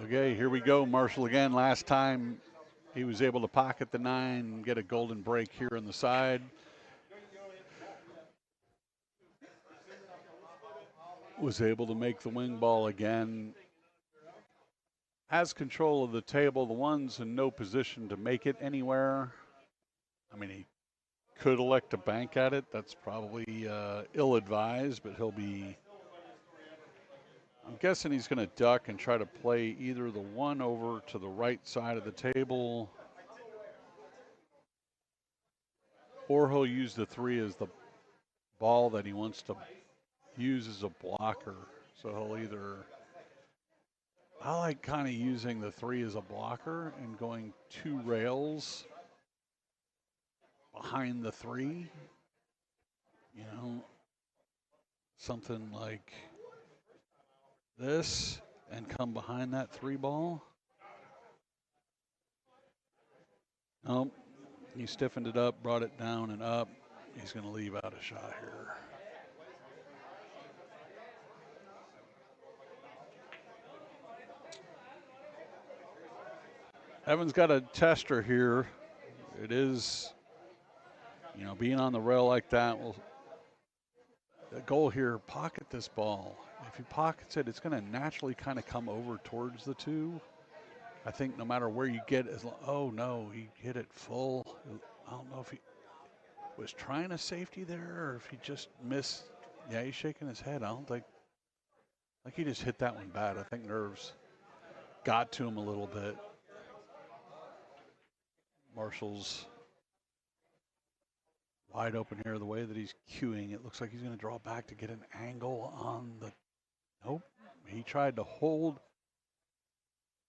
Okay, here we go. Marshall again. Last time he was able to pocket the 9, get a golden break here on the side. Was able to make the wing ball again. Has control of the table. The one's in no position to make it anywhere. I mean, he could elect to bank at it. That's probably ill-advised, but he'll be, I'm guessing he's going to duck and try to play either the 1 over to the right side of the table, or he'll use the 3 as the ball that he wants to use as a blocker. So he'll either, I like kind of using the 3 as a blocker and going 2 rails behind the 3, you know, something like this, and come behind that 3 ball. Nope, he stiffened it up, brought it down and up. He's going to leave out a shot here. Evan's got a tester here. It is, you know, being on the rail like that. Well, the goal here, pocket this ball. If he pockets it, it's going to naturally kind of come over towards the 2. I think no matter where you get, oh no, he hit it full. I don't know if he was trying a safety there or if he just missed. Yeah, he's shaking his head. I don't think, like he just hit that one bad. I think nerves got to him a little bit. Marshall's wide open here. The way that he's cueing, it looks like he's going to draw back to get an angle on the, nope. He tried to hold.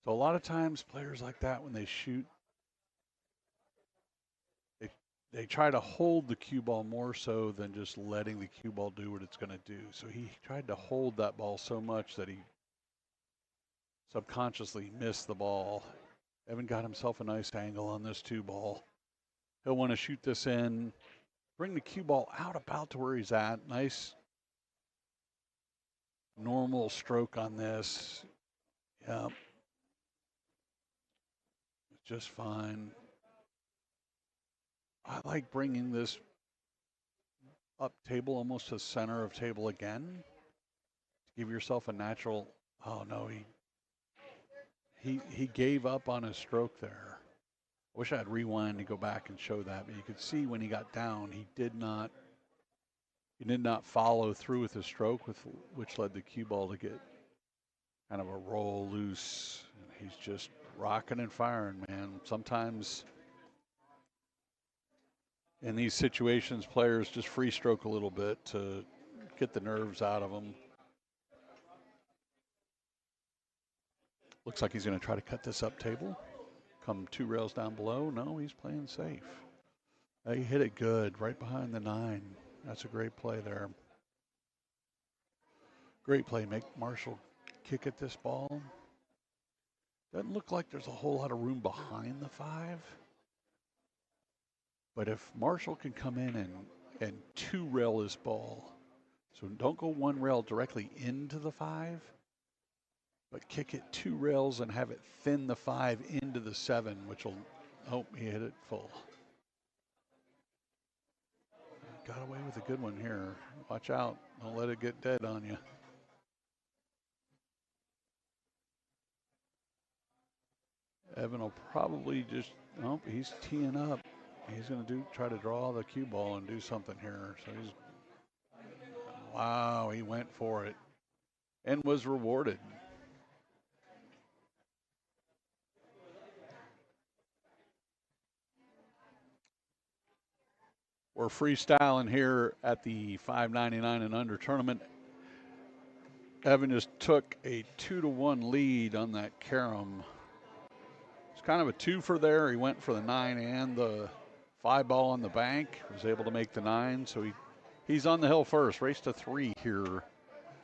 So a lot of times players like that, when they shoot, they try to hold the cue ball more so than just letting the cue ball do what it's going to do. So he tried to hold that ball so much that he subconsciously missed the ball. Evan got himself a nice angle on this 2 ball. He'll want to shoot this in, bring the cue ball out about to where he's at. Nice normal stroke on this. Yep. Just fine. I like bringing this up table almost to the center of table again to give yourself a natural, oh no, he gave up on his stroke there. I wish I had rewind to go back and show that, but you could see when he got down, he did not follow through with his stroke, which led the cue ball to get kind of a roll loose. He's just rocking and firing, man. Sometimes in these situations, players just free stroke a little bit to get the nerves out of them. Looks like he's going to try to cut this up table. Come 2 rails down below. No, he's playing safe. He hit it good, right behind the 9. That's a great play there. Great play. Make Marshall kick at this ball. Doesn't look like there's a whole lot of room behind the 5. But if Marshall can come in and 2-rail this ball, so don't go 1 rail directly into the 5, but kick it 2 rails and have it thin the 5 into the 7, which will, oh, he hit it full. Got away with a good one here. Watch out. Don't let it get dead on you. Evan will probably just, oh, he's teeing up. He's going to try to draw the cue ball and do something here. So he's, wow, he went for it and was rewarded. We're freestyling here at the $5.99 and under tournament. Evan just took a 2-1 lead on that carom. It's kind of a twofer there. He went for the 9 and the 5 ball on the bank. Was able to make the 9, so he's on the hill first. Race to 3 here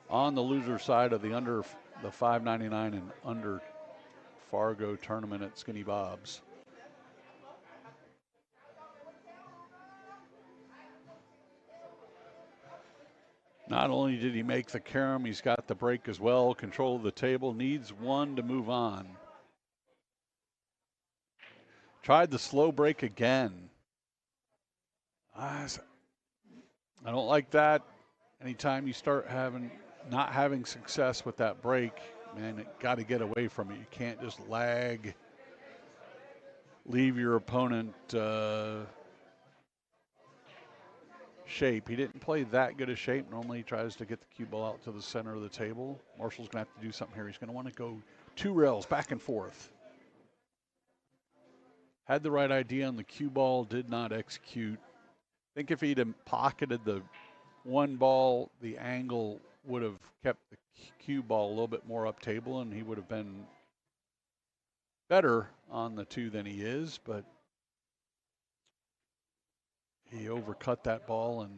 on the loser side of the $5.99 and under Fargo tournament at Skinny Bob's. Not only did he make the carom, he's got the break as well. Control of the table, needs 1 to move on. Tried the slow break again. I don't like that. Anytime you start not having success with that break, man, it got to get away from it. You can't just lag, leave your opponent shape. He didn't play that good a shape. Normally he tries to get the cue ball out to the center of the table. Marshall's going to have to do something here. He's going to want to go 2 rails back and forth. Had the right idea on the cue ball, did not execute. I think if he'd pocketed the 1 ball, the angle would have kept the cue ball a little bit more up table, and he would have been better on the 2 than he is, but he overcut that ball and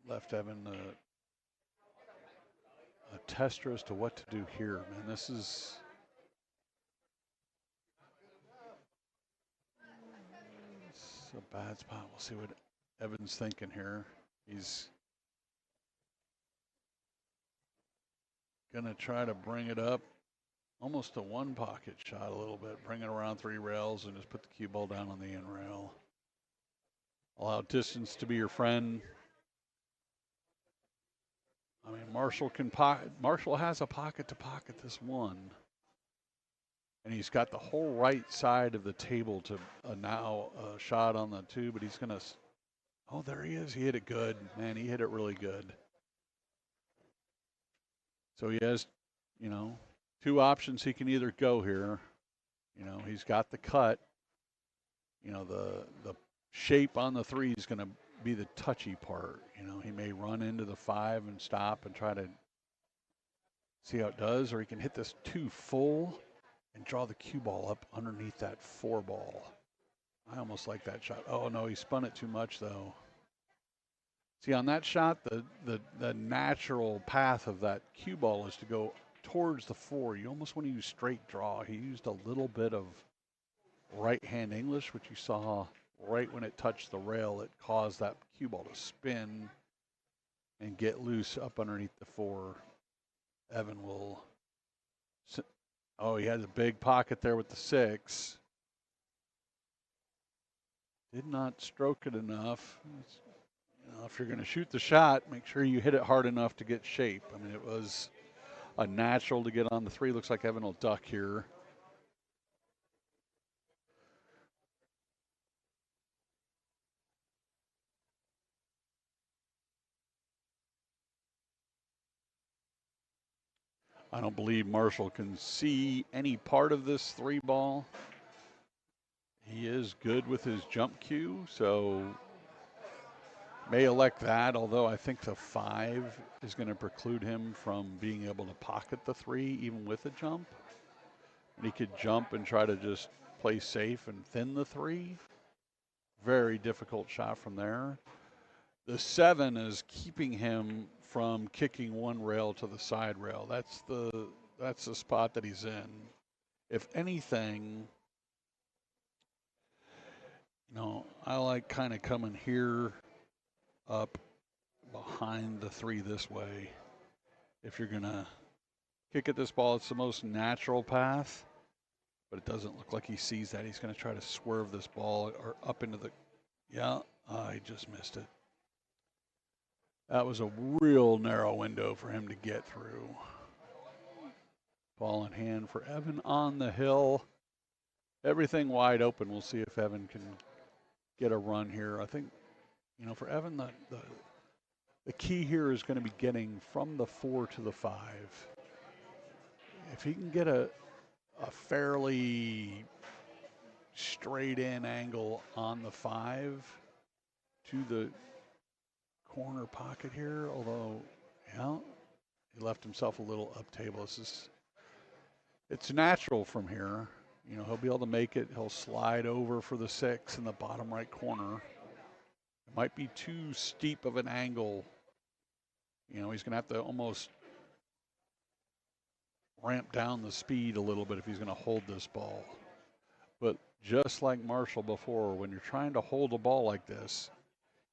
left Evan a tester as to what to do here. Man, this is a bad spot. We'll see what Evan's thinking here. He's gonna try to bring it up almost a 1 pocket shot a little bit, bring it around 3 rails and just put the cue ball down on the in rail. Allow distance to be your friend. I mean, Marshall has a pocket to pocket this 1. And he's got the whole right side of the table to now a shot on the 2, but he's going to, oh, there he is. He hit it good. Man, he hit it really good. So he has, 2 options he can either go here. He's got the cut. The shape on the 3 is going to be the touchy part. He may run into the 5 and stop and try to see how it does, or he can hit this 2 full and draw the cue ball up underneath that 4 ball. I almost like that shot. Oh no, he spun it too much though. See, on that shot, the natural path of that cue ball is to go towards the 4. You almost want to use straight draw. He used a little bit of right hand English, which you saw right when it touched the rail. It caused that cue ball to spin and get loose up underneath the 4. Evan will, oh, he has a big pocket there with the 6. Did not stroke it enough. If you're going to shoot the shot, make sure you hit it hard enough to get shape. I mean, it was a natural to get on the 3. Looks like Evan will duck here. I don't believe Marshall can see any part of this 3 ball. He is good with his jump cue, so may elect that, although I think the 5 is going to preclude him from being able to pocket the 3 even with a jump. And he could jump and try to just play safe and thin the 3. Very difficult shot from there. The 7 is keeping him from kicking one rail to the side rail. That's the spot that he's in. If anything, I like kind of coming here up behind the 3 this way. If you're going to kick at this ball, it's the most natural path, but it doesn't look like he sees that. He's going to try to swerve this ball or up into the, I just missed it. That was a real narrow window for him to get through. Ball in hand for Evan on the hill. Everything wide open. We'll see if Evan can get a run here. I think, for Evan, the key here is going to be getting from the 4 to the 5. If he can get a fairly straight in angle on the 5 to the corner pocket here, although, he left himself a little up table. It's natural from here. He'll be able to make it. He'll slide over for the 6 in the bottom right corner. It might be too steep of an angle. He's going to have to almost ramp down the speed a little bit if he's going to hold this ball. But just like Marshall before, when you're trying to hold a ball like this,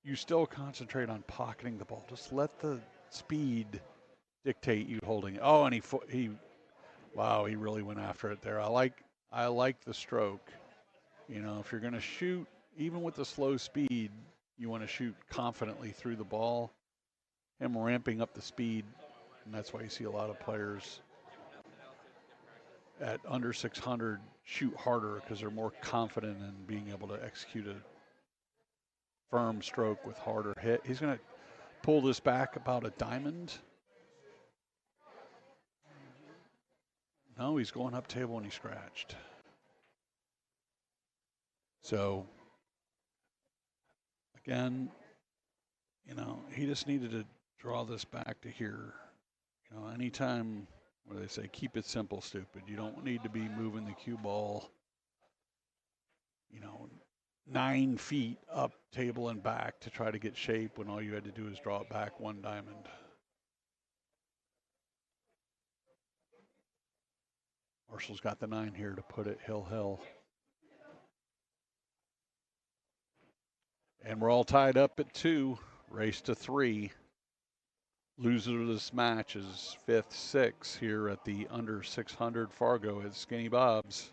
you still concentrate on pocketing the ball. Just let the speed dictate you holding it. Oh, and he really went after it there. I like the stroke. If you're going to shoot, even with the slow speed, you want to shoot confidently through the ball. Him ramping up the speed, and that's why you see a lot of players at under 600 shoot harder because they're more confident in being able to execute a firm stroke with harder hit. He's going to pull this back about a diamond. No, he's going up table and he scratched. So, again, he just needed to draw this back to here. Anytime where they say keep it simple, stupid, you don't need to be moving the cue ball, 9 feet up table and back to try to get shape when all you had to do is draw it back 1 diamond. Marshall's got the 9 here to put it hill. And we're all tied up at 2, race to 3. Loser of this match is 5th, 6 here at the under 600 Fargo at Skinny Bob's.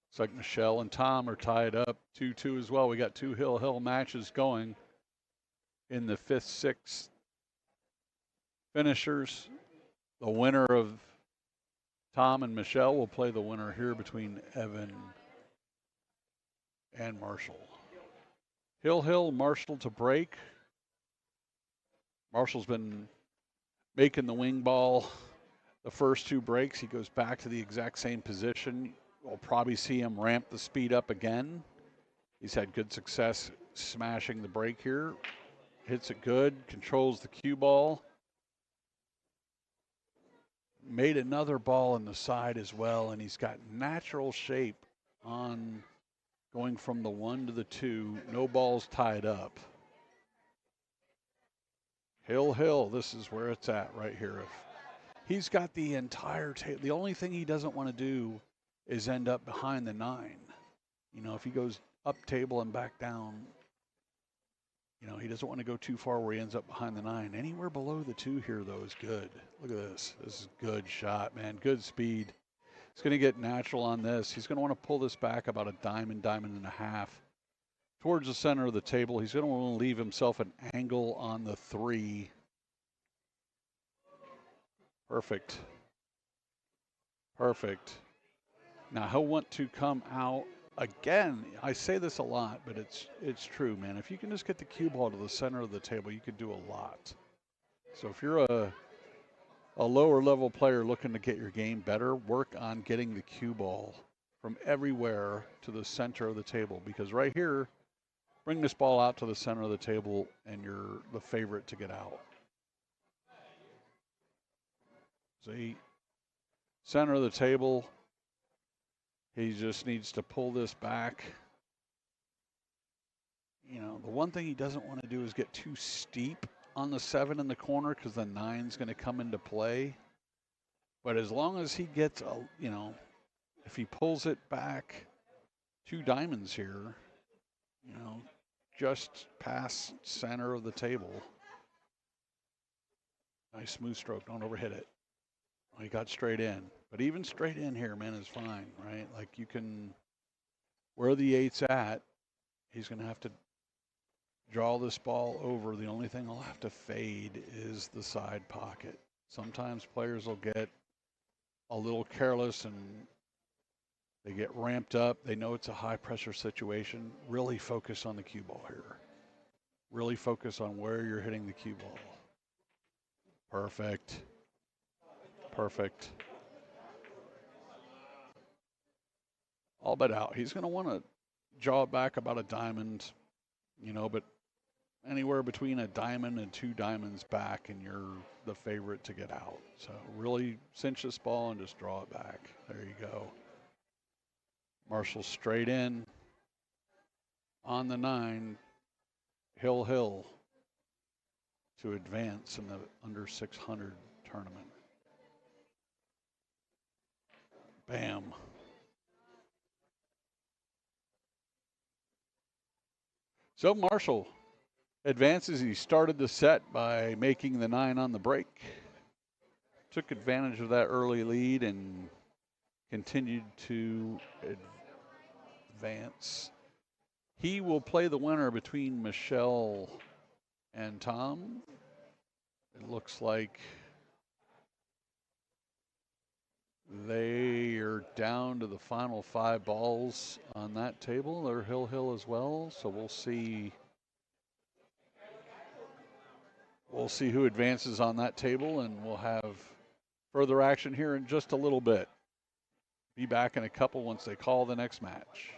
Looks like Michelle and Tom are tied up 2-2 as well. We got 2 hill matches going in the 5th, 6th finishers. The winner of Tom and Michelle will play the winner here between Evan and Marshall. Hill, Marshall to break. Marshall's been making the wing ball the first 2 breaks. He goes back to the exact same position. We'll probably see him ramp the speed up again. He's had good success smashing the break here. Hits it good, controls the cue ball. Made another ball in the side as well, and he's got natural shape on going from the 1 to the 2. No balls tied up. Hill, this is where it's at right here. If he's got the entire table, the only thing he doesn't want to do is end up behind the 9. If he goes up table and back down, he doesn't want to go too far where he ends up behind the 9. Anywhere below the 2 here, though, is good. Look at this. This is good shot, man. Good speed. He's going to get natural on this. He's going to want to pull this back about a diamond and a half towards the center of the table. He's going to want to leave himself an angle on the 3. Perfect. Now he'll want to come out again. I say this a lot, but it's true, man. If you can just get the cue ball to the center of the table, you could do a lot. So if you're a lower level player looking to get your game better, work on getting the cue ball from everywhere to the center of the table, because right here, bring this ball out to the center of the table and you're the favorite to get out. See, Center of the table. He just needs to pull this back. You know, the one thing he doesn't want to do is get too steep on the 7 in the corner because the 9's going to come into play. But as long as he gets, you know, if he pulls it back 2 diamonds here, you know, just past center of the table. Nice smooth stroke. Don't overhit it. Oh, he got straight in. But even straight in here, man, is fine, right? Like you can, where the 8's at, he's going to have to draw this ball over. The only thing he'll have to fade is the side pocket. Sometimes players will get a little careless and they get ramped up. They know it's a high pressure situation. Really focus on the cue ball here. Really focus on where you're hitting the cue ball. Perfect. Perfect. All but out. He's going to want to draw it back about a diamond, you know, but anywhere between a diamond and 2 diamonds back, and you're the favorite to get out. So really cinch this ball and just draw it back. There you go. Marshall straight in on the 9. Hill to advance in the under 600 tournament. Bam. So Marshall advances. He started the set by making the 9 on the break. Took advantage of that early lead and continued to advance. He will play the winner between Michelle and Tom. It looks like they are down to the final 5 balls on that table. They're Hill as well, so we'll see. We'll see who advances on that table, and we'll have further action here in just a little bit. Be back in a couple once they call the next match.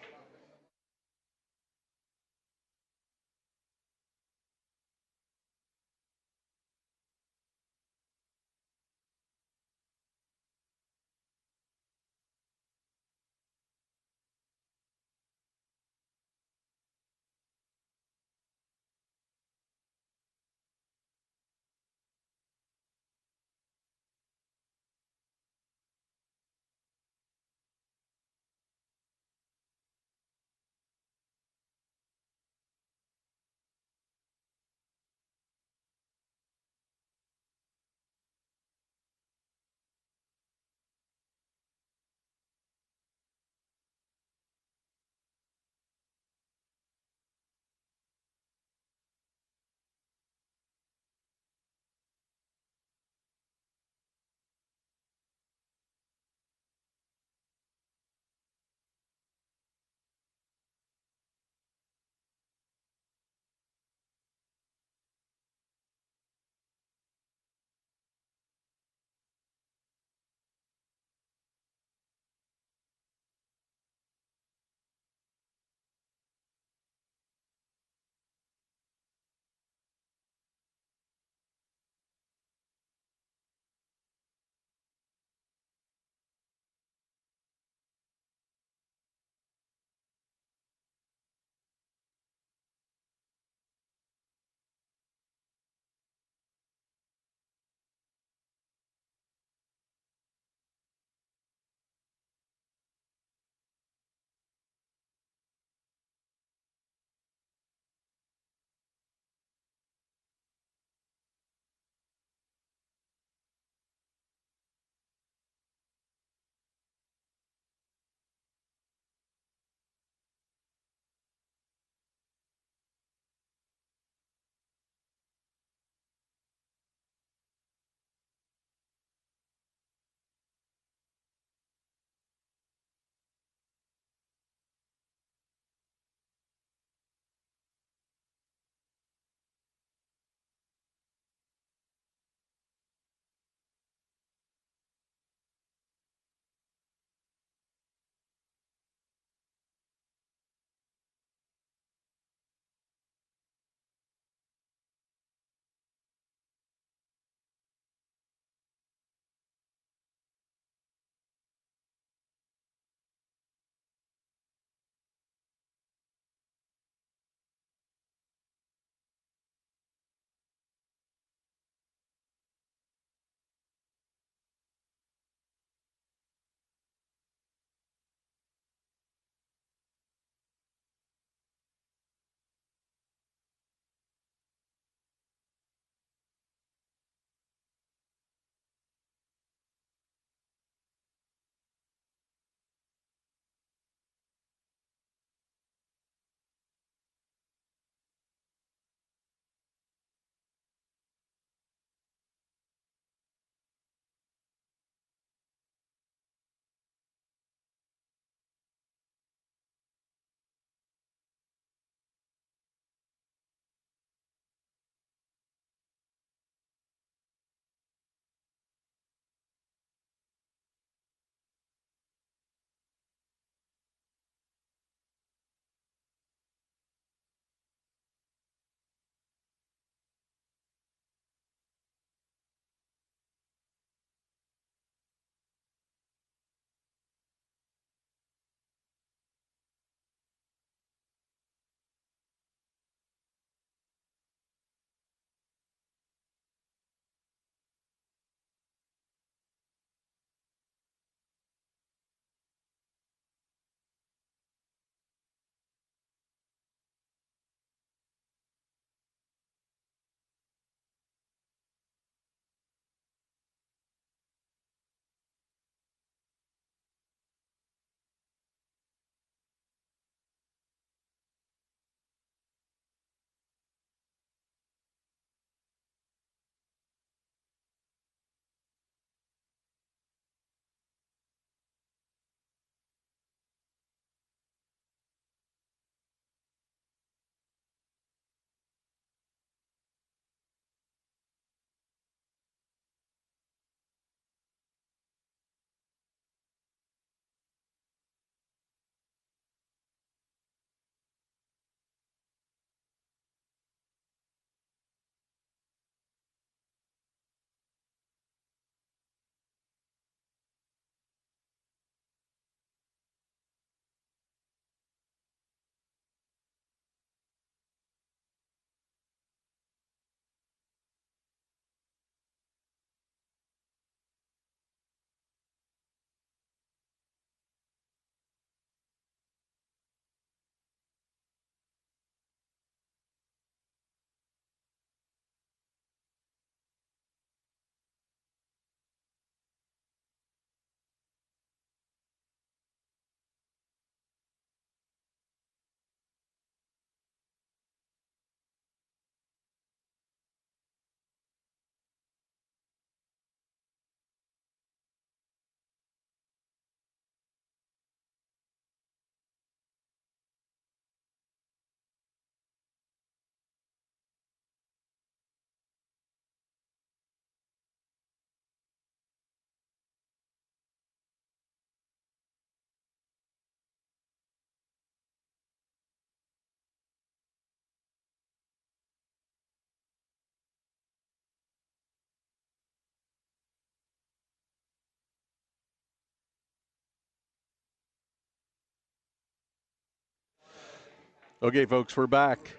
Okay, folks, we're back.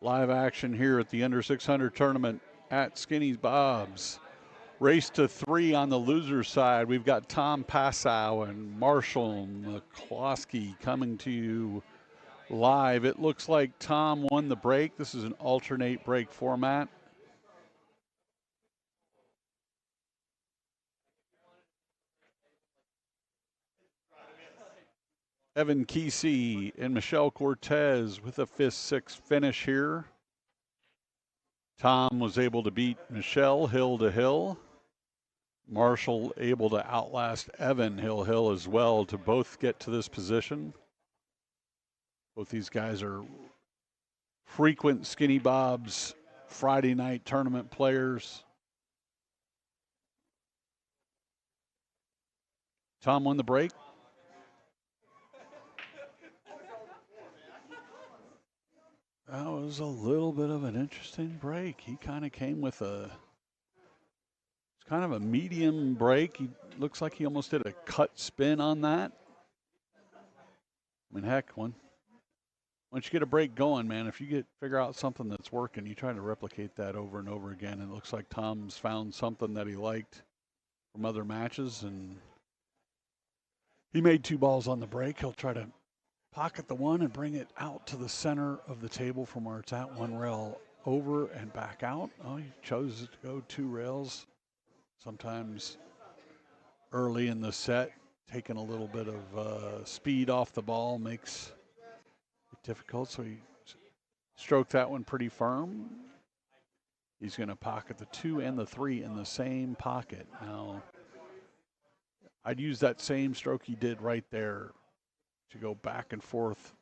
Live action here at the under 600 tournament at Skinny's Bob's. Race to 3 on the loser side. We've got Tom Passow and Marshall McCloskey coming to you live. It looks like Tom won the break. This is an alternate break format. Evan Kesey and Michelle Cortez with a 5th-6th finish here. Tom was able to beat Michelle hill to hill. Marshall able to outlast Evan hill as well to both get to this position. Both these guys are frequent Skinny Bob's Friday night tournament players. Tom won the break. That was a little bit of an interesting break. He kind of came with it's kind of a medium break. He looks like he almost did a cut spin on that. I mean, heck, once you get a break going, man, if you figure out something that's working, you try to replicate that over and over again. And it looks like Tom's found something that he liked from other matches, and he made 2 balls on the break. He'll try to pocket the one and bring it out to the center of the table from where it's at, 1 rail over and back out. Oh, he chose to go 2 rails. Sometimes early in the set, taking a little bit of speed off the ball makes it difficult. So he stroked that one pretty firm. He's going to pocket the 2 and the 3 in the same pocket. Now, I'd use that same stroke he did right there to go back and forth,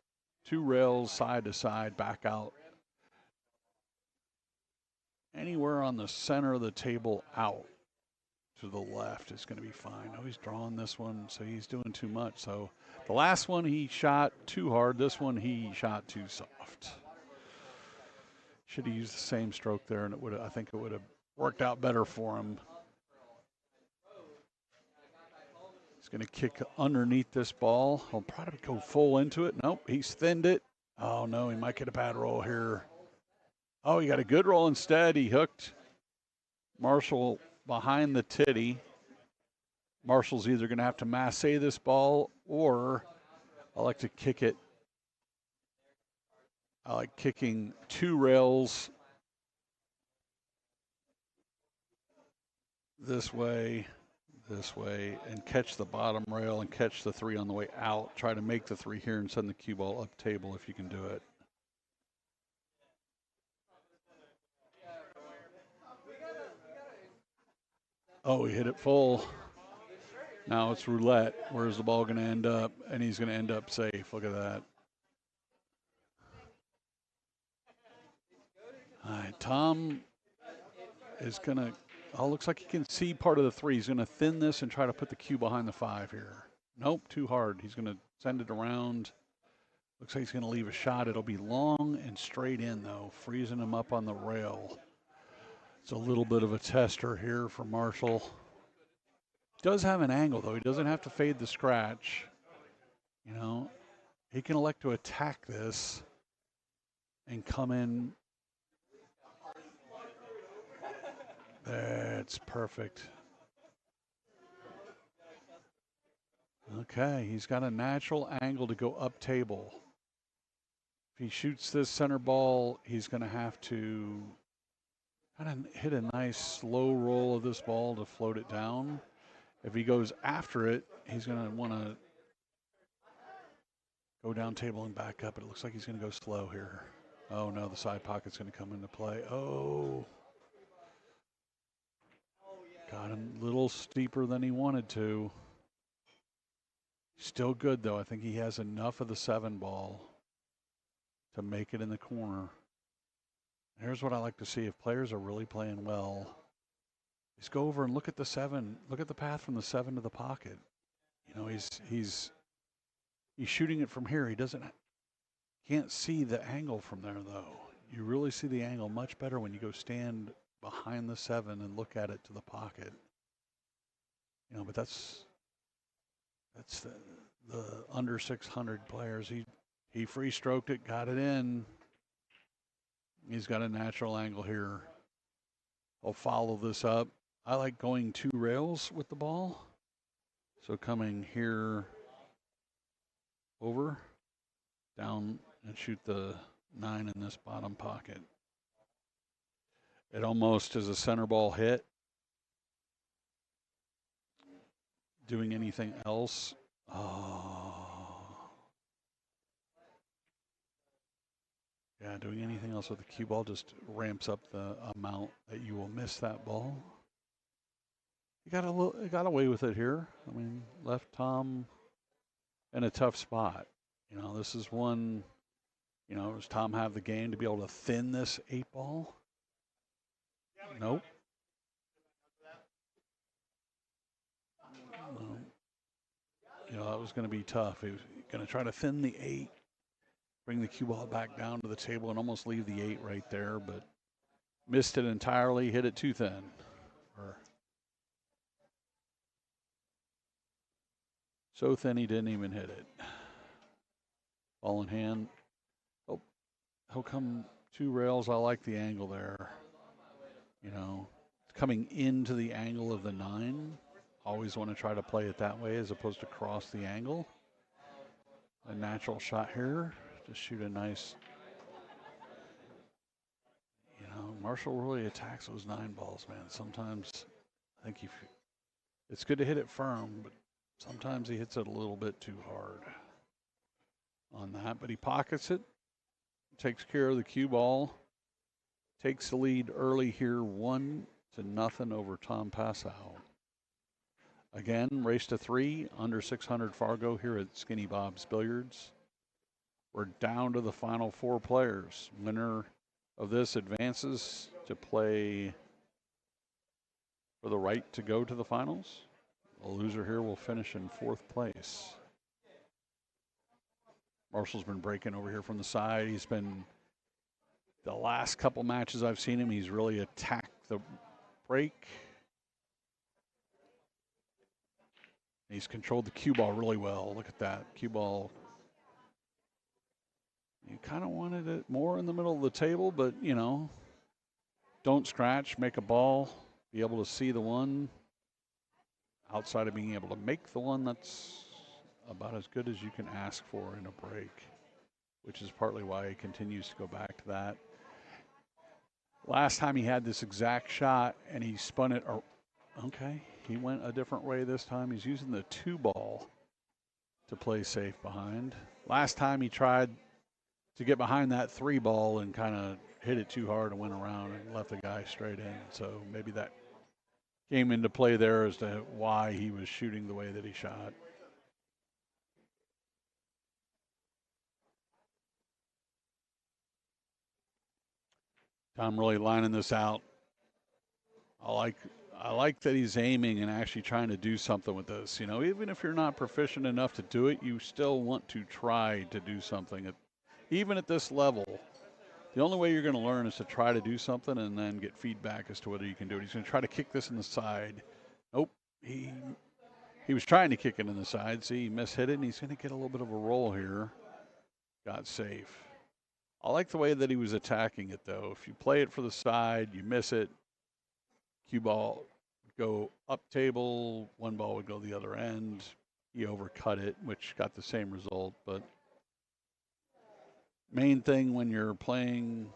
2 rails side to side, back out. Anywhere on the center of the table out to the left is going to be fine. Oh, he's drawing this one, so he's doing too much. So the last one he shot too hard. This one he shot too soft. Should have used the same stroke there, and I think it would have worked out better for him. He's going to kick underneath this ball. He'll probably go full into it. Nope, he's thinned it. Oh, no, he might get a bad roll here. Oh, he got a good roll instead. He hooked Marshall behind the titty. Marshall's either going to have to massé this ball, or I like to kick it. I like kicking 2 rails this way, and catch the bottom rail and catch the 3 on the way out. Try to make the 3 here and send the cue ball up table if you can do it. Oh, he hit it full. Now it's roulette. Where's the ball going to end up? And he's going to end up safe. Look at that. All right, Tom is going to, looks like he can see part of the 3. He's going to thin this and try to put the cue behind the 5 here. Nope, too hard. He's going to send it around. Looks like he's going to leave a shot. It'll be long and straight in, though, freezing him up on the rail. It's a little bit of a tester here for Marshall. Does have an angle, though. He doesn't have to fade the scratch. You know, he can elect to attack this and come in. That's perfect. Okay, he's got a natural angle to go up table. If he shoots this center ball, he's going to have to kind of hit a nice slow roll of this ball to float it down. If he goes after it, he's going to want to go down table and back up. It looks like he's going to go slow here. Oh, no, the side pocket's going to come into play. Oh. Got him a little steeper than he wanted to. Still good, though. I think he has enough of the 7 ball to make it in the corner. Here's what I like to see. If players are really playing well, is go over and look at the 7. Look at the path from the 7 to the pocket. You know, he's shooting it from here. He can't see the angle from there, though. You really see the angle much better when you go stand behind the 7 and look at it to the pocket. You know, but that's the under 600 players. He free stroked it, got it in. He's got a natural angle here. I'll follow this up. I like going 2 rails with the ball. So coming here over, down, and shoot the 9 in this bottom pocket. It almost is a center ball hit. Doing anything else? Oh. Yeah, doing anything else with the cue ball just ramps up the amount that you will miss that ball. You got away with it here. I mean, left Tom in a tough spot. You know, this is one, you know, does Tom have the game to be able to thin this 8 ball? Nope. You know, that was going to be tough. He was going to try to thin the 8, bring the cue ball back down to the table and almost leave the 8 right there, but missed it entirely, hit it too thin. So thin he didn't even hit it. Ball in hand. Oh, he'll come 2 rails. I like the angle there. You know, coming into the angle of the 9. Always want to try to play it that way as opposed to cross the angle. A natural shot here. Just shoot a nice, you know, Marshall really attacks those 9 balls, man. Sometimes I think it's good to hit it firm, but sometimes he hits it a little bit too hard on that. But he pockets it, takes care of the cue ball, takes the lead early here, 1-0 over Tom Passow. Again, race to 3, under 600 Fargo here at Skinny Bob's Billiards. We're down to the final 4 players. Winner of this advances to play for the right to go to the finals. The loser here will finish in 4th place. Marshall's been breaking over here from the side. He's been, the last couple matches I've seen him, he's really attacked the break. He's controlled the cue ball really well. Look at that cue ball. You kind of wanted it more in the middle of the table, but, you know, don't scratch, make a ball, be able to see the one. Outside of being able to make the one, that's about as good as you can ask for in a break, which is partly why he continues to go back to that. Last time he had this exact shot and he spun it. Okay, he went a different way this time. He's using the 2 ball to play safe behind. Last time he tried to get behind that 3 ball and kind of hit it too hard and went around and left the guy straight in. So maybe that came into play there as to why he was shooting the way that he shot. Tom really lining this out. I like that he's aiming and actually trying to do something with this. You know, even if you're not proficient enough to do it, you still want to try to do something. Even at this level, the only way you're going to learn is to try to do something and then get feedback as to whether you can do it. He's going to try to kick this in the side. Nope. He was trying to kick it in the side. See, he mishit it, and he's going to get a little bit of a roll here. Got safe. I like the way that he was attacking it, though. If you play it for the side, you miss it. Cue ball would go up table. 1 ball would go the other end. He overcut it, which got the same result. But main thing when you're playing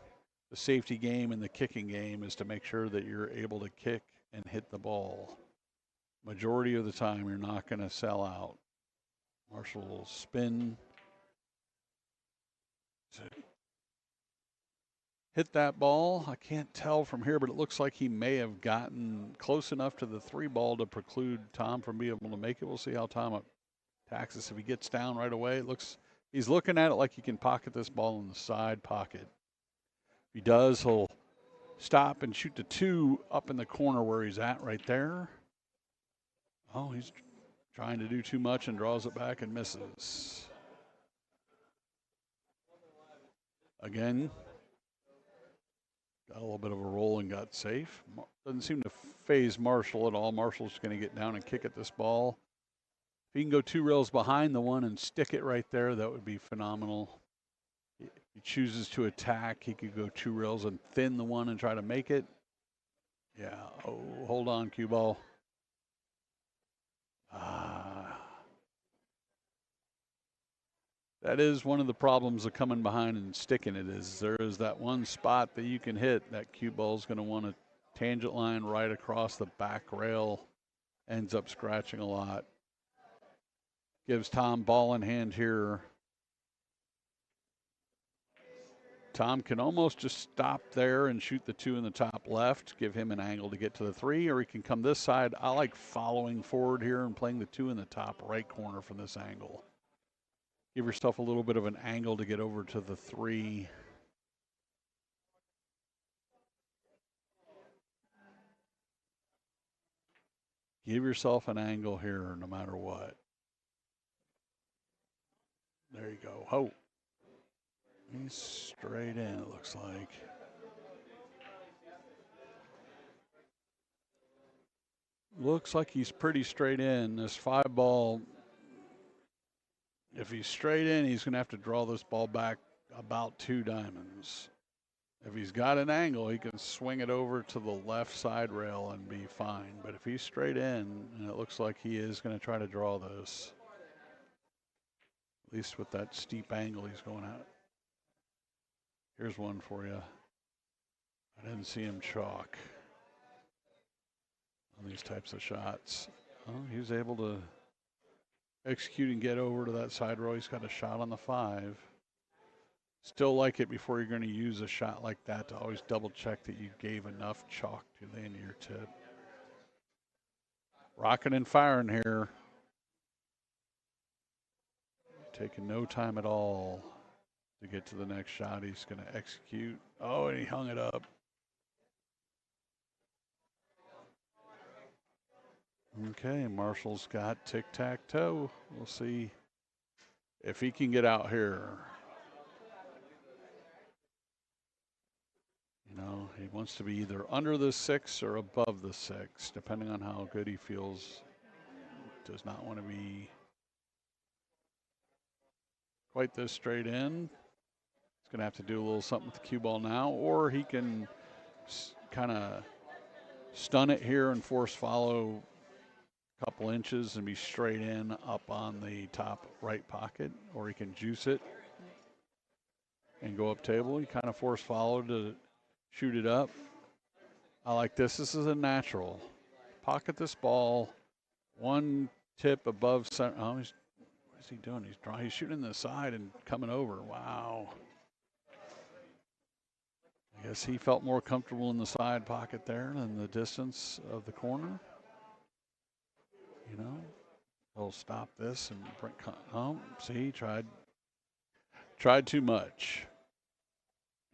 the safety game and the kicking game is to make sure that you're able to kick and hit the ball. Majority of the time, you're not going to sell out. Marshall will spin. Hit that ball. I can't tell from here, but it looks like he may have gotten close enough to the 3 ball to preclude Tom from being able to make it. We'll see how Tom attacks this. If he gets down right away, he's looking at it like he can pocket this ball in the side pocket. If he does, he'll stop and shoot the 2 up in the corner where he's at right there. Oh, he's trying to do too much and draws it back and misses. Again, got a little bit of a roll and got safe. Doesn't seem to phase Marshall at all. Marshall's going to get down and kick at this ball. If he can go 2 rails behind the one and stick it right there, that would be phenomenal. He chooses to attack. He could go 2 rails and thin the one and try to make it. Yeah. Oh, hold on, cue ball. That is one of the problems of coming behind and sticking it is there is that one spot that you can hit. That cue ball is going to want a tangent line right across the back rail. Ends up scratching a lot. Gives Tom ball in hand here. Tom can almost just stop there and shoot the 2 in the top left, give him an angle to get to the 3, or he can come this side. I like following forward here and playing the 2 in the top right corner from this angle. Give yourself a little bit of an angle to get over to the 3. Give yourself an angle here no matter what. There you go. Oh. He's straight in, it looks like. Looks like he's pretty straight in. This 5 ball, if he's straight in, he's going to have to draw this ball back about 2 diamonds. If he's got an angle, he can swing it over to the left side rail and be fine. But if he's straight in, and it looks like he is going to try to draw this, at least with that steep angle he's going at. Here's one for you. I didn't see him chalk on these types of shots. Well, he was able to execute and get over to that side row. He's got a shot on the 5. Still like it before you're going to use a shot like that to always double check that you gave enough chalk to the end of your tip. Rocking and firing here. Taking no time at all to get to the next shot. He's going to execute. Oh, and he hung it up. Okay, Marshall's got tic-tac-toe. We'll see if he can get out here. You know, he wants to be either under the 6 or above the 6, depending on how good he feels. Does not want to be quite this straight in. He's going to have to do a little something with the cue ball now, or he can kind of stun it here and force follow a couple inches and be straight in up on the top right pocket, or he can juice it and go up table. He kind of force follow to shoot it up. I like this. This is a natural. Pocket this ball, one tip above center. Oh, what is he doing? He's shooting the side and coming over. Wow. I guess he felt more comfortable in the side pocket there than the distance of the corner. You know, he'll stop this and bring. Oh, see, tried too much.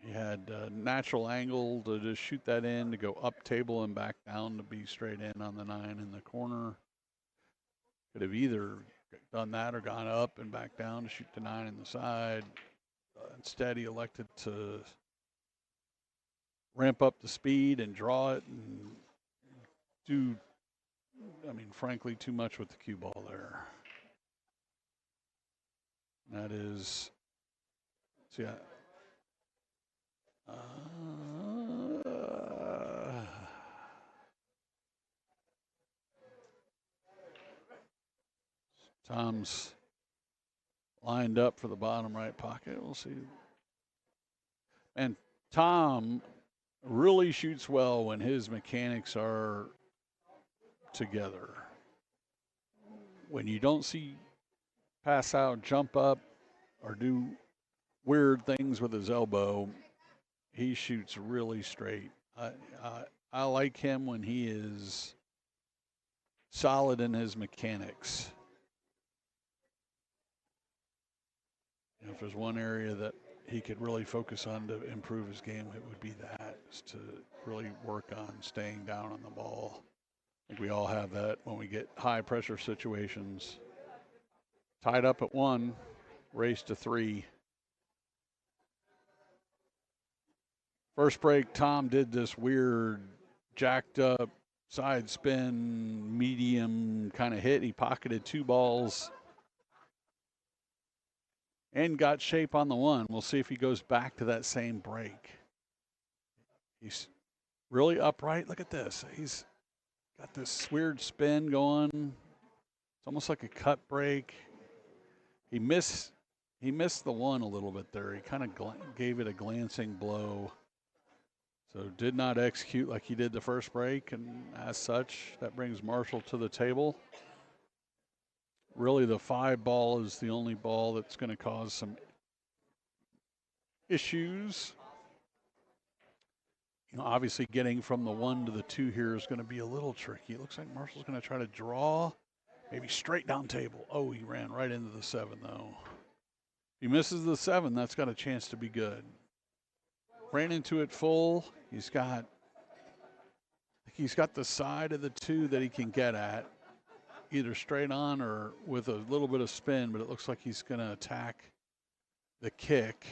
He had a natural angle to just shoot that in, to go up table and back down to be straight in on the 9 in the corner. Could have either done that or gone up and back down to shoot the 9 in the side. Instead, he elected to ramp up the speed and draw it and do, I mean, frankly, too much with the cue ball there. That is, see, Tom's lined up for the bottom right pocket. We'll see. And Tom really shoots well when his mechanics are together. When you don't see pass out, jump up, or do weird things with his elbow, he shoots really straight. I like him when he is solid in his mechanics. You know, if there's one area that he could really focus on to improve his game, it would be that, is to really work on staying down on the ball. I think we all have that when we get high pressure situations. Tied up at 1, race to 3. First break, Tom did this weird jacked up side spin, medium kind of hit. He pocketed 2 balls. and got shape on the one. We'll see if he goes back to that same break. He's really upright. Look at this. He's got this weird spin going. It's almost like a cut break. He missed the one a little bit there. He kind of gave it a glancing blow. So did not execute like he did the first break, and as such, that brings Marshall to the table. Really, the 5 ball is the only ball that's going to cause some issues. You know, obviously getting from the 1 to the 2 here is going to be a little tricky. It looks like Marshall's going to try to draw, maybe straight down table. Oh, he ran right into the 7 though. If he misses the 7, that's got a chance to be good. Ran into it full. He's got the side of the 2 that he can get at, either straight on or with a little bit of spin, but it looks like he's going to attack the kick.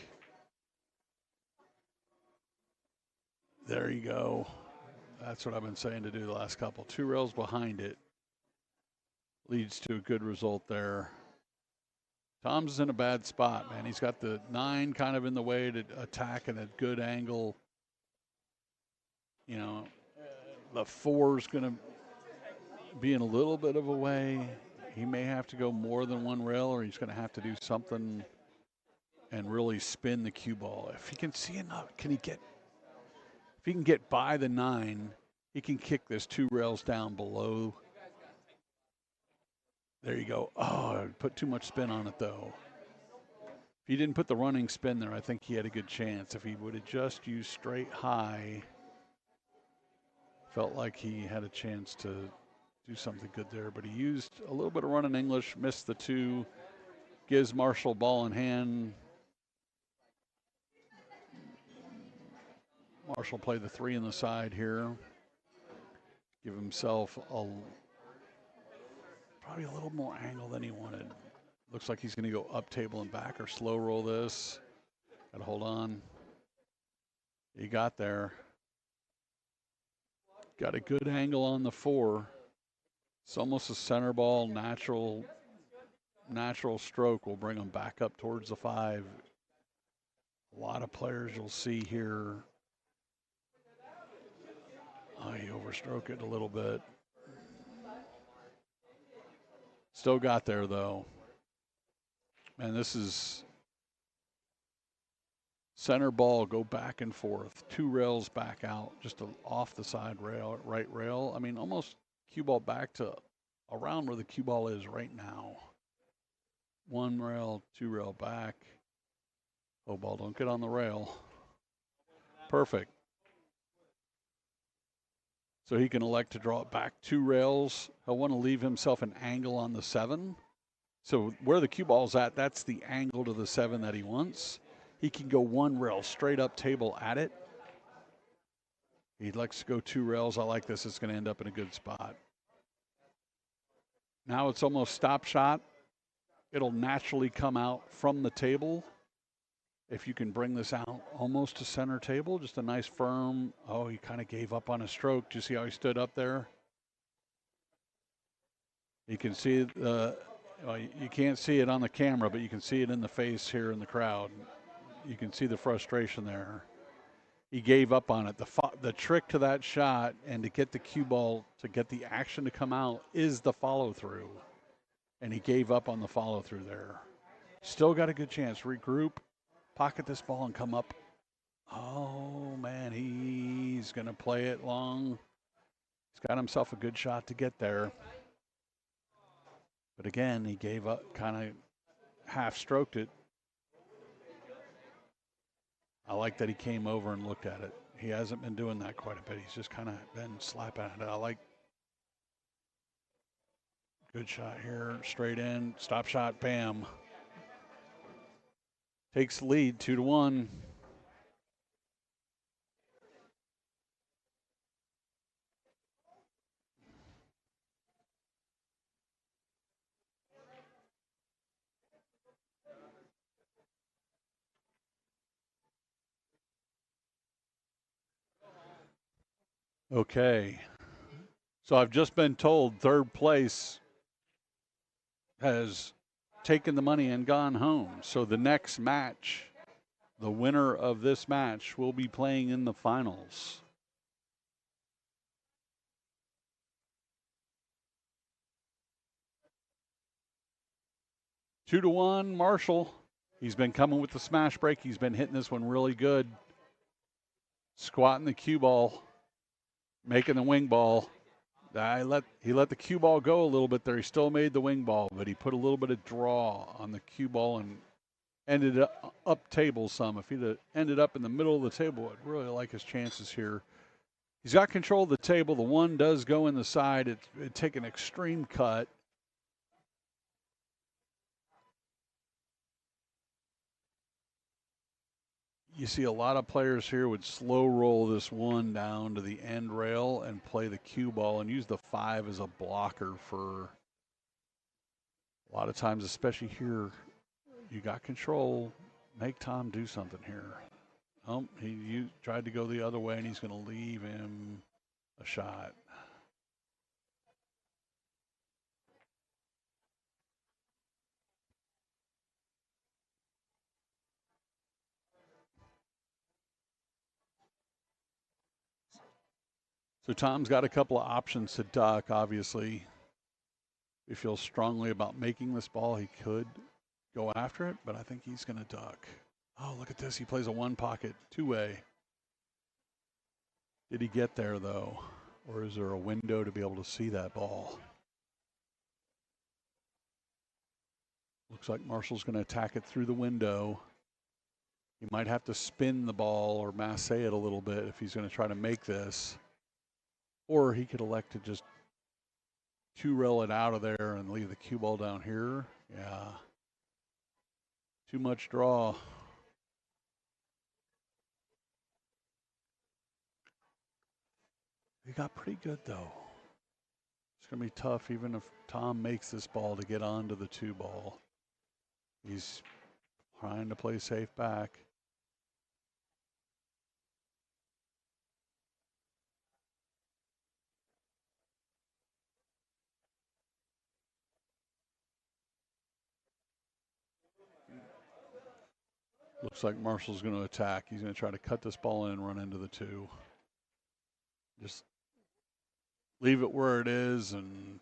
There you go. That's what I've been saying to do the last couple. 2 rails behind it leads to a good result there. Tom's in a bad spot, man. He's got the 9 kind of in the way to attack at a good angle. You know, the 4's going to be in a little bit of a way. He may have to go more than 1 rail, or he's going to have to do something and really spin the cue ball. If he can see enough, if he can get by the 9, he can kick this 2 rails down below. There you go. Oh, put too much spin on it though. If he didn't put the running spin there, I think he had a good chance. If he would have just used straight high, felt like he had a chance to do something good there, but he used a little bit of running English, missed the 2, gives Marshall ball in hand. Marshall played the 3 in the side here. Give himself probably a little more angle than he wanted. Looks like he's going to go up table and back or slow roll this. Got to hold on. He got there. Got a good angle on the 4. It's almost a center ball, natural stroke will bring him back up towards the 5. A lot of players you'll see here. Oh, he overstroked it a little bit. Still got there though. Man, this is center ball, go back and forth. 2 rails back out, just off the side rail, right rail. I mean, almost cue ball back to around where the cue ball is right now. 1 rail, 2 rail back. Oh, ball, don't get on the rail. Perfect. So he can elect to draw it back 2 rails. He'll want to leave himself an angle on the 7. So where the cue ball's at, that's the angle to the 7 that he wants. He can go 1 rail straight up table at it. He likes to go 2 rails. I like this. It's going to end up in a good spot. Now it's almost stop shot. It'll naturally come out from the table. If you can bring this out almost to center table, just a nice firm. Oh, he kind of gave up on a stroke. Do you see how he stood up there? You can see well, you can't see it on the camera, but you can see it in the face here in the crowd. You can see the frustration there. He gave up on it. The trick to that shot and to get the cue ball, to get the action to come out, is the follow through. And he gave up on the follow through there. Still got a good chance. Regroup, pocket this ball and come up. Oh man, he's gonna play it long. He's got himself a good shot to get there. But again, he gave up, kind of half stroked it. I like that he came over and looked at it. He hasn't been doing that quite a bit. He's just kind of been slapping at it. I like. Good shot here, straight in, stop shot, bam. Takes the lead, 2-1. Okay. So I've just been told third place has taken the money and gone home. So the next match, the winner of this match will be playing in the finals. Two to one, Marshall. He's been coming with the smash break. He's been hitting this one really good. Squatting the cue ball, making the wing ball. He let the cue ball go a little bit there. He still made the wing ball, but he put a little bit of draw on the cue ball and ended up table some. If he'd ended up in the middle of the table, I'd really like his chances here. He's got control of the table. The one does go in the side. It'd take an extreme cut. You see a lot of players here would slow roll this one down to the end rail and play the cue ball and use the 5 as a blocker for a lot of times, especially here. You got control. Make Tom do something here. He tried to go the other way, and he's going to leave him a shot. So Tom's got a couple of options to duck, obviously. If he feels strongly about making this ball, he could go after it, but I think he's going to duck. Oh, look at this. He plays a one pocket two-way. Did he get there, though? Or is there a window to be able to see that ball? Looks like Marshall's going to attack it through the window. He might have to spin the ball or masse it a little bit if he's going to try to make this. Or he could elect to just two-rail it out of there and leave the cue ball down here. Yeah. Too much draw. He got pretty good, though. It's going to be tough even if Tom makes this ball to get onto the 2-ball. He's trying to play safe back. Looks like Marshall's going to attack. He's going to try to cut this ball in and run into the 2. Just leave it where it is, and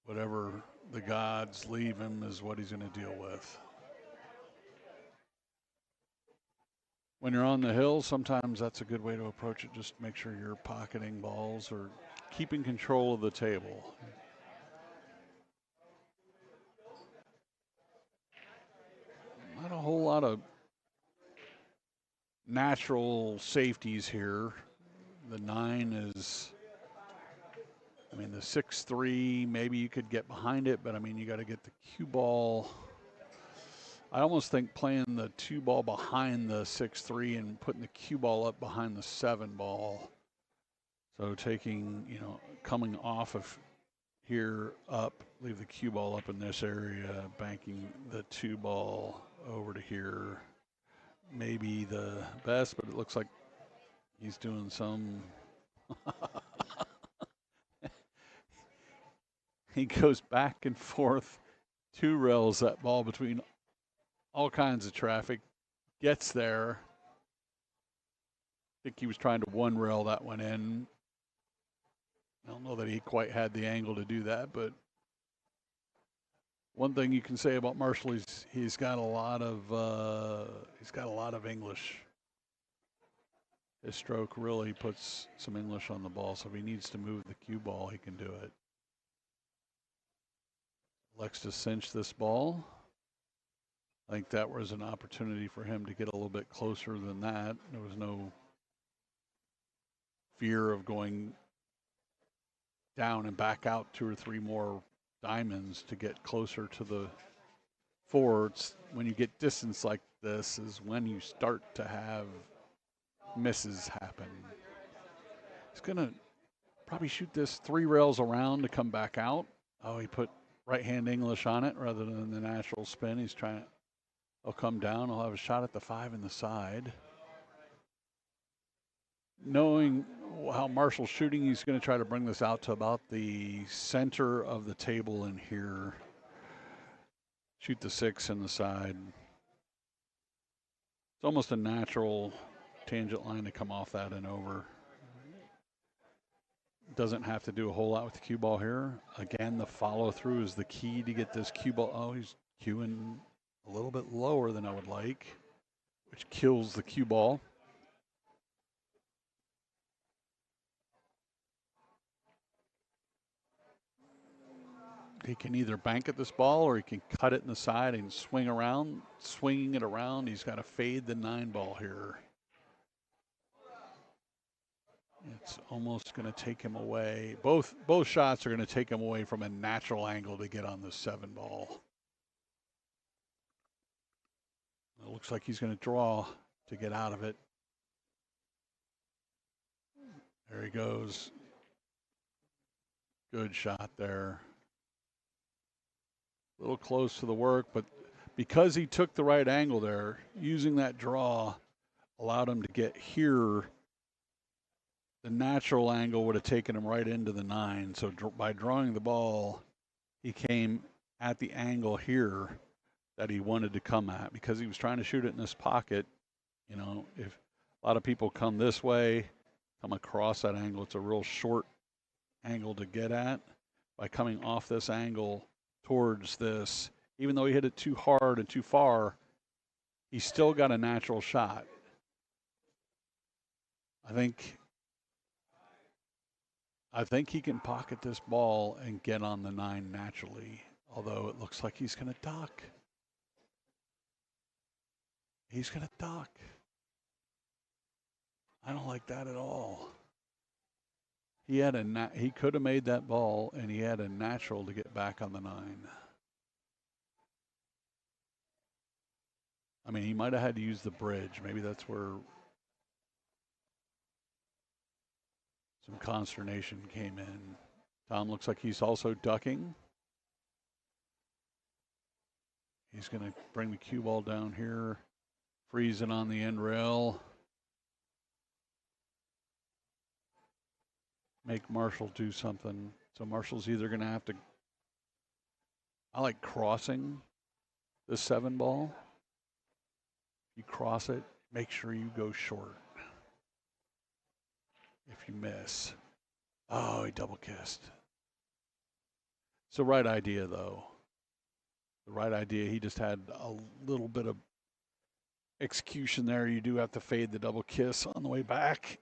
whatever the gods leave him is what he's going to deal with. When you're on the hill, sometimes that's a good way to approach it. Just make sure you're pocketing balls or keeping control of the table. Not a whole lot of natural safeties here. The 9 is, I mean, the 6-3, maybe you could get behind it, but I mean, you got to get the cue ball. I almost think playing the 2-ball behind the 6-3 and putting the cue ball up behind the 7-ball. So taking, coming off of here up, leave the cue ball up in this area, banking the 2-ball over to here. Maybe the best, but it looks like he's doing some. He goes back and forth, 2 rails that ball between all kinds of traffic, gets there. I think he was trying to 1-rail that one in. I don't know that he quite had the angle to do that, but one thing you can say about Marshall is he's got a lot of English. His stroke really puts some English on the ball, so if he needs to move the cue ball, he can do it. Likes to cinch this ball. I think that was an opportunity for him to get a little bit closer than that. There was no fear of going down and back out 2 or 3 more diamonds to get closer to the 4. It's when you get distance like this is when you start to have misses happen. He's going to probably shoot this 3 rails around to come back out. Oh, he put right-hand English on it rather than the natural spin. He's trying to, he'll come down. He'll have a shot at the 5 in the side. Knowing how Marshall's shooting, he's going to try to bring this out to about the center of the table in here. shoot the 6 in the side. It's almost a natural tangent line to come off that and over. Doesn't have to do a whole lot with the cue ball here. Again, the follow through is the key to get this cue ball. Oh, he's cueing a little bit lower than I would like, which kills the cue ball. He can either bank at this ball or he can cut it in the side and swing around. Swinging it around, he's got to fade the 9 ball here. It's almost going to take him away. Both shots are going to take him away from a natural angle to get on the 7 ball. It looks like he's going to draw to get out of it. There he goes. Good shot there. A little close to the work, but because he took the right angle there, using that draw allowed him to get here. The natural angle would have taken him right into the 9. So by drawing the ball, he came at the angle here that he wanted to come at because he was trying to shoot it in this pocket. You know, if a lot of people come this way, come across that angle, it's a real short angle to get at. By coming off this angle towards this, even though he hit it too hard and too far, he still got a natural shot. I think he can pocket this ball and get on the 9 naturally, although it looks like he's going to duck. He's going to duck. I don't like that at all. He could have made that ball, and he had a natural to get back on the 9. I mean, he might have had to use the bridge. Maybe that's where some consternation came in. Tom looks like he's also ducking. He's going to bring the cue ball down here, freezing on the end rail. Make Marshall do something. So Marshall's either going to have to, I like crossing the 7 ball. You cross it, make sure you go short. If you miss, oh, he double kissed. It's the right idea, though. The right idea. He just had a little bit of execution there. You do have to fade the double kiss on the way back.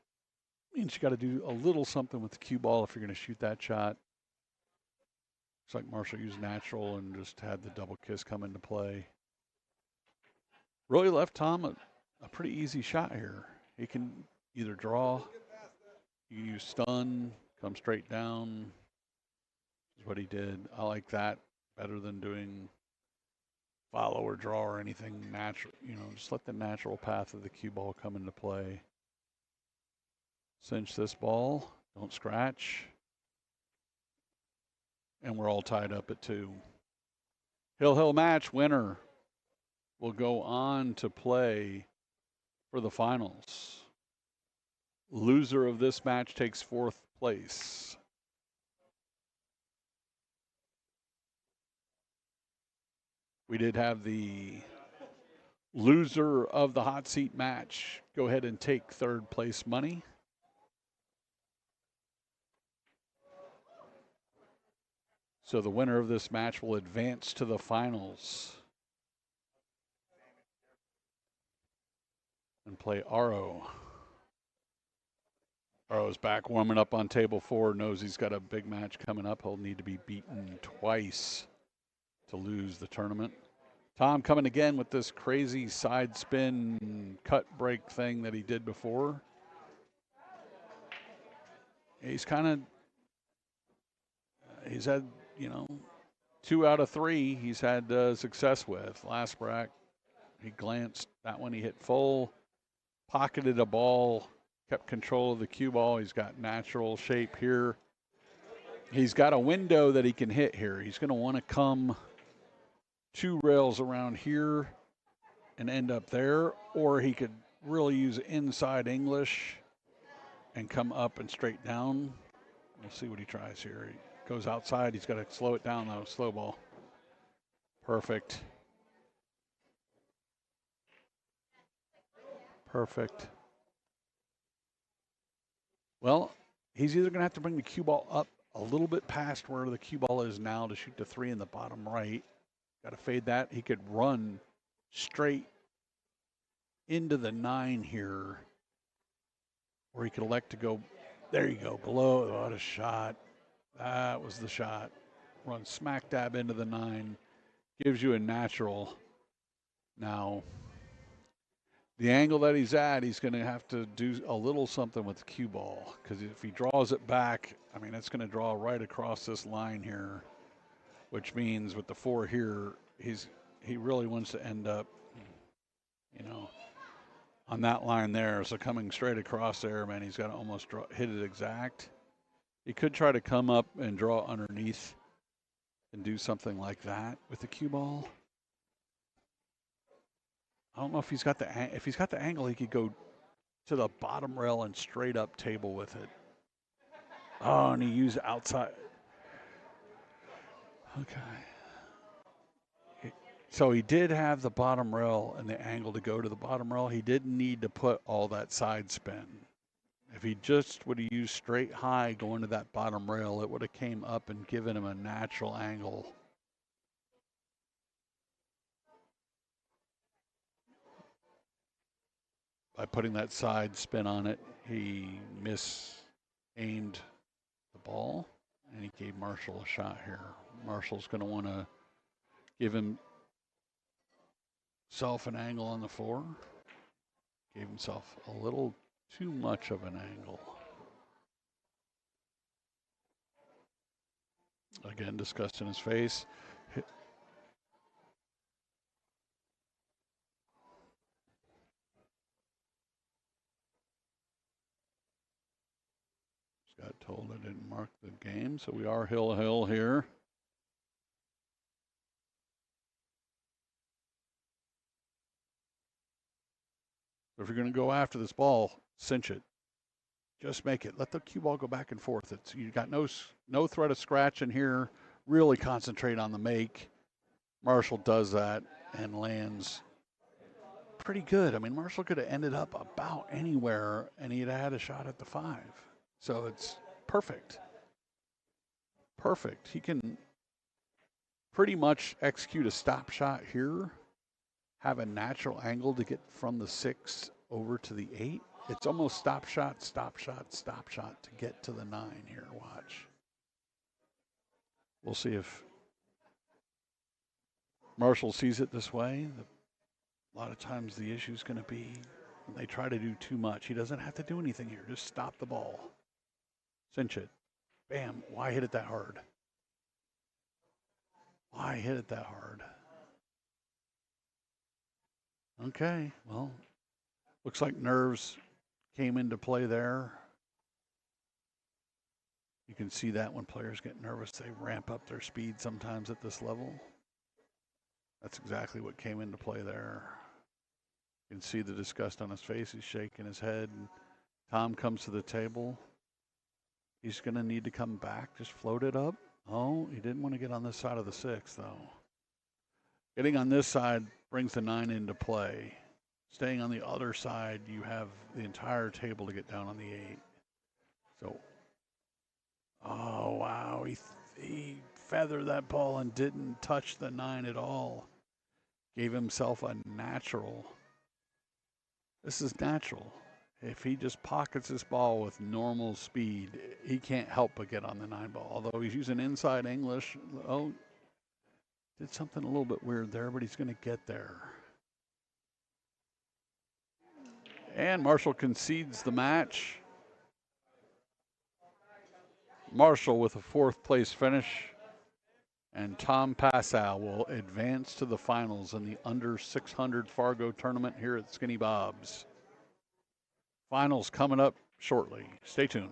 Means you got to do a little something with the cue ball if you're going to shoot that shot. Looks like Marshall used natural and just had the double kiss come into play. Really left Tom a pretty easy shot here. He can either draw, you can use stun, come straight down. Is what he did. I like that better than doing follow or draw or anything natural. You know, just let the natural path of the cue ball come into play. Cinch this ball, don't scratch. And we're all tied up at 2. Hill match winner will go on to play for the finals. Loser of this match takes 4th place. We did have the loser of the hot seat match go ahead and take 3rd place money. So the winner of this match will advance to the finals and play Aro. Aro's back warming up on table 4, knows he's got a big match coming up. He'll need to be beaten twice to lose the tournament. Tom coming again with this crazy side spin cut break thing that he did before. He's had, 2 out of 3 he's had success with. Last brack, he glanced. That one he hit full, pocketed a ball, kept control of the cue ball. He's got natural shape here. He's got a window that he can hit here. He's going to want to come 2 rails around here and end up there, or he could really use inside English and come up and straight down. We'll see what he tries here. He goes outside. He's got to slow it down, though. Slow ball. Perfect. Perfect. Well, he's either going to have to bring the cue ball up a little bit past where the cue ball is now to shoot the 3 in the bottom right. Got to fade that. He could run straight into the 9 here, or he could elect to go, there you go, below. What a shot. That was the shot. Run smack dab into the 9. Gives you a natural. Now, the angle that he's at, he's going to have to do a little something with the cue ball, because if he draws it back, I mean, it's going to draw right across this line here, which means with the 4 here, he really wants to end up, you know, on that line there. So coming straight across there, man, he's got to almost hit it exact. He could try to come up and draw underneath and do something like that with the cue ball. I don't know if he's got the angle, he could go to the bottom rail and straight up table with it. Oh, and he used outside. Okay. So he did have the bottom rail and the angle to go to the bottom rail. He didn't need to put all that side spin. If he just would have used straight high going to that bottom rail, it would have came up and given him a natural angle. By putting that side spin on it, he mis-aimed the ball, and he gave Marshall a shot here. Marshall's going to want to give himself an angle on the 4. Gave himself a little too much of an angle. Again, disgust in his face. Got told I didn't mark the game, so we are hill here. If you're going to go after this ball, cinch it. Just make it. Let the cue ball go back and forth. You got no threat of scratch in here. Really concentrate on the make. Marshall does that and lands pretty good. I mean, Marshall could have ended up about anywhere, and he'd have had a shot at the 5. So it's perfect. Perfect. He can pretty much execute a stop shot here, have a natural angle to get from the 6 over to the 8. It's almost stop shot, stop shot, stop shot to get to the 9 here. Watch. We'll see if Marshall sees it this way. A lot of times the issue is going to be when they try to do too much. He doesn't have to do anything here. Just stop the ball. Cinch it. Bam. Why hit it that hard? Why hit it that hard? Okay, well, looks like nerves came into play there. You can see that when players get nervous, they ramp up their speed sometimes at this level. That's exactly what came into play there. You can see the disgust on his face. He's shaking his head. And Tom comes to the table. He's going to need to come back, just float it up. Oh, he didn't want to get on this side of the 6, though. Getting on this side brings the 9 into play. Staying on the other side, you have the entire table to get down on the 8. So, oh, wow. He feathered that ball and didn't touch the 9 at all. Gave himself a natural. This is natural. If he just pockets this ball with normal speed, he can't help but get on the 9 ball. Although he's using inside English. Oh, did something a little bit weird there, but he's going to get there. And Marshall concedes the match. Marshall with a 4th place finish. And Tom Passow will advance to the finals in the under 600 Fargo tournament here at Skinny Bob's. Finals coming up shortly. Stay tuned.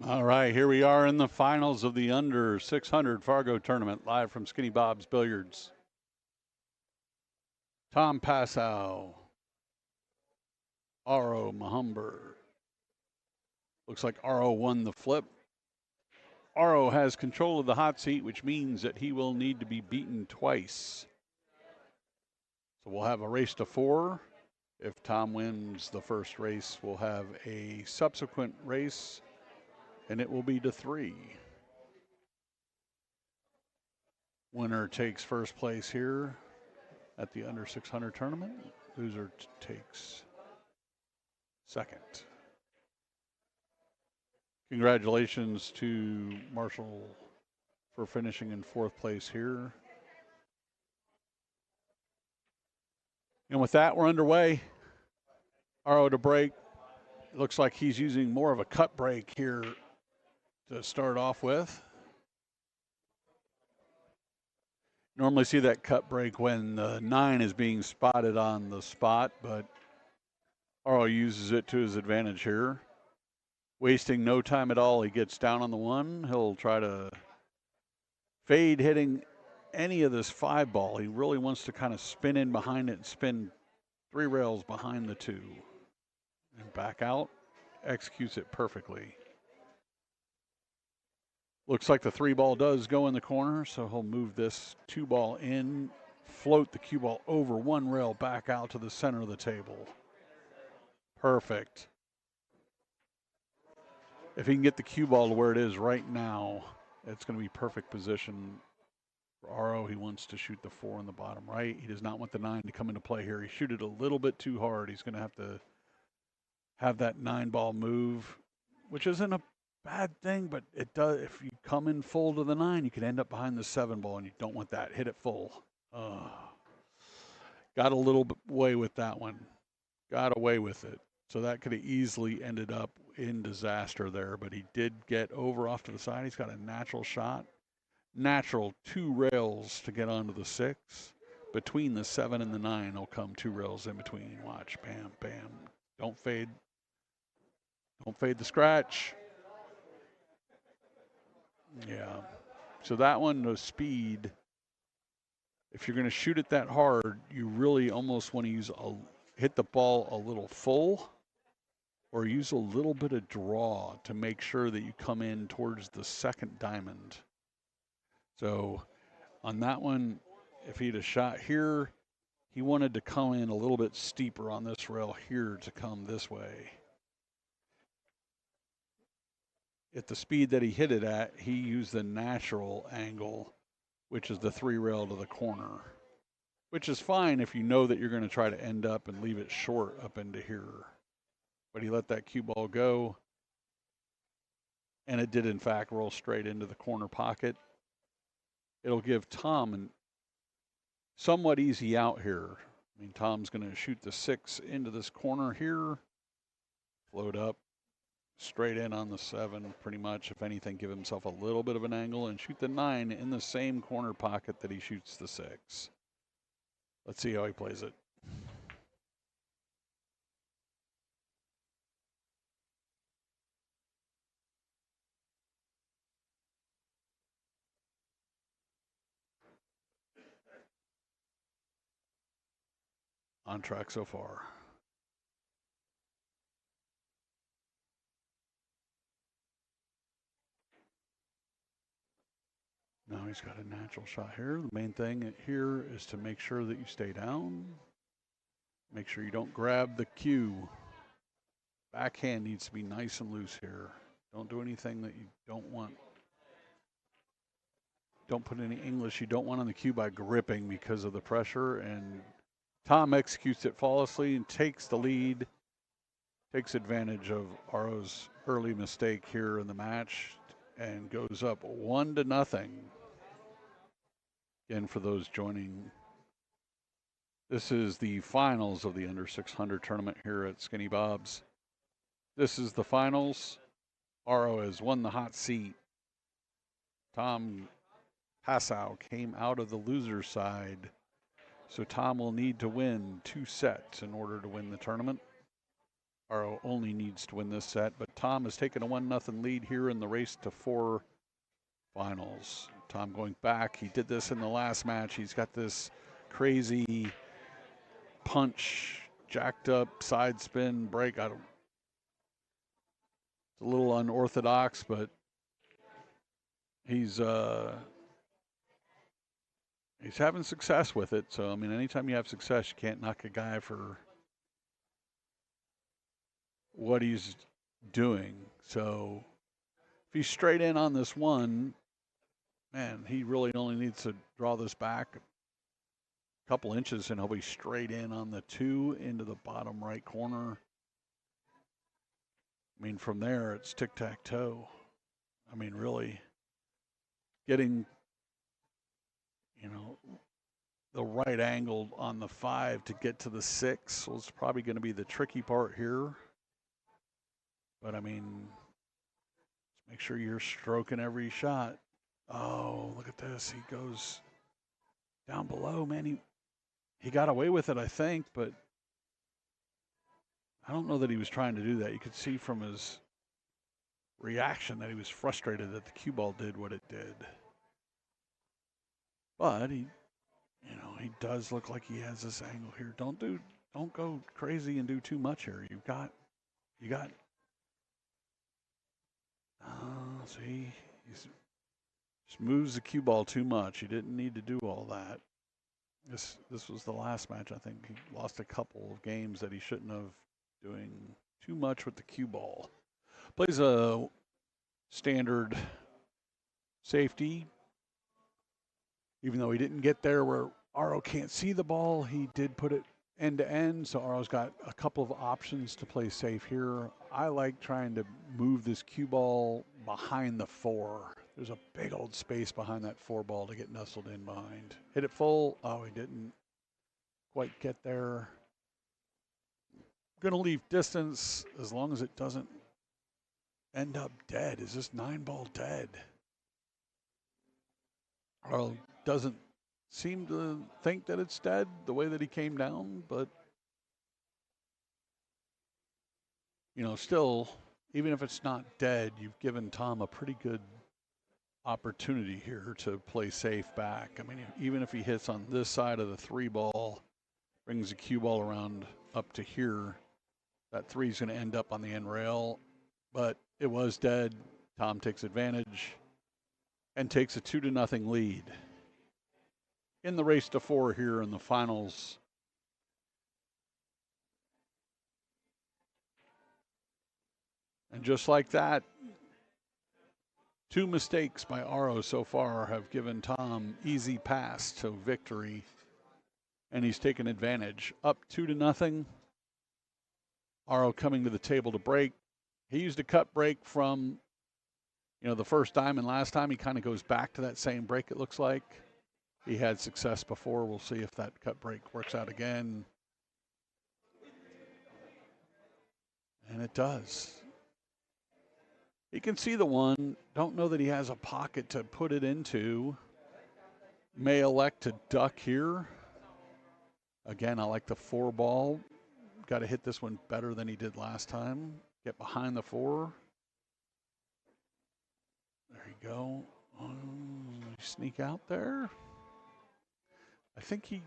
All right, here we are in the finals of the under 600 Fargo tournament, live from Skinny Bob's Billiards. Tom Passow, Aro Mahumber. Looks like Aro won the flip. Aro has control of the hot seat, which means that he will need to be beaten twice. So we'll have a race to 4. If Tom wins the first race, we'll have a subsequent race, and it will be to 3. Winner takes first place here at the under 600 tournament. Loser takes second. Congratulations to Marshall for finishing in 4th place here. And with that, we're underway. Aro to break. It looks like he's using more of a cut break here to start off with. Normally see that cut break when the 9 is being spotted on the spot, but Aro uses it to his advantage here. Wasting no time at all, he gets down on the 1. He'll try to fade hitting any of this 5 ball. He really wants to kind of spin in behind it and spin 3 rails behind the 2. And back out, executes it perfectly. Looks like the 3 ball does go in the corner, so he'll move this 2 ball in, float the cue ball over 1 rail back out to the center of the table. Perfect. If he can get the cue ball to where it is right now, it's going to be perfect position for Aro. He wants to shoot the 4 in the bottom right. He does not want the 9 to come into play here. He shoot it a little bit too hard. He's going to have that 9 ball move, which isn't a bad thing, but it does. If you come in full to the 9, you could end up behind the 7 ball, and you don't want that. Hit it full. Got a little bit away with that one. Got away with it. So that could have easily ended up in disaster there, but he did get over off to the side. He's got a natural shot. Natural 2 rails to get onto the 6. Between the 7 and the 9 will come 2 rails in between. Watch. Bam, bam. Don't fade. Don't fade the scratch. Yeah. So that one, the speed, if you're going to shoot it that hard, you really almost want to hit the ball a little full or use a little bit of draw to make sure that you come in towards the 2nd diamond. So on that one, if he'd have shot here, he wanted to come in a little bit steeper on this rail here to come this way. At the speed that he hit it at, he used the natural angle, which is the 3 rail to the corner, which is fine if you know that you're going to try to end up and leave it short up into here. But he let that cue ball go, and it did, in fact, roll straight into the corner pocket. It'll give Tom a somewhat easy out here. I mean, Tom's going to shoot the 6 into this corner here, float up, straight in on the 7, pretty much. If anything, give himself a little bit of an angle and shoot the 9 in the same corner pocket that he shoots the 6. Let's see how he plays it. On track so far. Now he's got a natural shot here. The main thing here is to make sure that you stay down. Make sure you don't grab the cue. Backhand needs to be nice and loose here. Don't do anything that you don't want. Don't put any English you don't want on the cue by gripping because of the pressure. And Tom executes it flawlessly and takes the lead. Takes advantage of Aro's early mistake here in the match and goes up 1-0. Again, for those joining, this is the finals of the under 600 tournament here at Skinny Bob's. This is the finals. Aro has won the hot seat. Tom Passow came out of the loser side. So Tom will need to win 2 sets in order to win the tournament. Aro only needs to win this set, but Tom has taken a 1-0 lead here in the race to 4 finals. Tom going back. He did this in the last match. He's got this crazy punch, jacked up side spin break. It's a little unorthodox, but he's having success with it. So I mean, anytime you have success, you can't knock a guy for what he's doing. So if he's straight in on this one, man, he really only needs to draw this back a couple inches and he'll be straight in on the 2 into the bottom right corner. I mean, from there, it's tic-tac-toe. I mean, really getting, you know, the right angle on the 5 to get to the 6 was probably going to be the tricky part here. But, I mean, just make sure you're stroking every shot. Oh, look at this. He goes down below, man. He got away with it, I think, but I don't know that he was trying to do that. You could see from his reaction that he was frustrated that the cue ball did what it did. But he does look like he has this angle here. Don't go crazy and do too much here. You got. See, he just moves the cue ball too much. He didn't need to do all that. This was the last match. I think he lost a couple of games that he shouldn't have, doing too much with the cue ball. Plays a standard safety. Even though he didn't get there where Aro can't see the ball, he did put it end to end. So Aro's got a couple of options to play safe here. I like trying to move this cue ball behind the 4. There's a big old space behind that 4 ball to get nestled in behind. Hit it full. Oh, he didn't quite get there. Going to leave distance as long as it doesn't end up dead. Is this 9-ball dead? Aro doesn't seem to think that it's dead the way that he came down, but still, even if it's not dead, you've given Tom a pretty good opportunity here to play safe back. I mean, even if he hits on this side of the 3 ball, brings the cue ball around up to here, that 3 is going to end up on the end rail, but it was dead. Tom takes advantage and takes a 2-0 lead in the race to 4 here in the finals. And just like that, 2 mistakes by Aro so far have given Tom easy pass to victory, and he's taken advantage. Up 2-0. Aro coming to the table to break. He used a cut break from, the first diamond last time. He kind of goes back to that same break, it looks like. He had success before. We'll see if that cut break works out again. And it does. He can see the 1. Don't know that he has a pocket to put it into. May elect to duck here. Again, I like the 4 ball. Got to hit this one better than he did last time. Get behind the 4. There you go. Sneak out there. I think he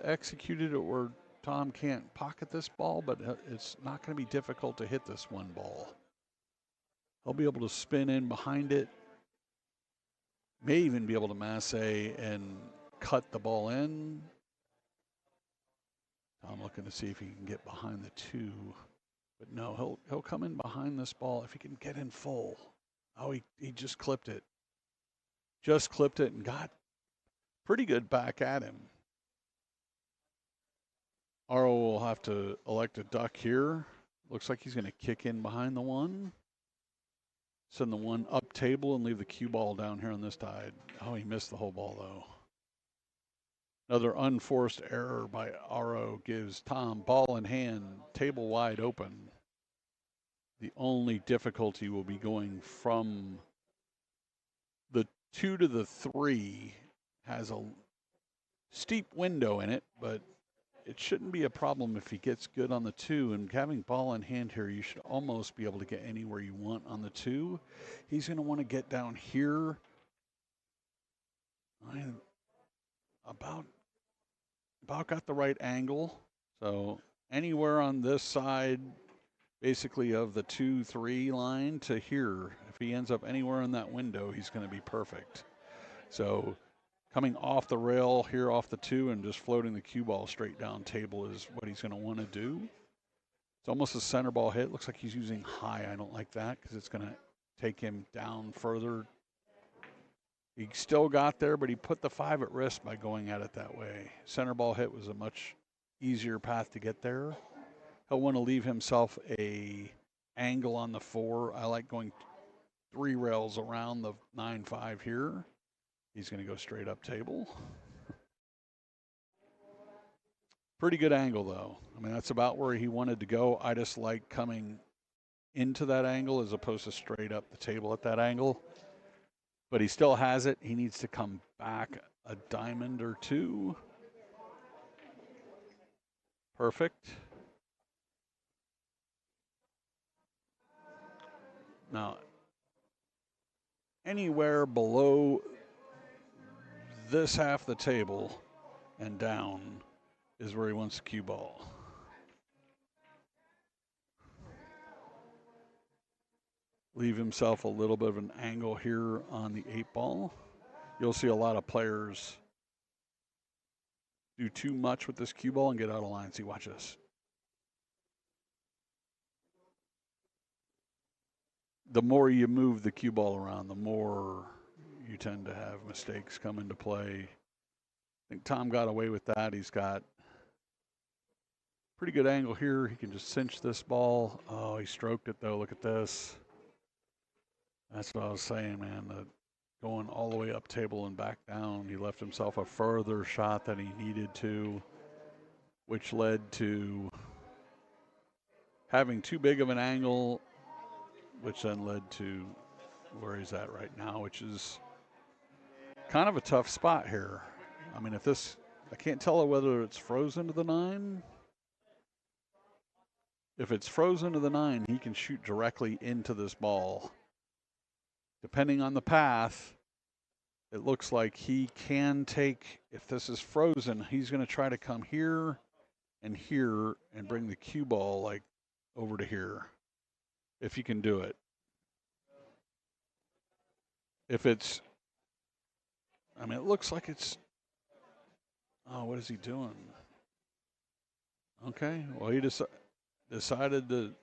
executed it where Tom can't pocket this ball, but it's not going to be difficult to hit this 1 ball. He'll be able to spin in behind it. May even be able to masse and cut the ball in. Tom looking to see if he can get behind the 2. But no, he'll come in behind this ball if he can get in full. Oh, he just clipped it. Just clipped it and got pretty good back at him. Aro will have to elect a duck here. Looks like he's going to kick in behind the 1. Send the 1 up table and leave the cue ball down here on this side. Oh, he missed the whole ball, though. Another unforced error by Aro gives Tom ball in hand, table wide open. The only difficulty will be going from the 2 to the 3. Has a steep window in it, but it shouldn't be a problem if he gets good on the 2. And having ball in hand here, you should almost be able to get anywhere you want on the 2. He's going to want to get down here. About got the right angle. So anywhere on this side, basically of the 2-3 line to here, if he ends up anywhere in that window, he's going to be perfect. So coming off the rail here off the 2 and just floating the cue ball straight down table is what he's going to want to do. It's almost a center ball hit. Looks like he's using high. I don't like that because it's going to take him down further. He still got there, but he put the 5 at risk by going at it that way. Center ball hit was a much easier path to get there. He'll want to leave himself a angle on the 4. I like going 3 rails around the 9-5 here. He's going to go straight up table. Pretty good angle, though. I mean, that's about where he wanted to go. I just like coming into that angle as opposed to straight up the table at that angle. But he still has it. He needs to come back a diamond or 2. Perfect. Now, anywhere below this half of the table and down is where he wants the cue ball. Leave himself a little bit of an angle here on the 8 ball. You'll see a lot of players do too much with this cue ball and get out of line. See, watch this. The more you move the cue ball around, the more you tend to have mistakes come into play. I think Tom got away with that. He's got pretty good angle here. He can just cinch this ball. Oh, he stroked it though. Look at this. That's what I was saying, man. Going all the way up table and back down, he left himself a further shot than he needed to, which led to having too big of an angle, which then led to where he's at right now, which is kind of a tough spot here. I mean, I can't tell whether it's frozen to the 9. If it's frozen to the 9, he can shoot directly into this ball. Depending on the path, it looks like he can take, if this is frozen, he's going to try to come here and bring the cue ball like over to here, if he can do it. If it's, I mean, it looks like it's, oh, what is he doing? Okay, well, he decided to,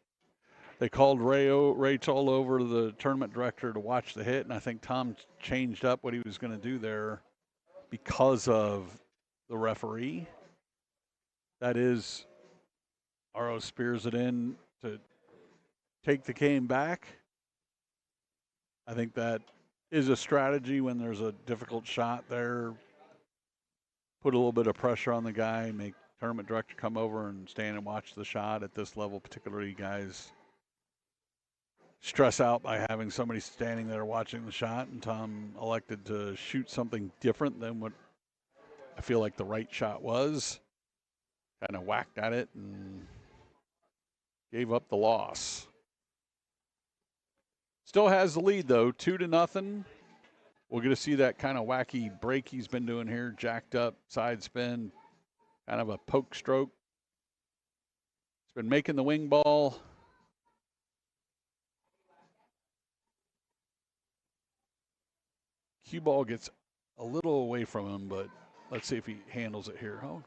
they called Rachel over to the tournament director to watch the hit, and I think Tom changed up what he was going to do there because of the referee. That is, RO spears it in to take the game back. I think that is a strategy when there's a difficult shot there. Put a little bit of pressure on the guy, make tournament director come over and stand and watch the shot at this level, particularly guys stress out by having somebody standing there watching the shot, and Tom elected to shoot something different than what I feel like the right shot was. Kind of whacked at it and gave up the loss. Still has the lead though, 2-0. We're going to see that kind of wacky break he's been doing here, jacked up side spin, kind of a poke stroke. He's been making the wing ball. Cue ball gets a little away from him, but let's see if he handles it here. Oh,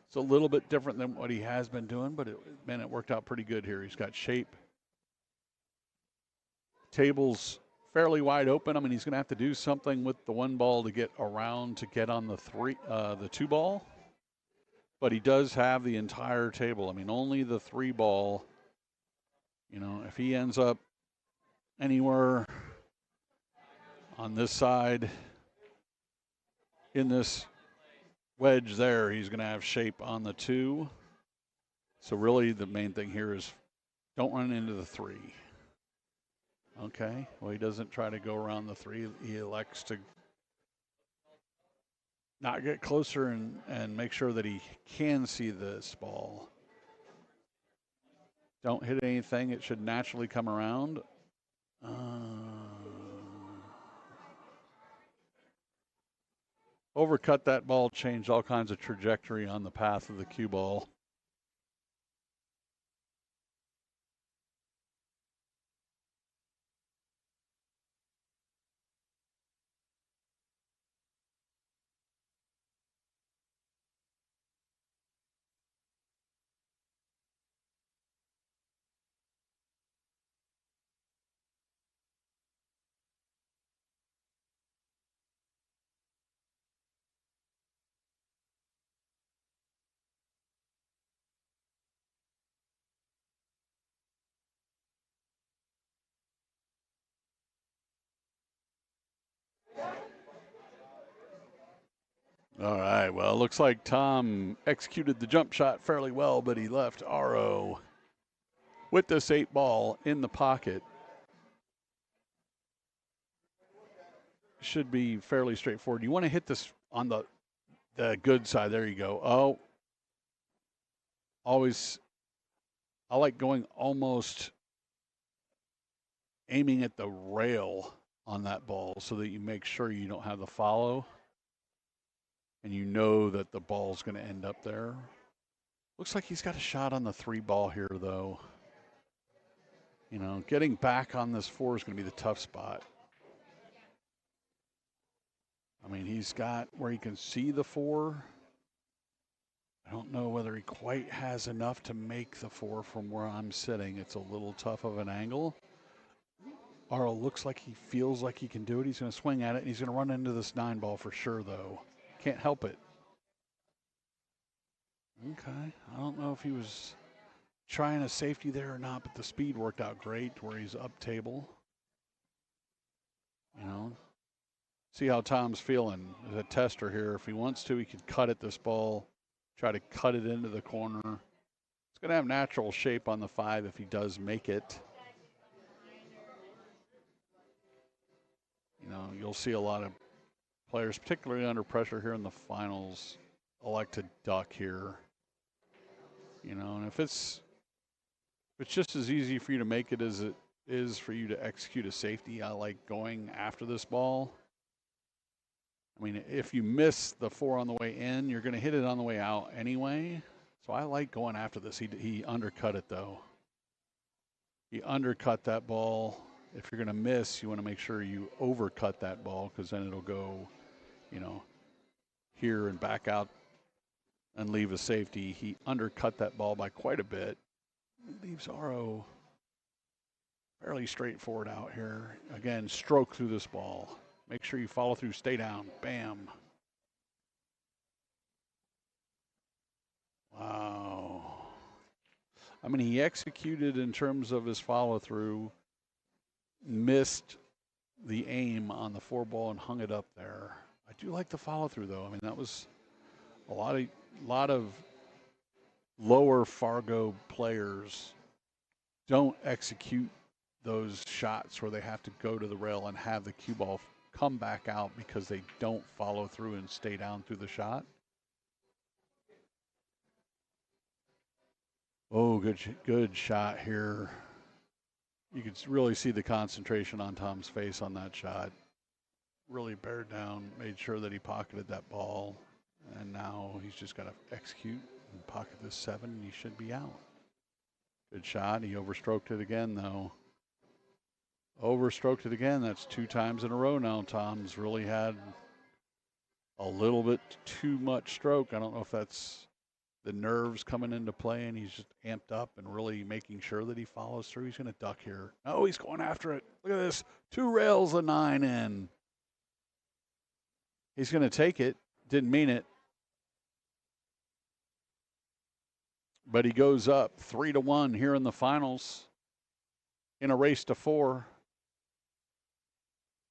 it's a little bit different than what he has been doing, but it worked out pretty good here. He's got shape. Table's fairly wide open. I mean, he's going to have to do something with the 1 ball to get around to get on the 2 ball, but he does have the entire table. I mean, only the 3 ball. You know, if he ends up anywhere on this side in this wedge there, he's going to have shape on the 2. So really the main thing here is don't run into the 3. Okay, well, he doesn't try to go around the 3. He elects to not get closer and make sure that he can see this ball. Don't hit anything. It should naturally come around. Overcut that ball, changed all kinds of trajectory on the path of the cue ball. All right, well, it looks like Tom executed the jump shot fairly well, but he left RO with this 8 ball in the pocket. Should be fairly straightforward. You want to hit this on the good side. There you go. Oh, always, I like going almost aiming at the rail on that ball so that you make sure you don't have the follow and you know that the ball's going to end up there. Looks like he's got a shot on the 3 ball here, though. You know, getting back on this 4 is going to be the tough spot. I mean, he's got where he can see the 4. I don't know whether he quite has enough to make the 4 from where I'm sitting. It's a little tough of an angle. Arl looks like he feels like he can do it. He's going to swing at it, and he's going to run into this 9 ball for sure, though. Can't help it. Okay. I don't know if he was trying a safety there or not, but the speed worked out great where he's up table. You know, see how Tom's feeling as a tester here. If he wants to, he could cut at this ball, try to cut it into the corner. It's going to have natural shape on the 5 if he does make it. You know, you'll see a lot of players, particularly under pressure here in the finals, elect to duck here. You know, and if it's just as easy for you to make it as it is for you to execute a safety, I like going after this ball. I mean, if you miss the 4 on the way in, you're going to hit it on the way out anyway. So I like going after this. He undercut it, though. He undercut that ball. If you're going to miss, you want to make sure you overcut that ball because then it'll go, you know, here and back out and leave a safety. He undercut that ball by quite a bit. Leaves RO fairly straightforward out here. Again, stroke through this ball. Make sure you follow through, stay down. Bam. Wow. I mean, he executed in terms of his follow through, missed the aim on the 4 ball and hung it up there. I do like the follow through, though. I mean, that was a lot of lower Fargo players don't execute those shots where they have to go to the rail and have the cue ball come back out because they don't follow through and stay down through the shot. Oh, good shot here. You could really see the concentration on Tom's face on that shot. Really bared down, made sure that he pocketed that ball. And now he's just got to execute and pocket this 7, and he should be out. Good shot. He overstroked it again, though. Overstroked it again. That's 2 times in a row now. Tom's really had a little bit too much stroke. I don't know if that's the nerves coming into play and he's just amped up and really making sure that he follows through. He's going to duck here. Oh, he's going after it. Look at this. 2 rails, a 9 in. He's going to take it. Didn't mean it. But he goes up 3-1 here in the finals in a race to 4.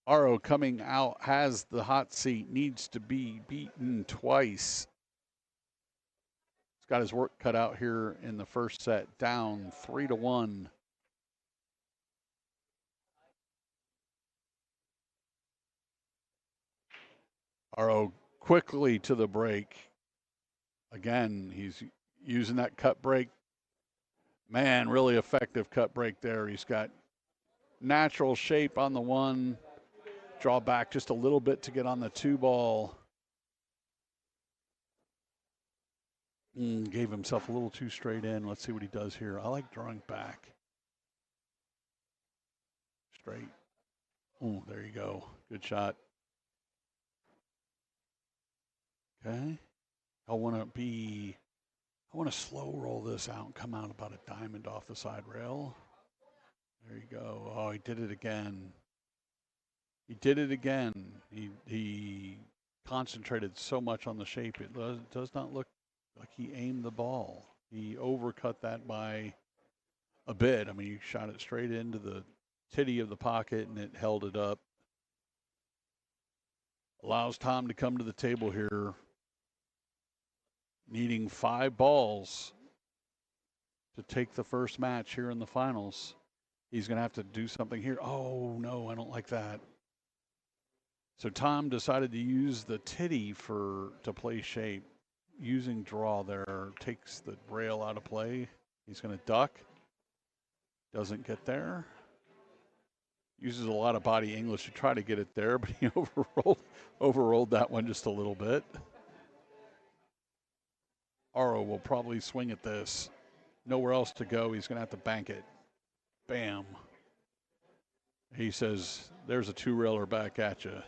RO coming out, has the hot seat, needs to be beaten twice. He's got his work cut out here in the first set, down 3-1. RO quickly to the break. Again, he's using that cut break. Man, really effective cut break there. He's got natural shape on the one. Draw back just a little bit to get on the 2 ball. Gave himself a little too straight in. Let's see what he does here. I like drawing back. Straight. Oh, there you go. Good shot. Okay. I want to slow roll this out and come out about a diamond off the side rail. There you go. Oh, he did it again. He did it again. He concentrated so much on the shape. It does not look like he aimed the ball. He overcut that by a bit. I mean, he shot it straight into the titty of the pocket and it held it up. Allows Tom to come to the table here, needing 5 balls to take the first match here in the finals. He's going to have to do something here. Oh, no, I don't like that. So Tom decided to use the titty to play shape. Using draw there takes the rail out of play. He's going to duck. Doesn't get there. Uses a lot of body English to try to get it there, but he overrolled that one just a little bit. Aro will probably swing at this. Nowhere else to go. He's going to have to bank it. Bam. He says, there's a 2-railer back at you.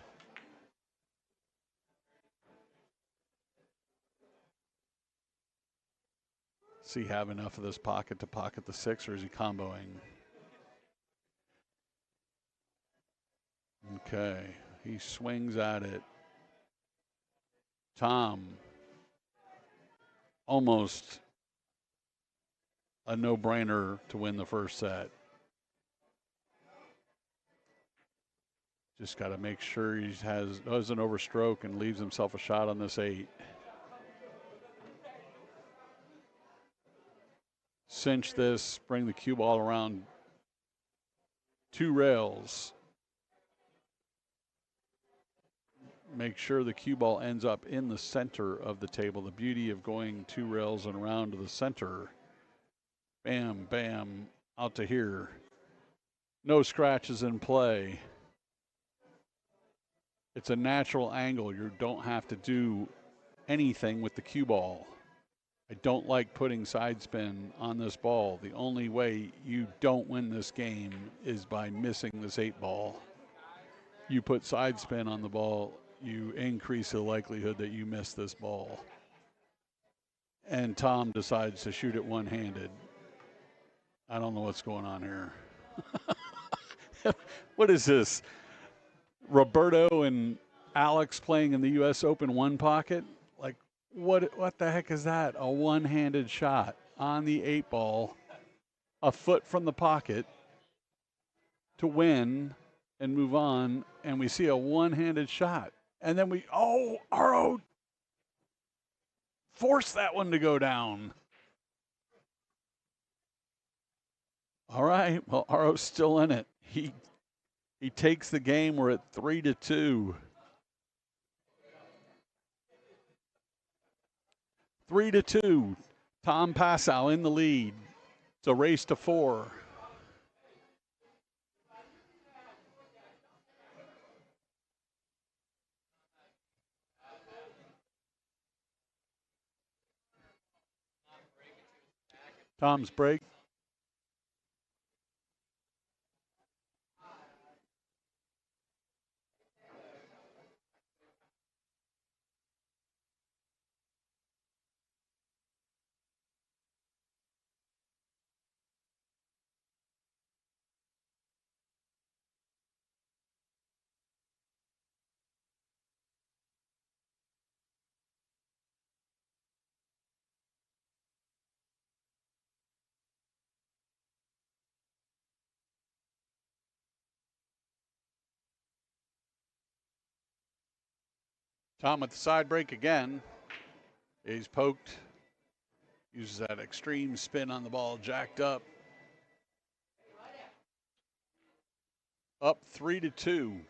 Does he have enough of this pocket to pocket the 6, or is he comboing? Okay, he swings at it. Tom, almost a no-brainer to win the first set. Just got to make sure he doesn't overstroke and leaves himself a shot on this 8. Cinch this, bring the cue ball around 2 rails. Make sure the cue ball ends up in the center of the table. The beauty of going 2 rails and around to the center. Bam, bam, out to here. No scratches in play. It's a natural angle. You don't have to do anything with the cue ball. I don't like putting side spin on this ball. The only way you don't win this game is by missing this 8 ball. You put side spin on the ball, you increase the likelihood that you miss this ball. And Tom decides to shoot it one-handed. I don't know what's going on here. What is this? Roberto and Alex playing in the U.S. Open one pocket? Like, what the heck is that? A one-handed shot on the 8 ball, a foot from the pocket to win and move on, and we see a one-handed shot. And then Aro forced that one to go down. All right, well, Aro's still in it. He takes the game. We're at 3-2. 3-2. Tom Passow in the lead. It's a race to 4. Tom's break. Tom with the side break again. He's poked. Uses that extreme spin on the ball, jacked up. Up 3-2.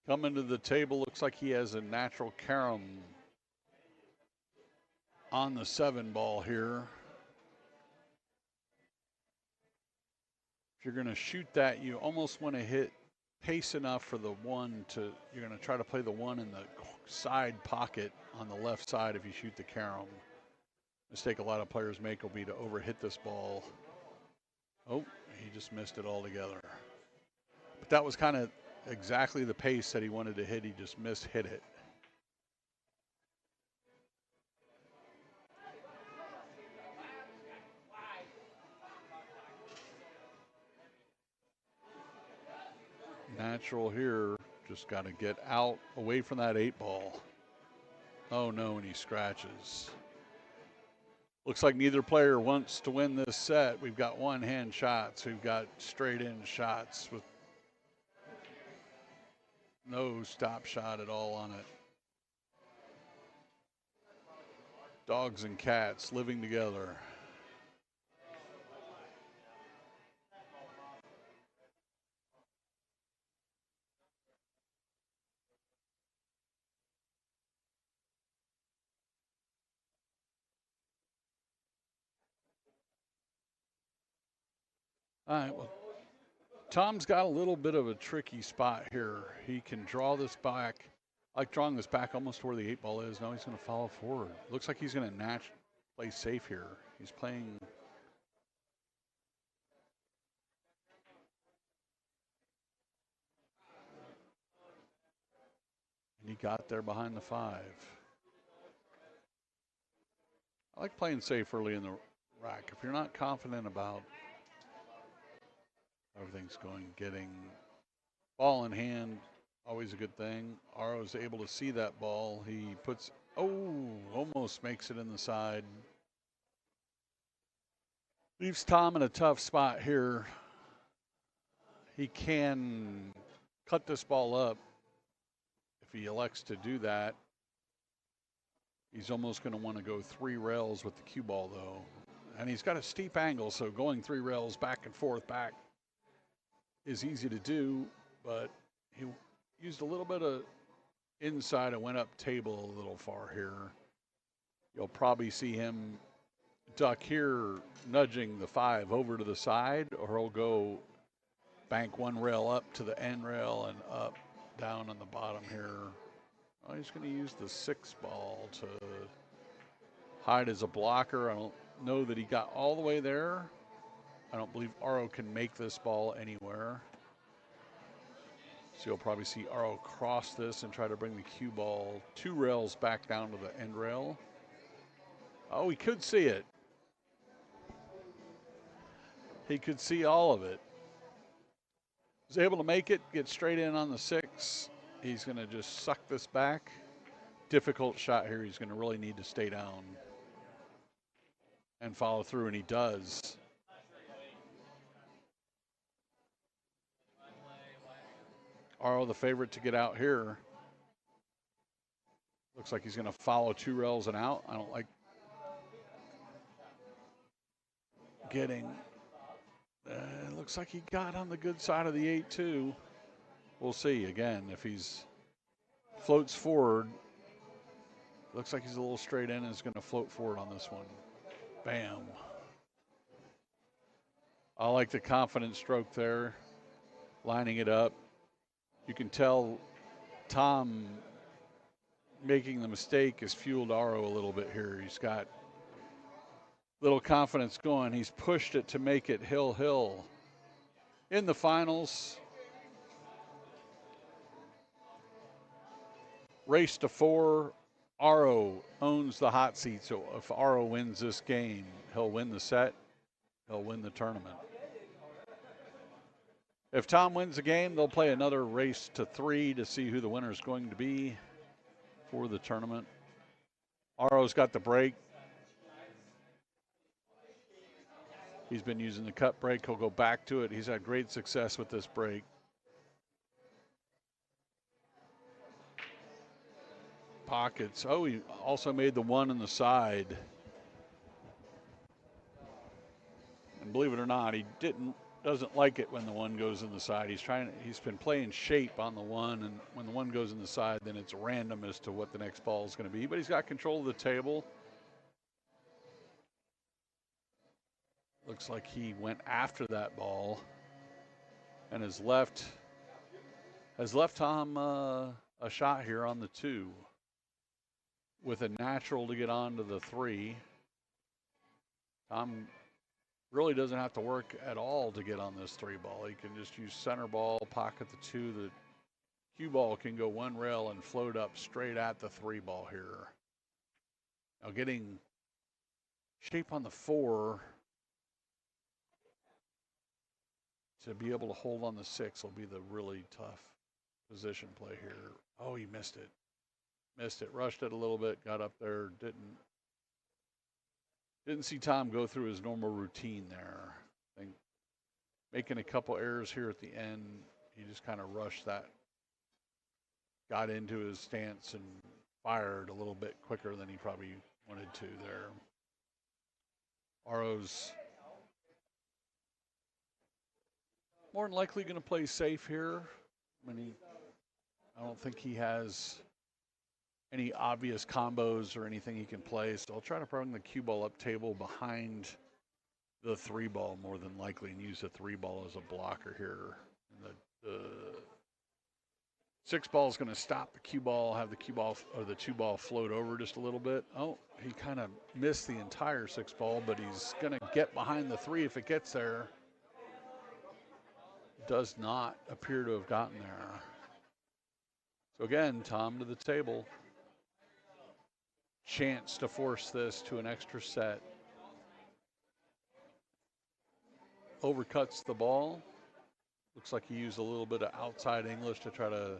Coming to the table, looks like he has a natural carom on the 7 ball here. If you're going to shoot that, you almost want to hit pace enough for the 1 to, you're going to try to play the 1 in the side pocket on the left side if you shoot the carom. Mistake a lot of players make will be to overhit this ball. Oh, he just missed it altogether. But that was kind of exactly the pace that he wanted to hit. He just hit it. Natural here, just got to get out away from that 8 ball. Oh no, and he scratches. Looks like neither player wants to win this set. We've got one-hand shots. We've got straight-in shots with no stop shot at all on it. Dogs and cats living together. All right, well, Tom's got a little bit of a tricky spot here. He can draw this back. I like drawing this back almost to where the 8 ball is. Now he's going to follow forward. Looks like he's going to play safe here. He's playing. And he got there behind the 5. I like playing safe early in the rack. If you're not confident about everything's going, getting ball in hand, always a good thing. Aro's able to see that ball. He puts, almost makes it in the side. Leaves Tom in a tough spot here. He can cut this ball up if he elects to do that. He's almost going to want to go 3 rails with the cue ball, though. And he's got a steep angle, so going 3 rails back and forth back is easy to do, but he used a little bit of inside and went up table a little far here. You'll probably see him duck here, nudging the 5 over to the side, or he'll go bank 1 rail up to the end rail and up, down on the bottom here. Oh, he's going to use the 6 ball to hide as a blocker. I don't know that he got all the way there. I don't believe Aro can make this ball anywhere. So you'll probably see Aro cross this and try to bring the cue ball 2 rails back down to the end rail. Oh, he could see it. He could see all of it. Was able to make it, get straight in on the 6. He's going to just suck this back. Difficult shot here. He's going to really need to stay down and follow through, and he does. Aro the favorite to get out here. Looks like he's going to follow 2 rails and out. I don't like getting. Looks like he got on the good side of the 8 too. We'll see again if he's floats forward. Looks like he's a little straight in and is going to float forward on this one. Bam. I like the confident stroke there, lining it up. You can tell Tom making the mistake has fueled Aro a little bit here. He's got little confidence going. He's pushed it to make it hill. In the finals, race to 4. Aro owns the hot seat. So if Aro wins this game, he'll win the set. He'll win the tournament. If Tom wins the game, they'll play another race to 3 to see who the winner is going to be for the tournament. Aro's got the break. He's been using the cut break. He'll go back to it. He's had great success with this break. Pockets. Oh, he also made the 1 on the side. And believe it or not, he didn't doesn't like it when the one goes in the side. He's been playing shape on the one, and when the one goes in the side, then it's random as to what the next ball is going to be. But he's got control of the table. Looks like he went after that ball and has left Tom a shot here on the 2 with a natural to get onto the 3. Tom really doesn't have to work at all to get on this 3 ball. He can just use center ball, pocket the 2. The cue ball can go one rail and float up straight at the 3 ball here. Now getting shape on the 4 to be able to hold on the 6 will be the really tough position play here. Oh, he missed it. Missed it, rushed it a little bit, got up there, didn't see Tom go through his normal routine there. I think making a couple errors here at the end, he just kind of rushed that, got into his stance and fired a little bit quicker than he probably wanted to there. Aro's more than likely going to play safe here. I don't think he has any obvious combos or anything he can play, so I'll try to bring the cue ball up table behind the 3 ball more than likely and use the 3 ball as a blocker here. And the 6 ball is going to stop the cue ball, have the cue ball or the 2 ball float over just a little bit. Oh, he kind of missed the entire 6 ball, but he's going to get behind the 3 if it gets there. Does not appear to have gotten there. So again, Tom to the table. Chance to force this to an extra set. Overcuts the ball. Looks like he used a little bit of outside English to try to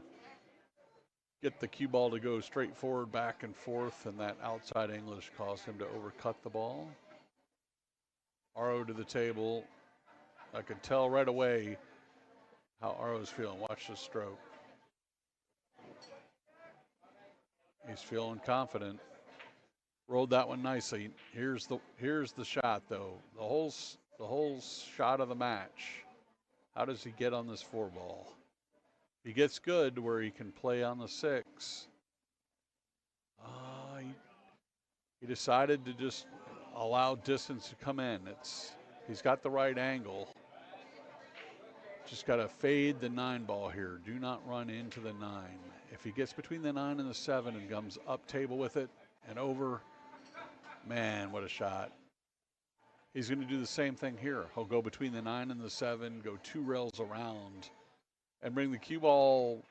get the cue ball to go straight forward, back and forth, and that outside English caused him to overcut the ball. Aro to the table. I could tell right away how Aro's feeling. Watch the stroke. He's feeling confident. Rolled that one nicely. Here's the shot though. The whole shot of the match. How does he get on this 4 ball? He gets good where he can play on the 6. He decided to just allow distance to come in. He's got the right angle. Just got to fade the 9 ball here. Do not run into the 9. If he gets between the 9 and the 7 and comes up table with it and over, man, what a shot. He's going to do the same thing here. He'll go between the 9 and the 7, go 2 rails around, and bring the cue ball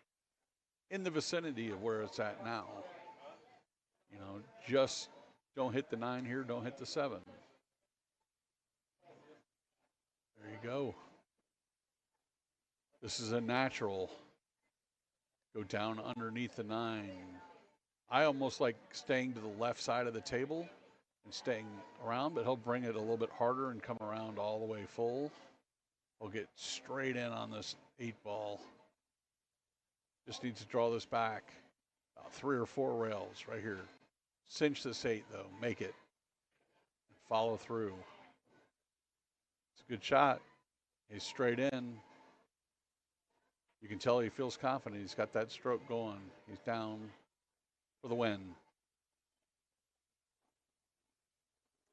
in the vicinity of where it's at now. You know, just don't hit the 9 here, don't hit the 7. There you go. This is a natural. Go down underneath the 9. I almost like staying to the left side of the table and staying around, but he'll bring it a little bit harder and come around all the way full. He'll get straight in on this 8 ball. Just needs to draw this back about 3 or 4 rails right here. Cinch this 8 though, make it. Follow through. It's a good shot. He's straight in. You can tell he feels confident. He's got that stroke going. He's down for the win.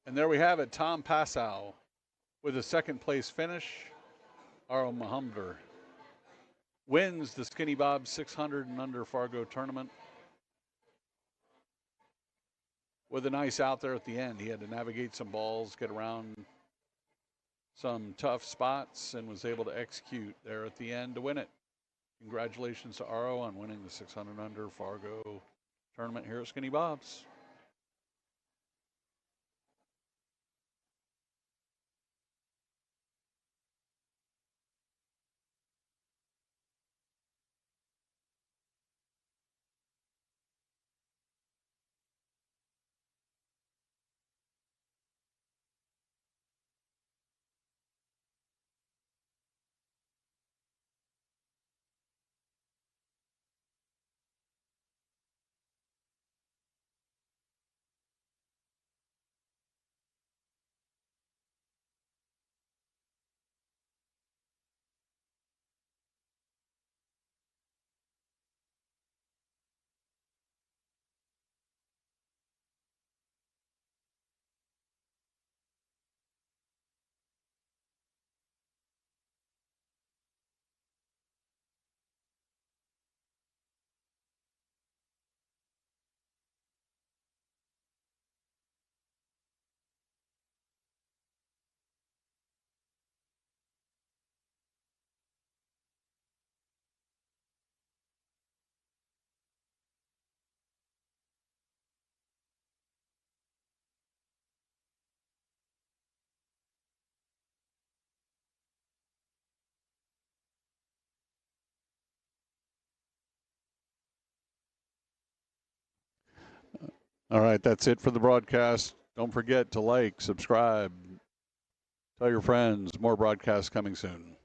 And there we have it, Tom Passow with a 2nd place finish. Aro Muhammad wins the Skinny Bob 600 and under Fargo tournament with a nice out there at the end. He had to navigate some balls, get around some tough spots, and was able to execute there at the end to win it. Congratulations to Aro on winning the 600 under Fargo tournament here at Skinny Bob's. All right, that's it for the broadcast. Don't forget to like, subscribe, tell your friends. More broadcasts coming soon.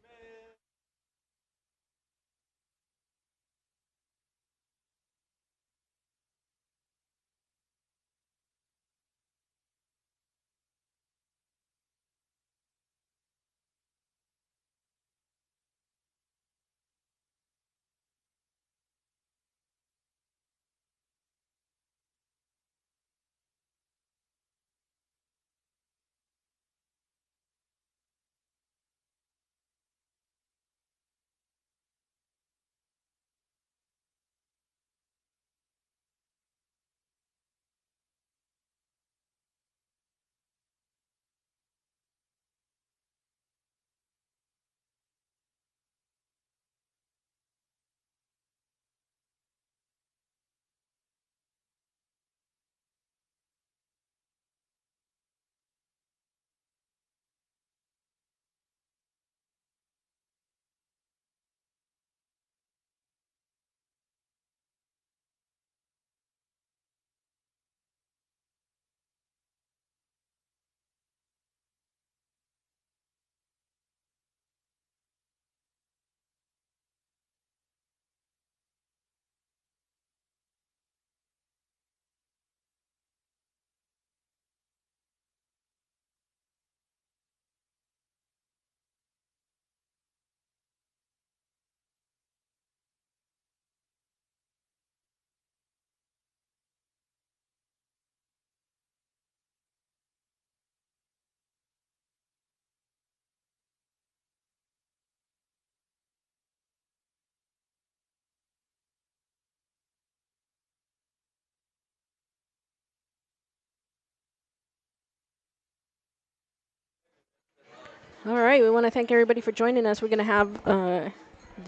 All right, we want to thank everybody for joining us. We're going to have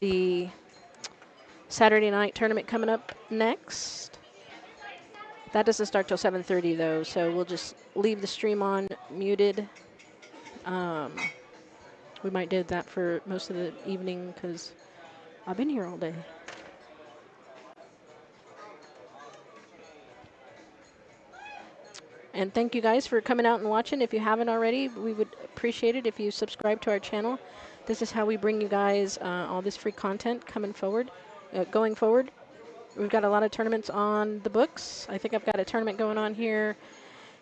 the Saturday night tournament coming up next. That doesn't start till 7:30 though, so we'll just leave the stream on muted. We might do that for most of the evening because I've been here all day. And thank you guys for coming out and watching. If you haven't already, we would appreciate it if you subscribe to our channel. This is how we bring you guys all this free content going forward. We've got a lot of tournaments on the books. I think I've got a tournament going on here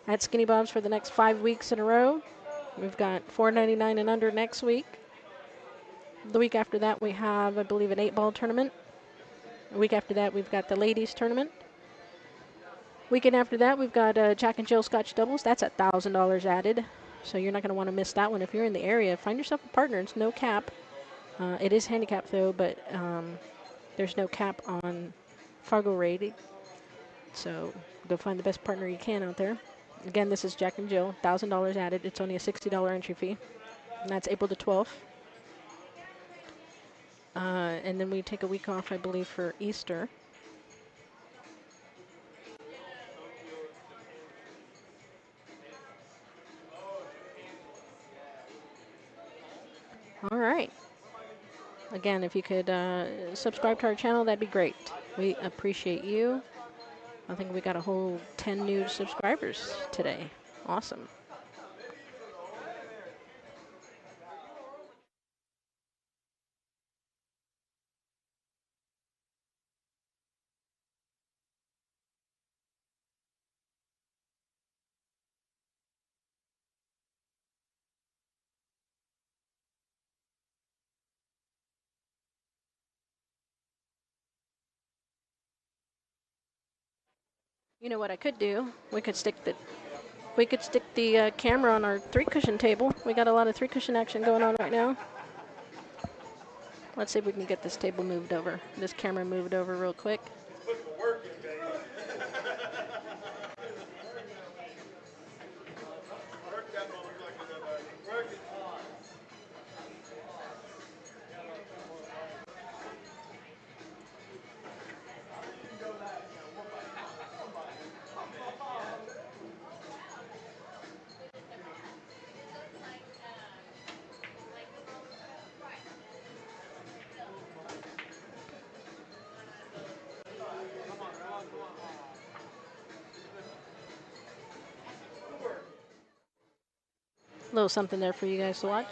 at Skinny Bob's for the next 5 weeks in a row. We've got $4.99 and under next week. The week after that, we have, I believe, an 8-ball tournament. The week after that, we've got the ladies tournament. Weekend after that, we've got Jack and Jill Scotch doubles. That's $1,000 added, so you're not going to want to miss that one. If you're in the area, find yourself a partner. It's no cap. It is handicapped though, but there's no cap on Fargo rating. So go find the best partner you can out there. Again, this is Jack and Jill, $1,000 added. It's only a $60 entry fee, and that's April the 12th. And then we take a week off, I believe, for Easter. All right. Again, if you could subscribe to our channel, that'd be great. We appreciate you. I think we got a whole 10 new subscribers today. Awesome. You know what I could do? We could stick the camera on our 3-cushion table. We got a lot of 3-cushion action going on right now. Let's see if we can get this table moved over. This camera moved over real quick. A little something there for you guys to watch.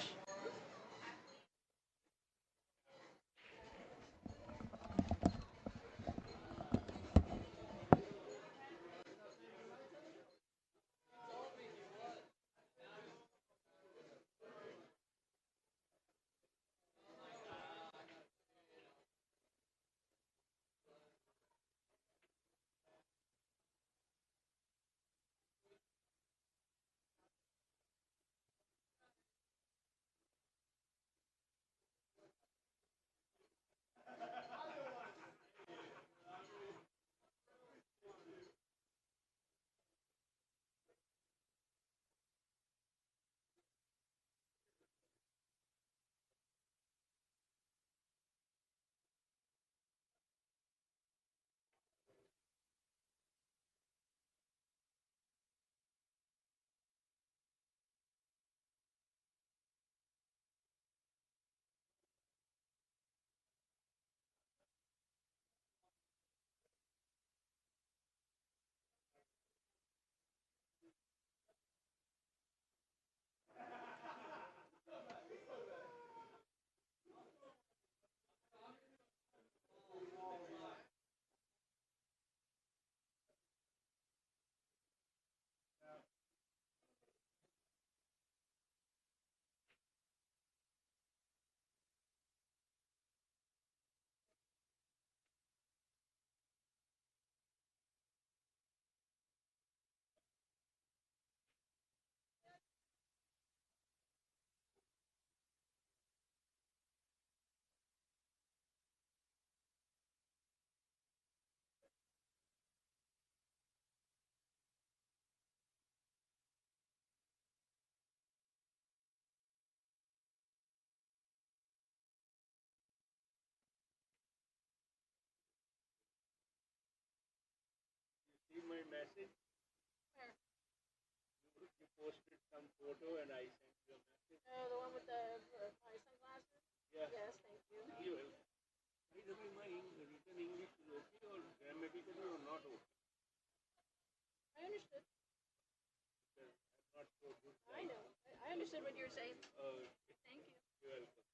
See my message? Where? You posted some photo and I sent you a message. Oh, the one with the my sunglasses? Yeah. Yes, thank you. You will. By the way, my written English is okay or grammatically or not okay? I understood. Because I'm not so good. I know. I understood what you were saying. Thank you. You're welcome.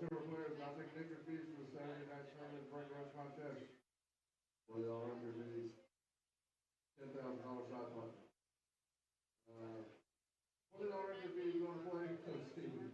tour players not taking entry fees for the Saturday night tournament break run contest. For the all-rounder fees, $10,000 shot clock. What did all-rounder fees you want to play? Steve.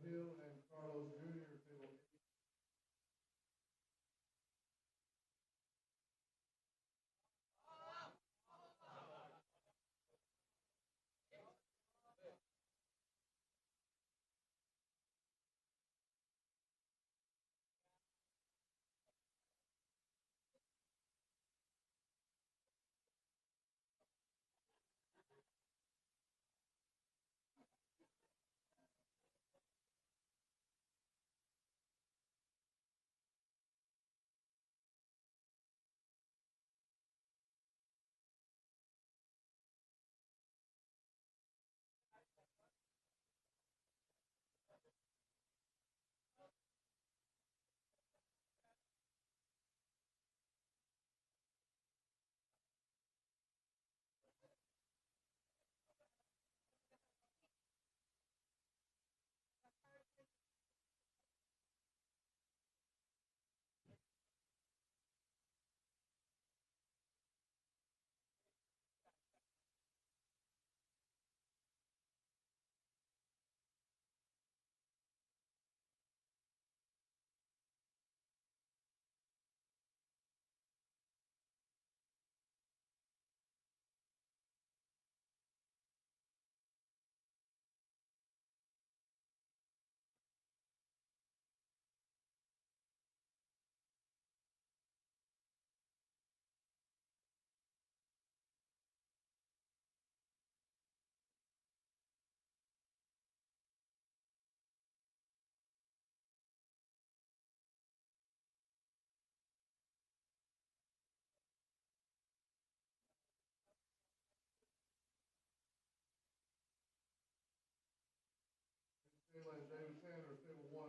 Bill and Carlos Jr., table 8. David Sanders, table 1.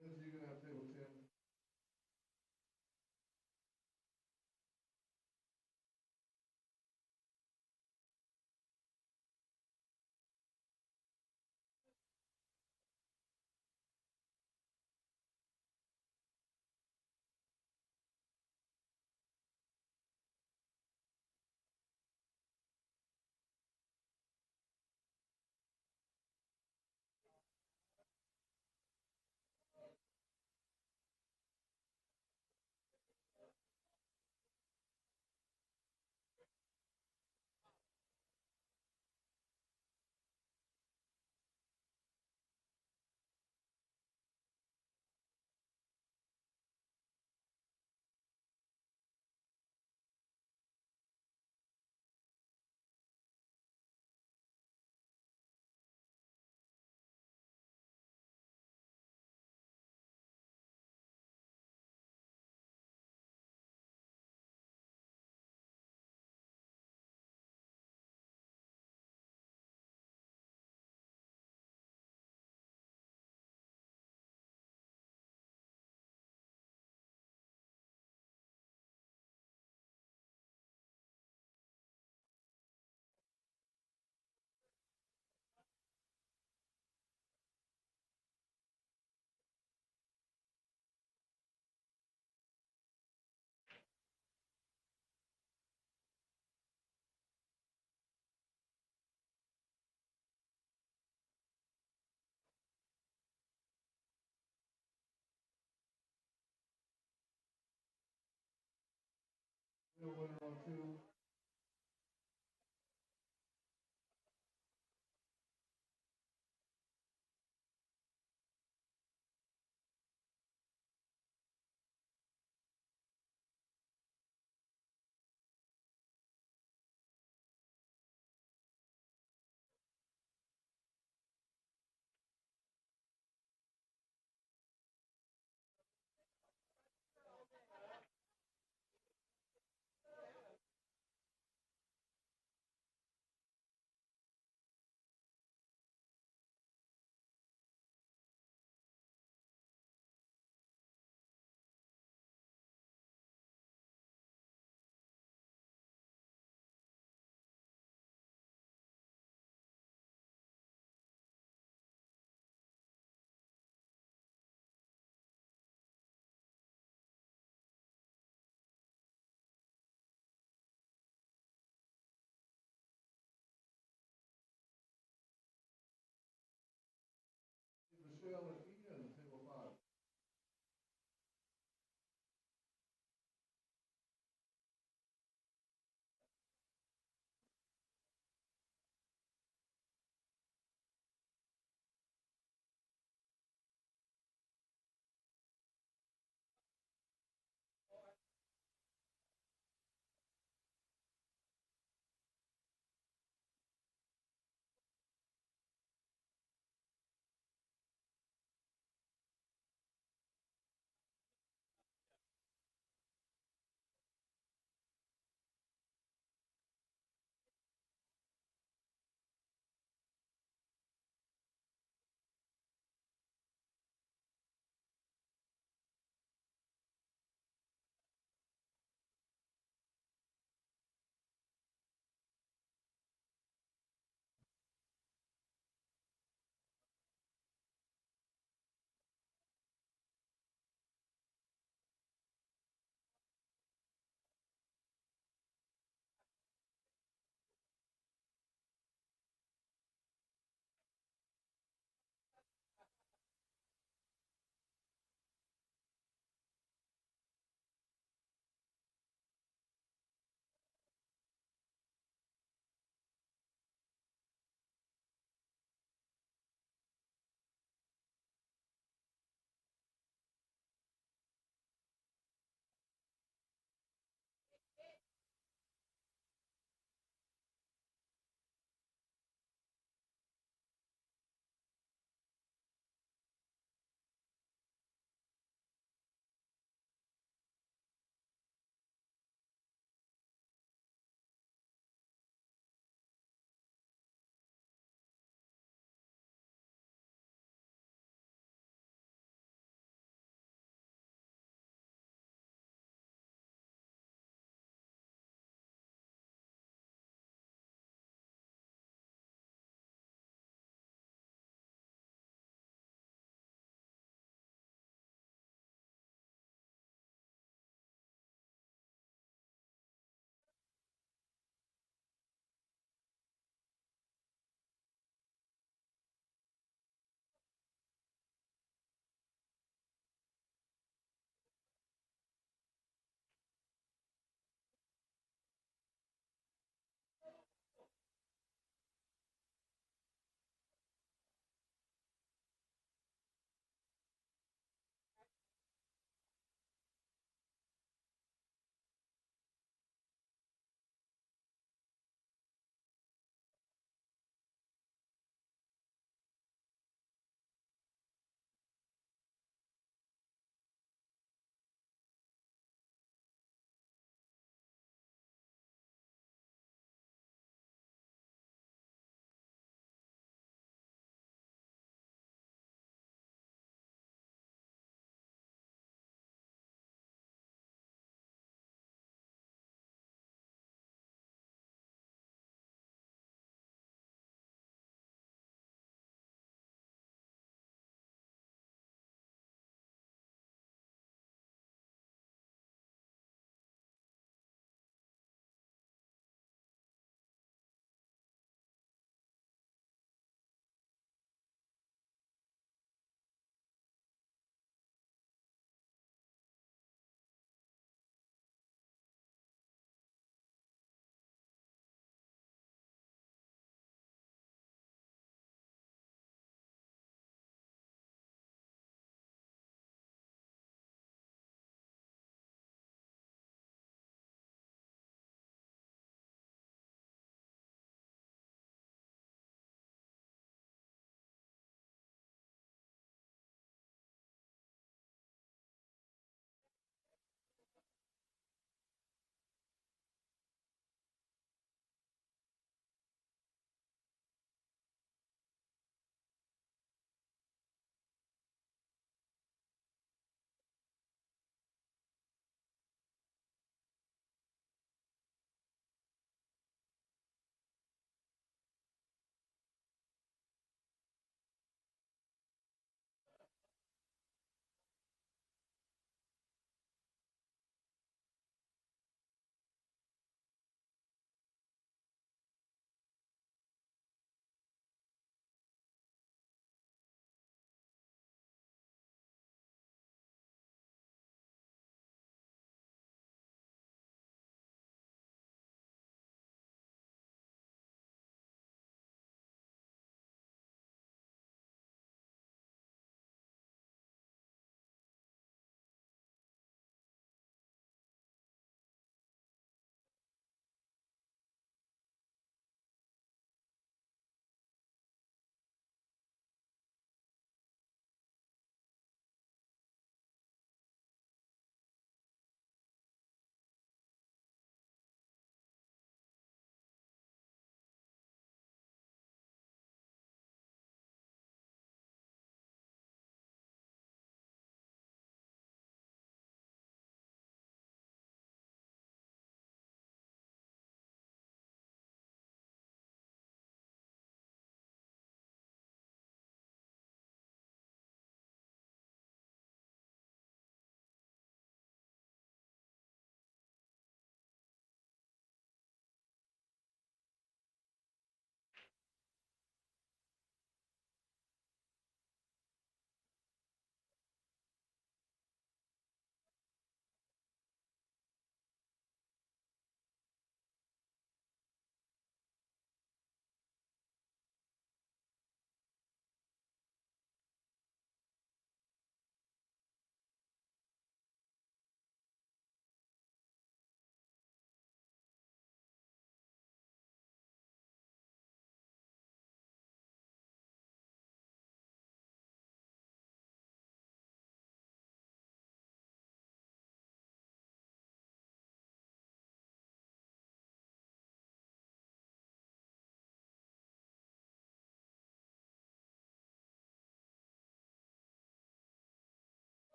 Lindsay, you can have table 10. Field winner on 2.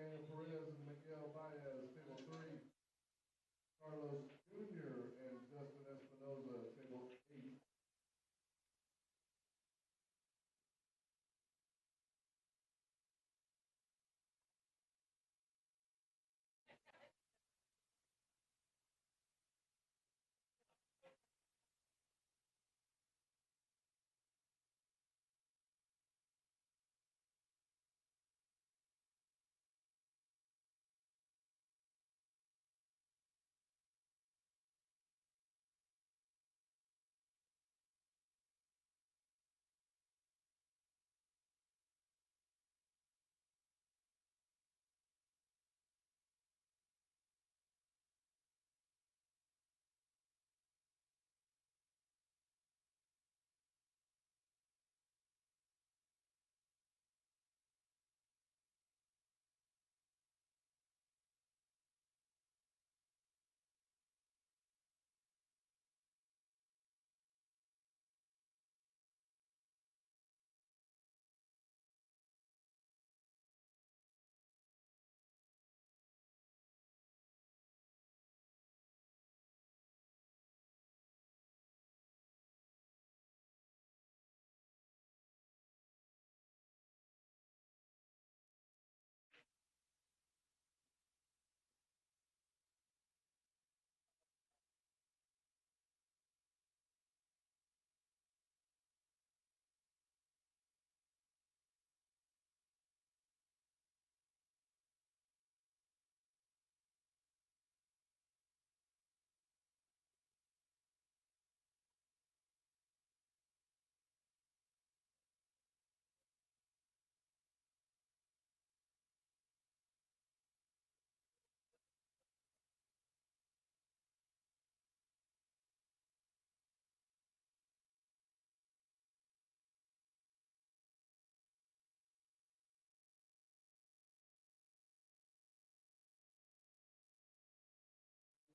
Daniel Perez and Miguel Baez, table 3. Carlos Jr. and Justin Espinoza, table 8.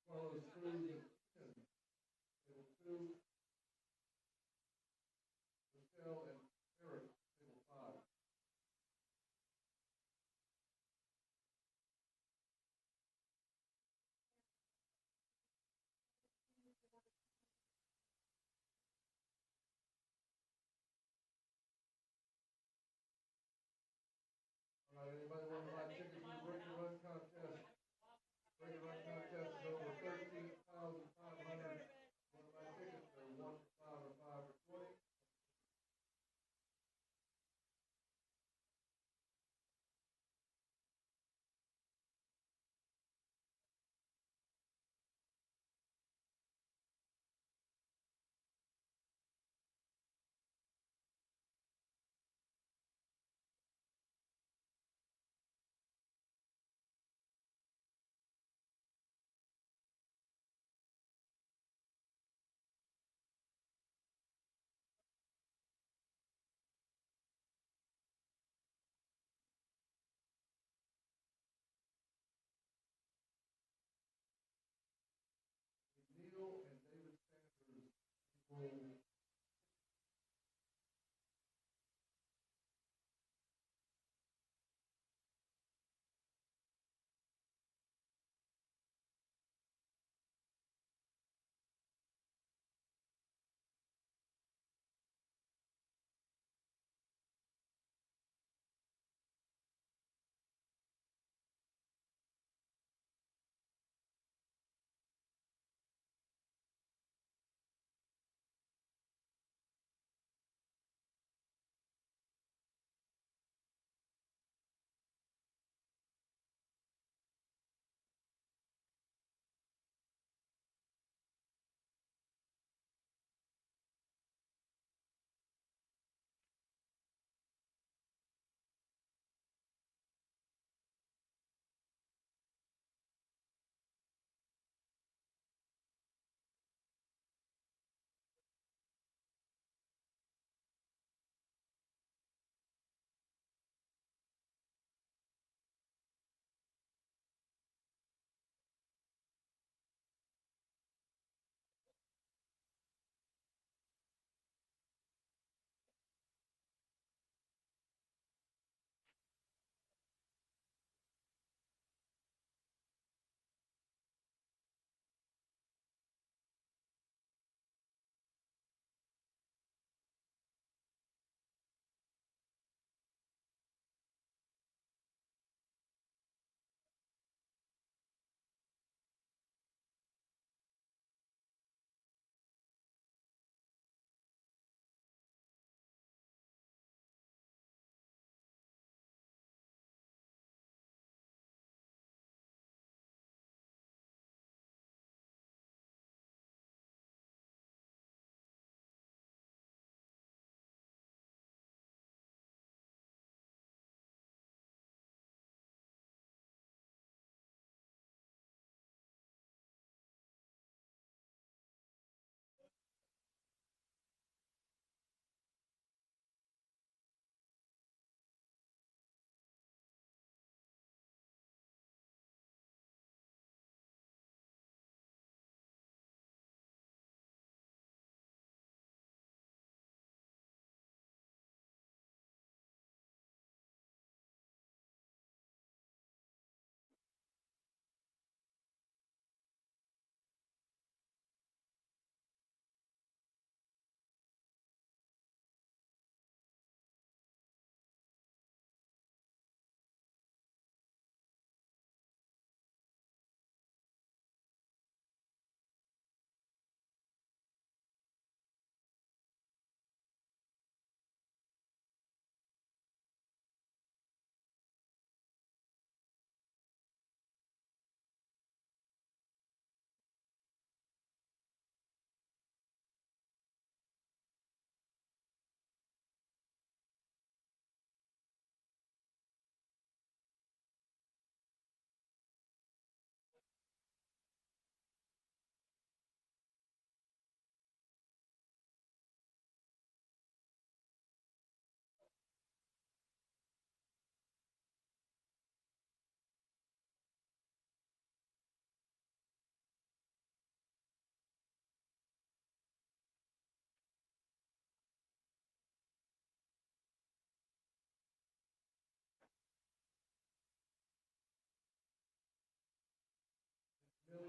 Carlos Cruz and Ken, table 2. Michelle and Eric, table 5. All right, anybody want to buy tickets for the Break and Run contest? Break and Run contest is over 13,500. Want to buy tickets? They're 1 for 5 or 5 for 20. Neil and David Sanders, table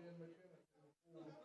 and McKenna in the pool.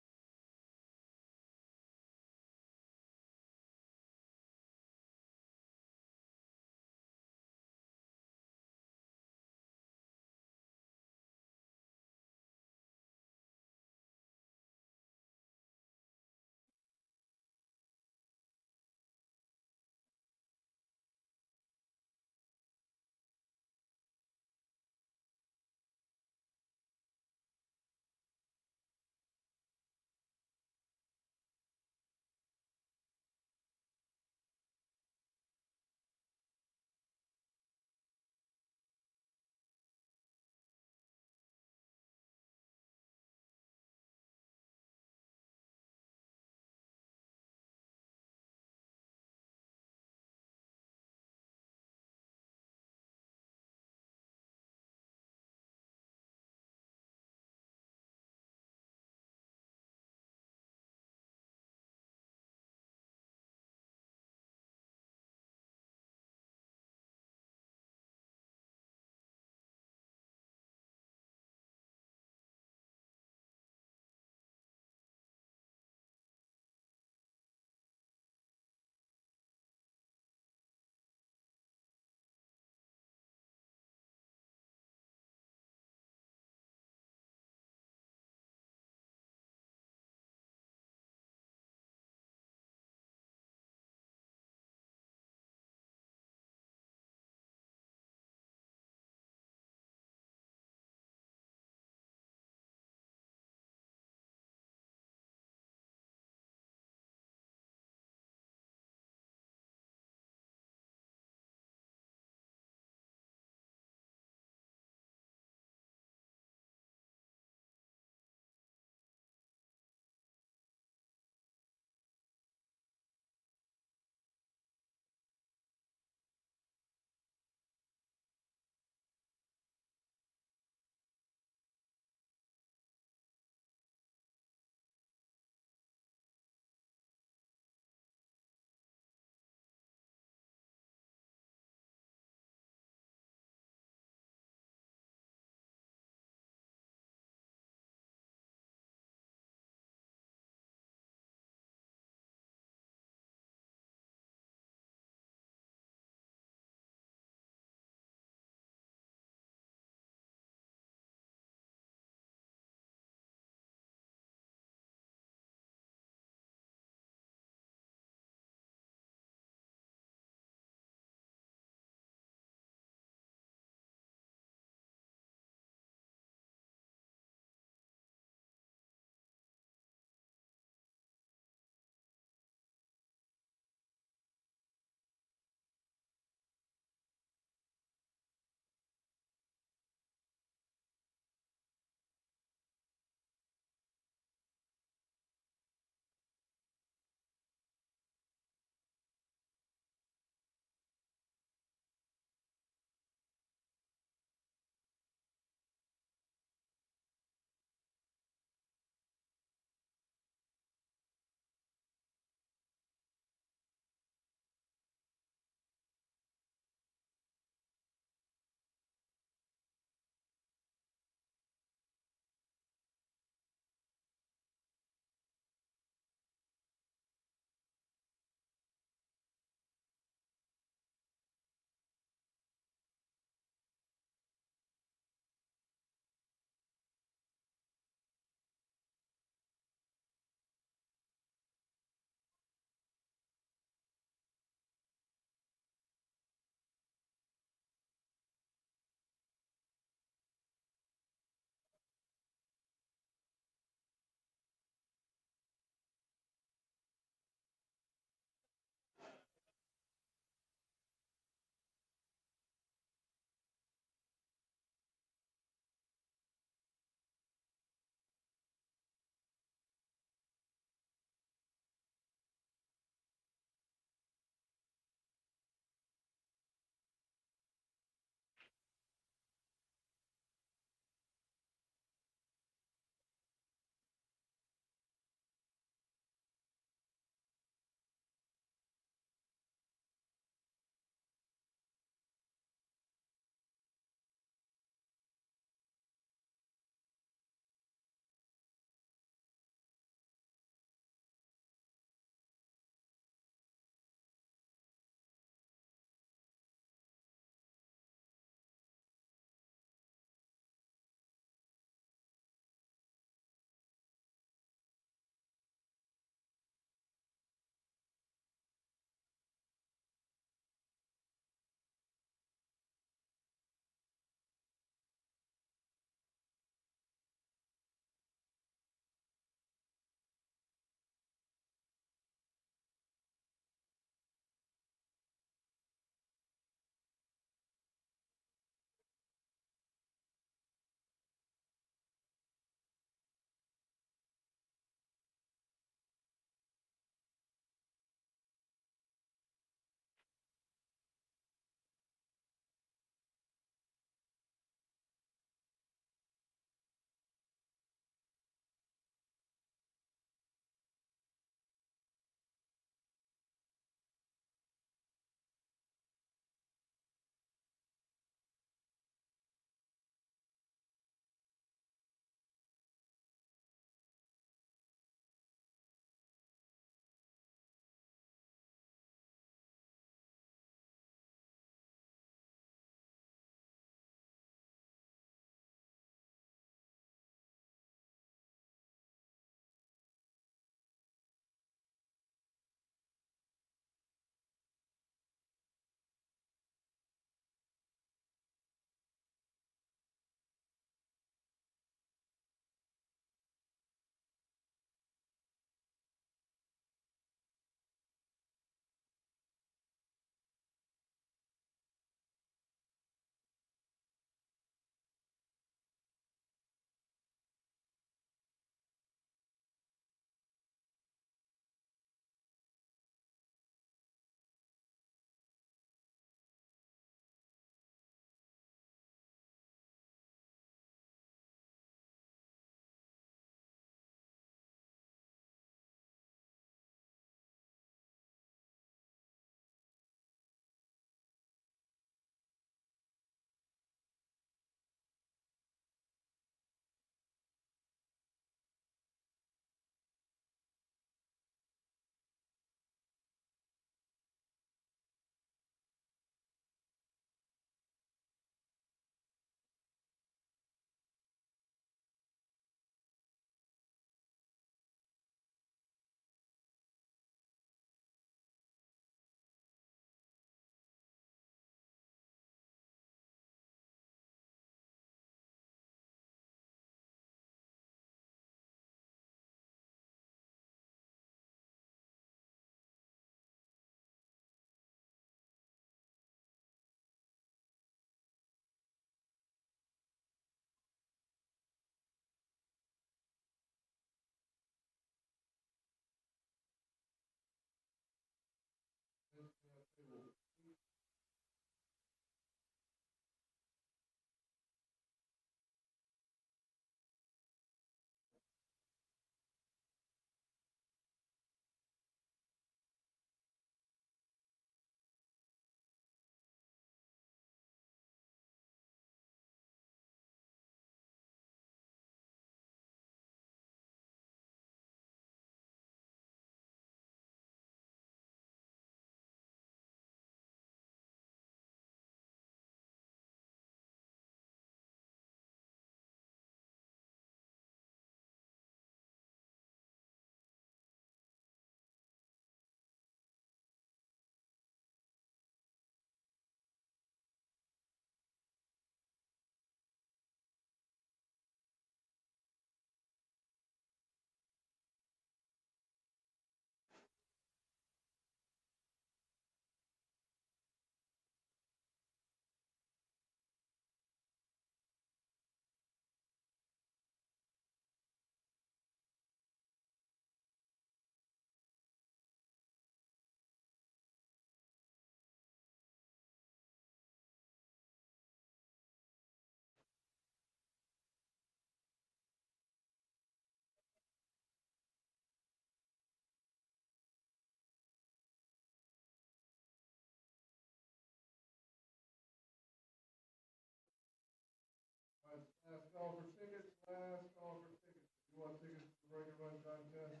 call for tickets, last call for tickets. If you want tickets to the regular run contest,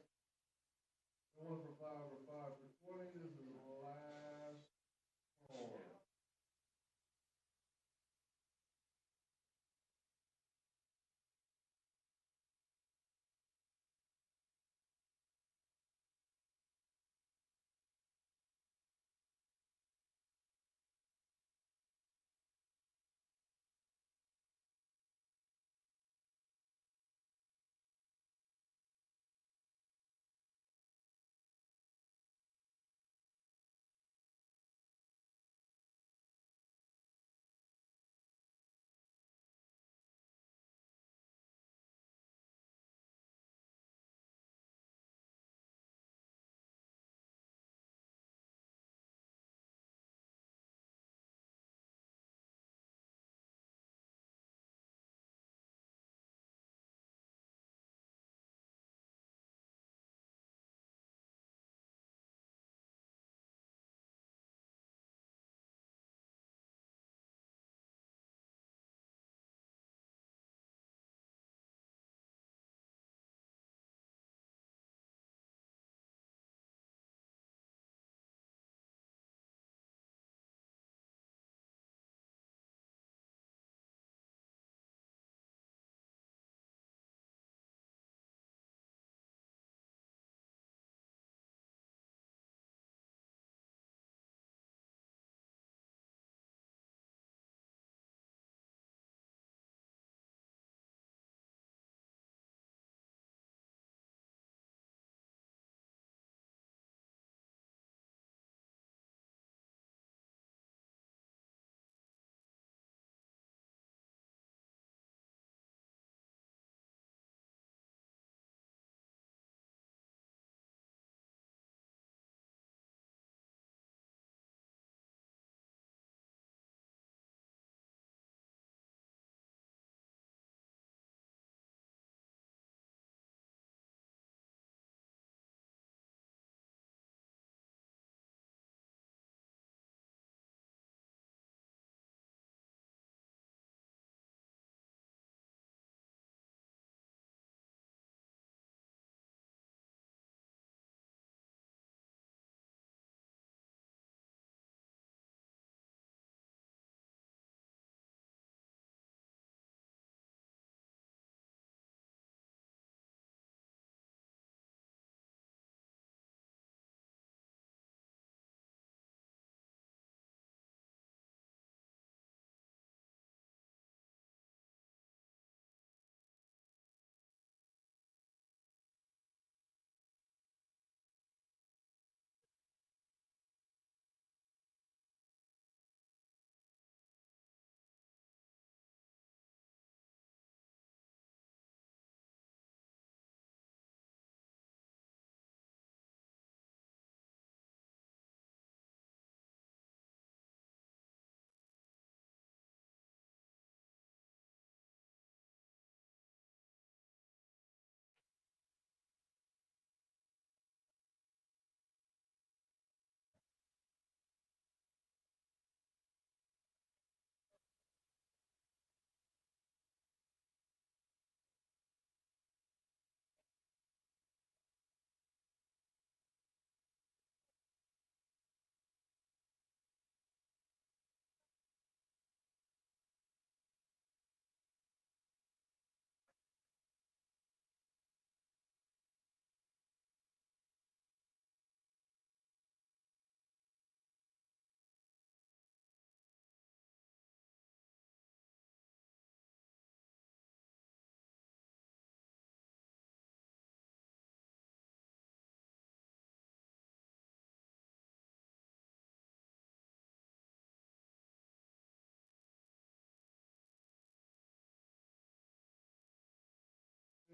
no 1 for 5 or 5 for 20. This is the last call.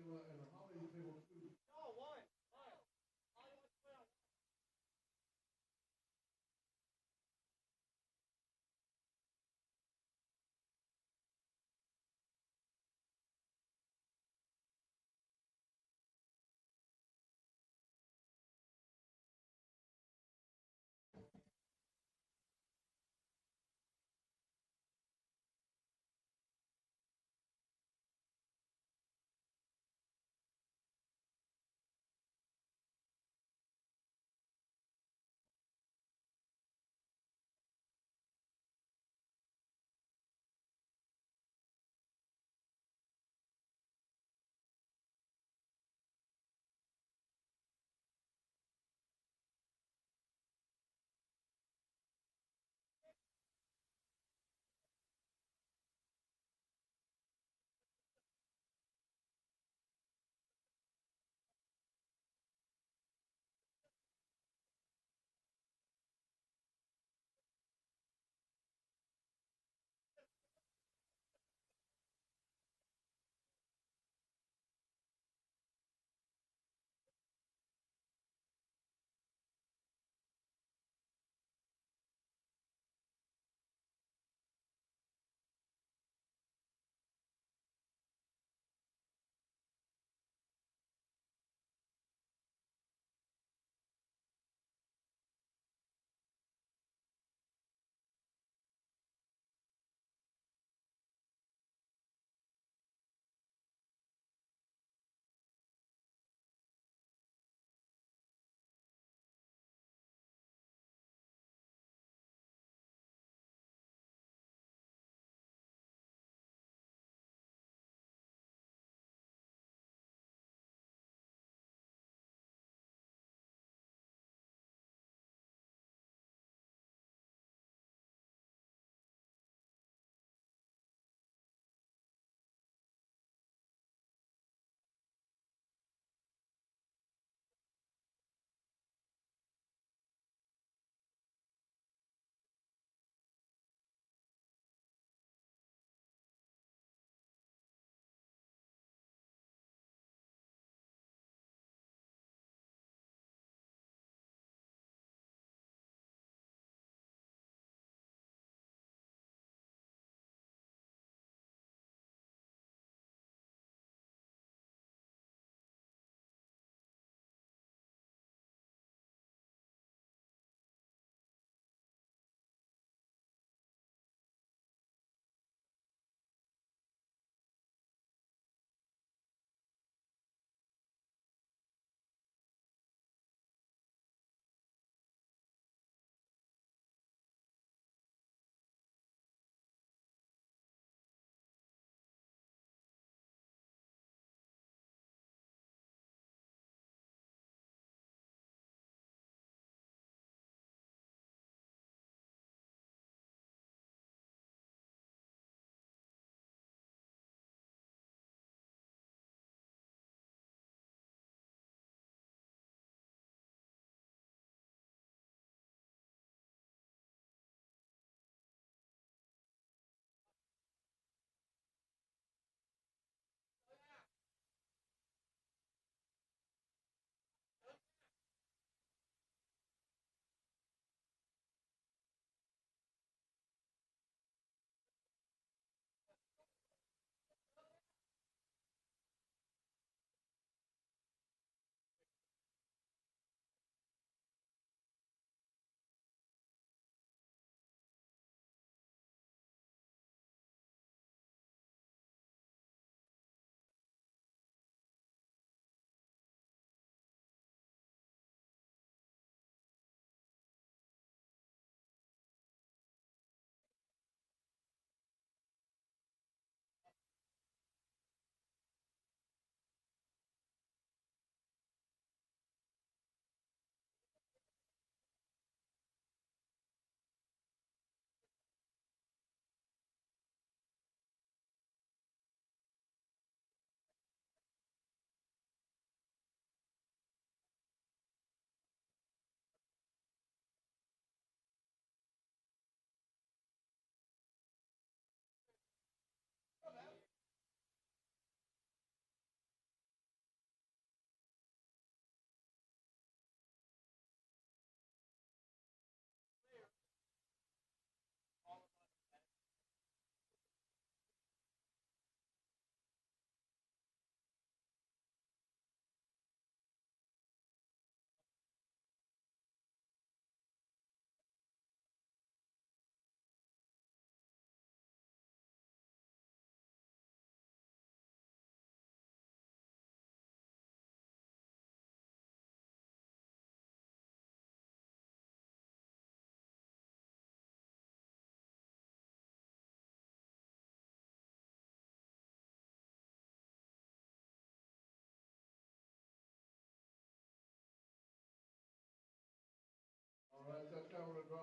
And a holiday table too.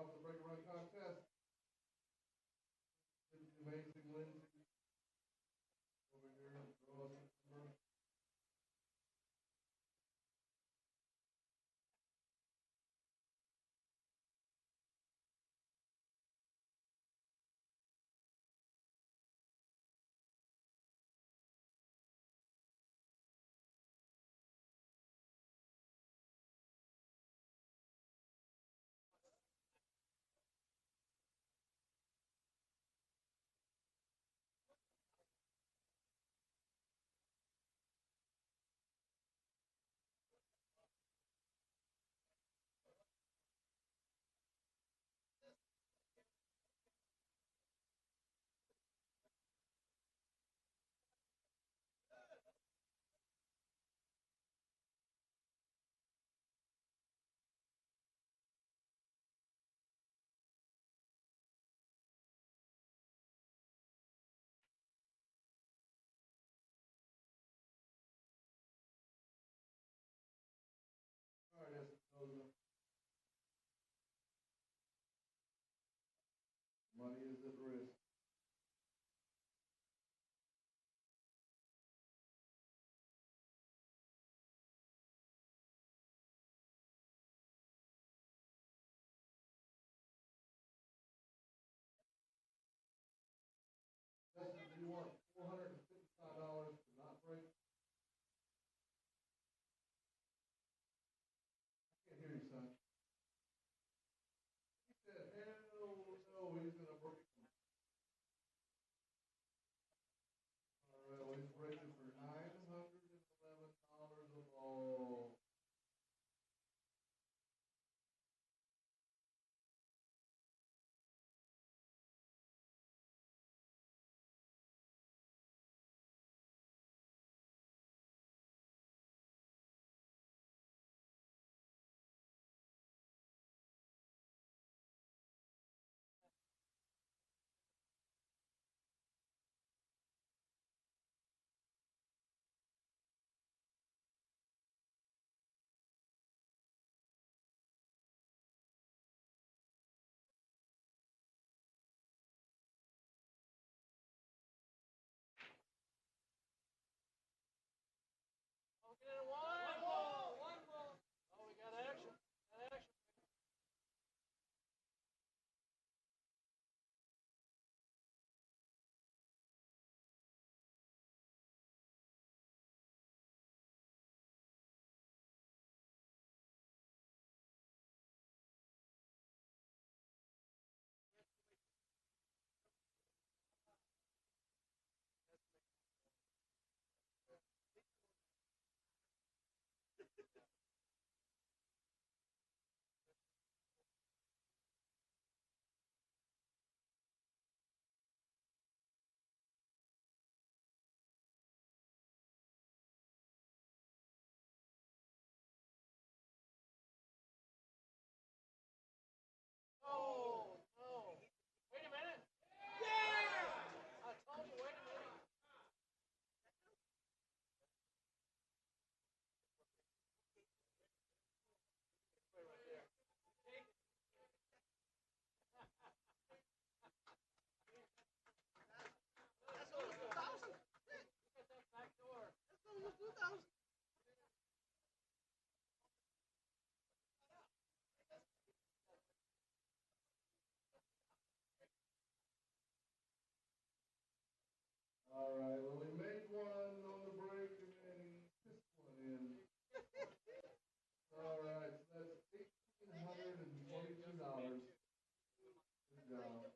for the break and run contest. It's the amazing Lindsay over here. Draw us a number. All right, Espinosa. Money is at risk. Justin, do you want $455 to not break? I can't hear you, son. He said, hell no, he's gonna break them. All right, well, he's breaking for $911 a ball. All right, well, he made one on the break and then he pissed one in. All right, so that's $1,822. Good job.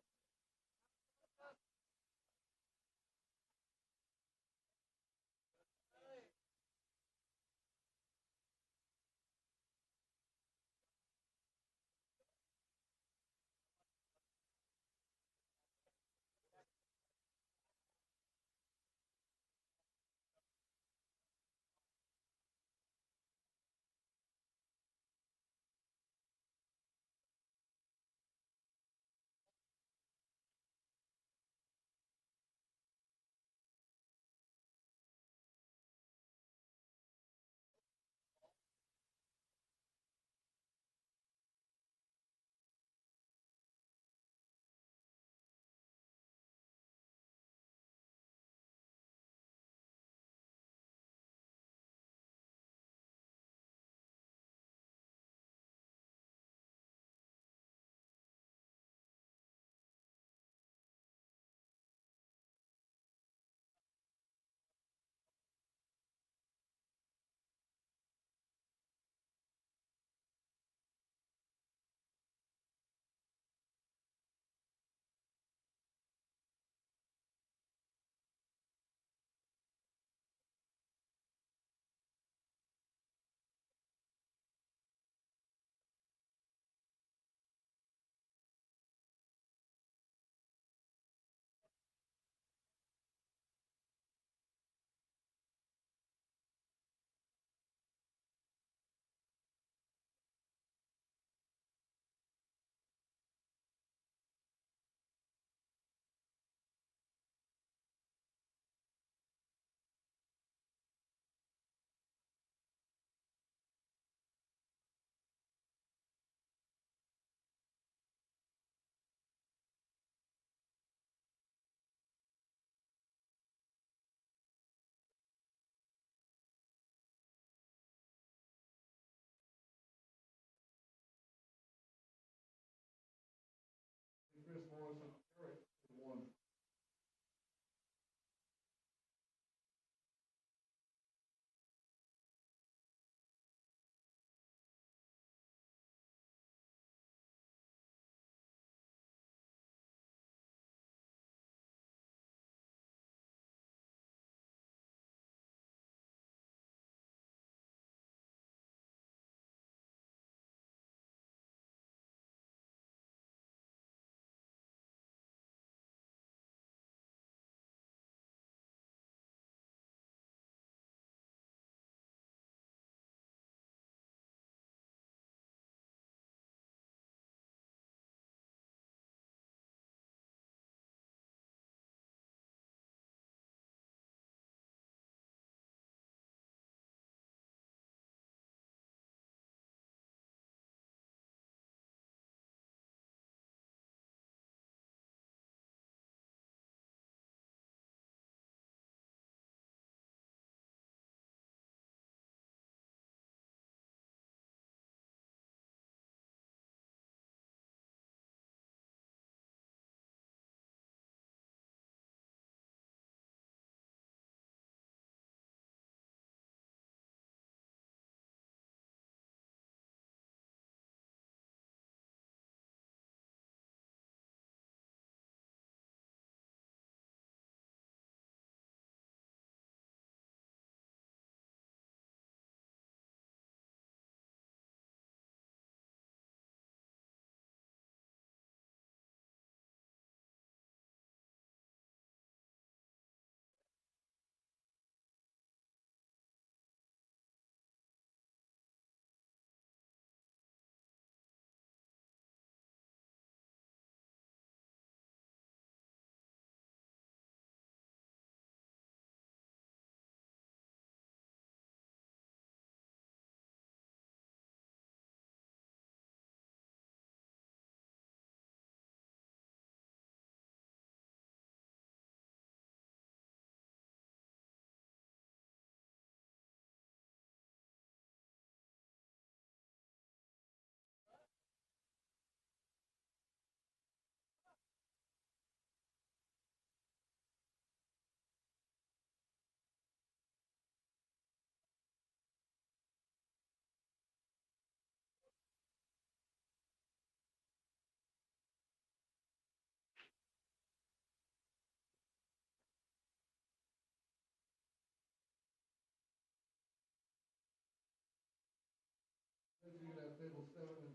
table 7 and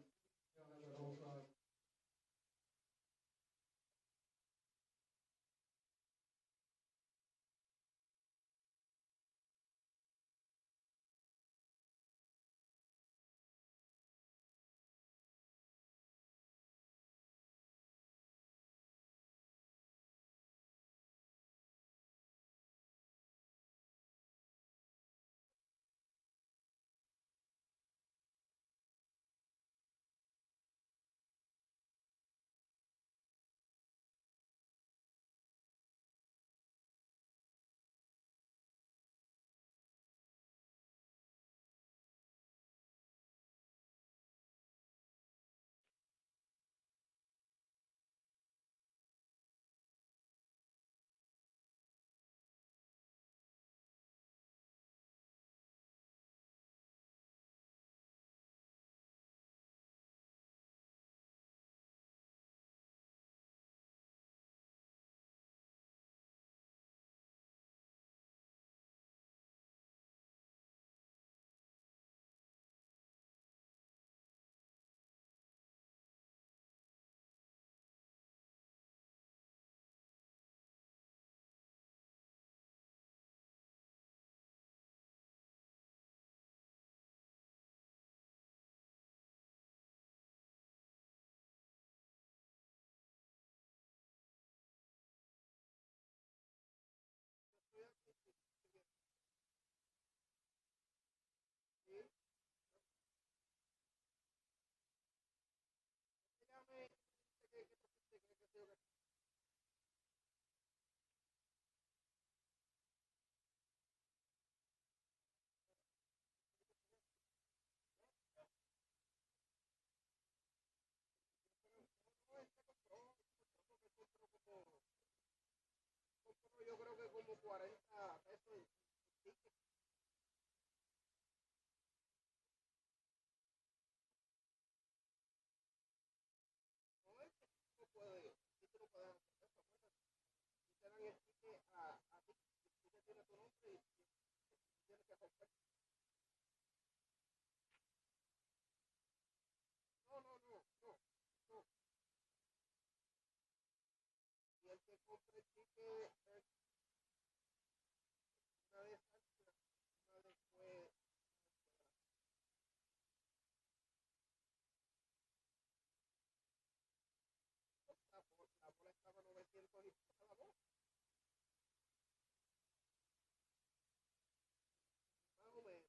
down at that whole side. Yo creo que como 40 pesos. No es que tú no puedes, tú no puedes hacer eso, acuérdate. Si te dan el ticket a ti, el ticket tiene tu nombre y tienes que romper. No, no, no, no, no. Y el que compre el ticket, una vez antes, una después, la bola estaba 900 y cada bola. Más o menos.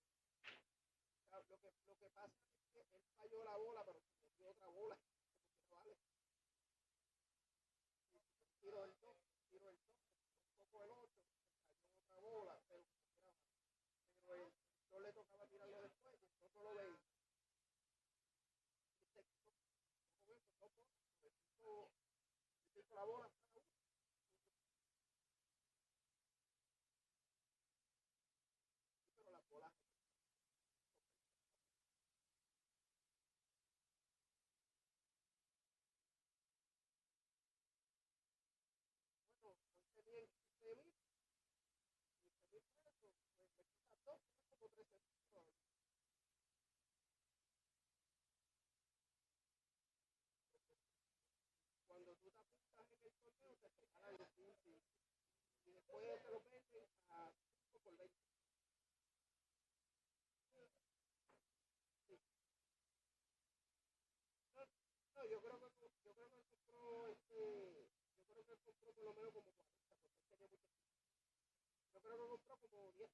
O sea, lo que pasa es que él falló la bola, pero se metió otra bola. Como que vale. Tiro el 2, tiro el 2, un poco el 8, cayó otra bola, pero el no le tocaba tirarlo después, y el otro lo veía. Y se quitó con eso, no por, la bola para uno, pero la bola, bueno, hoy tenían 15,000 pesos, pues me quita 2, como 13,000. Cuando tú te apuntas en el torneo, te regalan los 15 y después te lo venden a 5 por 20. Sí. No, no, yo creo que él compró yo creo que él compró por lo menos como 40, porque él tenía mucho. Yo creo que compró como 10.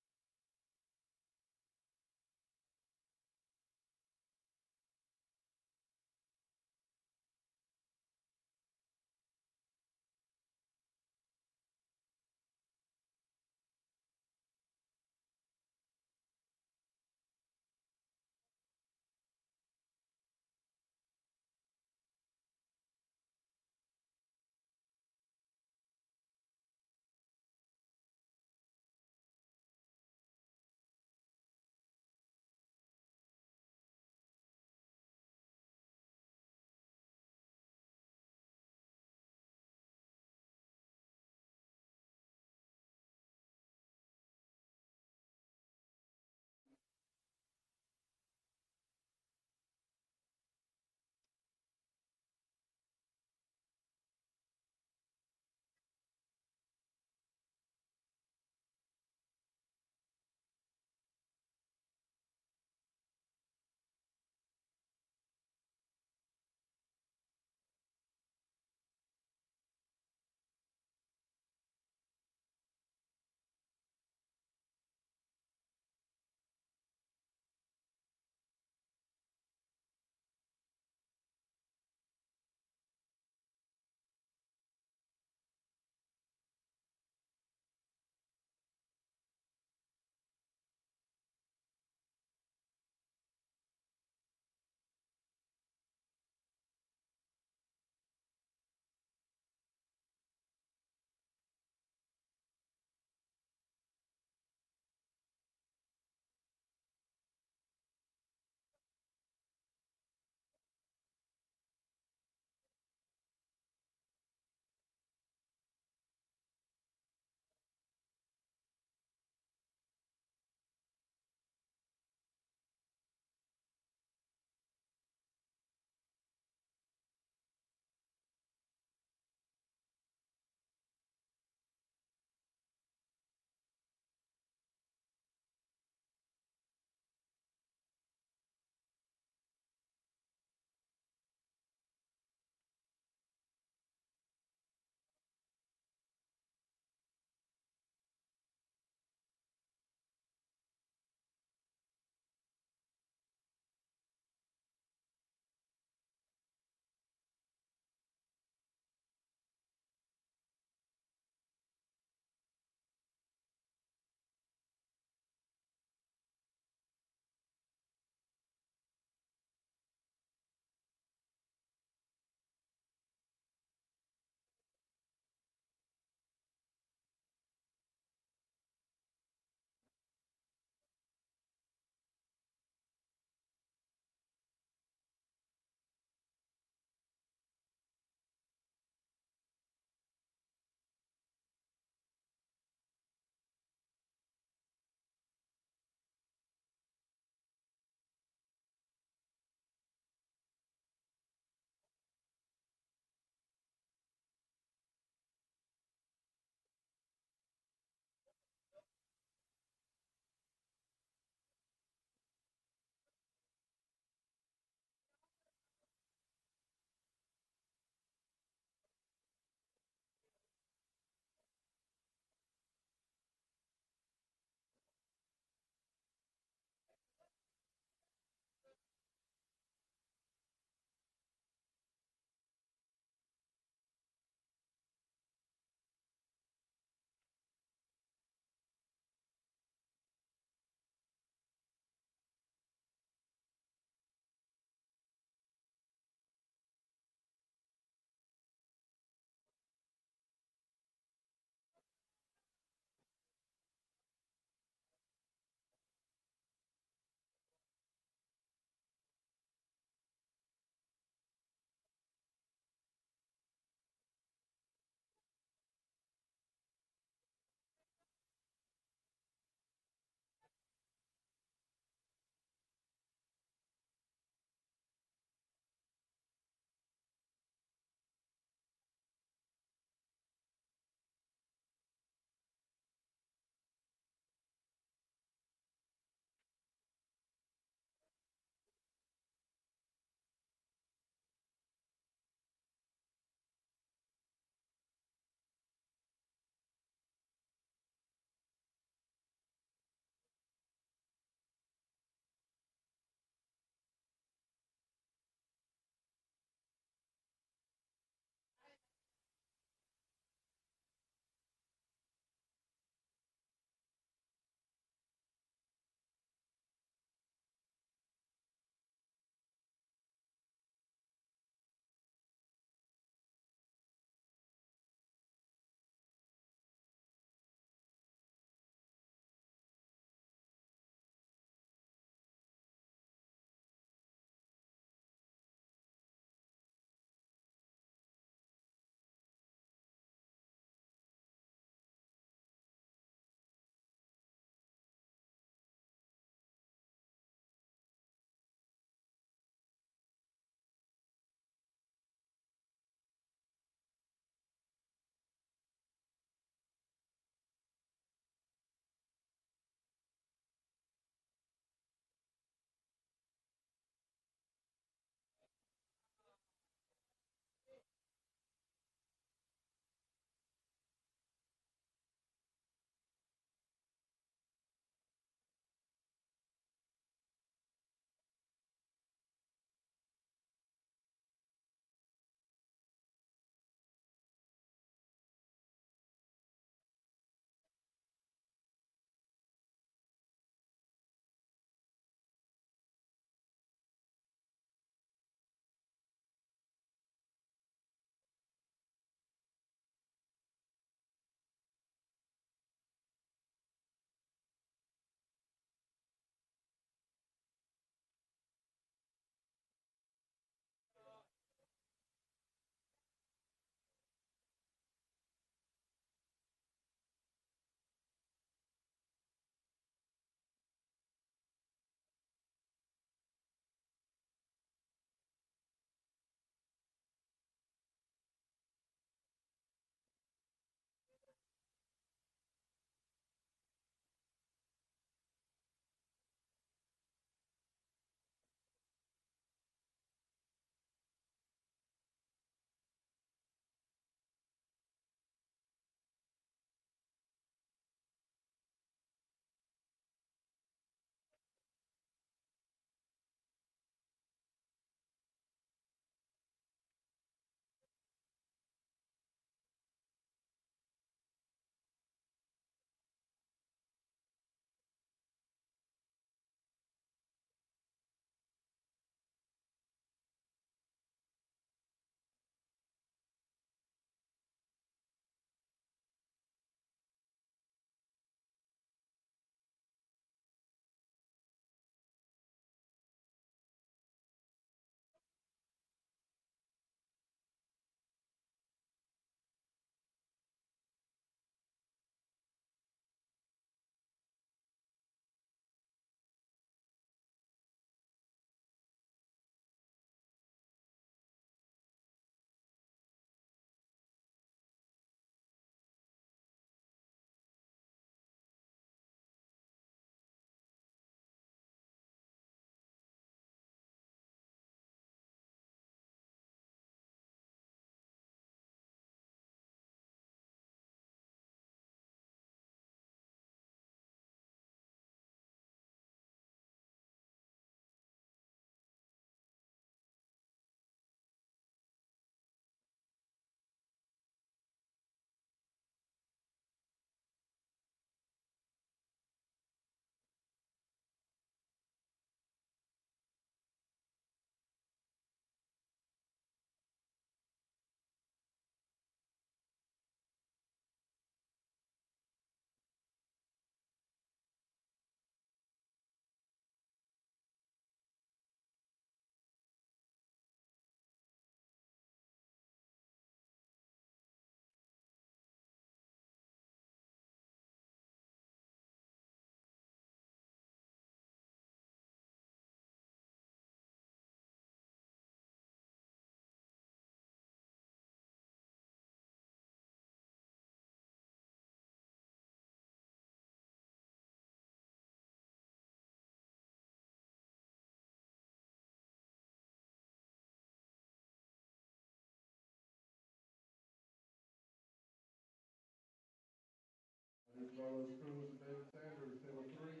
Carlos Cruz and David Sanders, table 3.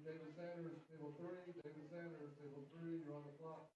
David Sanders, table 3. David Sanders, table 3. You're on the clock.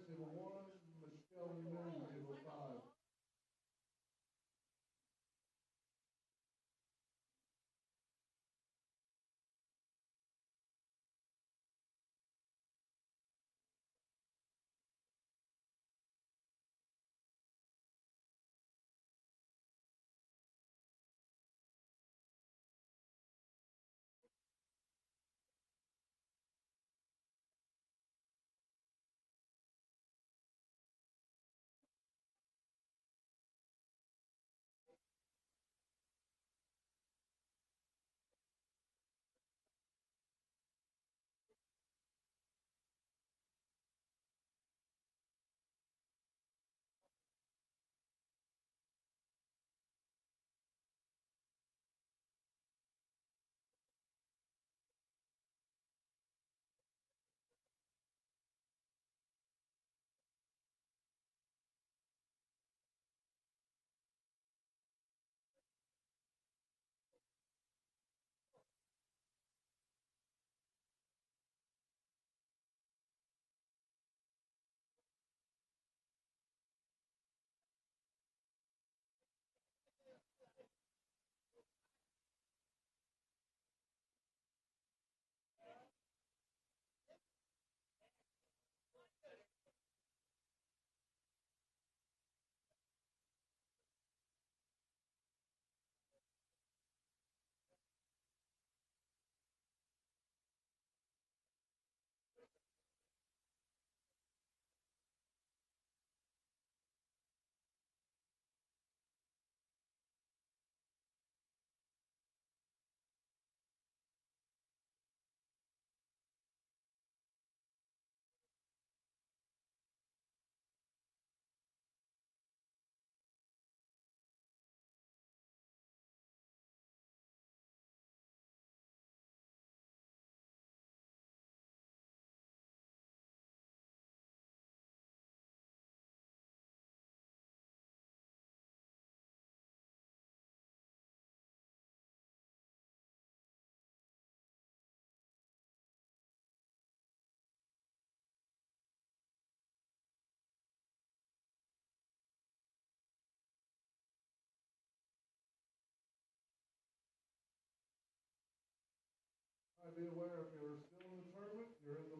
gave a 1, Michelle Moon gave a 5. Be aware if you're still in the tournament, you're in the